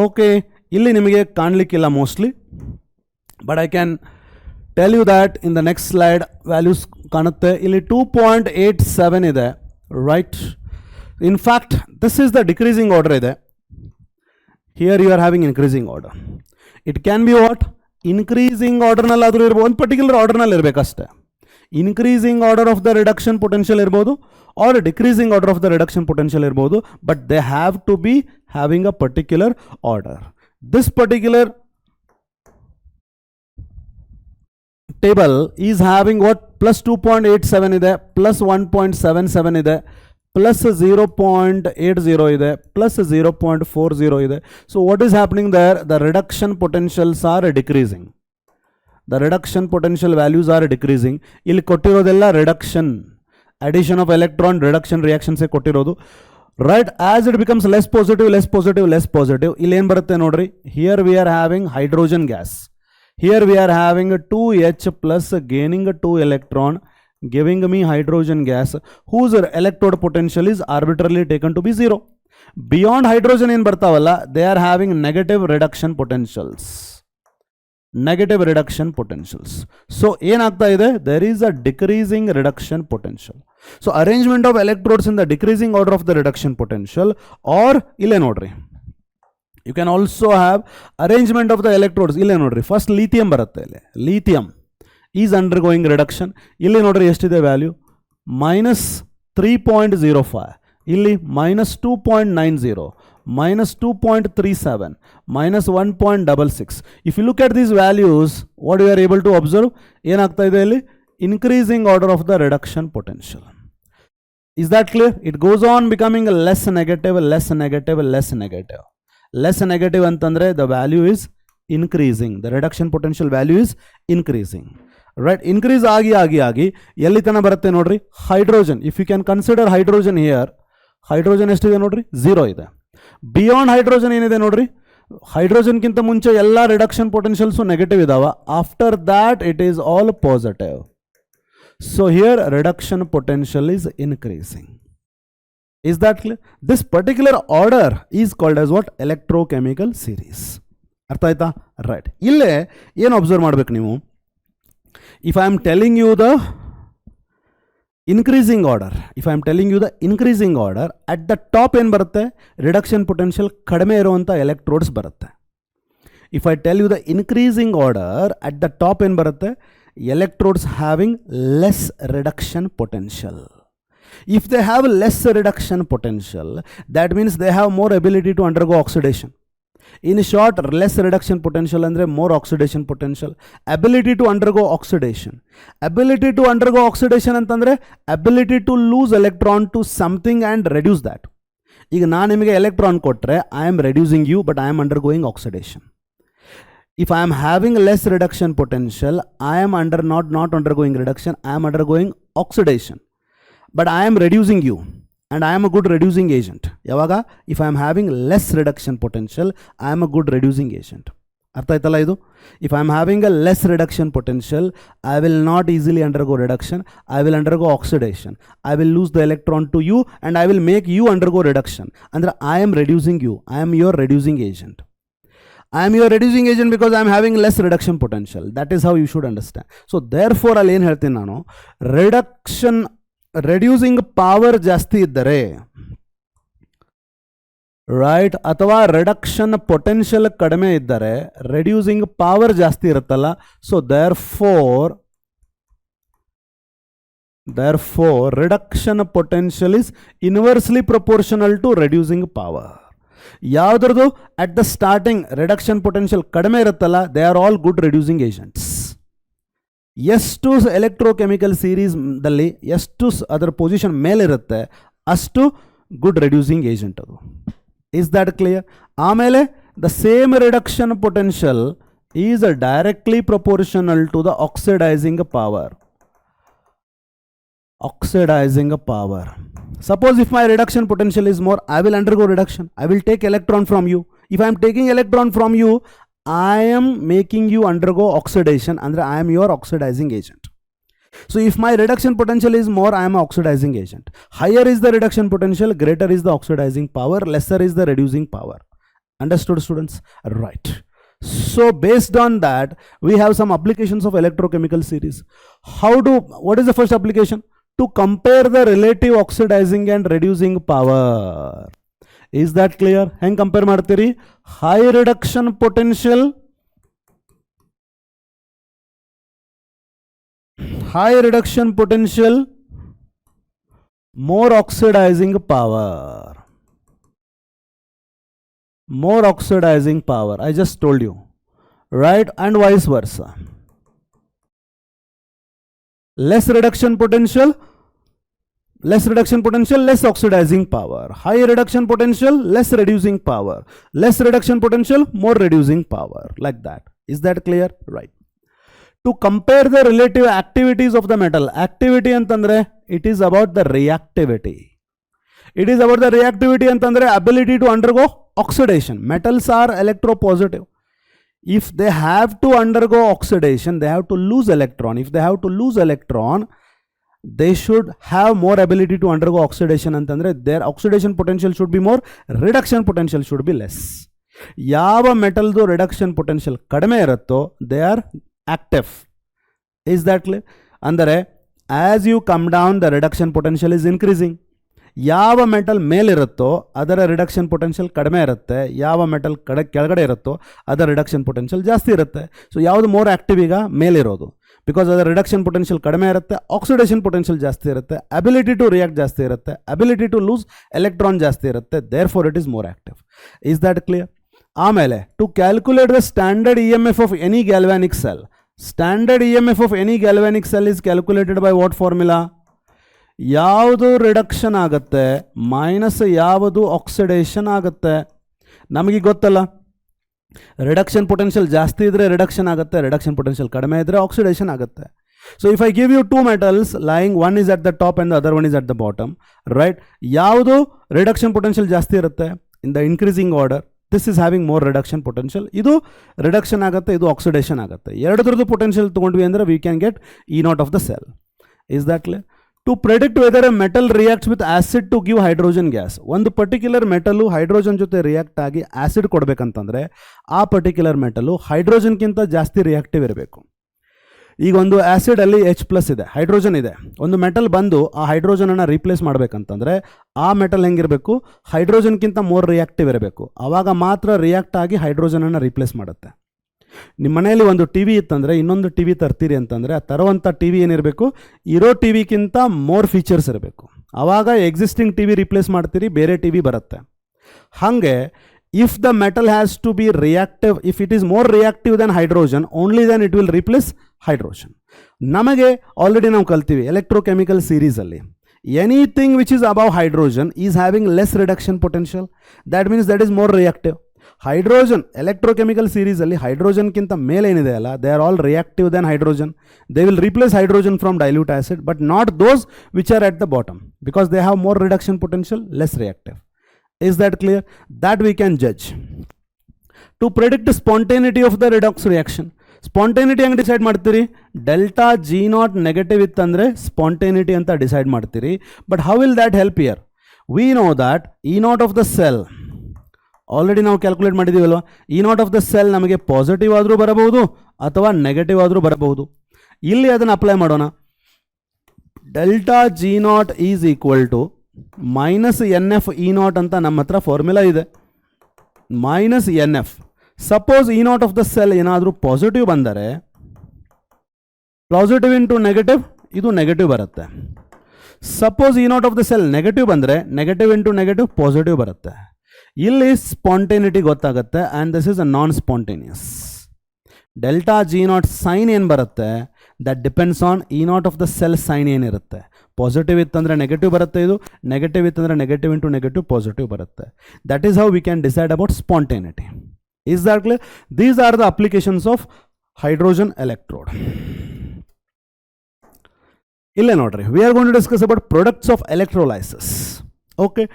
Okay, ಇಲ್ಲಿ ನಿಮಗೆ ಕಾಣಲಿಕ್ಕಿಲ್ಲ mostly, but I can tell you that in the next slide values ಕಾಣುತ್ತೆ. ಇಲ್ಲಿ 2.87 ಇದೆ, right? In fact, this is the decreasing order ಇದೆ. Here you are having increasing order. It can be what? Increasing order ನಲ್ಲಾದರೂ ಇರ್ಬೋದು, ಒಂದು particular ಆರ್ಡರ್ನಲ್ಲಿ ಇರಬೇಕಷ್ಟೇ. Increasing order of the reduction potential ಇರ್ಬೋದು or decreasing order of the reduction potential ಇರ್ಬೋದು, but they have to be having a particular order. This particular table is having what? Plus 2.87 ಇದೆ, plus 1.77 ಇದೆ, plus 0.80 ಇದೆ, plus 0.40 ಇದೆ. So what is happening there? The reduction potentials are decreasing. The reduction potential values are decreasing. ಇಲ್ಲಿ ಕೊಟ್ಟಿರೋದೆಲ್ಲ reduction, addition of electron, reduction reactions ಕೊಟ್ಟಿರೋದು, right? As it becomes less positive, ಇಲ್ಲಿ ಏನು ಬರುತ್ತೆ ನೋಡ್ರಿ, here we are having hydrogen gas, here we are having 2H plus gaining 2 electron, giving me hydrogen gas whose electrode potential is arbitrarily taken to be 0. Beyond hydrogen ಏನು ಬರ್ತಾವಲ್ಲ, they are having negative reduction potentials. So ಏನಾಗ್ತಾ ಇದೆ? There is a decreasing reduction potential. So arrangement of electrodes in the decreasing order of the reduction potential, or ಇಲ್ಲೇ ನೋಡ್ರಿ, you can also have arrangement of the electrodes. ಇಲ್ಲೇ ನೋಡ್ರಿ, first lithium ಬರುತ್ತೆ, ಇಲ್ಲಿ lithium is undergoing reduction. ಇಲ್ಲಿ ನೋಡ್ರಿ ಎಷ್ಟಿದೆ value, -3.05, ಇಲ್ಲಿ -2.90, -2.37, -1.66. If you look at these values, what you are able to observe, ಏನಾಗ್ತಾ ಇದೆ ಇಲ್ಲಿ? Increasing order of the reduction potential. Is that clear? It goes on becoming less negative. Less negative ಅಂತಂದ್ರೆ the value is increasing. The reduction potential value is increasing. Right? Increase ಆಗಿ ಎಲ್ಲಿ ತನ ಬರುತ್ತೆ ನೋಡ್ರಿ, hydrogen. If you can consider hydrogen here, hydrogen ಎಷ್ಟಿದೆ ನೋಡ್ರಿ, 0 ಇದೆ. Beyond hydrogen ಏನಿದೆ ನೋಡ್ರಿ, ಹೈಡ್ರೋಜನ್ಗಿಂತ ಮುಂಚೆ ಎಲ್ಲ ರಿಡಕ್ಷನ್ ಪೊಟೆನ್ಷಿಯಲ್ಸು ನೆಗೆಟಿವ್ ಇದಾವ, after that it is all positive. So here reduction potential is increasing. Is that clear? This particular order is called as what? Electrochemical series. ಅರ್ಥ ಆಯ್ತಾ? ರೈಟ್. ಇಲ್ಲೇ ಏನು ಅಬ್ಸರ್ವ್ ಮಾಡ್ಬೇಕು ನೀವು, if I am telling you the increasing order, at the top ಏನು ಬರುತ್ತೆ, reduction potential ಕಡಿಮೆ ಇರುವಂಥ ಎಲೆಕ್ಟ್ರೋಡ್ಸ್ ಬರುತ್ತೆ. If I tell you the increasing order, at the top ಏನು ಬರುತ್ತೆ, electrodes having less reduction potential. If they have less reduction potential, that means they have more ability to undergo oxidation. In short, less reduction potential andre more oxidation potential. Ability to undergo oxidation. Ability to undergo oxidation ಅಂತಂದ್ರೆ ability to lose electron to something and reduce that. ಈಗ ನಾನು ನಿಮಗೆ electron ಕೊಟ್ಟರೆ I am reducing you, but I am undergoing oxidation. If I am having less reduction potential, I am not undergoing reduction, I am undergoing oxidation. But I am reducing you. and I am a good reducing agent. Yavaga, if I am having less reduction potential, I am a good reducing agent. ಅರ್ಥ ಆಯ್ತಲ್ಲ ಇದು? If I am having a less reduction potential, I will not easily undergo reduction. I will undergo oxidation. I will lose the electron to you and I will make you undergo reduction. Andre I am reducing you. I am your reducing agent. I am your reducing agent because I am having less reduction potential. That is how you should understand. So therefore, ಅಲ್ಲಿ ಏನು ಹೇಳ್ತೀನಿ ನಾನು, reducing power ಜಾಸ್ತಿ ಇದ್ದರೆ, right, ಅಥವಾ reduction potential ಕಡಿಮೆ ಇದ್ದರೆ reducing power ಜಾಸ್ತಿ ಇರುತ್ತಲ್ಲ. So therefore reduction potential is inversely proportional to reducing power. ಯಾವುದ್ರದ್ದು at the starting reduction potential ಕಡಿಮೆ ಇರುತ್ತಲ್ಲ, they are all good reducing agents. ಎಷ್ಟು ಎಲೆಕ್ಟ್ರೋಕೆಮಿಕಲ್ ಸೀರೀಸ್ದಲ್ಲಿ ಎಷ್ಟು ಅದರ ಪೊಸಿಷನ್ ಮೇಲಿರುತ್ತೆ ಅಷ್ಟು ಗುಡ್ ರೆಡ್ಯೂಸಿಂಗ್ ಏಜೆಂಟ್ ಅದು. Is that clear? ಆಮೇಲೆ the same reduction potential is directly proportional to the oxidizing power. Oxidizing power. Suppose if my reduction potential is more, I will undergo reduction. I will take electron from you. If I am taking electron from you, I am making you undergo oxidation. Andre I am your oxidizing agent. So if my reduction potential is more, I am an oxidizing agent. Higher is the reduction potential, greater is the oxidizing power, lesser is the reducing power. Understood, students? Right. So based on that, we have some applications of electrochemical series. What is the first application? To compare the relative oxidizing and reducing power. Is that clear? Hang compare ಮಾಡ್ತೀರಿ? High reduction potential, high reduction potential, more oxidizing power. More oxidizing power. I just told you. Right? And vice versa. Less reduction potential, less oxidizing power. High reduction potential, less reducing power. Less reduction potential, more reducing power. Like that. Is that clear? Right. To compare the relative activities of the metal. Activity antandre, it is about the reactivity. It is about the reactivity antandre ability to undergo oxidation. Metals are electropositive. If they have to undergo oxidation, they have to lose electron. If they have to lose electron, they should have more ability to undergo oxidation antandre their oxidation potential should be more, reduction potential should be less. ಯಾವ ಮೆಟಲ್ದು reduction potential ಕಡಿಮೆ ಇರುತ್ತೋ they are active. Is that clear? ಅಂದರೆ as you come down, the reduction potential is increasing. ಯಾವ metal ಮೇಲಿರುತ್ತೋ ಅದರ reduction potential ಕಡಿಮೆ ಇರುತ್ತೆ, ಯಾವ metal ಕೆಳಗಡೆ ಇರುತ್ತೋ ಅದರ ರಿಡಕ್ಷನ್ ಪೊಟೆನ್ಷಿಯಲ್ ಜಾಸ್ತಿ ಇರುತ್ತೆ. ಸೊ ಯಾವುದು ಮೋರ್ ಆಕ್ಟಿವ್ ಈಗ ಮೇಲಿರೋದು, ಬಿಕಾಸ್ ಅದರ ರಿಡಕ್ಷನ್ ಪೊಟೆನ್ಷಿಯಲ್ ಕಡಿಮೆ ಇರುತ್ತೆ, ಆಕ್ಸಿಡೇಷನ್ ಪೊಟೆನ್ಷಿಯಲ್ ಜಾಸ್ತಿ ಇರುತ್ತೆ, ಅಬಿಲಿಟಿ ಟು ರಿಯಾಕ್ಟ್ ಜಾಸ್ತಿ ಇರುತ್ತೆ, ಅಬಿಲಿಟಿ ಟು ಲೂಸ್ ಎಲೆಕ್ಟ್ರಾನ್ ಜಾಸ್ತಿ ಇರುತ್ತೆ, therefore it is more active. Is that clear? ಆಮೇಲೆ to calculate the standard EMF of any galvanic cell. Standard EMF of any galvanic cell is calculated by what formula? ಯಾವುದು reduction ಆಗುತ್ತೆ minus ಯಾವುದು oxidation ಆಗುತ್ತೆ. ನಮಗೆ ಗೊತ್ತಲ್ಲ, reduction potential ಜಾಸ್ತಿ ಇದ್ದರೆ reduction ಆಗುತ್ತೆ, ರಿಡಕ್ಷನ್ ಪೊಟೆನ್ಷಿಯಲ್ ಕಡಿಮೆ ಇದ್ದರೆ ಆಕ್ಸಿಡೇಷನ್ ಆಗುತ್ತೆ. So if I give you two metals lying, one is at the top and the other one is at the bottom, right? ಯಾವುದು ರಿಡಕ್ಷನ್ ಪೊಟೆನ್ಷಿಯಲ್ ಜಾಸ್ತಿ ಇರುತ್ತೆ in the increasing order, this is having more reduction potential. ಇದು reduction ಆಗುತ್ತೆ, ಇದು oxidation ಆಗುತ್ತೆ. ಎರಡರದ್ದು potential ತೊಗೊಂಡ್ವಿ ಅಂದರೆ we can get E0 of the cell. Is that clear? To predict whether a metal reacts with acid to give hydrogen gas. ಒಂದು particular metal hydrogen ಜೊತೆ react ಆಗಿ ಆಸಿಡ್ ಕೊಡಬೇಕಂತಂದರೆ ಆ ಪರ್ಟಿಕ್ಯುಲರ್ ಮೆಟಲು ಹೈಡ್ರೋಜನ್ಗಿಂತ ಜಾಸ್ತಿ reactive ಇರಬೇಕು. ಈಗ ಒಂದು ಆ್ಯಸಿಡಲ್ಲಿ H+ ಇದೆ, hydrogen ಇದೆ. ಒಂದು ಮೆಟಲ್ ಬಂದು ಆ ಹೈಡ್ರೋಜನನ್ನು ರೀಪ್ಲೇಸ್ ಮಾಡಬೇಕಂತಂದರೆ ಆ ಮೆಟಲ್ ಹೆಂಗಿರಬೇಕು, ಹೈಡ್ರೋಜನ್ಗಿಂತ ಮೋರ್ ರಿಯಾಕ್ಟಿವ್ ಇರಬೇಕು. ಆವಾಗ ಮಾತ್ರ ರಿಯಾಕ್ಟ್ ಆಗಿ ಹೈಡ್ರೋಜನನ್ನು ರೀಪ್ಲೇಸ್ ಮಾಡುತ್ತೆ. ನಿಮ್ಮ ಮನೆಯಲ್ಲಿ ಒಂದು ಟಿ ವಿ ಇತ್ತಂದರೆ ಇನ್ನೊಂದು ಟಿ ವಿ ತರ್ತೀರಿ ಅಂತಂದರೆ ಆ ತರುವಂಥ ಟಿ ವಿ ಏನಿರಬೇಕು, ಇರೋ ಟಿ ವಿಗಿಂತ ಮೋರ್ ಫೀಚರ್ಸ್ ಇರಬೇಕು. ಆವಾಗ ಎಕ್ಸಿಸ್ಟಿಂಗ್ ಟಿ ವಿ ರಿಪ್ಲೇಸ್ ಮಾಡ್ತೀರಿ, ಬೇರೆ ಟಿ ವಿ ಬರುತ್ತೆ. ಹಾಗೆ if the metal has to be reactive, if it is more reactive than hydrogen, only then it will replace hydrogen. ನಮಗೆ already ನಾವು ಕಲ್ತೀವಿ ಎಲೆಕ್ಟ್ರೋಕೆಮಿಕಲ್ ಸೀರೀಸಲ್ಲಿ, anything which is above hydrogen is having less reduction potential. That means that is more reactive. Hydrogen electrochemical ಸೀರೀಸಲ್ಲಿ ಹೈಡ್ರೋಜನ್ಗಿಂತ ಮೇಲೆ ಏನಿದೆ ಅಲ್ಲ, they are all reactive then hydrogen. They will replace hydrogen from dilute acid, but not those which are at the bottom, because they have more reduction potential, less reactive. Is that clear? That we can judge. To predict spontaneity of the redox reaction, spontaneity ಹೆಂಗೆ decide ಮಾಡ್ತೀರಿ? Delta G naught negative ಇತ್ತಂದರೆ spontaneity ಅಂತ decide ಮಾಡ್ತೀರಿ. But how will that help here? We know that E naught of the cell already ನಾವು calculate ಮಾಡಿದ್ದೀವಲ್ವ. E naught of the cell ನಮಗೆ positive ಆದರೂ ಬರಬಹುದು ಅಥವಾ ನೆಗೆಟಿವ್ ಆದರೂ ಬರಬಹುದು. ಇಲ್ಲಿ ಅದನ್ನು ಅಪ್ಲೈ ಮಾಡೋಣ. Delta G naught is equal to minus N F E naught ಅಂತ ನಮ್ಮ ಹತ್ರ ಫಾರ್ಮುಲಾ ಇದೆ. Minus N F. Suppose E naught of the cell ಏನಾದರೂ ಪಾಸಿಟಿವ್ ಬಂದರೆ, ಪಾಸಿಟಿವ್ ಇಂಟು ನೆಗೆಟಿವ್, ಇದು ನೆಗೆಟಿವ್ ಬರುತ್ತೆ. Suppose E naught of the cell negative ಬಂದರೆ, negative into negative positive ಬರುತ್ತೆ. ಇಲ್ಲಿ ಸ್ಪಾಂಟೇನಿಟಿ ಗೊತ್ತಾಗುತ್ತೆ, and this is a non spontaneous. Delta G naught sign ಏನು ಬರುತ್ತೆ, that depends on E naught of the cell sign ಏನಿರುತ್ತೆ. Positive ಇತ್ತಂದರೆ negative ಬರುತ್ತೆ, ಇದು ನೆಗೆಟಿವ್ ಇತ್ತಂದರೆ ನೆಗೆಟಿವ್ ಇಂಟು ನೆಗೆಟಿವ್ ಪಾಸಿಟಿವ್ ಬರುತ್ತೆ. That is how we can decide about spontaneity. Is that clear? These are the applications of hydrogen electrode. ಇಲ್ಲೇ ನೋಡ್ರಿ, we are going to discuss about products of electrolysis. Okay,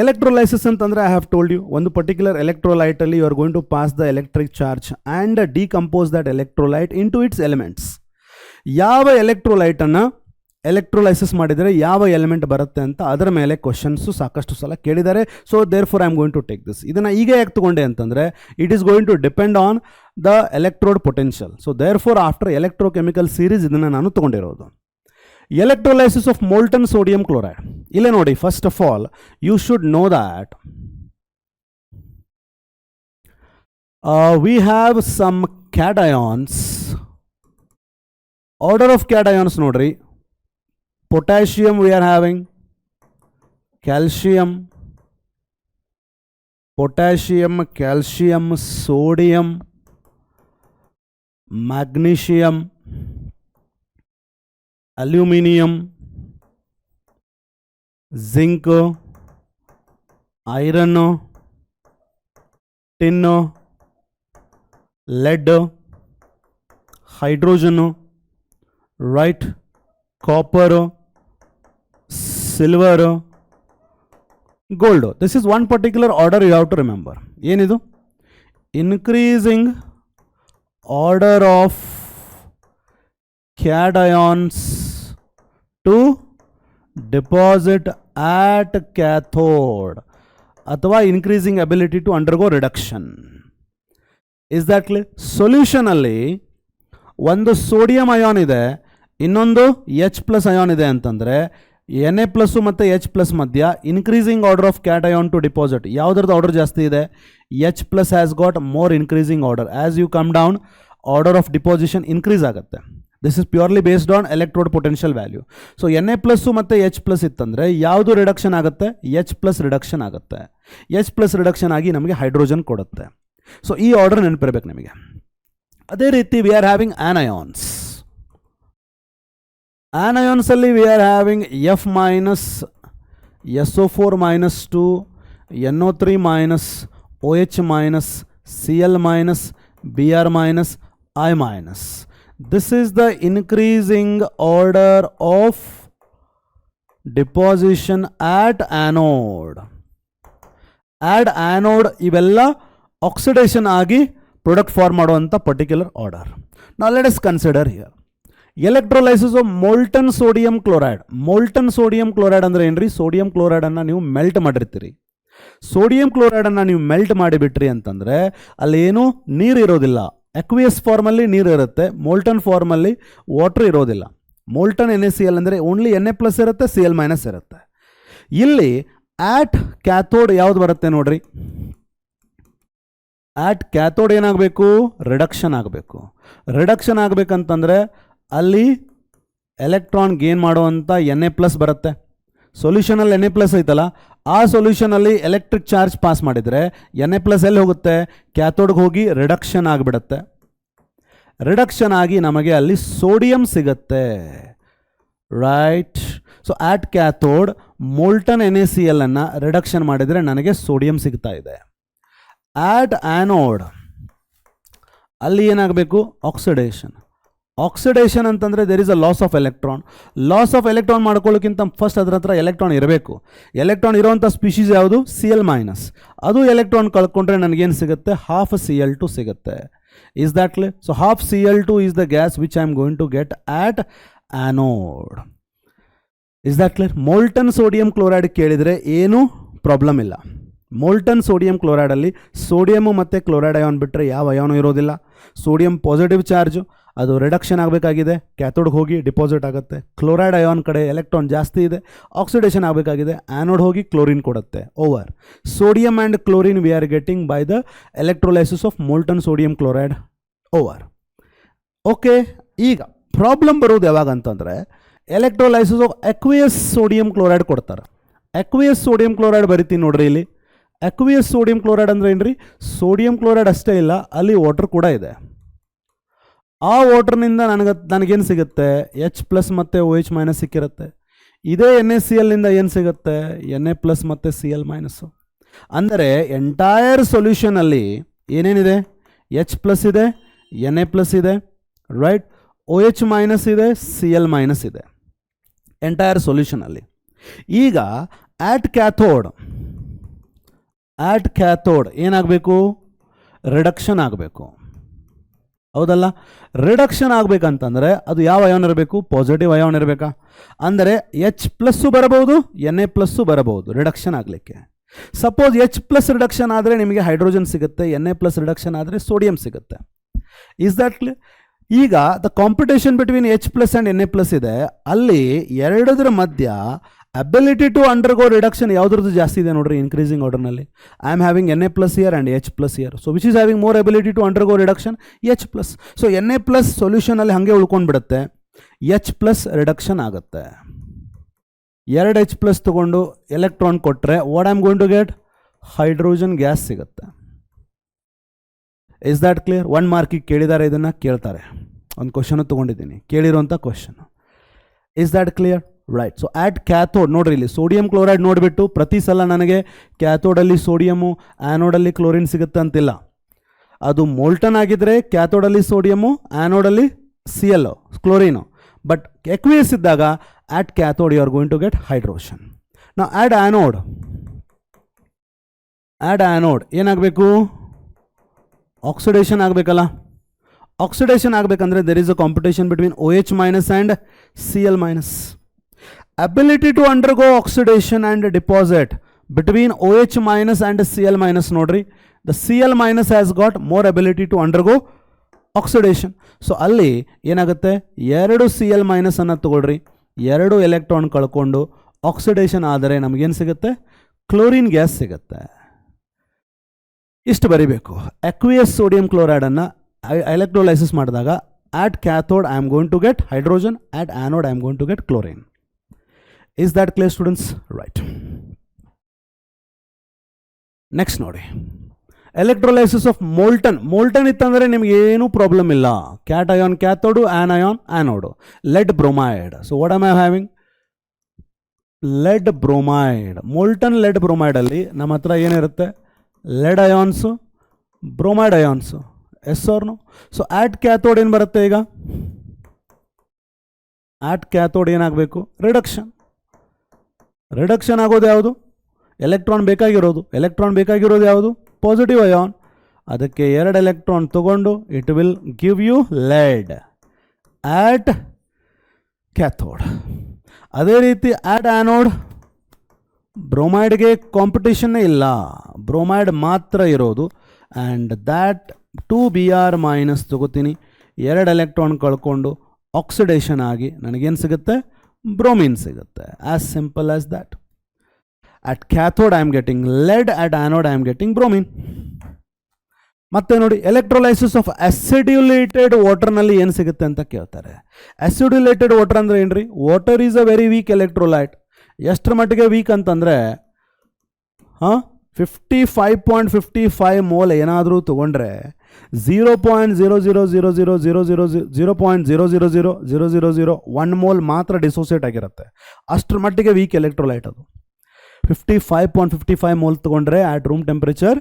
electrolysis ಅಂತಂದರೆ I have told you, ಒಂದು particular ಎಲೆಕ್ಟ್ರೋಲೈಟಲ್ಲಿ you are going to pass the electric charge and decompose that electrolyte in to it's elements. ಯಾವ ಎಲೆಕ್ಟ್ರೋಲೈಟನ್ನು electrolysis ಮಾಡಿದರೆ ಯಾವ element ಬರುತ್ತೆ ಅಂತ ಅದರ ಮೇಲೆ ಕ್ವಶನ್ಸು ಸಾಕಷ್ಟು ಸಲ ಕೇಳಿದ್ದಾರೆ. So therefore I am going to take this. ಇದನ್ನು ಈಗ ಯಾಕೆ ತಗೊಂಡೆ ಅಂತಂದರೆ, it is going to depend on the electrode potential. So therefore after electrochemical series ಇದನ್ನು ನಾನು ತೊಗೊಂಡಿರೋದು. Electrolysis of molten sodium chloride. ಇಲ್ಲೇ ನೋಡಿ, first of all you should know that we have some cations. Order of cations ನೋಡ್ರಿ. Potassium we are having, calcium, potassium, calcium, sodium, magnesium, aluminium, zinc, iron, tin, lead, hydrogen, right, copper, silver, gold. This is one particular order you have to remember. Yenidu? Increasing order of cations to deposit at cathode ಅಥವಾ increasing ability to undergo reduction. Is that clear? Solution ಅಲ್ಲಿ ಒಂದು sodium ion ಇದೆ, ಇನ್ನೊಂದು H+ ion ಇದೆ ಅಂತಂದರೆ Na plus ಮತ್ತು H+ ಮಧ್ಯ increasing order of cation to deposit. ಯಾವುದ್ರದ್ದು ಆರ್ಡರ್ ಜಾಸ್ತಿ ಇದೆ? H+ has got more increasing order. As you come down, order of deposition increase ಆಗುತ್ತೆ. This is purely based on electrode potential value. So Na+ ಮತ್ತು H+ ಇತ್ತಂದರೆ ಯಾವುದು reduction ಆಗುತ್ತೆ? H+ reduction ಆಗುತ್ತೆ. H+ reduction ಆಗಿ ನಮಗೆ ಹೈಡ್ರೋಜನ್ ಕೊಡುತ್ತೆ. So ಈ ಆರ್ಡರ್ ನೆನಪಿರ್ಬೇಕು ನಿಮಗೆ. ಅದೇ ರೀತಿ V are having anions. Anions ಅಲ್ಲಿ we are having F-, SO4-2, NO3-, OH-, Cl-, Br-, I-. This is the increasing order of deposition at anode. At anode ಇವೆಲ್ಲ oxidation ಆಗಿ ಪ್ರಾಡಕ್ಟ್ ಫಾರ್ಮ್ ಮಾಡುವಂಥ particular order. Now let us consider here electrolysis of molten sodium chloride. Molten sodium chloride ಅಂದರೆ ಏನ್ರಿ? Sodium ಕ್ಲೋರೈಡನ್ನು ನೀವು melt ಮಾಡಿರ್ತೀರಿ. Sodium ಕ್ಲೋರೈಡನ್ನು ನೀವು melt ಮಾಡಿಬಿಟ್ರಿ ಅಂತಂದರೆ ಅಲ್ಲೇನು ನೀರು ಇರೋದಿಲ್ಲ. ಅಕ್ವಿಯಸ್ ಫಾರ್ಮಲ್ಲಿ ನೀರು ಇರುತ್ತೆ, ಮೋಲ್ಟನ್ ಫಾರ್ಮಲ್ಲಿ ವಾಟರ್ ಇರೋದಿಲ್ಲ. ಮೋಲ್ಟನ್ NaCl ಅಂದರೆ ಓನ್ಲಿ Na+ ಇರುತ್ತೆ, Cl- ಇರುತ್ತೆ. ಇಲ್ಲಿ ಆಟ್ ಕ್ಯಾಥೋಡ್ ಯಾವ್ದು ಬರುತ್ತೆ ನೋಡ್ರಿ? ಆಟ್ ಕ್ಯಾಥೋಡ್ ಏನಾಗಬೇಕು? ರಿಡಕ್ಷನ್ ಆಗಬೇಕು. ರಿಡಕ್ಷನ್ ಆಗಬೇಕಂತಂದರೆ ಅಲ್ಲಿ ಎಲೆಕ್ಟ್ರಾನ್ ಗೇನ್ ಮಾಡುವಂಥ Na+ ಬರುತ್ತೆ. ಸೊಲ್ಯೂಷನಲ್ಲಿ Na+ ಐತಲ್ಲ, ಆ ಸೊಲ್ಯೂಷನಲ್ಲಿ ಎಲೆಕ್ಟ್ರಿಕ್ ಚಾರ್ಜ್ ಪಾಸ್ ಮಾಡಿದರೆ Na+ ಎಲ್ಲಿ ಹೋಗುತ್ತೆ? ಕ್ಯಾಥೋಡ್ಗೆ ಹೋಗಿ ರಿಡಕ್ಷನ್ ಆಗಿಬಿಡುತ್ತೆ. ರಿಡಕ್ಷನ್ ಆಗಿ ನಮಗೆ ಅಲ್ಲಿ ಸೋಡಿಯಂ ಸಿಗುತ್ತೆ. Right. So at cathode molten NaCl ಅನ್ನು ರಿಡಕ್ಷನ್ ಮಾಡಿದರೆ ನನಗೆ ಸೋಡಿಯಂ ಸಿಗ್ತಾ ಇದೆ. ಆಟ್ ಆ್ಯನೋಡ್ ಅಲ್ಲಿ ಏನಾಗಬೇಕು ಆಕ್ಸಿಡೇಷನ್. ಆಕ್ಸಿಡೇಷನ್ ಅಂತಂದರೆ there is a loss of electron. Loss of electron ಮಾಡ್ಕೊಳ್ಳೋಕ್ಕಿಂತ ಫಸ್ಟ್ ಅದರ ಹತ್ರ ಎಲೆಕ್ಟ್ರಾನ್ ಇರಬೇಕು. ಎಲೆಕ್ಟ್ರಾನ್ ಇರೋವಂಥ ಸ್ಪೀಷೀಸ್ ಯಾವುದು Cl-. ಅದು ಎಲೆಕ್ಟ್ರಾನ್ ಕಳ್ಕೊಂಡ್ರೆ ನನಗೇನು ಸಿಗುತ್ತೆ ಹಾಫ್ Cl2 ಸಿಗುತ್ತೆ. Is that clear? So half Cl2 is the gas which I am going to get at anode. Is that clear? Molten sodium chloride ಕೇಳಿದರೆ ಏನೂ ಪ್ರಾಬ್ಲಮ್ ಇಲ್ಲ. ಮೋಲ್ಟನ್ ಸೋಡಿಯಂ ಕ್ಲೋರೈಡಲ್ಲಿ ಸೋಡಿಯಮು ಮತ್ತು ಕ್ಲೋರೈಡ್ ಅಯಾನ್ ಬಿಟ್ಟರೆ ಯಾವ ಅಯಾನು ಇರೋದಿಲ್ಲ. ಸೋಡಿಯಂ ಪಾಸಿಟಿವ್ ಚಾರ್ಜು, ಅದು reduction ಆಗಬೇಕಾಗಿದೆ, ಕ್ಯಾಥೋಡ್ಗೆ ಹೋಗಿ ಡಿಪಾಸಿಟ್ ಆಗುತ್ತೆ. ಕ್ಲೋರೈಡ್ ಅಯಾನ್ ಕಡೆ ಎಲೆಕ್ಟ್ರಾನ್ ಜಾಸ್ತಿ ಇದೆ, ಆಕ್ಸಿಡೇಷನ್ ಆಗಬೇಕಾಗಿದೆ, ಆ್ಯನೋಡ್ ಹೋಗಿ ಕ್ಲೋರಿನ್ ಕೊಡುತ್ತೆ. Over sodium and chlorine we are getting by the electrolysis of molten sodium chloride. Over. Okay, ಈಗ ಪ್ರಾಬ್ಲಮ್ ಬರೋದು ಯಾವಾಗ ಅಂತಂದರೆ electrolysis of aqueous sodium chloride ಕೊಡ್ತಾರೆ. ಅಕ್ವಿಯಸ್ ಸೋಡಿಯಂ ಕ್ಲೋರೈಡ್ ಬರಿತೀನಿ ನೋಡ್ರಿ ಇಲ್ಲಿ. ಅಕ್ವಿಯಸ್ ಸೋಡಿಯಂ ಕ್ಲೋರೈಡ್ ಅಂದರೆ ಏನು ರೀ? ಸೋಡಿಯಂ ಕ್ಲೋರೈಡ್ ಅಷ್ಟೇ ಇಲ್ಲ, ಅಲ್ಲಿ ವಾಟರ್ ಕೂಡ ಇದೆ. ಆ ವಾಟರ್ನಿಂದ ನನಗೇನು ಸಿಗುತ್ತೆ? H+ ಮತ್ತು OH- ಸಿಕ್ಕಿರುತ್ತೆ. ಇದೇ NaClನಿಂದ ಏನು ಸಿಗುತ್ತೆ? Na+ ಮತ್ತು Cl-. ಅಂದರೆ ಎಂಟೈರ್ ಸೊಲ್ಯೂಷನಲ್ಲಿ ಏನೇನಿದೆ? H+ ಇದೆ, Na+ ಇದೆ, ರೈಟ್, OH- ಇದೆ, Cl- ಇದೆ ಎಂಟೈರ್ ಸೊಲ್ಯೂಷನಲ್ಲಿ. ಈಗ ಆಟ್ ಕ್ಯಾಥೋಡ್ ಏನಾಗಬೇಕು? ರಿಡಕ್ಷನ್ ಆಗಬೇಕು, ಹೌದಲ್ಲ? ರಿಡಕ್ಷನ್ ಆಗಬೇಕಂತಂದರೆ ಅದು ಯಾವ ಅಯಾನ್ ಇರಬೇಕು? ಪಾಸಿಟಿವ್ ಅಯಾನ್ ಇರಬೇಕಾ? ಅಂದರೆ H+ ಬರಬಹುದು, Na+ ಬರಬಹುದು ರಿಡಕ್ಷನ್ ಆಗಲಿಕ್ಕೆ. ಸಪೋಸ್ H+ ರಿಡಕ್ಷನ್ ಆದರೆ ನಿಮಗೆ ಹೈಡ್ರೋಜನ್ ಸಿಗುತ್ತೆ, Na+ ರಿಡಕ್ಷನ್ ಆದರೆ ಸೋಡಿಯಂ ಸಿಗುತ್ತೆ. Is that clear? ಈಗ the competition between H+ and Na+ ಇದೆ. ಅಲ್ಲಿ ಎರಡರ ಮಧ್ಯ ಅಬಿಲಿಟಿ ಟು ಅಂಡರ್ಗೋ ರಿಡಕ್ಷನ್ ಯಾವುದ್ರದ್ದು ಜಾಸ್ತಿ ಇದೆ ನೋಡ್ರಿ? ಇನ್ಕ್ರೀಸಿಂಗ್ ಆರ್ಡರ್ನಲ್ಲಿ. I am having Na+ here and H+ here. So which is having more ability to undergo reduction? H+. So Na+ ಸೊಲ್ಯೂಷನಲ್ಲಿ ಹಾಗೆ ಉಳ್ಕೊಂಡು ಬಿಡುತ್ತೆ, H+ ರಿಡಕ್ಷನ್ ಆಗುತ್ತೆ. 2 H+ ತೊಗೊಂಡು ಎಲೆಕ್ಟ್ರಾನ್ ಕೊಟ್ಟರೆ what I am going to get? Hydrogen gas ಸಿಗುತ್ತೆ. Is that clear? 1 ಮಾರ್ಕಿಗೆ ಕೇಳಿದ್ದಾರೆ, ಇದನ್ನು ಕೇಳ್ತಾರೆ. ಒಂದು ಕ್ವಶನು ತೊಗೊಂಡಿದ್ದೀನಿ, ಕೇಳಿರುವಂಥ question. Is that clear? Right. So at cathode ನೋಡ್ರಿ, ಇಲ್ಲಿ ಸೋಡಿಯಂ ಕ್ಲೋರೈಡ್ ನೋಡಿಬಿಟ್ಟು ಪ್ರತಿ ಸಲ ನನಗೆ ಕ್ಯಾಥೋಡಲ್ಲಿ ಸೋಡಿಯಮು, ಆ್ಯನೋಡಲ್ಲಿ ಕ್ಲೋರಿನ್ ಸಿಗುತ್ತೆ ಅಂತಿಲ್ಲ. ಅದು ಮೋಲ್ಟನ್ ಆಗಿದ್ದರೆ ಕ್ಯಾಥೋಡಲ್ಲಿ ಸೋಡಿಯಮು, ಆ್ಯನೋಡಲ್ಲಿ Cl ಕ್ಲೋರಿನು. ಬಟ್ ಎಕ್ವಿಯಸ್ ಇದ್ದಾಗ at cathode you are going to get hydrogen. ನಾವು ಆಡ್ ಆ್ಯನೋಡ್ ಏನಾಗಬೇಕು? ಆಕ್ಸಿಡೇಷನ್ ಆಗಬೇಕಲ್ಲ. ಆಕ್ಸಿಡೇಷನ್ ಆಗಬೇಕಂದ್ರೆ there is a competition between OH- and Cl-. ability to undergo oxidation and deposit between OH- and Cl- ನೋಡ್ರಿ, the Cl- has got more ability to undergo oxidation. So ಅಲ್ಲಿ ಏನಾಗುತ್ತೆ? 2 Cl- ಅನ್ನು ತಗೊಳ್ರಿ, 2 electron ಕಳ್ಕೊಂಡು oxidation ಆದರೆ ನಮಗೇನು ಸಿಗುತ್ತೆ? Chlorine gas ಸಿಗುತ್ತೆ. ಇಷ್ಟು ಬರಿಬೇಕು. ಅಕ್ವಿಯಸ್ ಸೋಡಿಯಂ ಕ್ಲೋರೈಡನ್ನು ಎಲೆಕ್ಟ್ರೋಲೈಸಿಸ್ ಮಾಡಿದಾಗ at cathode I am going to get hydrogen, at anode I am going to get chlorine. Is that clear, students? Right. Next ನೋಡಿ, ಎಲೆಕ್ಟ್ರೋಲೈಸಿಸ್ ಆಫ್ ಮೋಲ್ಟನ್ ಇತ್ತಂದರೆ ನಿಮಗೆ ಏನೂ ಪ್ರಾಬ್ಲಮ್ ಇಲ್ಲ. Cation cathode, an anode. Lead bromide. So what am I having? Lead bromide. Molten lead ಬ್ರೋಮೈಡಲ್ಲಿ ನಮ್ಮ ಹತ್ರ ಏನಿರುತ್ತೆ? Lead ions, bromide ions. Yes or no? So at cathode ಏನು ಬರುತ್ತೆ? ಈಗ ಆಟ್ ಕ್ಯಾಥೋಡ್ ಏನಾಗಬೇಕು? ರಿಡಕ್ಷನ್ ಆಗೋದು ಯಾವುದು? ಎಲೆಕ್ಟ್ರಾನ್ ಬೇಕಾಗಿರೋದು ಯಾವುದು? Positive ion. ಅದಕ್ಕೆ 2 ಎಲೆಕ್ಟ್ರಾನ್ ತಗೊಂಡು it will give you lead at cathode. ಅದೇ ರೀತಿ ಆಟ್ ಆ್ಯನೋಡ್, ಬ್ರೋಮೈಡ್ಗೆ ಕಾಂಪಿಟೇಷನ್ನೇ ಇಲ್ಲ, ಬ್ರೋಮೈಡ್ ಮಾತ್ರ ಇರೋದು. ಆ್ಯಂಡ್ ದ್ಯಾಟ್ 2Br- ತಗೋತೀನಿ, 2 ಎಲೆಕ್ಟ್ರಾನ್ ಕಳ್ಕೊಂಡು ಆಕ್ಸಿಡೇಷನ್ ಆಗಿ ನನಗೇನು ಸಿಗುತ್ತೆ? ಬ್ರೋಮಿನ್ ಸಿಗುತ್ತೆ. As simple as that. At cathode I am getting lead, at anode I am getting bromine. ಮತ್ತೆ ನೋಡಿ, ಎಲೆಕ್ಟ್ರೋಲೈಸಿಸ್ ಆಫ್ ಅಸಿಡ್ಯುಲೇಟೆಡ್ ವಾಟರ್ನಲ್ಲಿ ಏನು ಸಿಗುತ್ತೆ ಅಂತ ಕೇಳ್ತಾರೆ. ಅಸಿಡ್ಯುಲೇಟೆಡ್ ವಾಟರ್ ಅಂದರೆ ಏನು ರೀ? Water is a very weak electrolyte. ಎಷ್ಟರ ಮಟ್ಟಿಗೆ ವೀಕ್ ಅಂತಂದರೆ 55.55 ಮೋಲ್ ಏನಾದರೂ ತೊಗೊಂಡ್ರೆ 0.000000000000001 ಮೋಲ್ ಮಾತ್ರ ಡಿಸೋಸಿಯೇಟ್ ಆಗಿರುತ್ತೆ. ಅಷ್ಟರ ಮಟ್ಟಿಗೆ ವೀಕ್ ಎಲೆಕ್ಟ್ರೋಲೈಟ್ ಅದು. 55.55 ಮೋಲ್ ತೊಗೊಂಡ್ರೆ ಆಟ್ ರೂಮ್ ಟೆಂಪ್ರೇಚರ್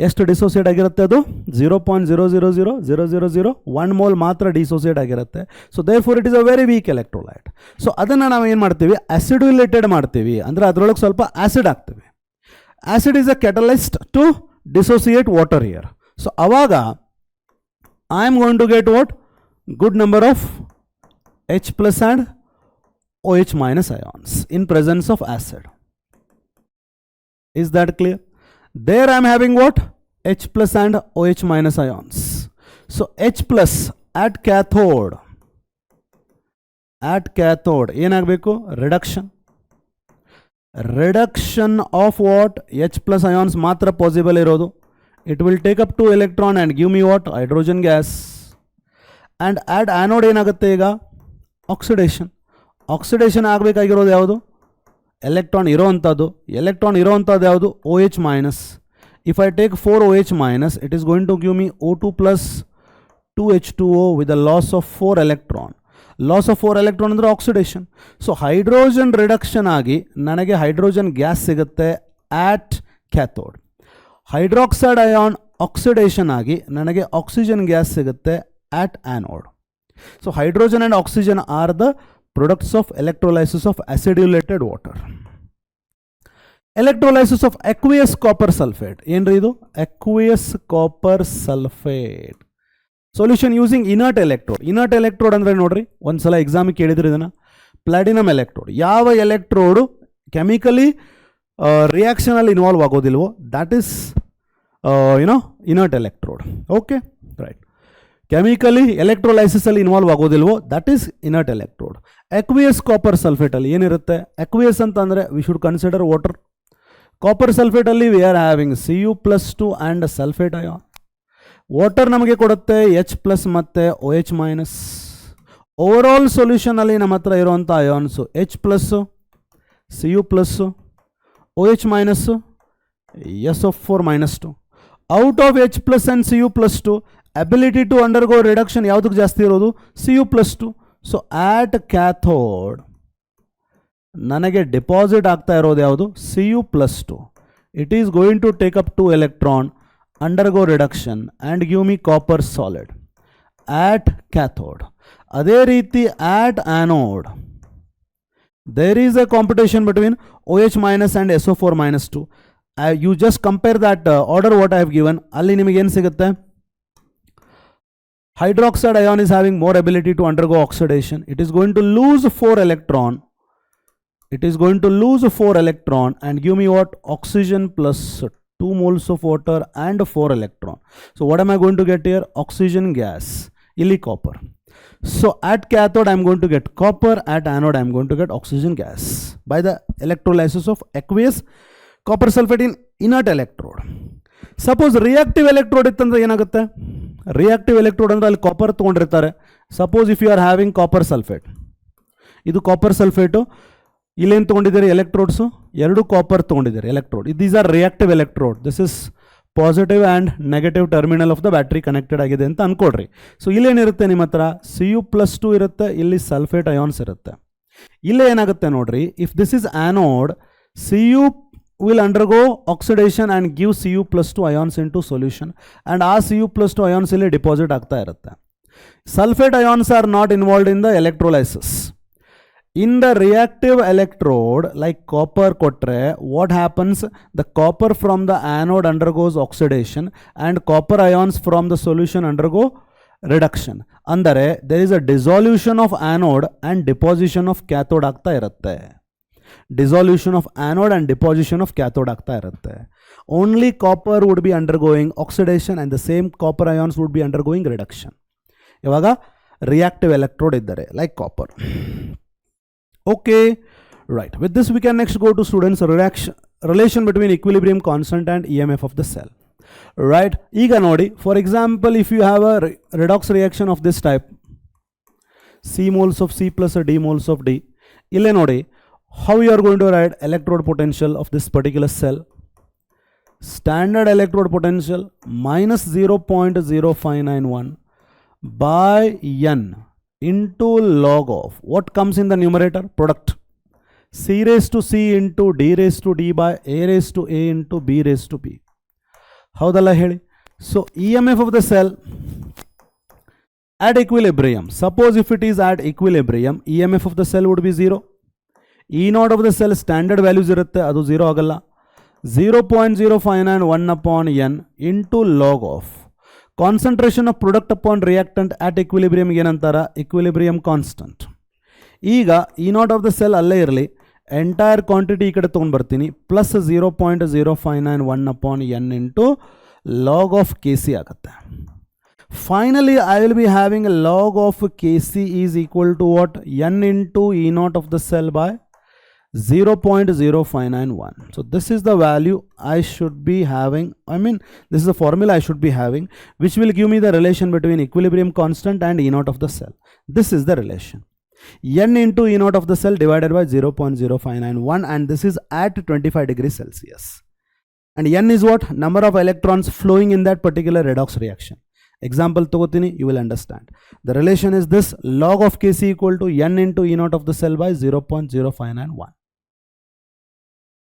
ಎಷ್ಟು ಡಿಸೋಸಿಯೇಟ್ ಆಗಿರುತ್ತೆ ಅದು 0.00000001 ಮೋಲ್ ಮಾತ್ರ ಡಿಸೋಸಿಯೇಟ್ ಆಗಿರುತ್ತೆ. So therefore it is a very weak electrolyte. So ಅದನ್ನು ನಾವು ಏನು ಮಾಡ್ತೀವಿ, ಅಸಿಡ್ಯುಲೇಟೆಡ್ ಮಾಡ್ತೀವಿ, ಅಂದರೆ ಅದರೊಳಗೆ ಸ್ವಲ್ಪ ಆಸಿಡ್ ಹಾಕ್ತೀವಿ. Acid is a catalyst to dissociate water here. So ಅವಾಗ I am going to get what, good number of H plus and OH minus ions in presence of acid. Is that clear? There I am having what? H plus and OH minus ions. So H plus at cathode ಏನಾಗಬೇಕು, reduction of what? H plus ions ಮಾತ್ರ possible ಇರೋದು. It will take up 2 electron and give me what? Hydrogen gas. And at anode ಏನಾಗುತ್ತೆ ಈಗ, oxidation ಆಗಬೇಕಾಗಿರೋದು ಯಾವುದು, electron ಇರೋವಂಥದ್ದು ಯಾವುದು, OH minus. If I take 4 OH minus, it is going to give me O2 plus 2H2O with a loss of 4 electron. Loss of 4 electron ಅಂದರೆ oxidation. So hydrogen reduction ಆಗಿ ನನಗೆ hydrogen gas ಸಿಗುತ್ತೆ ಆಟ್ cathode. Hydroxide ion oxidation ಆಗಿ ನನಗೆ oxygen gas ಸಿಗುತ್ತೆ ಆಟ್ anode. So hydrogen and oxygen are the products of electrolysis of acidulated water. Electrolysis of aqueous copper sulfate. ಏನ್ರಿ ಇದು, aqueous copper sulfate. Solution using inert electrode. Inert electrode ಅಂದರೆ ನೋಡ್ರಿ, ಒಂದ್ಸಲ ಎಕ್ಸಾಮಿಗೆ ಕೇಳಿದ್ರು ಇದನ್ನ. Platinum electrode. ಯಾವ ಎಲೆಕ್ಟ್ರೋಡು ಕೆಮಿಕಲಿ ರಿಯಾಕ್ಷನ್ ಅಲ್ಲಿ ಇನ್ವಾಲ್ವ್ ಆಗೋದಿಲ್ವೋ that is inert electrode. Okay, right. Chemically electrolysis ಅಲ್ಲಿ ಇನ್ವಾಲ್ವ್ ಆಗೋದಿಲ್ವೋ that is inert electrode. Aqueous copper sulphate ಅಲ್ಲಿ ಏನಿರುತ್ತೆ, ಅಕ್ವಿಯಸ್ ಅಂತ ಅಂದರೆ we should consider water. Copper sulphate ಅಲ್ಲಿ we are having Cu+2 and sulphate ion. Water ನಮಗೆ ಕೊಡುತ್ತೆ H+ ಮತ್ತು OH ಮೈನಸ್. ಓವರಾಲ್ ಸೊಲ್ಯೂಷನ್ ಅಲ್ಲಿ ನಮ್ಮ ಹತ್ರ ಇರುವಂಥ ions H+, Cu+, OH minus, SO4-2. Out of H+ and Cu+2 ability to undergo reduction ಯಾವುದಕ್ಕೆ ಜಾಸ್ತಿ ಇರೋದು, Cu+2. ಸೊ ಆಟ್ ಕ್ಯಾಥೋಡ್ ನನಗೆ ಡಿಪಾಸಿಟ್ ಆಗ್ತಾ ಇರೋದು ಯಾವುದು, Cu+2. It is going to take up 2 electron, undergo reduction and give me copper solid at cathode. ಅದೇ ರೀತಿ at anode there is a competition between OH minus and SO4-2. You just compare that order what I have given. ಅಲ್ಲಿ ನಿಮಗೆ ಏನು ಸಿಗುತ್ತೆ, hydroxide ion is having more ability to undergo oxidation. It is going to lose 4 electron. It is going to lose 4 electron and give me what, oxygen plus 2 moles of water and 4 electron. So what am I going to get here, oxygen gas, illi copper. So at cathode I am going to get copper, at anode I am going to get oxygen gas by the electrolysis of aqueous copper sulfate in inert electrode. Suppose reactive electrode ಇತ್ತಂದ್ರೆ ಏನಾಗುತ್ತೆ, reactive electrode ಅಂದರೆ ಅಲ್ಲಿ copper ತೊಗೊಂಡಿರ್ತಾರೆ. Suppose if you are having copper sulphate, ಇದು copper sulphate, ಇಲ್ಲೇನು ತೊಗೊಂಡಿದ್ದೀರಿ electrodes, 2 copper ತೊಗೊಂಡಿದ್ದೀರಿ electrode. These are reactive electrode. This is positive and negative terminal of the battery connected ಆಗಿದೆ ಅಂತ ಅಂದ್ಕೊಡ್ರಿ. ಸೊ ಇಲ್ಲೇನಿರುತ್ತೆ ನಿಮ್ಮ ಹತ್ರ Cu+2 ಇರುತ್ತೆ, ಇಲ್ಲಿ ಸಲ್ಫೇಟ್ ಅಯಾನ್ಸ್ ಇರುತ್ತೆ. ಇಲ್ಲೇ ಏನಾಗುತ್ತೆ ನೋಡ್ರಿ, if this is anode, Cu will undergo oxidation and give Cu+2 ions into solution, and ಆ Cu+2 ions ಇಲ್ಲಿ ಡಿಪಾಸಿಟ್ ಆಗ್ತಾ ಇರುತ್ತೆ. Sulfate ions are not involved in the electrolysis. In the reactive electrode like copper kotre, what happens, the copper from the anode undergoes oxidation and copper ions from the solution undergo reduction. ಅಂದರೆ there is a dissolution of anode and deposition of cathode ಆಗ್ತಾ ಇರುತ್ತೆ. Dissolution of anode and deposition of cathode ಆಗ್ತಾ ಇರುತ್ತೆ. Only copper would be undergoing oxidation and the same copper ions would be undergoing reduction. ಇವಾಗ reactive electrode ಇದ್ದಾರೆ like copper. Okay, right. With this we can next go to students relation between equilibrium constant and EMF of the cell. Right. ಈಗ ನೋಡಿ, for example, if you have a redox reaction of this type, C moles of C plus D moles of D, ಇಲ್ಲೇ ನೋಡಿ how you are going to write electrode potential of this particular cell. Standard electrode potential minus 0.0591 by n into log of what comes in the numerator, product, C raised to C into D raised to D by A raised to A into B raised to B. ಹೌದಲ್ಲ ಹೇಳಿ. So E M F of the cell at equilibrium, suppose if it is at equilibrium, EMF of the cell would be 0. E naught of the cell standard values irutte, adu 0 agalla. 0.0591 upon n into log of concentration of product upon reactant at equilibrium ಏನಂತಾರ, equilibrium constant. ಈಗ E naught of the cell ಅಲ್ಲೇ ಇರಲಿ, entire quantity ಈ ಕಡೆ ತೊಗೊಂಡು ಬರ್ತೀನಿ, plus 0.0591 upon n into log of Kc ಆಗುತ್ತೆ. Finally, I will be having a log of Kc is equal to what? N into E naught of the cell by 0.0591. So this is the value I should be having. This is the formula I should be having, which will give me the relation between equilibrium constant and E naught of the cell. This is the relation. N into E naught of the cell divided by 0.0591, and this is at 25 degrees Celsius. And N is what? Number of electrons flowing in that particular redox reaction. Example togotini, you will understand. The relation is this: log of Kc equal to n into E naught of the cell by 0.0591.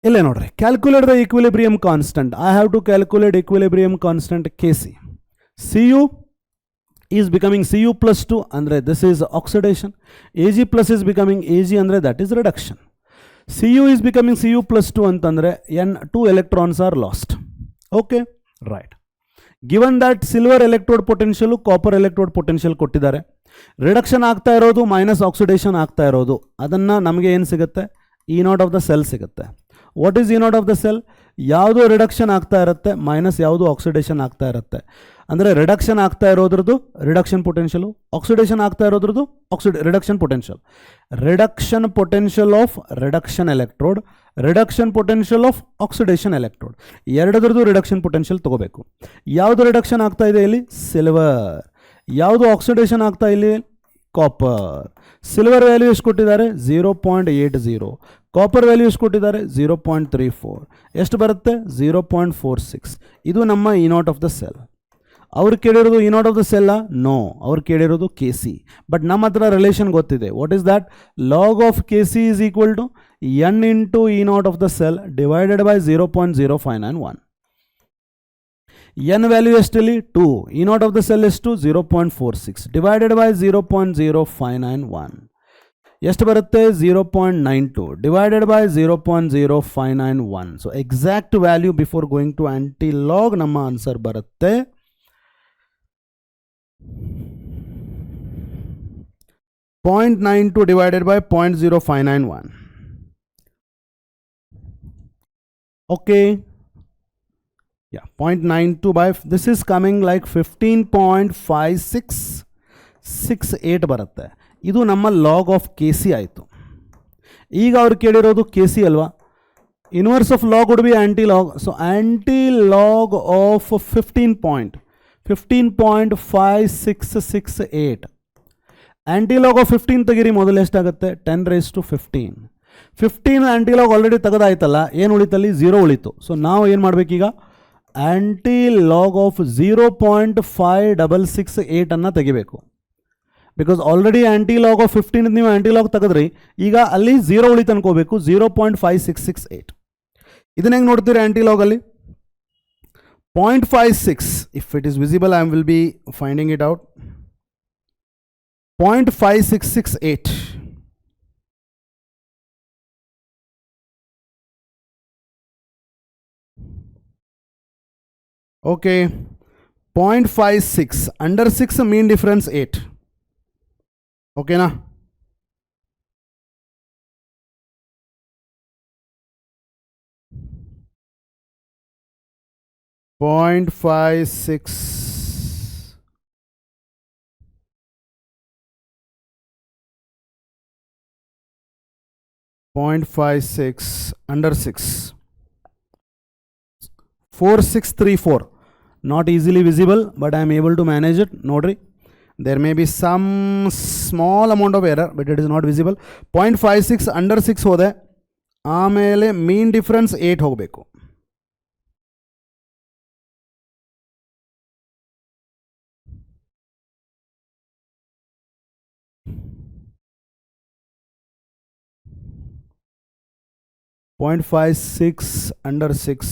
Ille nodri, calculate the equilibrium constant. I have to calculate equilibrium constant Kc. Cu is becoming Cu plus 2, andre this is oxidation. Ag plus is becoming Ag, andre that is reduction. Cu is becoming Cu plus 2 antandre n 2 electrons are lost. Okay, right. Given that silver electrode potential, copper electrode potential ಕೊಟ್ಟಿದ್ದಾರೆ, reduction ಆಗ್ತಾ ಇರೋದು minus oxidation ಆಗ್ತಾ ಇರೋದು, ಅದನ್ನು ನಮಗೆ ಏನು ಸಿಗುತ್ತೆ? E naught of the cell ಸಿಗುತ್ತೆ. What is E naught of the cell? ಯಾವುದು ರಿಡಕ್ಷನ್ ಆಗ್ತಾ ಇರುತ್ತೆ, ಮೈನಸ್ ಯಾವುದು ಆಕ್ಸಿಡೇಷನ್ ಆಗ್ತಾ ಇರುತ್ತೆ. ಅಂದರೆ ರಿಡಕ್ಷನ್ ಆಗ್ತಾ ಇರೋದ್ರದ್ದು ರಿಡಕ್ಷನ್ ಪೊಟೆನ್ಷಿಯಲು, ಆಕ್ಸಿಡೇಷನ್ ಆಗ್ತಾ ಇರೋದ್ರದ್ದು reduction potential. Reduction potential of reduction electrode, reduction potential of oxidation electrode, ಎರಡರದ್ದು ರಿಡಕ್ಷನ್ ಪೊಟೆನ್ಷಿಯಲ್ ತಗೋಬೇಕು. ಯಾವುದು ರಿಡಕ್ಷನ್ ಆಗ್ತಾ ಇದೆ ಇಲ್ಲಿ? ಸಿಲ್ವರ್. ಯಾವುದು ಆಕ್ಸಿಡೇಷನ್ ಆಗ್ತಾ ಇಲ್ಲಿ? ಕಾಪರ್. ಸಿಲ್ವರ್ ವ್ಯಾಲ್ಯೂ ಎಷ್ಟು ಕೊಟ್ಟಿದ್ದಾರೆ? 0.80. ಕಾಪರ್ ವ್ಯಾಲ್ಯೂ ಎಷ್ಟು ಕೊಟ್ಟಿದ್ದಾರೆ? 0.34. ಎಷ್ಟು ಬರುತ್ತೆ? 0.46. ಇದು ನಮ್ಮ E naught of the cell. ಅವ್ರು ಕೇಳಿರೋದು ಇ ನಾಟ್ ಆಫ್ ದ ಸೆಲ್ಲ? ನೋ, ಅವ್ರು ಕೇಳಿರೋದು ಕೆ ಸಿ. ಬಟ್ ನಮ್ಮ ಹತ್ರ ರಿಲೇಷನ್ ಗೊತ್ತಿದೆ. What is that? Log of K C is equal to n into E naught of the cell divided by 0.0591. n value ಎಷ್ಟಲ್ಲಿ? 2. E naught of the cell ಎಷ್ಟು? 0.46 divided by 0.0591. ಎಷ್ಟು ಬರುತ್ತೆ? 0.92 divided by 0.0591. So exact value before going to anti-log ನಮ್ಮ answer ಬರುತ್ತೆ 0.92 divided by 0.0591. Okay, yeah, 0.92 by, this is coming like 15.5668 ಬರುತ್ತೆ. ಇದು ನಮ್ಮ log of K C ಆಯಿತು. ಈಗ ಅವ್ರು ಕೇಳಿರೋದು ಕೆ ಸಿ ಅಲ್ವಾ? Inverse of log would be anti log. So anti log of 15.5668. Anti log of 15 ತೆಗಿರಿ, ಮೊದಲು ಎಷ್ಟಾಗುತ್ತೆ? 10⁻15. 15 ಆ್ಯಂಟಿ ಲಾಗ್ ಆಲ್ರೆಡಿ ತೆಗೆದಾಯ್ತಲ್ಲ, ಏನು ಉಳಿತಲ್ಲಿ? 0 ಉಳಿತು. ಸೊ ನಾವು ಏನು ಮಾಡಬೇಕೀಗ? ಆ್ಯಂಟಿ ಲಾಗ್ ಆಫ್ 0.5668 ಅನ್ನು ತೆಗಿಬೇಕು. Because already anti log of 15 ನೀವು ಆ್ಯಂಟಿ ಲಾಗ್ ತೆಗೆದ್ರಿ, ಈಗ ಅಲ್ಲಿ 0 ಉಳಿತು ಅನ್ಕೋಬೇಕು, 0.5668. ಇದನ್ನ ಹೆಂಗೆ ನೋಡ್ತೀರಿ ಆ್ಯಂಟಿ ಲಾಗಲ್ಲಿ? 0.56, if it is visible I will B finding it out. 0.5668. Okay, 0.56 under 6 mean difference 8. Okay na? Point 0.56 0.56 under 6. 4634. Not easily visible, but I am able to manage it. Nodri, there may be some small amount of error, but it is not visible. 0.56 under 6 hode, ಆಮೇಲೆ mean difference 8 ಹೋಗಬೇಕು. .56 under 6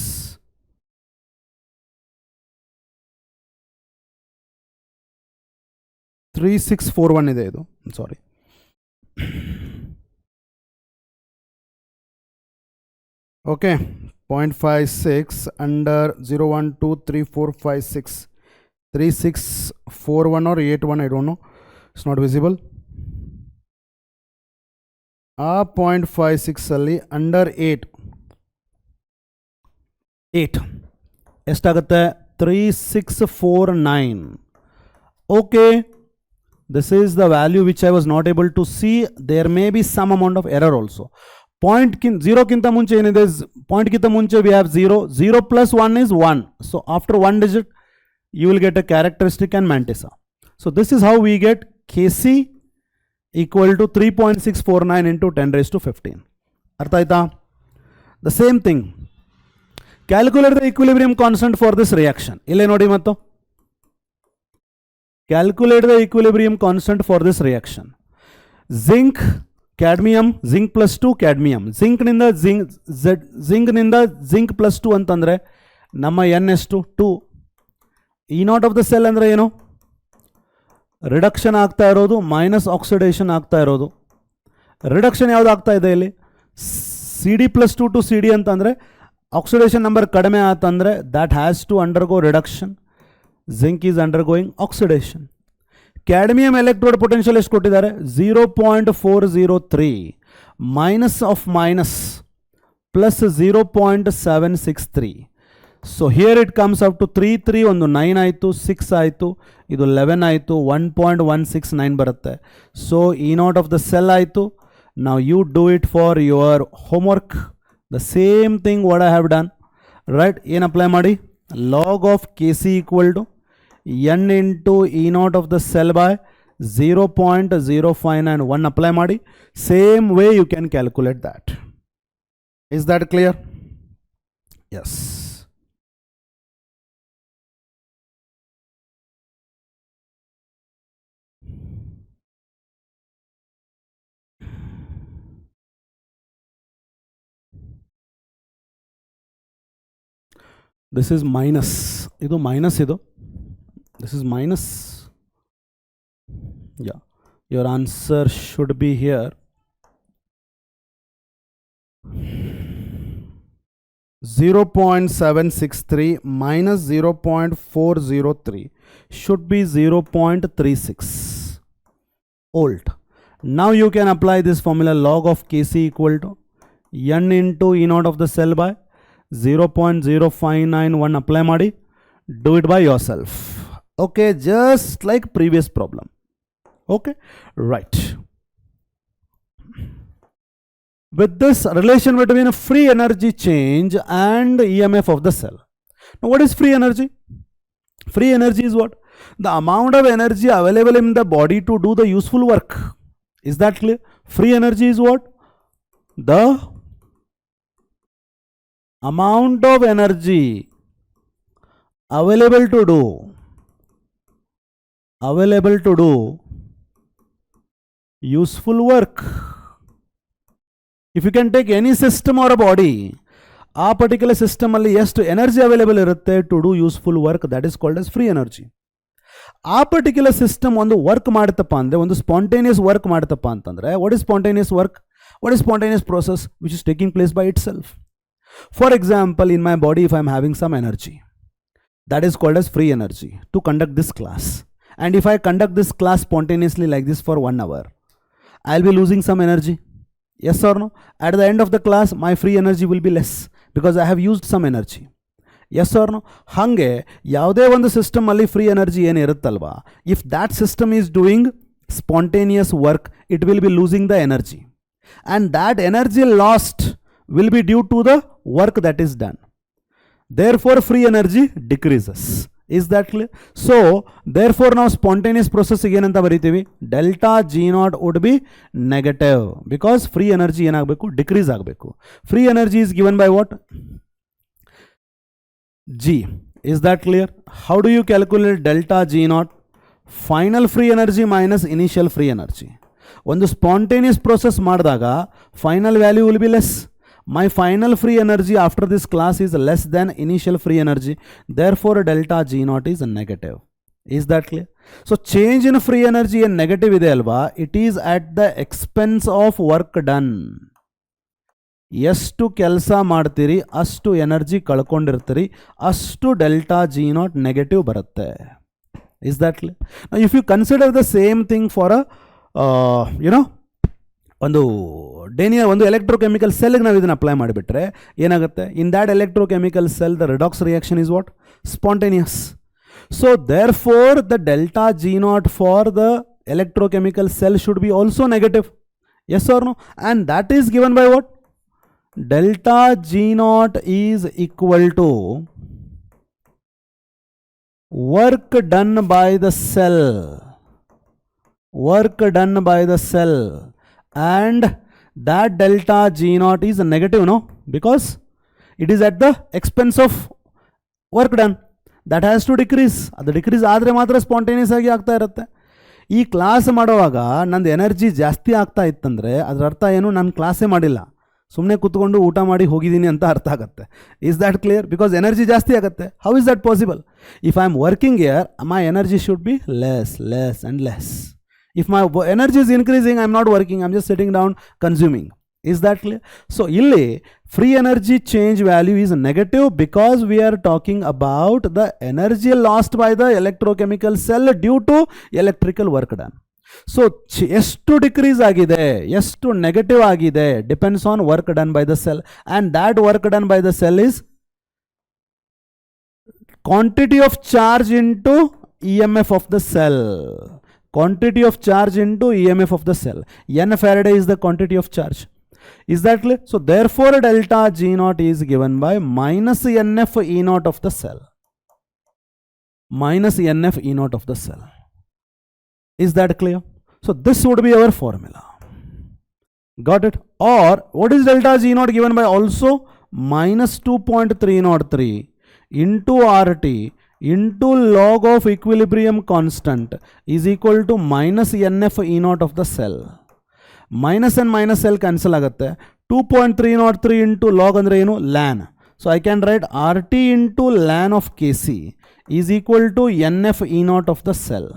3641 ಇದೆ ಇದು, sorry. Okay, 0.56 under 0 1 2 3 4 5 6 3641 or 81, I don't know, it's not visible. ಆ 0.56 ಅಲ್ಲಿ under 8 ಎಷ್ಟಾಗುತ್ತೆ? 3649. Okay, this is the value which I was not able to see. There may be some amount of error also. Point 0 ಕಿಂತ ಮುಂಚೆ ಏನಿದೆ? Point ಕಿಂತ ಮುಂಚೆ we have 0 plus 1 is 1. So after one digit you will get a characteristic and mantissa. So this is how we get Kc equal to 3.649 into 10 raised to 15. ಅರ್ಥ ಆಯ್ತಾ? The same thing, calculate the equilibrium constant for this reaction. ಇಲ್ಲೇ ನೋಡಿ ಮತ್ತು calculate the equilibrium constant for this reaction. Zinc cadmium, zinc plus 2 cadmium, zinc ನಿಂದ zinc plus 2 ಅಂತಂದ್ರೆ ನಮ್ಮ n ಎಷ್ಟು? 2. E naught of the cell ಅಂದ್ರೆ ಏನು? Reduction ಆಗ್ತಾ ಇರೋದು ಮೈನಸ್ ಆಕ್ಸಿಡೇಷನ್ ಆಗ್ತಾ ಇರೋದು. ರಿಡಕ್ಷನ್ ಯಾವ್ದು ಆಗ್ತಾ ಇದೆ ಇಲ್ಲಿ? CD plus 2 to CD ಅಂತಂದ್ರೆ ಆಕ್ಸಿಡೇಷನ್ ನಂಬರ್ ಕಡಿಮೆ ಆತಂದ್ರೆ that has to undergo reduction. Zinc is undergoing oxidation. Cadmium electrode potential ಎಷ್ಟು ಕೊಟ್ಟಿದ್ದಾರೆ? 0.403 minus of minus plus 0.763. So here it comes up to 3 ಒಂದು 9 ಆಯಿತು, 6 ಆಯಿತು, ಇದು 11 ಆಯಿತು, 1.169 ಬರುತ್ತೆ. So E naught of the cell ಆಯಿತು. Now you do it for your homework. The same thing what I have done, right? ಏನು apply ಮಾಡಿ? log of Kc equal to n into E naught of the cell by 0.0591 apply ಮಾಡಿ. Same way you can calculate that. Is that clear? Yes. This is minus. Idu minus idu. This is minus. Yeah. Your answer should be here. 0.763 minus 0.403 should be 0.36 volt. Now you can apply this formula log of Kc equal to n into E naught of the cell by 0.0591 apply ಮಾಡಿ. Do it by yourself. Okay, just like previous problem. Okay, right. With this relation between a free energy change and EMF of the cell. Now what is free energy? Free energy is what? The amount of energy available in the body to do the useful work. Is that clear? Free energy is what? The amount of energy available to do useful work. If you can take any system or a body, ಆ particular system ಅಲ್ಲಿ ಎಷ್ಟು energy available ಇರುತ್ತೆ to do useful work, that is called as free energy. ಆ particular system ಒಂದು work ಮಾಡುತ್ತಪ್ಪ ಅಂದರೆ, ಒಂದು spontaneous work ಮಾಡುತ್ತಪ್ಪ ಅಂತಂದರೆ, what is spontaneous work? What is spontaneous process which is taking place by itself? For example, in my body, if I am having some energy, that is called as free energy to conduct this class. And if I conduct this class spontaneously like this for 1 hour, I'll be losing some energy. Yes or no? At the end of the class, my free energy will be less because I have used some energy. Yes or no? Hange, ಯಾವುದೇ ಒಂದು system ಅಲ್ಲಿ free energy ಏನಿರುತ್ತಲ್ವಾ, if that system is doing spontaneous work, it will be losing the energy. And that energy lost will be due to the work that is done. Therefore, free energy decreases. Is that clear? So, therefore, now spontaneous process again anta baritivi, delta G naught would be negative because free energy enagbeku, decrease agbeku. Free energy is given by what? G. Is that clear? How do you calculate delta G naught? Final free energy minus initial free energy. ಒಂದು spontaneous process ಮಾಡಿದಾಗ final value will be less. My final free energy after this class is less than initial free energy. Therefore, delta G naught is negative. Is that clear? So change in free energy and negative ide alva, it is at the expense of work done. ಎಷ್ಟು ಕೆಲಸ ಮಾಡ್ತೀರಿ ಅಷ್ಟು energy ಕಳ್ಕೊಂಡಿರ್ತೀರಿ, ಅಷ್ಟು delta G naught negative ಬರುತ್ತೆ. Is that clear? If you consider the same thing for you know ಒಂದು ಒಂದು electrochemical ಸೆಲ್ಗೆ ನಾವು ಇದನ್ನು ಅಪ್ಲೈ ಮಾಡಿಬಿಟ್ರೆ ಏನಾಗುತ್ತೆ? In that electrochemical cell the redox reaction is what? Spontaneous. So therefore the delta G naught for the electrochemical cell should be also negative. Yes or no? And that is given by what? Delta G naught is equal to work done by the cell. Work done by the cell. And that delta G naught is negative, no? Because it is at the expense of work done. That has to decrease. ಅದು decrease ಆದರೆ ಮಾತ್ರ spontaneous ಆಗಿ ಆಗ್ತಾ ಇರುತ್ತೆ. ಈ class ಮಾಡುವಾಗ ನಂದು energy ಜಾಸ್ತಿ ಆಗ್ತಾ ಇತ್ತಂದರೆ ಅದರ ಅರ್ಥ ಏನು? ನಾನು ಕ್ಲಾಸೇ ಮಾಡಿಲ್ಲ, ಸುಮ್ಮನೆ ಕೂತ್ಕೊಂಡು ಊಟ ಮಾಡಿ ಹೋಗಿದ್ದೀನಿ ಅಂತ ಅರ್ಥ ಆಗುತ್ತೆ. Is that clear? Because energy ಜಾಸ್ತಿ ಆಗುತ್ತೆ. How is that possible? If I am working here my energy should be less and less. If my energy is increasing, I am not working, I am just sitting down consuming. Is that clear? So ಇಲ್ಲಿ free energy change value is negative because we are talking about the energy lost by the electrochemical cell due to electrical work done. So ಎಷ್ಟು decrease ಆಗಿದೆ, ಎಷ್ಟು negative ಆಗಿದೆ depends on work done by the cell, and that work done by the cell is quantity of charge into EMF of the cell. Quantity of charge into EMF of the cell. N Faraday is the quantity of charge. Is that clear? So therefore delta G naught is given by minus NF E naught of the cell. Minus NF E naught of the cell. Is that clear? So this would be our formula. Got it? Or what is delta G naught given by? Also minus 2.303 into RT into log of equilibrium constant is equal to minus NF E naught of the cell. Minus and minus cell cancel ಆಗುತ್ತೆ. 2.303 into log ಅಂದರೆ ಏನು? ln. So I can write RT into ln of Kc is equal to NF E naught of the cell.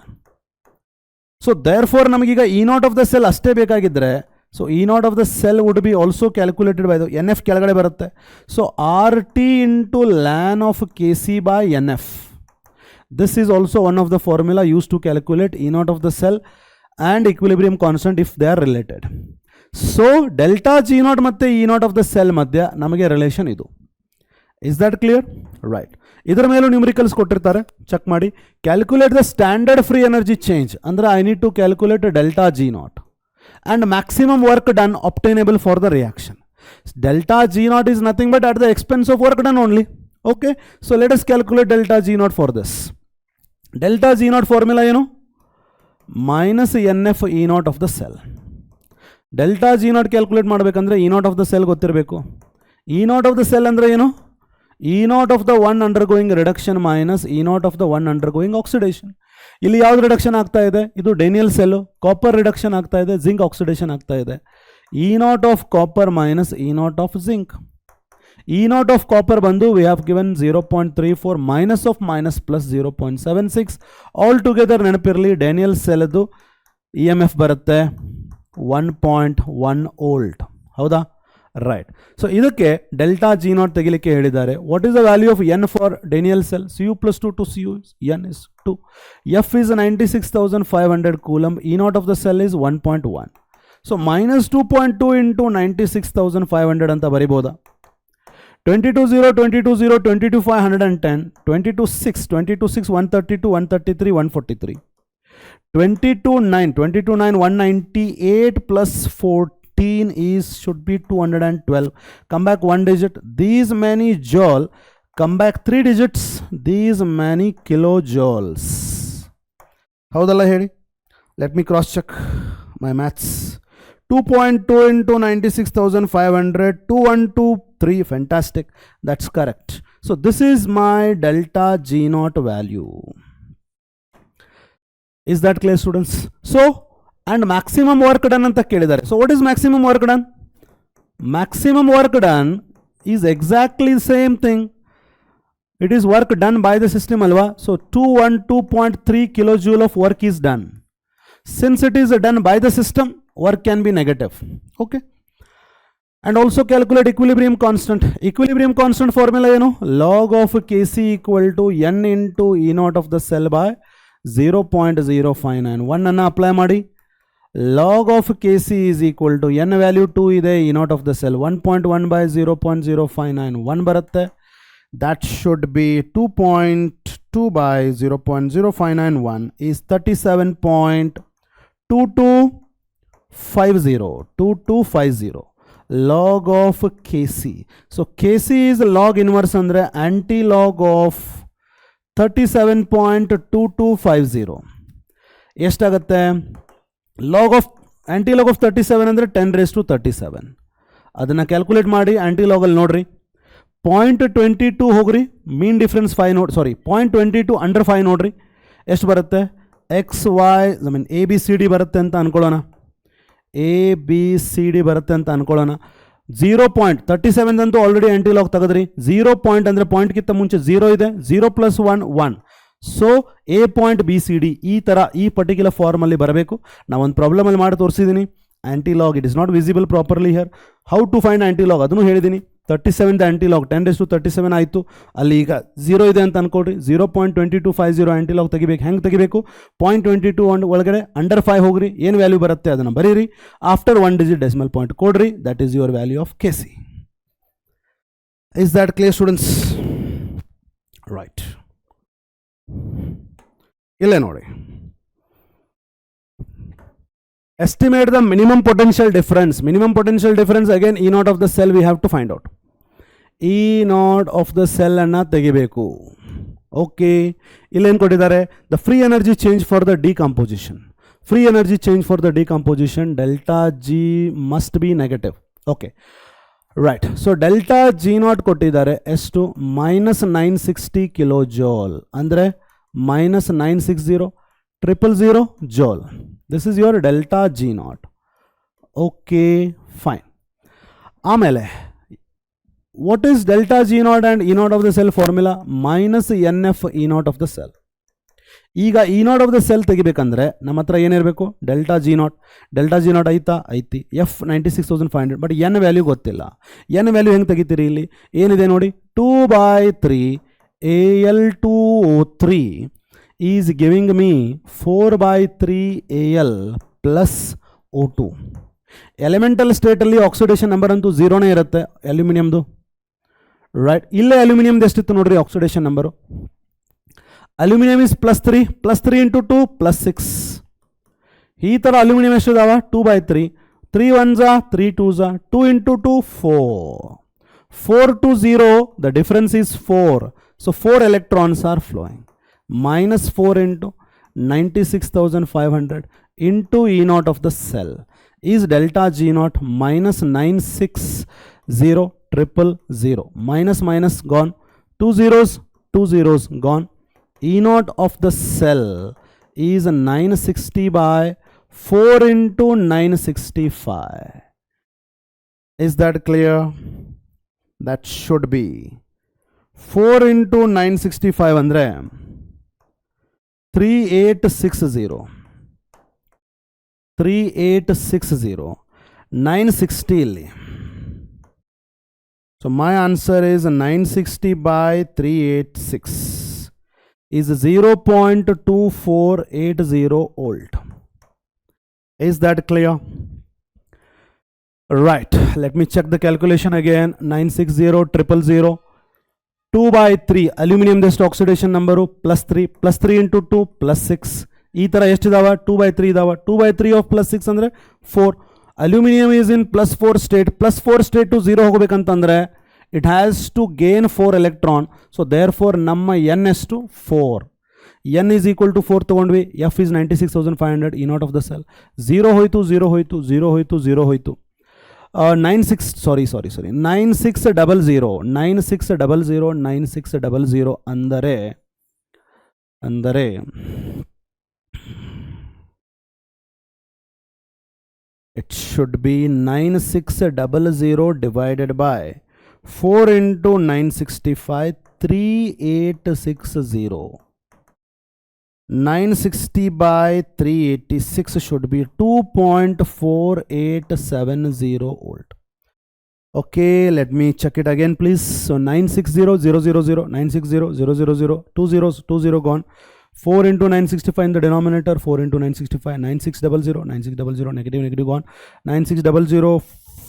So therefore ನಮಗೀಗ E naught of the cell ಅಷ್ಟೇ ಬೇಕಾಗಿದ್ದರೆ, so E naught of the cell would be also calculated by the NF ಕೆಳಗಡೆ ಬರುತ್ತೆ. So RT into ln of Kc by NF. This is also one of the formula used to calculate E naught of the cell and equilibrium constant if they are related. So delta G naught ಮತ್ತೆ E naught of the cell ಮಧ್ಯ ನಮಗೆ relation ಇದು. Is that clear? Right. ಇದರ ಮೇಲೂ numericals ಕೊಟ್ಟಿರ್ತಾರೆ, check ಮಾಡಿ. Calculate the standard free energy change ಅಂದರೆ I need to calculate delta G naught and maximum work done obtainable for the reaction. Delta G naught is nothing but at the expense of work done only. Okay, so let us calculate delta G naught for this. Delta G naught formula ಏನು? minus NF E naught of the cell. Delta G naught calculate ಮಾಡಬೇಕಂದ್ರೆ E naught of the cell ಗೊತ್ತಿರಬೇಕು. E naught of the cell ಅಂದರೆ ಏನು? E naught of the one undergoing reduction minus E naught of the one undergoing oxidation. ಇಲ್ಲಿ ಯಾವ್ದು reduction ಆಗ್ತಾ ಇದೆ? ಇದು Daniel cell. Copper reduction ಆಗ್ತಾ ಇದೆ, ಜಿಂಕ್ ಆಕ್ಸಿಡೇಷನ್ ಆಗ್ತಾ ಇದೆ. E naught of copper minus E naught of zinc. E naught of copper ಬಂದು we have given 0.34 minus of minus plus 0.76. All together ನೆನಪಿರಲಿ, ಡೇನಿಯಲ್ ಸೆಲ್ದು EMF ಬರುತ್ತೆ 1.1 ವೋಲ್ಟ್. ಹೌದಾ? Right. So ಇದಕ್ಕೆ delta G naught ತೆಗಿಲಿಕ್ಕೆ ಹೇಳಿದ್ದಾರೆ. What is the value of N for Daniel cell? Cu plus 2 to Cu N is 2. F is 96,500 coulomb. E naught of the cell is 1.1. So minus 2.2 into 96,500 ಅಂತ ಬರಿಬೋದಾ? 22,0, 22,0, 22,510, 22,6, 22,6, 132, 133, 143. 22,9, 22,9, 198 plus 14 is should be 212. Come back one digit. These many joule. Come back 3 digits. These many kilojoules. Howdalla hedi? Let me cross check my maths. 2.2 into 96,500, 2123. Fantastic. That's correct. So this is my delta G naught value. Is that clear, students? So, and maximum work done anta kelidare. So what is maximum work done? Maximum work done is exactly the same thing. It is work done by the system alwa. So 212.3 kilojoule of work is done. Since it is done by the system, work can be negative. Okay. And also calculate equilibrium constant. Equilibrium constant formula, log of Kc equal to n into E naught of the cell by 0.059. 1 anna apply madi. Log of Kc is equal to n value 2 ide E naught of the cell 1.1 by 0.059 1 baratte. That should be 2.2 by 0.0591 is 37.2250. Log of Kc. So Kc is log inverse andre anti-log of 37.2250. ಎಷ್ಟಾಗುತ್ತೆ? Log of aunty-log of 37 ಅಂದರೆ 10⁻37. ಅದನ್ನು calculate ಮಾಡಿ ಆಂಟಿ-ಲಾಗಲ್ಲಿ ನೋಡ್ರಿ. 0.22 ಹೋಗ್ರಿ, ಮೀನ್ difference 5 ನೋಡಿ, ಸಾರಿ 0.22 under 5 ನೋಡ್ರಿ, ಎಷ್ಟು ಬರುತ್ತೆ? XY ABCD ಬರುತ್ತೆ ಅಂತ ಅನ್ಕೊಳ್ಳೋಣ. ABCD ಬರುತ್ತೆ ಅಂತ ಅನ್ಕೊಳ್ಳೋಣ. 0.37 ಅಂತೂ ಆಲ್ರೆಡಿ ಆಂಟಿ-ಲಾಗ್ ತೆಗೆದ್ರಿ. 0 ಪಾಯಿಂಟ್ ಅಂದರೆ ಪಾಯಿಂಟ್ಗಿಂತ ಮುಂಚೆ 0 ಇದೆ, 0 + 1 1. ಸೊ A.BCD ಈ ಥರ ಈ ಪರ್ಟಿಕ್ಯುಲರ್ ಫಾರ್ಮಲ್ಲಿ ಬರಬೇಕು. ನಾವೊಂದು ಪ್ರಾಬ್ಲಮಲ್ಲಿ ಮಾಡಿ ತೋರಿಸಿದ್ದೀನಿ. Antilog it is not visible properly here. How to find antilog ಅದನ್ನು ಹೇಳಿದ್ದೀನಿ. 37 ಆಂಟಿ-ಲಾಗ್ 10⁻37 ಆಯಿತು. ಅಲ್ಲಿ ಈಗ 0 ಇದೆ ಅಂತ ಅನ್ಕೊಡ್ರಿ. 0.2250 ಆಂಟಿ-ಲಾಗ್ ತೆಗಿಬೇಕು. ಹೆಂಗೆ ತೆಗಿಬೇಕು? 0.22 ಒಳಗಡೆ ಅಂಡರ್ 5 ಹೋಗ್ರಿ, ಏನು ವ್ಯಾಲ್ಯೂ ಬರುತ್ತೆ ಅದನ್ನು ಬರೀರಿ. ಆಫ್ಟರ್ 1 ಡಿಜಿಟ್ ಡೆಸಿಮಲ್ ಪಾಯಿಂಟ್ ಕೊಡ್ರಿ. That is your value of Kc. Is that clear students? Right, ಇಲ್ಲೇ ನೋಡಿ. Estimate the minimum potential difference. Minimum potential difference again E naught of the cell we have to find out. E naught of the cell ಅನ್ನ ತೆಗಿಬೇಕು. Okay, ಇಲ್ಲೇನು ಕೊಟ್ಟಿದ್ದಾರೆ? The free energy change for the decomposition. Free energy change for the decomposition delta G must be negative. Okay, right. So delta G naught ಕೊಟ್ಟಿದ್ದಾರೆ ಎಷ್ಟು? -960 kilojoule ಅಂದರೆ -960,000 joule. This is your delta G naught. Okay, fine. ಆಮೇಲೆ what is delta G naught and E naught of the cell formula? minus NF E naught of the cell. ಈಗ E naught of the cell ತೆಗಿಬೇಕಂದ್ರೆ ನಮ್ಮ ಹತ್ರ ಏನಿರಬೇಕು? Delta G naught. Delta G naught ಐತಾ? ಐತಿ. F 96,500. But N value ಗೊತ್ತಿಲ್ಲ. N value ಹೆಂಗೆ ತೆಗಿತೀರಿ? ಇಲ್ಲಿ ಏನಿದೆ ನೋಡಿ, 2/3 Al2O3 is giving me 4/3 Al plus O2. Elemental ಸ್ಟೇಟಲ್ಲಿ ಆಕ್ಸಿಡೇಷನ್ ನಂಬರ್ ಅಂತೂ 0ನೇ ಇರುತ್ತೆ ಅಲ್ಯೂಮಿನಿಯಮ್ದು. ರೈಟ್, ಇಲ್ಲೇ ಅಲ್ಯೂಮಿನಿಯಮ್ದು ಎಷ್ಟಿತ್ತು ನೋಡ್ರಿ ಆಕ್ಸಿಡೇಷನ್ ನಂಬರು. Aluminium is +3 +3 × 2 +6. ಈ ಥರ aluminium ಎಷ್ಟಿದಾವ? 2/3. 3 1s 3 2s 2 × 2 4. 4 to 0, the difference is 4. So 4 electrons are flowing. -4 into 96,500 into E naught of the cell is delta G naught -960,000. Minus gone. 2 zeros gone. E naught of the cell is 960/4 into 965. Is that clear? That should be 4 into 965 andre 3860. 960 ಇಲ್ಲಿ. So my answer is 960/386 is 0.2480 volt. Is that clear? Right, let me check the calculation again. 960,000 2/3 aluminium ದಷ್ಟು oxidation number +3 +3 × 2 +6. ಈ ಥರ ಎಷ್ಟಿದಾವ? 2/3 ಇದಾವ. 2/3 of +6 ಅಂದರೆ 4. Aluminium is in +4 state. +4 state to 0 ಹೋಗ್ಬೇಕಂತಂದ್ರೆ it has to gain 4 electron. So therefore ನಮ್ಮ n ಎಷ್ಟು? 4. n is equal to 4 ತಗೊಂಡ್ವಿ. F is 96,500. E naught of the cell 0 ಹೋಯ್ತು 0 ಹೋಯ್ತು 0 ಹೋಯ್ತು 0 ಹೋಯ್ತು. 9600 ಅಂದರೆ it should be 9600 divided by 4 into 965 3860. 960 by 386 should be 2.4870 volt. Okay, let me check it again, please. So 960 000, 960 000, 2 zeros, 2 0 gone. 4 into 965 in the denominator, 4 into 965, 9600, 9600, negative, negative gone. 9600,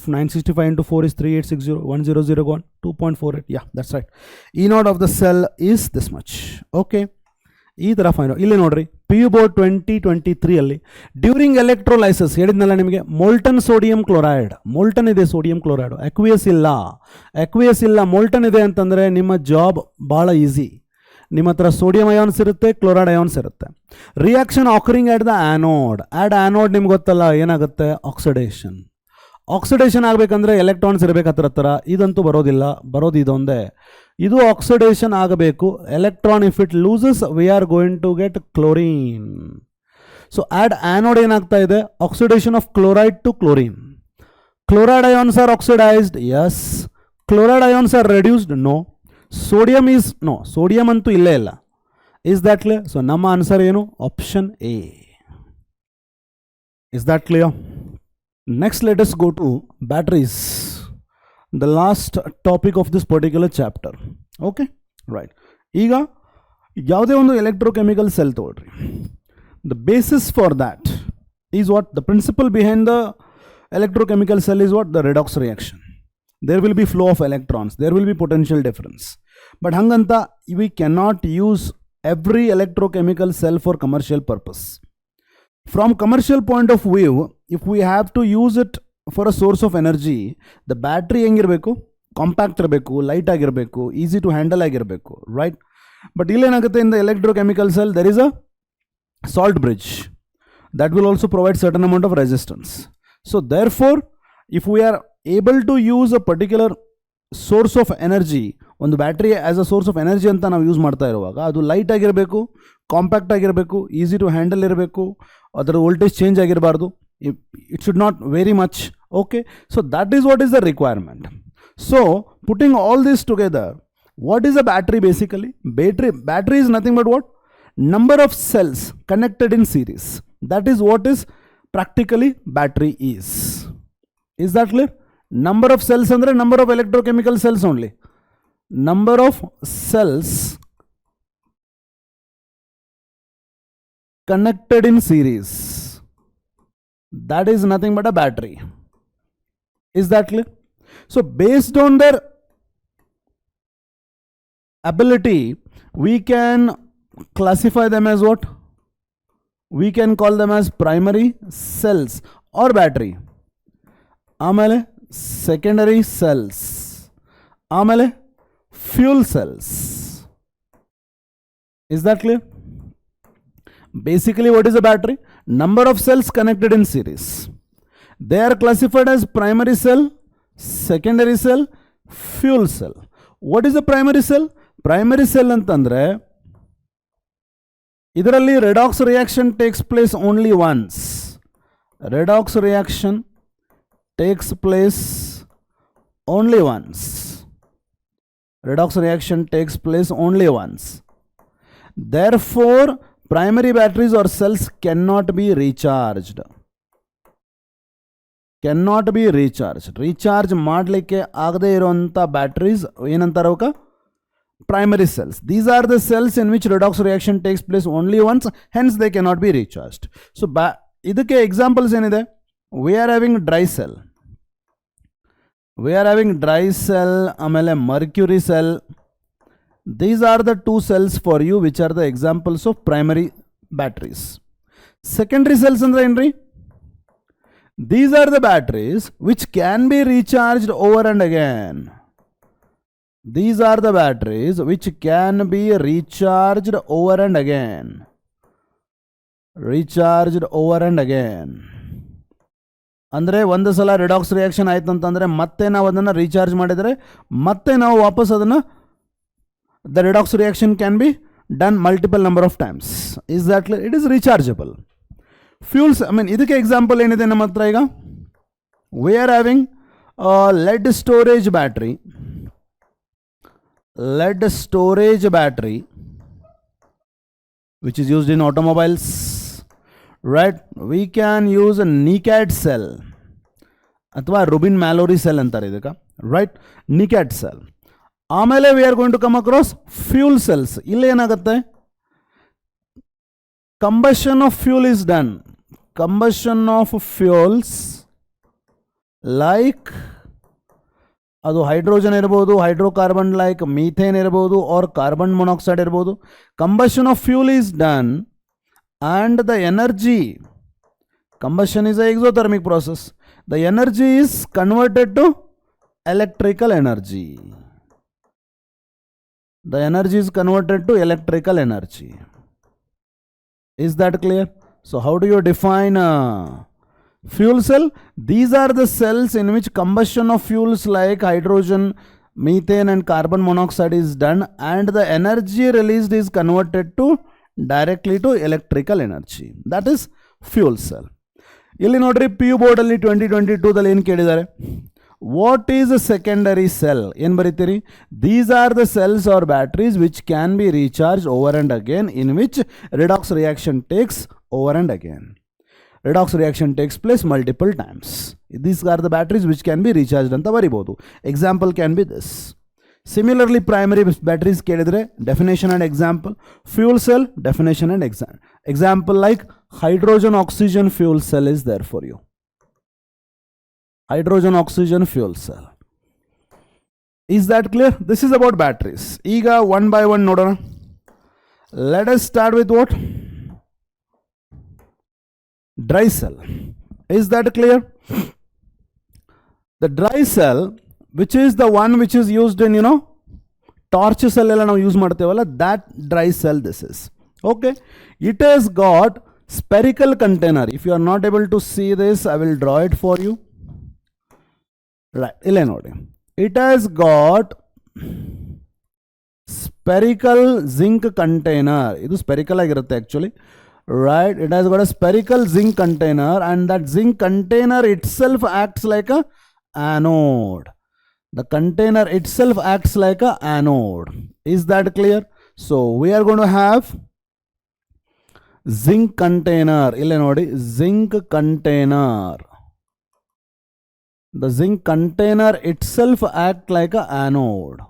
965 into 4 is 3860, 100 gone, 2.48. Yeah, that's right. E naught of the cell is this much. Okay. ಈ ಥರ fine ಇಲ್ಲಿ ನೋಡ್ರಿ P U board 2023 ಅಲ್ಲಿ during electrolysis ಹೇಳಿದ್ನಲ್ಲ ನಿಮಗೆ molten sodium chloride, molten ಇದೆ sodium chloride, aqueous ಇಲ್ಲ, molten ಇದೆ ಅಂತಂದರೆ ನಿಮ್ಮ ಜಾಬ್ ಭಾಳ ಈಸಿ. ನಿಮ್ಮ ಹತ್ರ ಸೋಡಿಯಂ ಅಯಾನ್ಸ್ ಇರುತ್ತೆ, ಕ್ಲೋರೈಡ್ ಅಯಾನ್ಸ್ ಇರುತ್ತೆ. Reaction occurring at the anode. ನಿಮ್ಗೆ ಗೊತ್ತಲ್ಲ ಏನಾಗುತ್ತೆ, ಆಕ್ಸಿಡೇಷನ್ ಆಗಬೇಕಂದ್ರೆ ಎಲೆಕ್ಟ್ರಾನ್ಸ್ ಇರಬೇಕು ಹತ್ರ. ಇದಂತೂ ಬರೋದು ಇದೊಂದೇ. ಇದು ಆಕ್ಸಿಡೇಷನ್ ಆಗಬೇಕು. Electron if it loses we are going to get chlorine. So at anode ಏನಾಗ್ತಾ ಇದೆ, oxidation of chloride to chlorine. Chloride ions are oxidized, yes. Chloride ions are reduced, no. Sodium is no, sodium ಅಂತೂ ಇಲ್ಲೇ ಇಲ್ಲ. Is that clear? So ನಮ್ಮ answer ಏನು, option A. Is that clear? Next, let us go to batteries, the last topic of this particular chapter. Okay, right. ಈಗ ಯಾವುದೇ ಒಂದು electrochemical cell ತಗೊಳ್ರಿ. The basis for that is what? The principle behind the electrochemical cell is what? The redox reaction. There will be flow of electrons. There will be potential difference. But ಹಂಗಂತ we cannot use every electrochemical cell for commercial purpose. From commercial point of view, if we have to use it for a source of energy, the battery ಹೆಂಗಿರಬೇಕು, compact ಇರಬೇಕು, light ಆಗಿರಬೇಕು, easy to handle ಆಗಿರಬೇಕು, right? But ಇಲ್ಲೇನಾಗುತ್ತೆ, in the electrochemical cell there is a salt bridge that will also provide certain amount of resistance. So therefore, if we are able to use a particular source of energy, ಒಂದು battery as a source of energy ಅಂತ ನಾವು use ಮಾಡ್ತಾ ಇರುವಾಗ ಅದು light ಆಗಿರಬೇಕು, compact ಆಗಿರಬೇಕು, easy to handle ಇರಬೇಕು, ಅದರ ವೋಲ್ಟೇಜ್ ಚೇಂಜ್ ಆಗಿರಬಾರ್ದು. It should not very much. Okay, so that is what is the requirement. So putting all this together, what is a battery basically? Battery is nothing but what? Number of cells connected in series. That is what is practically battery is. Is that clear? Number of cells andre number of electrochemical cells only. Number of cells connected in series, that is nothing but a battery. Is that clear? So based on their ability, we can classify them as what? We can call them as primary cells or battery. ಆಮೇಲೆ secondary cells, ಆಮೇಲೆ fuel cells. Is that clear? Basically, what is a battery? Number of cells connected in series. They are classified as primary cell, secondary cell, fuel cell. What is a primary cell? Primary cell ಅಂತಂದ್ರೆ ಇದರಲ್ಲಿ redox reaction takes place only once. Redox reaction takes place only once. Redox reaction takes place only once. Therefore, primary batteries or cells cannot be recharged. Cannot be recharged. Recharge ಮಾಡಲಿಕ್ಕೆ ಆಗದೇ ಇರುವಂಥ batteries ಏನಂತಾರೆ ಅವಕ್ಕೆ? Primary cells. These are the cells in which redox reaction takes place only once, hence they cannot be recharged. So ಇದಕ್ಕೆ examples ಏನಿದೆ? We are having dry cell. ಆಮೇಲೆ mercury cell. These are the two cells for you which are the examples of primary batteries. Secondary cells andre enri? These are the batteries which can be recharged over and again. These are the batteries which can be recharged over and again. Recharged over and again. ಅಂದರೆ ಒಂದು ಸಲ redox reaction ಆಯ್ತು ಅಂತಂದರೆ ಮತ್ತೆ ನಾವು ಅದನ್ನು recharge ಮಾಡಿದರೆ ಮತ್ತೆ ನಾವು ವಾಪಸ್ ಅದನ್ನು the redox reaction can be done multiple number of times. Is that clear? It is rechargeable. Fuels, I mean, ಇದಕ್ಕೆ ಎಕ್ಸಾಂಪಲ್ ಏನಿದೆ ನಮ್ಮ ಹತ್ರ ಈಗ? We are having a lead storage battery. lead storage battery, which is used in automobiles, right? We can use a nicad cell ಅಥವಾ Ruben ಮ್ಯಾಲೋರಿ cell ಅಂತಾರೆ ಇದಕ್ಕೆ, right? Nicad cell. ಆಮೇಲೆ we are going to come across fuel cells. ಇಲ್ಲಿ ಏನಾಗುತ್ತೆ, combustion of fuel is done. Combustion of fuels like ಅದು hydrogen ಇರ್ಬೋದು, hydrocarbon like methane ಇರ್ಬೋದು, or carbon monoxide ಇರ್ಬೋದು. Combustion of fuel is done and the energy, combustion is an exothermic process, the energy is converted to electrical energy. The energy is converted to electrical energy. Is that clear? So how do you define a fuel cell? These are the cells in which combustion of fuels like hydrogen, methane and carbon monoxide is done, and the energy released is converted to directly to electrical energy. That is fuel cell. ಇಲ್ಲಿ ನೋಡ್ರಿ, P U ಬೋರ್ಡಲ್ಲಿ 2022ದಲ್ಲಿ ಏನು ಕೇಳಿದ್ದಾರೆ, what is a secondary cell? ಏನು ಬರೀತೀರಿ? These are the cells or batteries which can be recharge over and again, in which redox reaction takes over and again. Redox reaction takes place multiple times. These are the batteries which can be recharged ಅಂತ ಬರಿಬೋದು. Example can be this. Similarly, primary batteries ಕೇಳಿದ್ರೆ definition and example. Fuel cell, definition and example like hydrogen oxygen fuel cell is there for you. Hydrogen oxygen fuel cell. Is that clear? This is about batteries. ಈಗ one by one ನೋಡೋಣ. Let us start with what? Dry cell. Is that clear? The dry cell, which is the one which is used in, torch cell ಎಲ್ಲ ನಾವು use ಮಾಡ್ತೇವಲ್ಲ, that dry cell this is. Okay, it has got spherical container. If you are not able to see this, I will draw it for you. Right, ಇಲ್ಲೇ ನೋಡಿ. It has got spherical zinc container. ಇದು spherical ಆಗಿರುತ್ತೆ actually. Right, it has got a spherical zinc container, and that zinc container itself acts like a anode. The container itself acts like a anode. Is that clear? So we are going to have zinc container. Ille nodi, zinc container. The zinc container itself acts like a anode.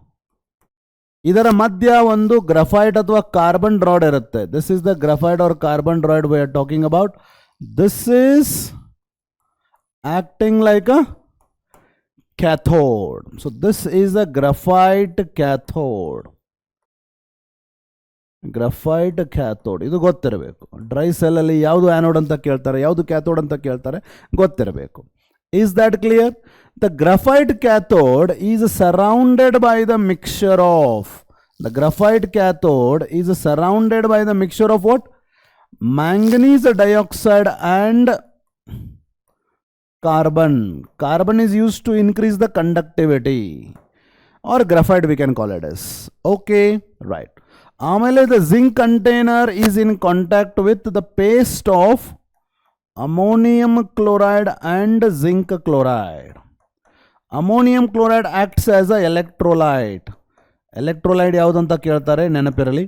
ಇದರ ಮಧ್ಯ ಒಂದು ಗ್ರಫೈಟ್ ಅಥವಾ carbon rod ಇರುತ್ತೆ. This is the graphite or carbon rod we are talking about. This is acting like a cathode. So this is a graphite cathode. Graphite cathode. ಇದು ಗೊತ್ತಿರಬೇಕು. Dry cell ಅಲ್ಲಿ ಯಾವುದು anode ಅಂತ ಕೇಳ್ತಾರೆ, ಯಾವುದು ಕ್ಯಾಥೋಡ್ ಅಂತ ಕೇಳ್ತಾರೆ, ಗೊತ್ತಿರಬೇಕು. Is that clear? The graphite cathode is surrounded by the mixture of, the graphite cathode is surrounded by the mixture of what? Manganese dioxide and carbon. Carbon is used to increase the conductivity, or graphite we can call it as. Okay, right. Amale, the zinc container is in contact with the paste of ammonium chloride and zinc chloride. Ammonium chloride acts as a electrolyte. Electrolyte ಯಾವುದು ಅಂತ ಕೇಳ್ತಾರೆ, ನೆನಪಿರಲಿ.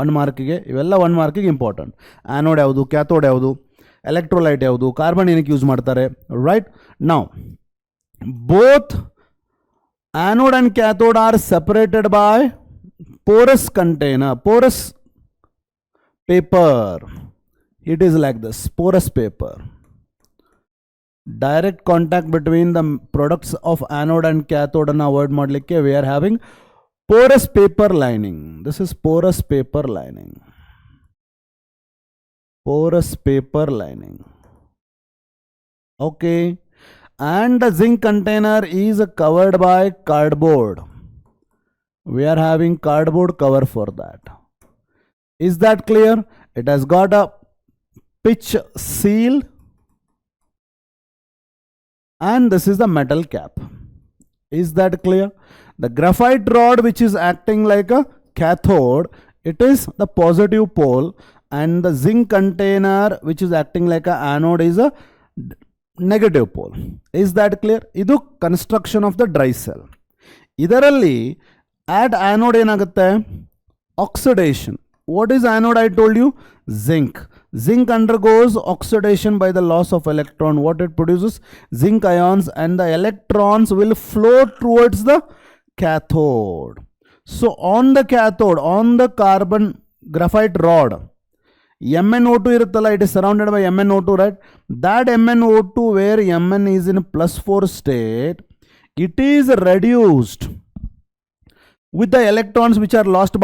1 ಮಾರ್ಕಿಗೆ ಇವೆಲ್ಲ 1 ಮಾರ್ಕಿಗೆ important. Anode ಯಾವುದು, cathode ಯಾವುದು, electrolyte ಯಾವುದು, carbon ಏನಕ್ಕೆ use ಮಾಡ್ತಾರೆ, right? Now both anode and cathode R separated by porous container, porous paper. It is like this, porous paper. Direct contact between the products of anode and cathode and avoid ಮಾಡಲಿಕ್ಕೆ we are having porous paper lining. This is porous paper lining. Porous paper lining. Okay, and the zinc container is covered by cardboard. We are having cardboard cover for that. Is that clear? It has got a pitch seal, and this is the metal cap. Is that clear? The graphite rod, which is acting like a cathode, it is the positive pole, and the zinc container, which is acting like a anode, is a negative pole. Is that clear? Idu construction of the dry cell. Idaralli At anode ಏನಾಗುತ್ತೆ? Oxidation. What is anode? I told you, zinc. Zinc undergoes oxidation by the loss of electron. What it produces? Zinc ions, and the electrons will flow towards the cathode. So on the cathode, on the carbon graphite rod, MnO2 iruttalla, it is surrounded by MnO2, right? That MnO2 where Mn is in +4 state, it is reduced with the electrons which are lost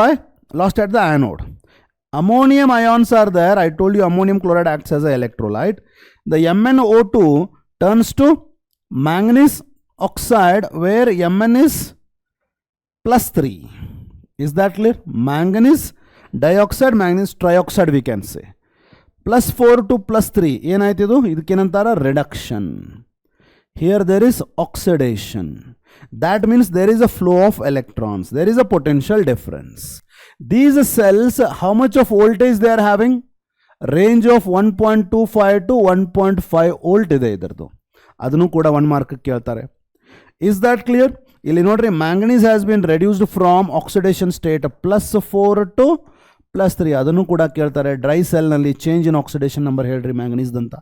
at the anode. Ammonium ions are there. I told you ammonium chloride acts as an electrolyte. The MnO2 turns to manganese oxide where Mn is +3. Is that clear? Manganese dioxide, manganese trioxide we can say. +4 to +3. ಏನಾಯ್ತಿದು? ಇದಕ್ಕೇನಂತಾರ reduction. Here there is oxidation. That means there is a flow of electrons. There is a potential difference. These cells, how much of voltage they are having? Range of 1.25 to 1.5 volt ಇದೆ ಇದರದು. ಅದನ್ನು ಕೂಡ 1 mark ಕೇಳ್ತಾರೆ. Is that clear? ಇಲ್ಲಿ ನೋಡ್ರಿ, manganese has been reduced from oxidation state +4 to +3. ಅದನ್ನು ಕೂಡ ಕೇಳ್ತಾರೆ. Dry cell ನಲ್ಲಿ ಚೇಂಜ್ ಇನ್ ಆಕ್ಸಿಡೇಷನ್ ನಂಬರ್ ಹೇಳ್ರಿ ಮ್ಯಾಂಗನೀಸ್ ಅಂತ,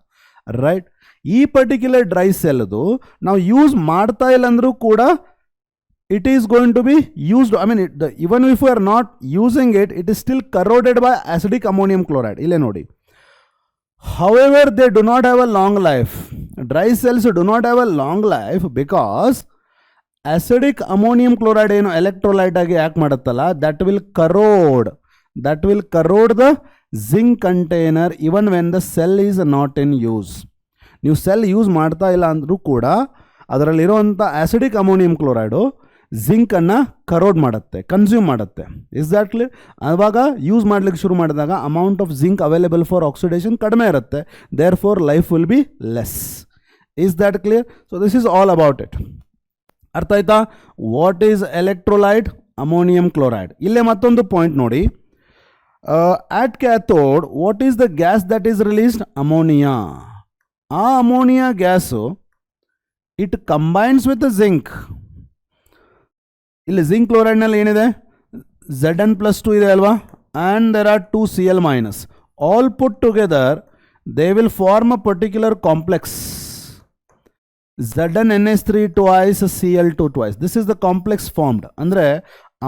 ರೈಟ್? ಈ ಪರ್ಟಿಕ್ಯುಲರ್ ಡ್ರೈ ಸೆಲ್ದು ನಾವು ಯೂಸ್ ಮಾಡ್ತಾ ಇಲ್ಲ ಅಂದ್ರೂ ಕೂಡ it is going to be used. I mean, even if we are not using it, it is still corroded by acidic ammonium chloride. Ille nodi. However, they do not have a long life. Dry cells do not have a long life because acidic ammonium chloride ಏನು electrolyte ಆಗಿ act ಮಾಡುತ್ತಲ್ಲ, that will corrode the zinc container even when the cell is not in use. ನೀವು cell use ಮಾಡ್ತಾ ಇಲ್ಲ ಅಂದರೂ ಕೂಡ ಅದರಲ್ಲಿರುವಂಥ acidic ammonium chloride ಜಿಂಕನ್ನು corrode ಮಾಡುತ್ತೆ, ಕನ್ಸ್ಯೂಮ್ ಮಾಡುತ್ತೆ. Is that clear? ಆವಾಗ ಯೂಸ್ ಮಾಡಲಿಕ್ಕೆ ಶುರು ಮಾಡಿದಾಗ amount of zinc available for oxidation ಕಡಿಮೆ ಇರುತ್ತೆ. Therefore life will be less. Is that clear? So this is all about it. ಅರ್ಥ ಆಯ್ತಾ? What is electrolyte? Ammonium chloride. ಇಲ್ಲೇ ಮತ್ತೊಂದು ಪಾಯಿಂಟ್ ನೋಡಿ. At cathode what is the gas that is released? Ammonia. ಆ ammonia gas it combines with zinc. ಇಲ್ಲಿ zinc ಕ್ಲೋರೈಡ್ನಲ್ಲಿ ಏನಿದೆ? Zn+2 ಇದೆ ಅಲ್ವಾ? And there are 2 Cl-. All put together they will form a particular complex. ZnNH3 twice, Cl2 twice. This is the complex formed. ಅಂದರೆ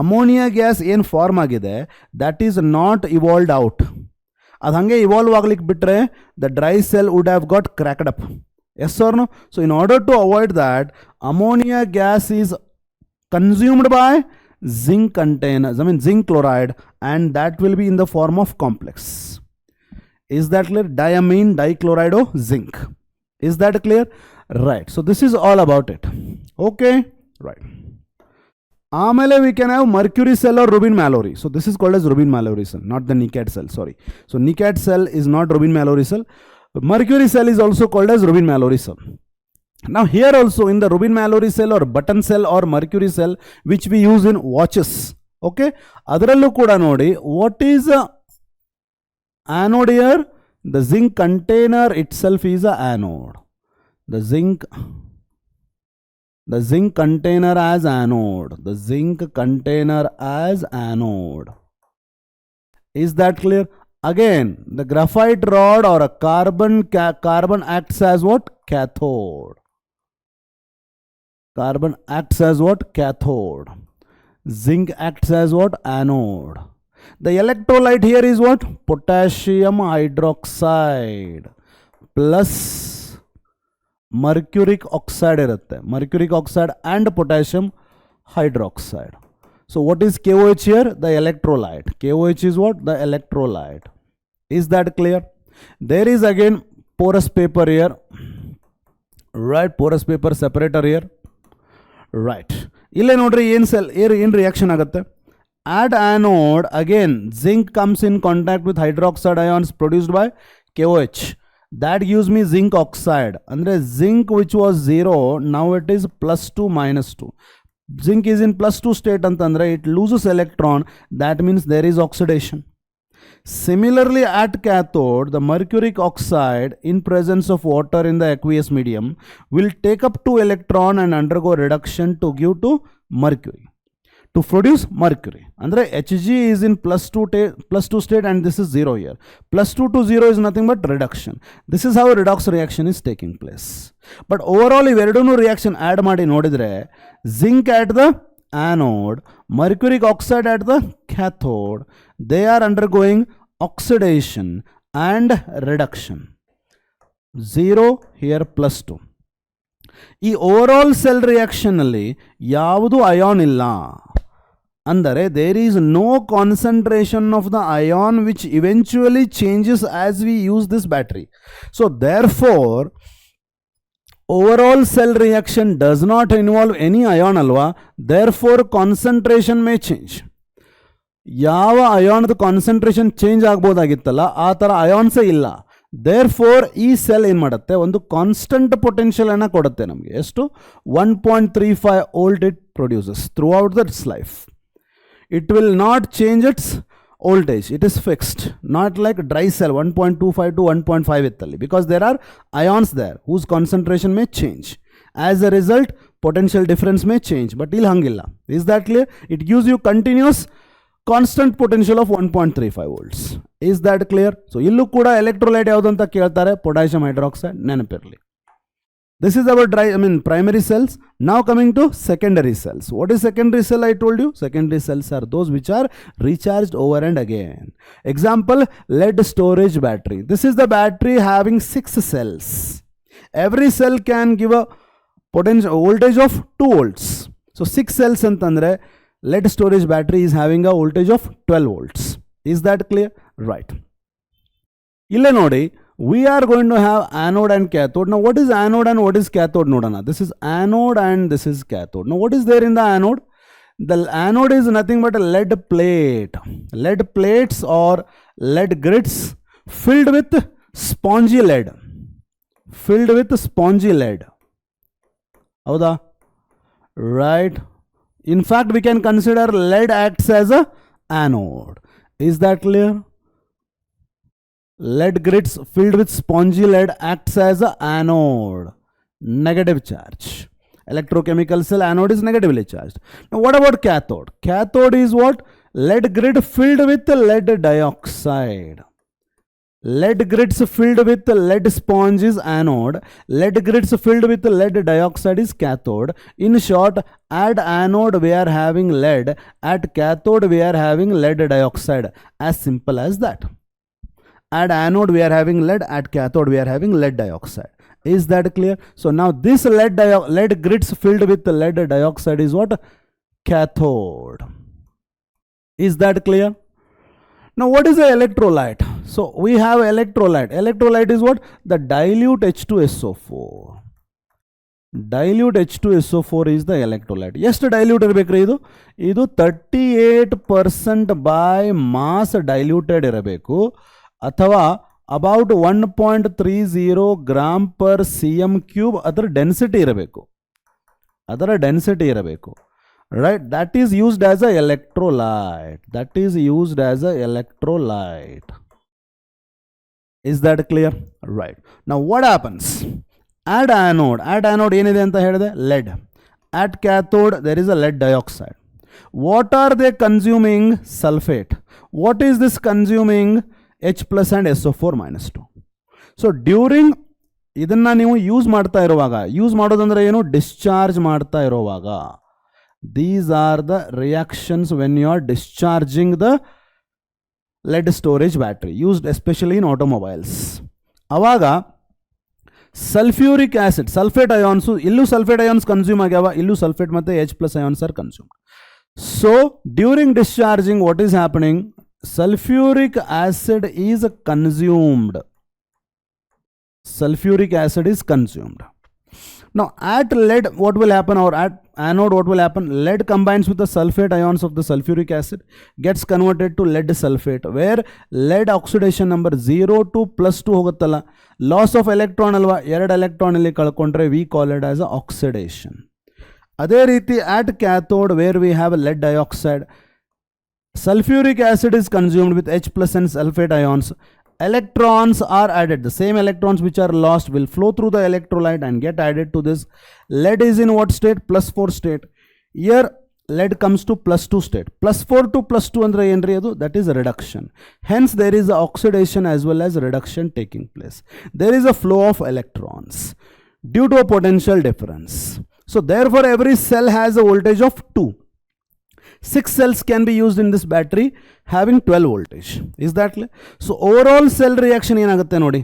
ammonia gas ಏನು form ಆಗಿದೆ, that is not evolved out. ಅದು ಹಾಗೆ evolve ಆಗ್ಲಿಕ್ಕೆ ಬಿಟ್ಟರೆ the dry cell would have got cracked up. Yes or no? So in order to avoid that, ammonia gas is consumed by zinc containers, I mean zinc chloride, and that will be in the form of complex. Is that clear? Diamine dichlorido zinc. Is that clear? Right. So this is all about it. Okay, right. Amele we can have mercury cell or Rubin Mallory. So this is called as Rubin Mallory cell, not the Nikat cell. Sorry. So Nikat cell is not Rubin Mallory cell. Mercury cell is also called as Rubin Mallory cell. Now here also in the Rubin Mallory cell or button cell or mercury cell which we use in watches, okay, adrallu kuda nodi what is a anode here? The zinc container itself is a anode. The zinc container as anode. The zinc container as anode. Is that clear? Again, the graphite rod or a carbon acts as what? Cathode. Carbon acts as what? Cathode. Zinc acts as what? Anode. The electrolyte here is what? Potassium hydroxide plus mercuric oxide irutte. Mercuric oxide and potassium hydroxide. So what is KOH here? The electrolyte. KOH is what? The electrolyte. Is that clear? There is again porous paper here. Right, porous paper separator here. Right. Ille nodri ಏನು cell ಏನು reaction ಆಗುತ್ತೆ? At anode again zinc comes in contact with hydroxide ions produced by KOH. That gives me zinc oxide. Andre zinc which was 0, now it is +2 -2. Zinc is in +2 state antandre it loses electron. That means there is oxidation. Similarly, at cathode, the mercuric oxide in presence of water in the aqueous medium will take up 2 electron and undergo reduction to give to mercury. to produce mercury. Andre Hg is in +2 state and this is 0 here. +2 to 0 is nothing but reduction. This is how redox reaction is taking place. But overall iverredunu reaction add ಮಾಡಿ ನೋಡಿದ್ರೆ zinc at the anode, mercuric oxide at the cathode, they are undergoing oxidation and reduction. 0 here +2. ಈ overall cell reaction ಅಲ್ಲಿ ಯಾವುದು ion ಇಲ್ಲ ಅಂದರೆ there is no concentration of the ion which eventually changes as we use this battery. So therefore overall cell reaction does not involve any ion ಅಲ್ವಾ, therefore concentration may change. ಯಾವ ಅಯಾನ್ದ concentration change ಆಗ್ಬೋದಾಗಿತ್ತಲ್ಲ ಆ ಥರ ಅಯಾನ್ಸೇ ಇಲ್ಲ. There four ಈ cell ಏನು ಮಾಡುತ್ತೆ, ಒಂದು ಕಾನ್ಸ್ಟಂಟ್ ಪೊಟೆನ್ಷಿಯಲ್ ಅನ್ನು ಕೊಡುತ್ತೆ ನಮಗೆ. ಎಷ್ಟು? 1.35 volt it produces throughout that's life. It will not change its voltage, it is fixed, not like dry cell 1.25 to 1.5 ಇತ್ತಲ್ಲಿ, because there are ions there whose concentration may change. As a result potential difference may change, but ಇಲ್ಲಿ ಹಂಗಿಲ್ಲ. Is that clear? It gives you continuous constant potential of 1.35 volts. Is that clear? So ಇಲ್ಲೂ ಕೂಡ electrolyte ಯಾವುದು ಅಂತ ಕೇಳ್ತಾರೆ, potassium hydroxide, ನೆನಪಿರಲಿ. This is our primary cells. Now coming to secondary cells. What is secondary cell? I told you secondary cells are those which are recharged over and again. Example, lead storage battery. This is the battery having 6 cells. Every cell can give a potential voltage of 2 volts. So 6 cells antandre lead storage battery is having a voltage of 12 volts. Is that clear? Right. Ille nodi, we are going to have anode and cathode. Now what is anode and what is cathode? Nodana. This is anode and this is cathode. Now what is there in the anode? The anode is nothing but a lead plate. Lead plates or lead grids filled with spongy lead. Filled with spongy lead. Howda? Right. In fact, we can consider lead acts as a anode. Is that clear? Lead grids filled with spongy lead acts as a anode. Negative charge. Electrochemical cell anode is negatively charged. Now what about cathode? Cathode is what? Lead grid filled with lead dioxide. Lead grids filled with lead sponge is anode. Lead grids filled with lead dioxide is cathode. In short, at anode we are having lead, at cathode we are having lead dioxide. As simple as that. At anode we are having lead, at cathode we are having lead dioxide. Is that clear? So now this lead grids filled with lead dioxide is what? Cathode. Is that clear? Now what is the electrolyte? So we have electrolyte. Electrolyte is what? The dilute H2SO4. Dilute H2SO4 is the electrolyte. ಎಷ್ಟು dilute ಇರಬೇಕ್ರಿ ಇದು? ಇದು 38% by mass diluted ಇರಬೇಕು, ಅಥವಾ about 1.30 gram per cm cube ಅದರ density ಇರಬೇಕು. ಅದರ density ಇರಬೇಕು. Right, that is used as a electrolyte. That is used as a electrolyte. Is that clear? Right. Now what happens? At anode ಏನಿದೆ ಅಂತ ಹೇಳಿದೆ? Lead. At cathode there is a lead dioxide. What are they consuming? Sulfate. What is this consuming? H plus and SO4 minus 2. So during ಇದನ್ನ ನೀವು use ಮಾಡ್ತಾ ಇರುವಾಗ, use ಮಾಡೋದಂದ್ರೆ ಏನು? Discharge ಮಾಡ್ತಾ ಇರುವಾಗ, these are the reactions when you are discharging the lead storage battery, used especially in automobiles. Avaga sulfuric acid, sulfate ions, illu sulfate ions consume agava, illu sulfate matte H plus ions are consumed. So during discharging what is happening? Sulfuric acid is consumed. Sulfuric acid is consumed. Now at lead what will happen, or at anode what will happen? Lead combines with the sulfate ions of the sulfuric acid, gets converted to lead sulfate, where lead oxidation number 0 to +2 hoguttalla, loss of electron alva, 2 electron illi kalkondre, we call it as a oxidation. Adhe riti at cathode where we have lead dioxide, sulfuric acid is consumed with H plus and sulfate ions. Electrons are added. The same electrons which are lost will flow through the electrolyte and get added to this. Lead is in what state? +4 state. Here lead comes to +2 state. +4 to +2 andre ಏನ್ರಿ ಅದು? That is reduction. Hence there is oxidation as well as reduction taking place. There is a flow of electrons due to a potential difference. So therefore every cell has a voltage of 2. 6 cells can be used in this battery having 12 voltage. Is that clear? So overall cell reaction ಏನಾಗುತ್ತೆ ನೋಡಿ.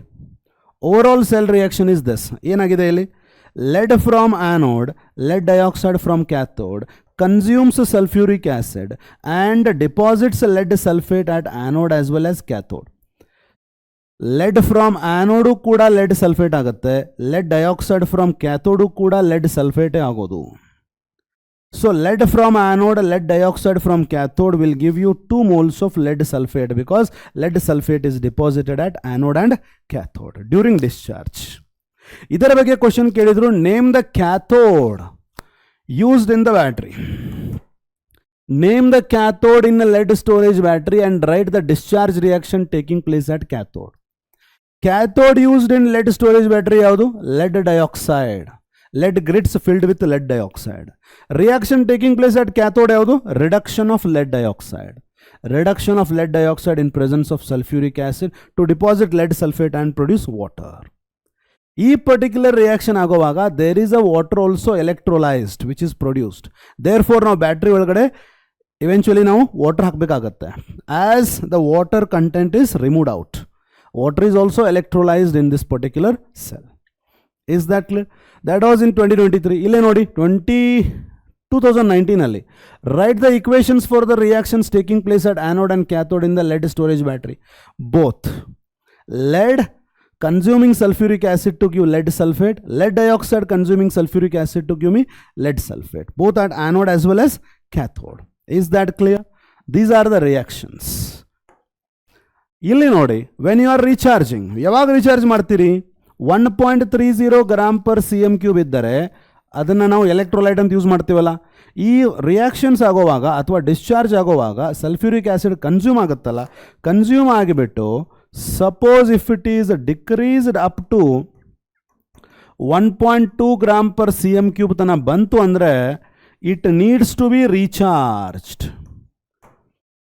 Overall cell reaction is this. ಏನಾಗಿದೆ ಇಲ್ಲಿ? Lead from anode, lead dioxide from cathode, consumes sulfuric acid and deposits lead sulfate at anode as well as cathode. Lead from anode ಕೂಡ lead sulfate ಆಗುತ್ತೆ. Lead dioxide from cathode ಕೂಡ lead sulfate ಆಗೋದು. So lead from anode, lead dioxide from cathode will give you 2 moles of lead sulfate because lead sulfate is deposited at anode and cathode during discharge. ಇದರ ಬಗ್ಗೆ question ಕೇಳಿದ್ರು, name the cathode used in the battery. Name the cathode in a lead storage battery and write the discharge reaction taking place at cathode. Cathode used in lead storage battery ಯಾವುದು? Lead dioxide. Lead grids filled with lead dioxide. Reaction taking place at cathode ಯಾವುದು? Reduction of lead dioxide. Reduction of lead dioxide in presence of sulfuric acid to deposit lead sulfate and produce water. ಈ particular reaction ಆಗುವಾಗ there is a water also electrolysed which is produced. Therefore ನಾವು battery ಒಳಗಡೆ eventually ನಾವು water ಹಾಕಬೇಕಾಗತ್ತೆ. As the water content is removed out, water is also electrolysed in this particular cell. Is that clear? That was in 2023. ಇಲ್ಲೇ ನೋಡಿ 2019 ಅಲ್ಲಿ write the equations for the reactions taking place at anode and cathode in the lead storage battery. Both lead consuming sulfuric acid to give lead sulfate, lead dioxide consuming sulfuric acid to give me lead sulfate, both at anode as well as cathode. Is that clear? These are the reactions. ಇಲ್ಲಿ ನೋಡಿ, when you are recharging, ಯಾವಾಗ recharge ಮಾಡ್ತೀರಿ? 1.30 gram per cm³ ಇದ್ದರೆ ಅದನ್ನು ನಾವು electrolyte ಅಂತ use ಮಾಡ್ತೀವಲ್ಲ. ಈ ರಿಯಾಕ್ಷನ್ಸ್ ಆಗೋವಾಗ ಅಥವಾ ಡಿಸ್ಚಾರ್ಜ್ ಆಗೋವಾಗ ಸಲ್ಫ್ಯೂರಿಕ್ ಆ್ಯಸಿಡ್ ಕನ್ಸ್ಯೂಮ್ ಆಗುತ್ತಲ್ಲ, ಕನ್ಸ್ಯೂಮ್ ಆಗಿಬಿಟ್ಟು suppose if it is decreased up to 1.2 gram per cm³ ತನ ಬಂತು ಅಂದರೆ it needs to be recharged.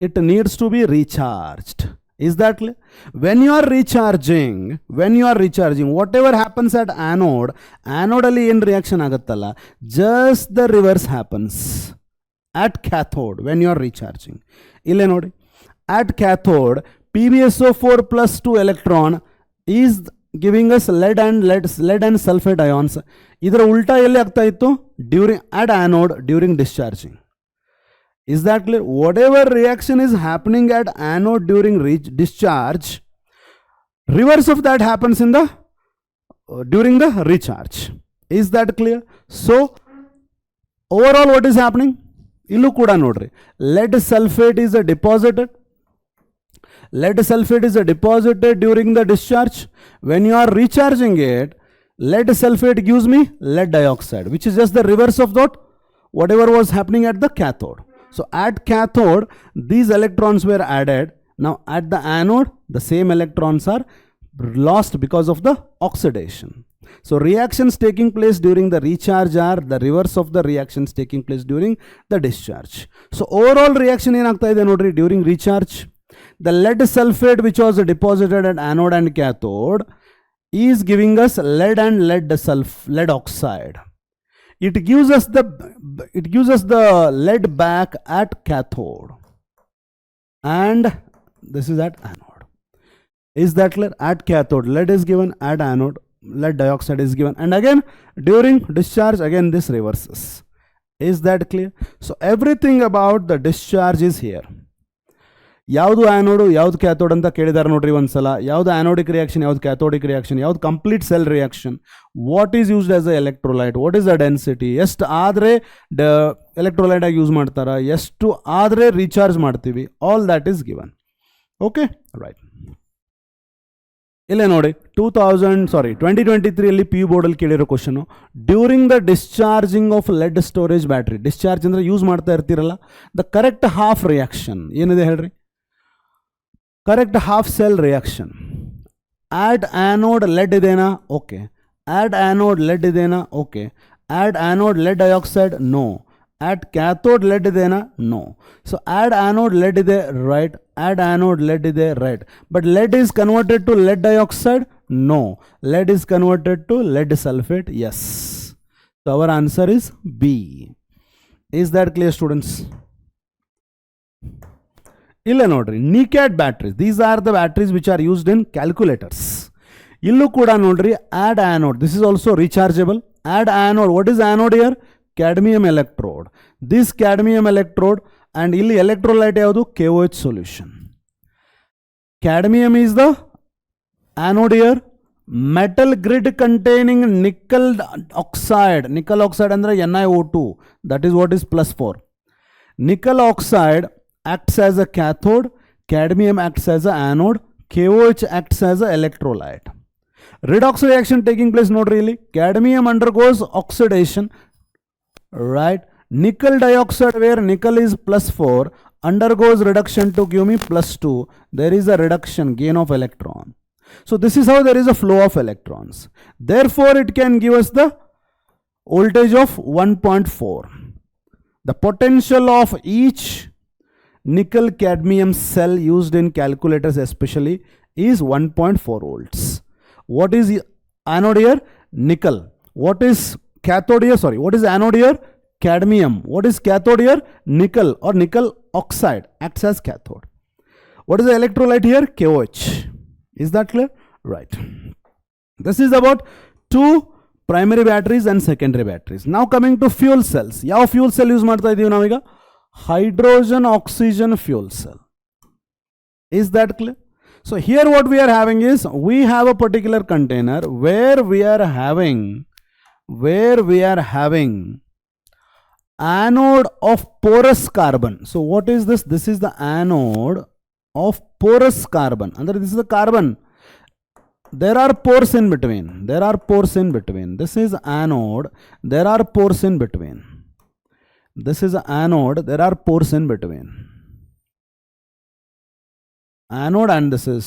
It needs to be recharged. Is that clear? When you are recharging, whatever happens at anode ಅಲ್ಲಿ ಏನು reaction ಆಗುತ್ತಲ್ಲ, just the reverse happens at cathode when you are recharging. ಇಲ್ಲೇ ನೋಡಿ, at cathode PbSO4 plus 2 electron is giving us lead and sulfate ions. ಇದರ ಉಲ್ಟಾ ಎಲ್ಲಿ ಆಗ್ತಾ ಇತ್ತು? at anode during discharging. Is that clear? Whatever reaction is happening at anode during discharge, reverse of that happens in the during the recharge. Is that clear? So overall what is happening? ಇಲ್ಲೂ ಕೂಡ ನೋಡ್ರಿ, lead sulfate is deposited. Lead sulfate is deposited during the discharge. When you are recharging it, lead sulfate gives me lead dioxide, which is just the reverse of that whatever was happening at the cathode. So at cathode, these electrons were added. Now at the anode, the same electrons are lost because of the oxidation. So reactions taking place during the recharge are the reverse of the reactions taking place during the discharge. So overall reaction ಏನಾಗ್ತಾ ಇದೆ ನೋಡ್ರಿ during recharge. The lead sulfate which was deposited at anode and cathode is giving us lead and lead oxide. It gives us the lead back at cathode, and this is at anode. Is that clear? At cathode lead is given, at anode lead dioxide is given, and again during discharge again this reverses. Is that clear? So everything about the discharge is here. ಯಾವುದು ಆ್ಯನೋಡು ಯಾವುದು cathode ಅಂತ ಕೇಳಿದಾರೆ ನೋಡ್ರಿ ಒಂದ್ಸಲ. ಯಾವುದು ಆ್ಯನೋಡಿಕ್ reaction, ಯಾವುದು cathodic reaction, ಯಾವುದು complete cell reaction, what is used as a electrolyte, what is the density, ಎಷ್ಟು ಆದರೆ ಎಲೆಕ್ಟ್ರೋಲೈಟ್ ಆಗಿ ಯೂಸ್ ಮಾಡ್ತಾರ, ಎಷ್ಟು ಆದರೆ ರೀಚಾರ್ಜ್ ಮಾಡ್ತೀವಿ, all that is given. Okay right. ಇಲ್ಲೇ ನೋಡಿ 2023 PU ಬೋರ್ಡಲ್ಲಿ ಕೇಳಿರೋ question, during the discharging of lead storage battery. Discharge ಅಂದರೆ ಯೂಸ್ ಮಾಡ್ತಾ ಇರ್ತೀರಲ್ಲ, ದ ಕರೆಕ್ಟ್ ಹಾಫ್ ರಿಯಾಕ್ಷನ್ ಏನಿದೆ ಹೇಳ್ರಿ? Correct half cell reaction. At anode lead ಇದೆನಾ? ಓಕೆ. ಆಡ್ ಆ್ಯನೋಡ್ ಲೆಡ್ ಇದೆನಾ? Okay. At anode lead dioxide? No. At cathode lead idena? No. So add anode lead ide, right? Add anode lead ide, right? But lead is converted to lead dioxide? No. Lead is converted to lead sulfate? Yes. So our answer is B. Is that clear, students? Illa nodri, nicad batteries. These are the batteries which are used in calculators. Illu kuda nodri, add anode. This is also rechargeable. Add anode. What is anode here? Cadmium electrode. This cadmium electrode and illi electrolyte yavadu? KOH solution. Cadmium is the anode here. Metal grid containing nickel oxide. Nickel oxide andre NiO2. That is what is +4. Nickel oxide acts as a cathode. Cadmium acts as an anode. KOH acts as an electrolyte. Redox reaction taking place, not really. Cadmium undergoes oxidation. Right, nickel dioxide, where nickel is +4, undergoes reduction to give me +2. There is a reduction, gain of electron. So this is how there is a flow of electrons. Therefore it can give us the voltage of 1.4. The potential of each nickel cadmium cell used in calculators especially is 1.4 volts. What is anode here? Nickel. What is cathode here? Sorry, what is anode here? Cadmium. What is cathode here? Nickel or nickel oxide acts as cathode. What is the electrolyte here? KOH. Is that clear? Right. This is about two primary batteries and secondary batteries. Now coming to fuel cells. Yav fuel cell use ಮಾಡ್ತಾ ಇದೀವಿ ನಾವೀಗ? Hydrogen oxygen fuel cell. Is that clear? So here what we are having is, we have a particular container where we are having anode of porous carbon. So what is this? This is the anode of porous carbon. Under this is the carbon. There are pores in between. This is anode. There are pores in between. This is anode. There are pores in between. Anode, and this is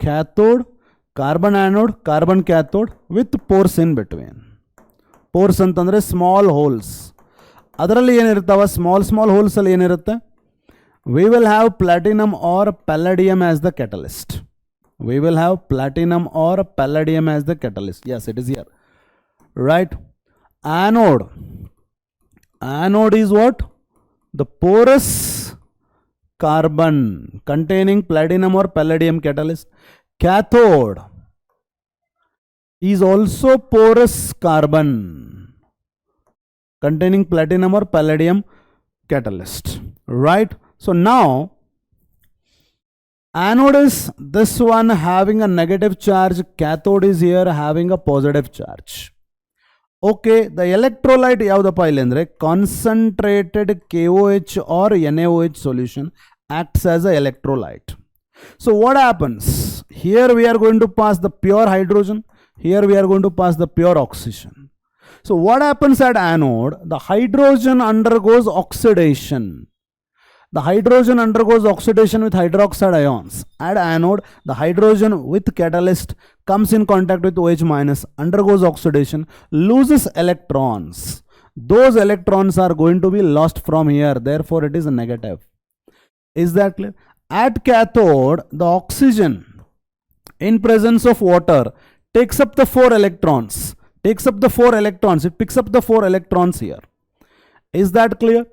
cathode. Carbon anode, carbon cathode with pores in between. Pores ಅಂತಂದ್ರೆ small holes. ಅದರಲ್ಲಿ ಏನಿರ್ತಾವ? small holes ಅಲ್ಲಿ ಏನಿರುತ್ತೆ? We will have platinum or palladium as the catalyst. Yes, it is here. Right? Anode is what? The porous carbon containing platinum or palladium catalyst. Cathode is also porous carbon containing platinum or palladium catalyst. Right? So now anode is this one having a negative charge, cathode is here having a positive charge. Okay, the electrolyte yavudappa illi andre concentrated KOH or NaOH solution acts as a electrolyte. So what happens? Here we are going to pass the pure hydrogen. Here we are going to pass the pure oxygen. So what happens at anode? The hydrogen undergoes oxidation. The hydrogen undergoes oxidation with hydroxide ions. At anode, the hydrogen with catalyst comes in contact with OH minus, undergoes oxidation, loses electrons. Those electrons are going to be lost from here. Therefore, it is a negative. Is that clear? At cathode, the oxygen in presence of water takes up the 4 electrons. It picks up the 4 electrons here. Is that clear?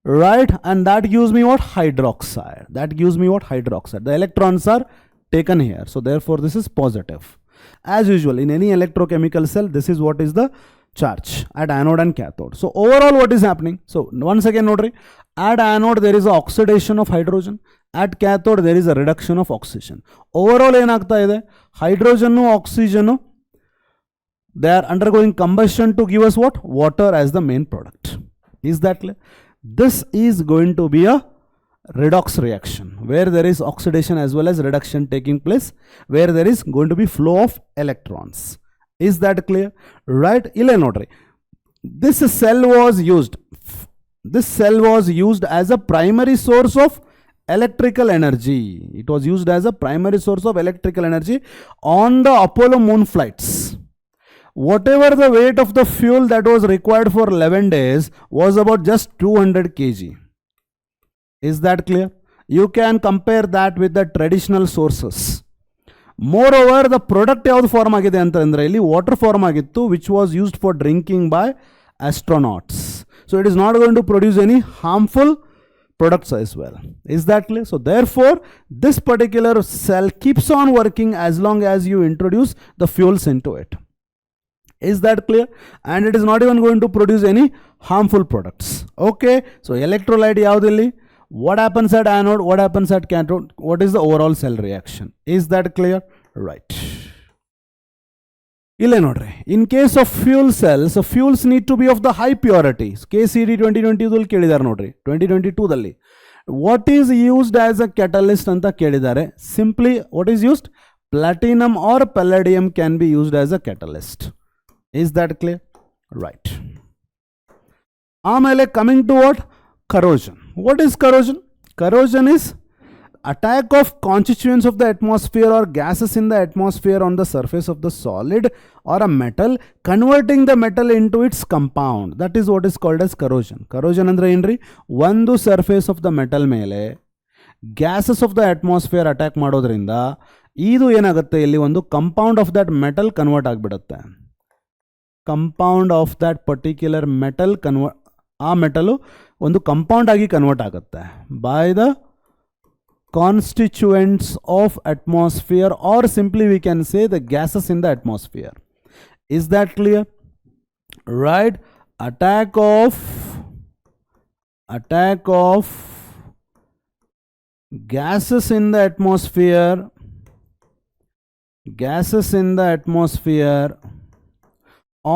Right? And that gives me what? Hydroxide. The electrons are taken here. So therefore this is positive. As usual, in any electrochemical cell, this is what is the charge at anode and cathode. So overall what is happening? So once again notary, at anode there is a oxidation of hydrogen. At cathode there is a reduction of oxygen. Overall enagta ide? Hydrogen and oxygen, they are undergoing combustion to give us what? Water as the main product. Is that clear? This is going to be a redox reaction where there is oxidation as well as reduction taking place, where there is going to be flow of electrons. Is that clear? Right? This cell was used as a primary source of electrical energy. It was used as a primary source of electrical energy on the Apollo moon flights. whatever the weight of the fuel that was required for 11 days was about just 200 kg. Is that clear? You can compare that with the traditional sources. Moreover, the product ಯಾವುದು form ಆಗಿದೆ ಅಂತಂದ್ರೆ ಇಲ್ಲಿ water form ಆಗಿತ್ತು, which was used for drinking by astronauts. So it is not going to produce any harmful products as well. Is that clear? So therefore, this particular cell keeps on working as long as you introduce the fuels into it. Is that clear? And it is not even going to produce any harmful products. Okay, so electrolyte yaudilli, what happens at anode, what happens at cathode, what is the overall cell reaction? Is that clear? Right. In case of fuel cells, so fuels need to be of the high purity. KCD 2022 ಕೇಳಿದಾರೆ ನೋಡ್ರಿ, 2022 what is used as a catalyst ಅಂತ ಕೇಳಿದಾರೆ. Simply what is used? Platinum or palladium can be used as a catalyst. Is that clear? Right. ಆಮೇಲೆ coming to what? Corrosion. What is corrosion? Corrosion is attack of constituents of the atmosphere or gases in the atmosphere on the surface of the solid or a metal, converting the metal into its compound. That is what is called as corrosion. Corrosion andre enri, ಒಂದು surface of the metal ಮೇಲೆ gases of the atmosphere attack ಮಾಡೋದ್ರಿಂದ ಇದು ಏನಾಗುತ್ತೆ, ಇಲ್ಲಿ ಒಂದು compound of that metal convert ಆಗಿಬಿಡುತ್ತೆ. Compound of that particular metal convert, ಆ metal ಒಂದು ಕಂಪೌಂಡ್ ಆಗಿ ಕನ್ವರ್ಟ್ ಆಗುತ್ತೆ by the constituents of atmosphere, or simply we can say the gases in the atmosphere. Is that clear? Right. Attack of gases in the atmosphere,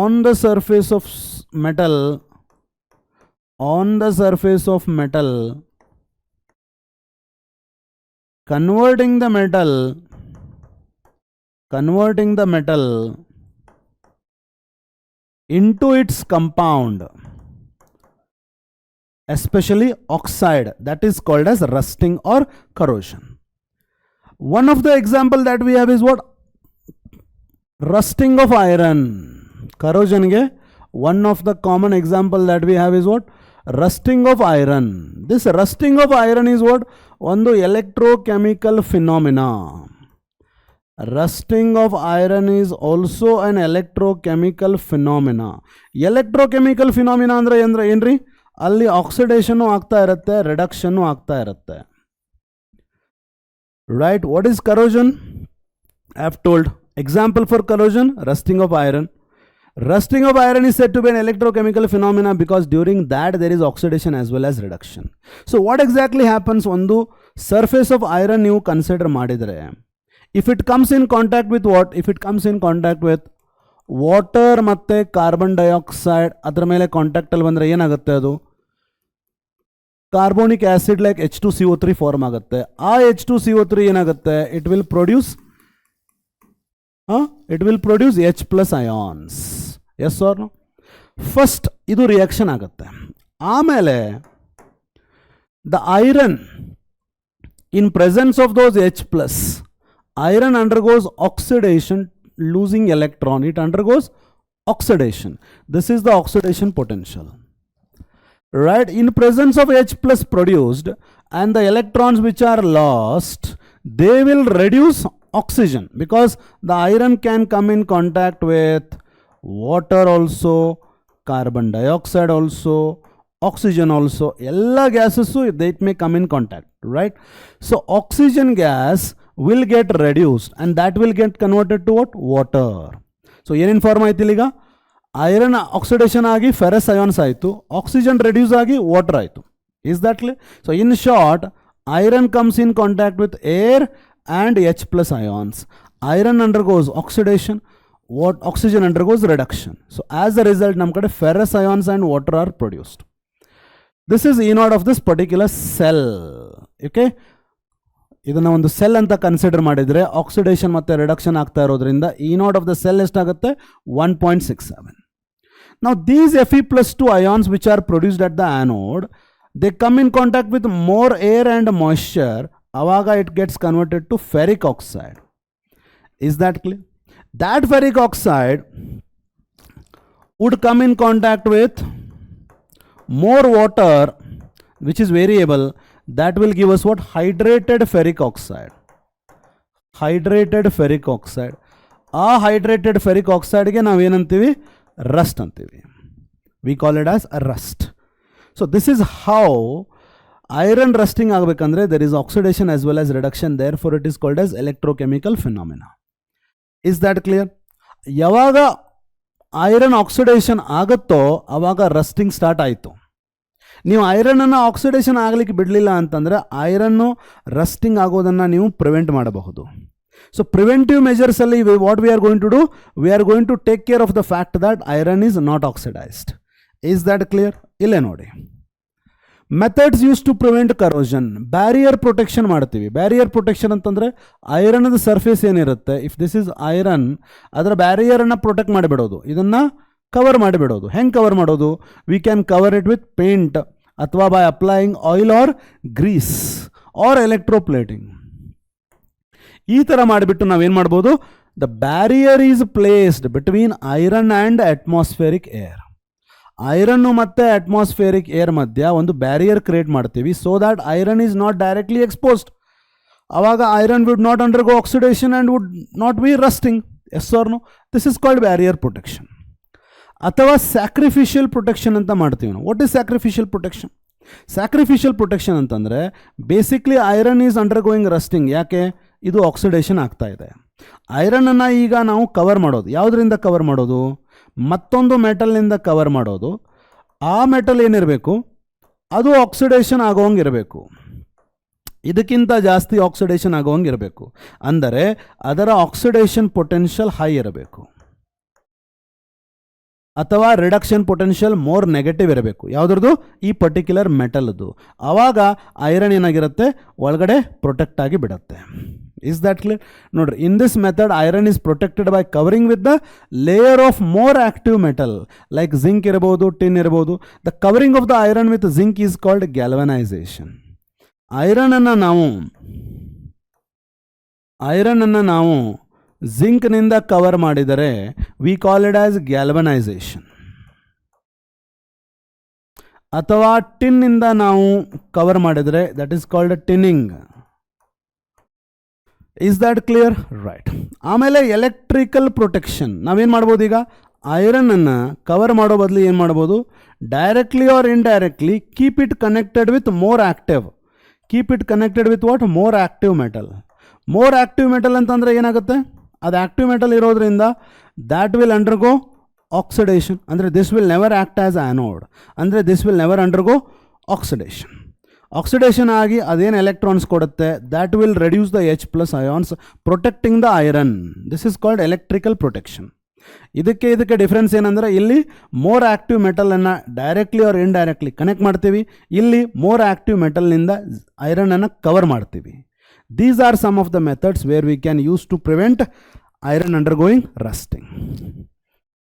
on the surface of metal, converting the metal into its compound, especially oxide, that is called as rusting or corrosion. One of the example that we have is what? Rusting of iron. Corrosion ge one of the common example that we have is what? Rusting of iron. This rusting of iron is what? One electrochemical phenomena. Rusting of iron is also an electrochemical phenomena. Electrochemical phenomena andre enri, alli oxidation aagta irutte, reduction aagta irutte. Right. What is corrosion? I have told. Example for corrosion, rusting of iron. Rusting of iron is said to be an electrochemical phenomena because during that there is oxidation as well as reduction. So what exactly happens on the surface of iron you consider madidre? If it comes in contact with what? If it comes in contact with water matte carbon dioxide, adra mele contact alli bandre enagutte adu? Carbonic acid like H2CO3 form agutte. Aa H2CO3 enagutte? It will produce H plus ions. Yes or no? First idu reaction agutte. Aamele the iron, in presence of those H plus, iron undergoes oxidation, losing electron. It undergoes oxidation. This is the oxidation potential. Right? In presence of H plus produced and the electrons which are lost, they will reduce oxygen because the iron can come in contact with water also, carbon dioxide also, oxygen also. All gases, so it may come in contact, right? So oxygen gas will get reduced and that will get converted to what? Water. So ಏನೇನು form ಆಯ್ತು ಈಗ? Iron oxidation ಆಗಿ ferrous ions ಆಯಿತು, oxygen reduce ಆಗಿ water ಆಯಿತು. Is that clear? So in short, iron comes in contact with air and H plus ions. Iron undergoes oxidation, what oxygen undergoes reduction. So as a result, nam kade ferrous ions and water are produced. This is E naught of this particular cell. Okay, ಇದನ್ನ ಒಂದು cell ಅಂತ consider ಮಾಡಿದ್ರೆ oxidation ಮತ್ತೆ reduction ಆಗ್ತಾ ಇರೋದ್ರಿಂದ E naught of the cell ಎಷ್ಟಾಗುತ್ತೆ? 1.67. Now these Fe+2 ions which are produced at the anode, they come in contact with more air and moisture. Avaga it gets converted to ferric oxide. Is that clear? That ferric oxide would come in contact with more water, which is variable, that will give us what? Hydrated ferric oxide. Hydrated ferric oxide. ಆ hydrated ferric oxide ಗೆ ನಾವೇನಂತೀವಿ? Rust ಅಂತೀವಿ. We call it as rust. So this is how iron rusting ಆಗಬೇಕಂದ್ರೆ there is oxidation as well as reduction, therefore it is called as electrochemical phenomena. Is that clear? ಯಾವಾಗ iron oxidation ಆಗುತ್ತೋ ಆವಾಗ rusting start ಆಯಿತು. ನೀವು ಐರನನ್ನು oxidation ಆಗಲಿಕ್ಕೆ ಬಿಡಲಿಲ್ಲ ಅಂತಂದರೆ iron rusting ಆಗೋದನ್ನು ನೀವು ಪ್ರಿವೆಂಟ್ ಮಾಡಬಹುದು. ಸೊ ಪ್ರಿವೆಂಟಿವ್ ಮೆಜರ್ಸಲ್ಲಿ what we are going to do? We are going to take care of the fact that iron is not oxidised. Is that clear? ಇಲ್ಲೇ ನೋಡಿ, methods use to prevent corrosion. Barrier protection ಮಾಡ್ತೀವಿ. Barrier protection ಅಂತಂದರೆ ಐರನ್ದ surface ಏನಿರುತ್ತೆ, if this is iron, ಅದರ ಬ್ಯಾರಿಯರನ್ನು protect ಮಾಡಿಬಿಡೋದು, ಇದನ್ನು cover ಮಾಡಿಬಿಡೋದು. ಹೆಂಗೆ ಕವರ್ ಮಾಡೋದು? We can cover it with paint ಅಥವಾ by applying oil or grease or electroplating. ಈ ಥರ ಮಾಡಿಬಿಟ್ಟು ನಾವೇನು ಮಾಡ್ಬೋದು? The barrier is placed between iron and atmospheric air. Iron ಮತ್ತು ಅಟ್ಮಾಸ್ಫಿಯರಿಕ್ ಏರ್ ಮಧ್ಯ ಒಂದು ಬ್ಯಾರಿಯರ್ ಕ್ರಿಯೇಟ್ ಮಾಡ್ತೀವಿ, so that iron is not directly exposed. ಆವಾಗ iron would not undergo oxidation and would not be rusting. Yes or no? This is called barrier protection. ಅಥವಾ sacrificial protection ಅಂತ ಮಾಡ್ತೀವಿ ನಾವು. What is sacrificial protection? Sacrificial protection ಅಂತಂದರೆ basically iron is undergoing rusting. ಯಾಕೆ? ಇದು oxidation ಆಗ್ತಾ ಇದೆ. ಐರನನ್ನು ಈಗ ನಾವು ಕವರ್ ಮಾಡೋದು. ಯಾವುದರಿಂದ ಕವರ್ ಮಾಡೋದು? ಮತ್ತೊಂದು ಮೆಟಲ್ನಿಂದ ಕವರ್ ಮಾಡೋದು. ಆ ಮೆಟಲ್ ಏನಿರಬೇಕು? ಅದು ಆಕ್ಸಿಡೇಷನ್ ಆಗೋಂಗೆ ಇರಬೇಕು, ಇದಕ್ಕಿಂತ ಜಾಸ್ತಿ ಆಕ್ಸಿಡೇಷನ್ ಆಗೋಂಗೆ ಇರಬೇಕು. ಅಂದರೆ ಅದರ ಆಕ್ಸಿಡೇಷನ್ ಪೊಟೆನ್ಷಿಯಲ್ ಹೈ ಇರಬೇಕು, ಅಥವಾ ರಿಡಕ್ಷನ್ ಪೊಟೆನ್ಷಿಯಲ್ ಮೋರ್ ನೆಗೆಟಿವ್ ಇರಬೇಕು. ಯಾವುದ್ರದ್ದು? ಈ ಪರ್ಟಿಕ್ಯುಲರ್ ಮೆಟಲ್ದು. ಆವಾಗ ಐರನ್ ಏನಾಗಿರುತ್ತೆ? ಒಳಗಡೆ ಪ್ರೊಟೆಕ್ಟ್ ಆಗಿ ಬಿಡುತ್ತೆ. Is that clear? ನೋಡ್ರಿ, in this method iron is protected by covering with the layer of more active metal like zinc ಇರಬಹುದು, tin ಇರಬಹುದು. The covering of the iron with zinc is called galvanization. Iron ಅನ್ನು ನಾವು zinc ನಿಂದ cover ಮಾಡಿದರೆ we call it as galvanization. ಅಥವಾ tin ನಿಂದ ನಾವು cover ಮಾಡಿದರೆ that is called tinning. Is that clear? Right. ಆಮೇಲೆ ಎಲೆಕ್ಟ್ರಿಕಲ್ ಪ್ರೊಟೆಕ್ಷನ್ ನಾವೇನು ಮಾಡ್ಬೋದು? ಈಗ ಐರನನ್ನು ಕವರ್ ಮಾಡೋ ಬದಲು ಏನು ಮಾಡ್ಬೋದು? Directly or indirectly keep it connected with more active. Keep it connected with what? More active metal. More active metal ಅಂತಂದರೆ ಏನಾಗುತ್ತೆ? ಅದು ಆ್ಯಕ್ಟಿವ್ ಮೆಟಲ್ ಇರೋದ್ರಿಂದ ದ್ಯಾಟ್ ವಿಲ್ ಅಂಡರ್ಗೋ ಆಕ್ಸಿಡೇಷನ್. ಅಂದರೆ this will never act as anode. ಅಂದರೆ this will never undergo oxidation. Oxidation ಆಗಿ ಅದೇನು electrons ಕೊಡುತ್ತೆ, that will reduce the H+ ions protecting the iron. This is called electrical protection. ಇದಕ್ಕೆ difference ಏನಂದರೆ, ಇಲ್ಲಿ more active ಮೆಟಲನ್ನು directly or indirectly connect ಮಾಡ್ತೀವಿ, ಇಲ್ಲಿ ಮೋರ್ ಆ್ಯಕ್ಟಿವ್ ಮೆಟಲ್ನಿಂದ ಐರನನ್ನು ಕವರ್ ಮಾಡ್ತೀವಿ. These are some of the methods where we can use to prevent iron undergoing rusting.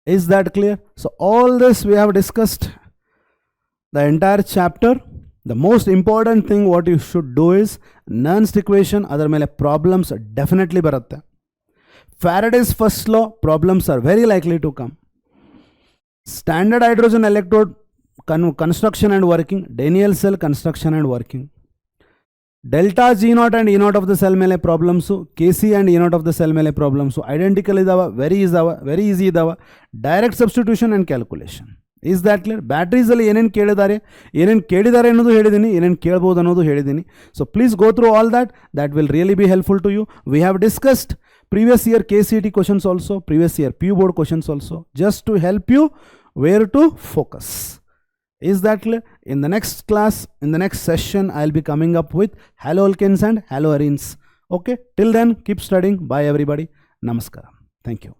Is that clear? So all this we have discussed the entire chapter. The most important thing what you should do is Nernst equation. ಅದರ ಮೇಲೆ problems definitely ಬರುತ್ತೆ. Faraday's first law problems are very likely to come. Standard hydrogen electrode construction and working, Daniel cell construction and working, delta G0 and E0 of the cell ಮೇಲೆ problems, KC and E0 of the cell ಮೇಲೆ problems identical ಇದಾವ, very easy ಇದಾವ. Direct substitution and calculation. Is that clear? ಬ್ಯಾಟ್ರೀಸಲ್ಲಿ ಏನೇನು ಕೇಳಿದ್ದಾರೆ ಅನ್ನೋದು ಹೇಳಿದ್ದೀನಿ, ಏನೇನು ಕೇಳ್ಬೋದು ಅನ್ನೋದು ಹೇಳಿದ್ದೀನಿ. So please go through all that will really be helpful to you. We have discussed previous year KCT questions also, previous year PU board questions also, just to help you where to focus. Is that clear? In the next class, in the next session, I'll be coming up with haloalkanes and haloarenes. Okay, till then keep studying. Bye everybody. Namaskar. Thank you.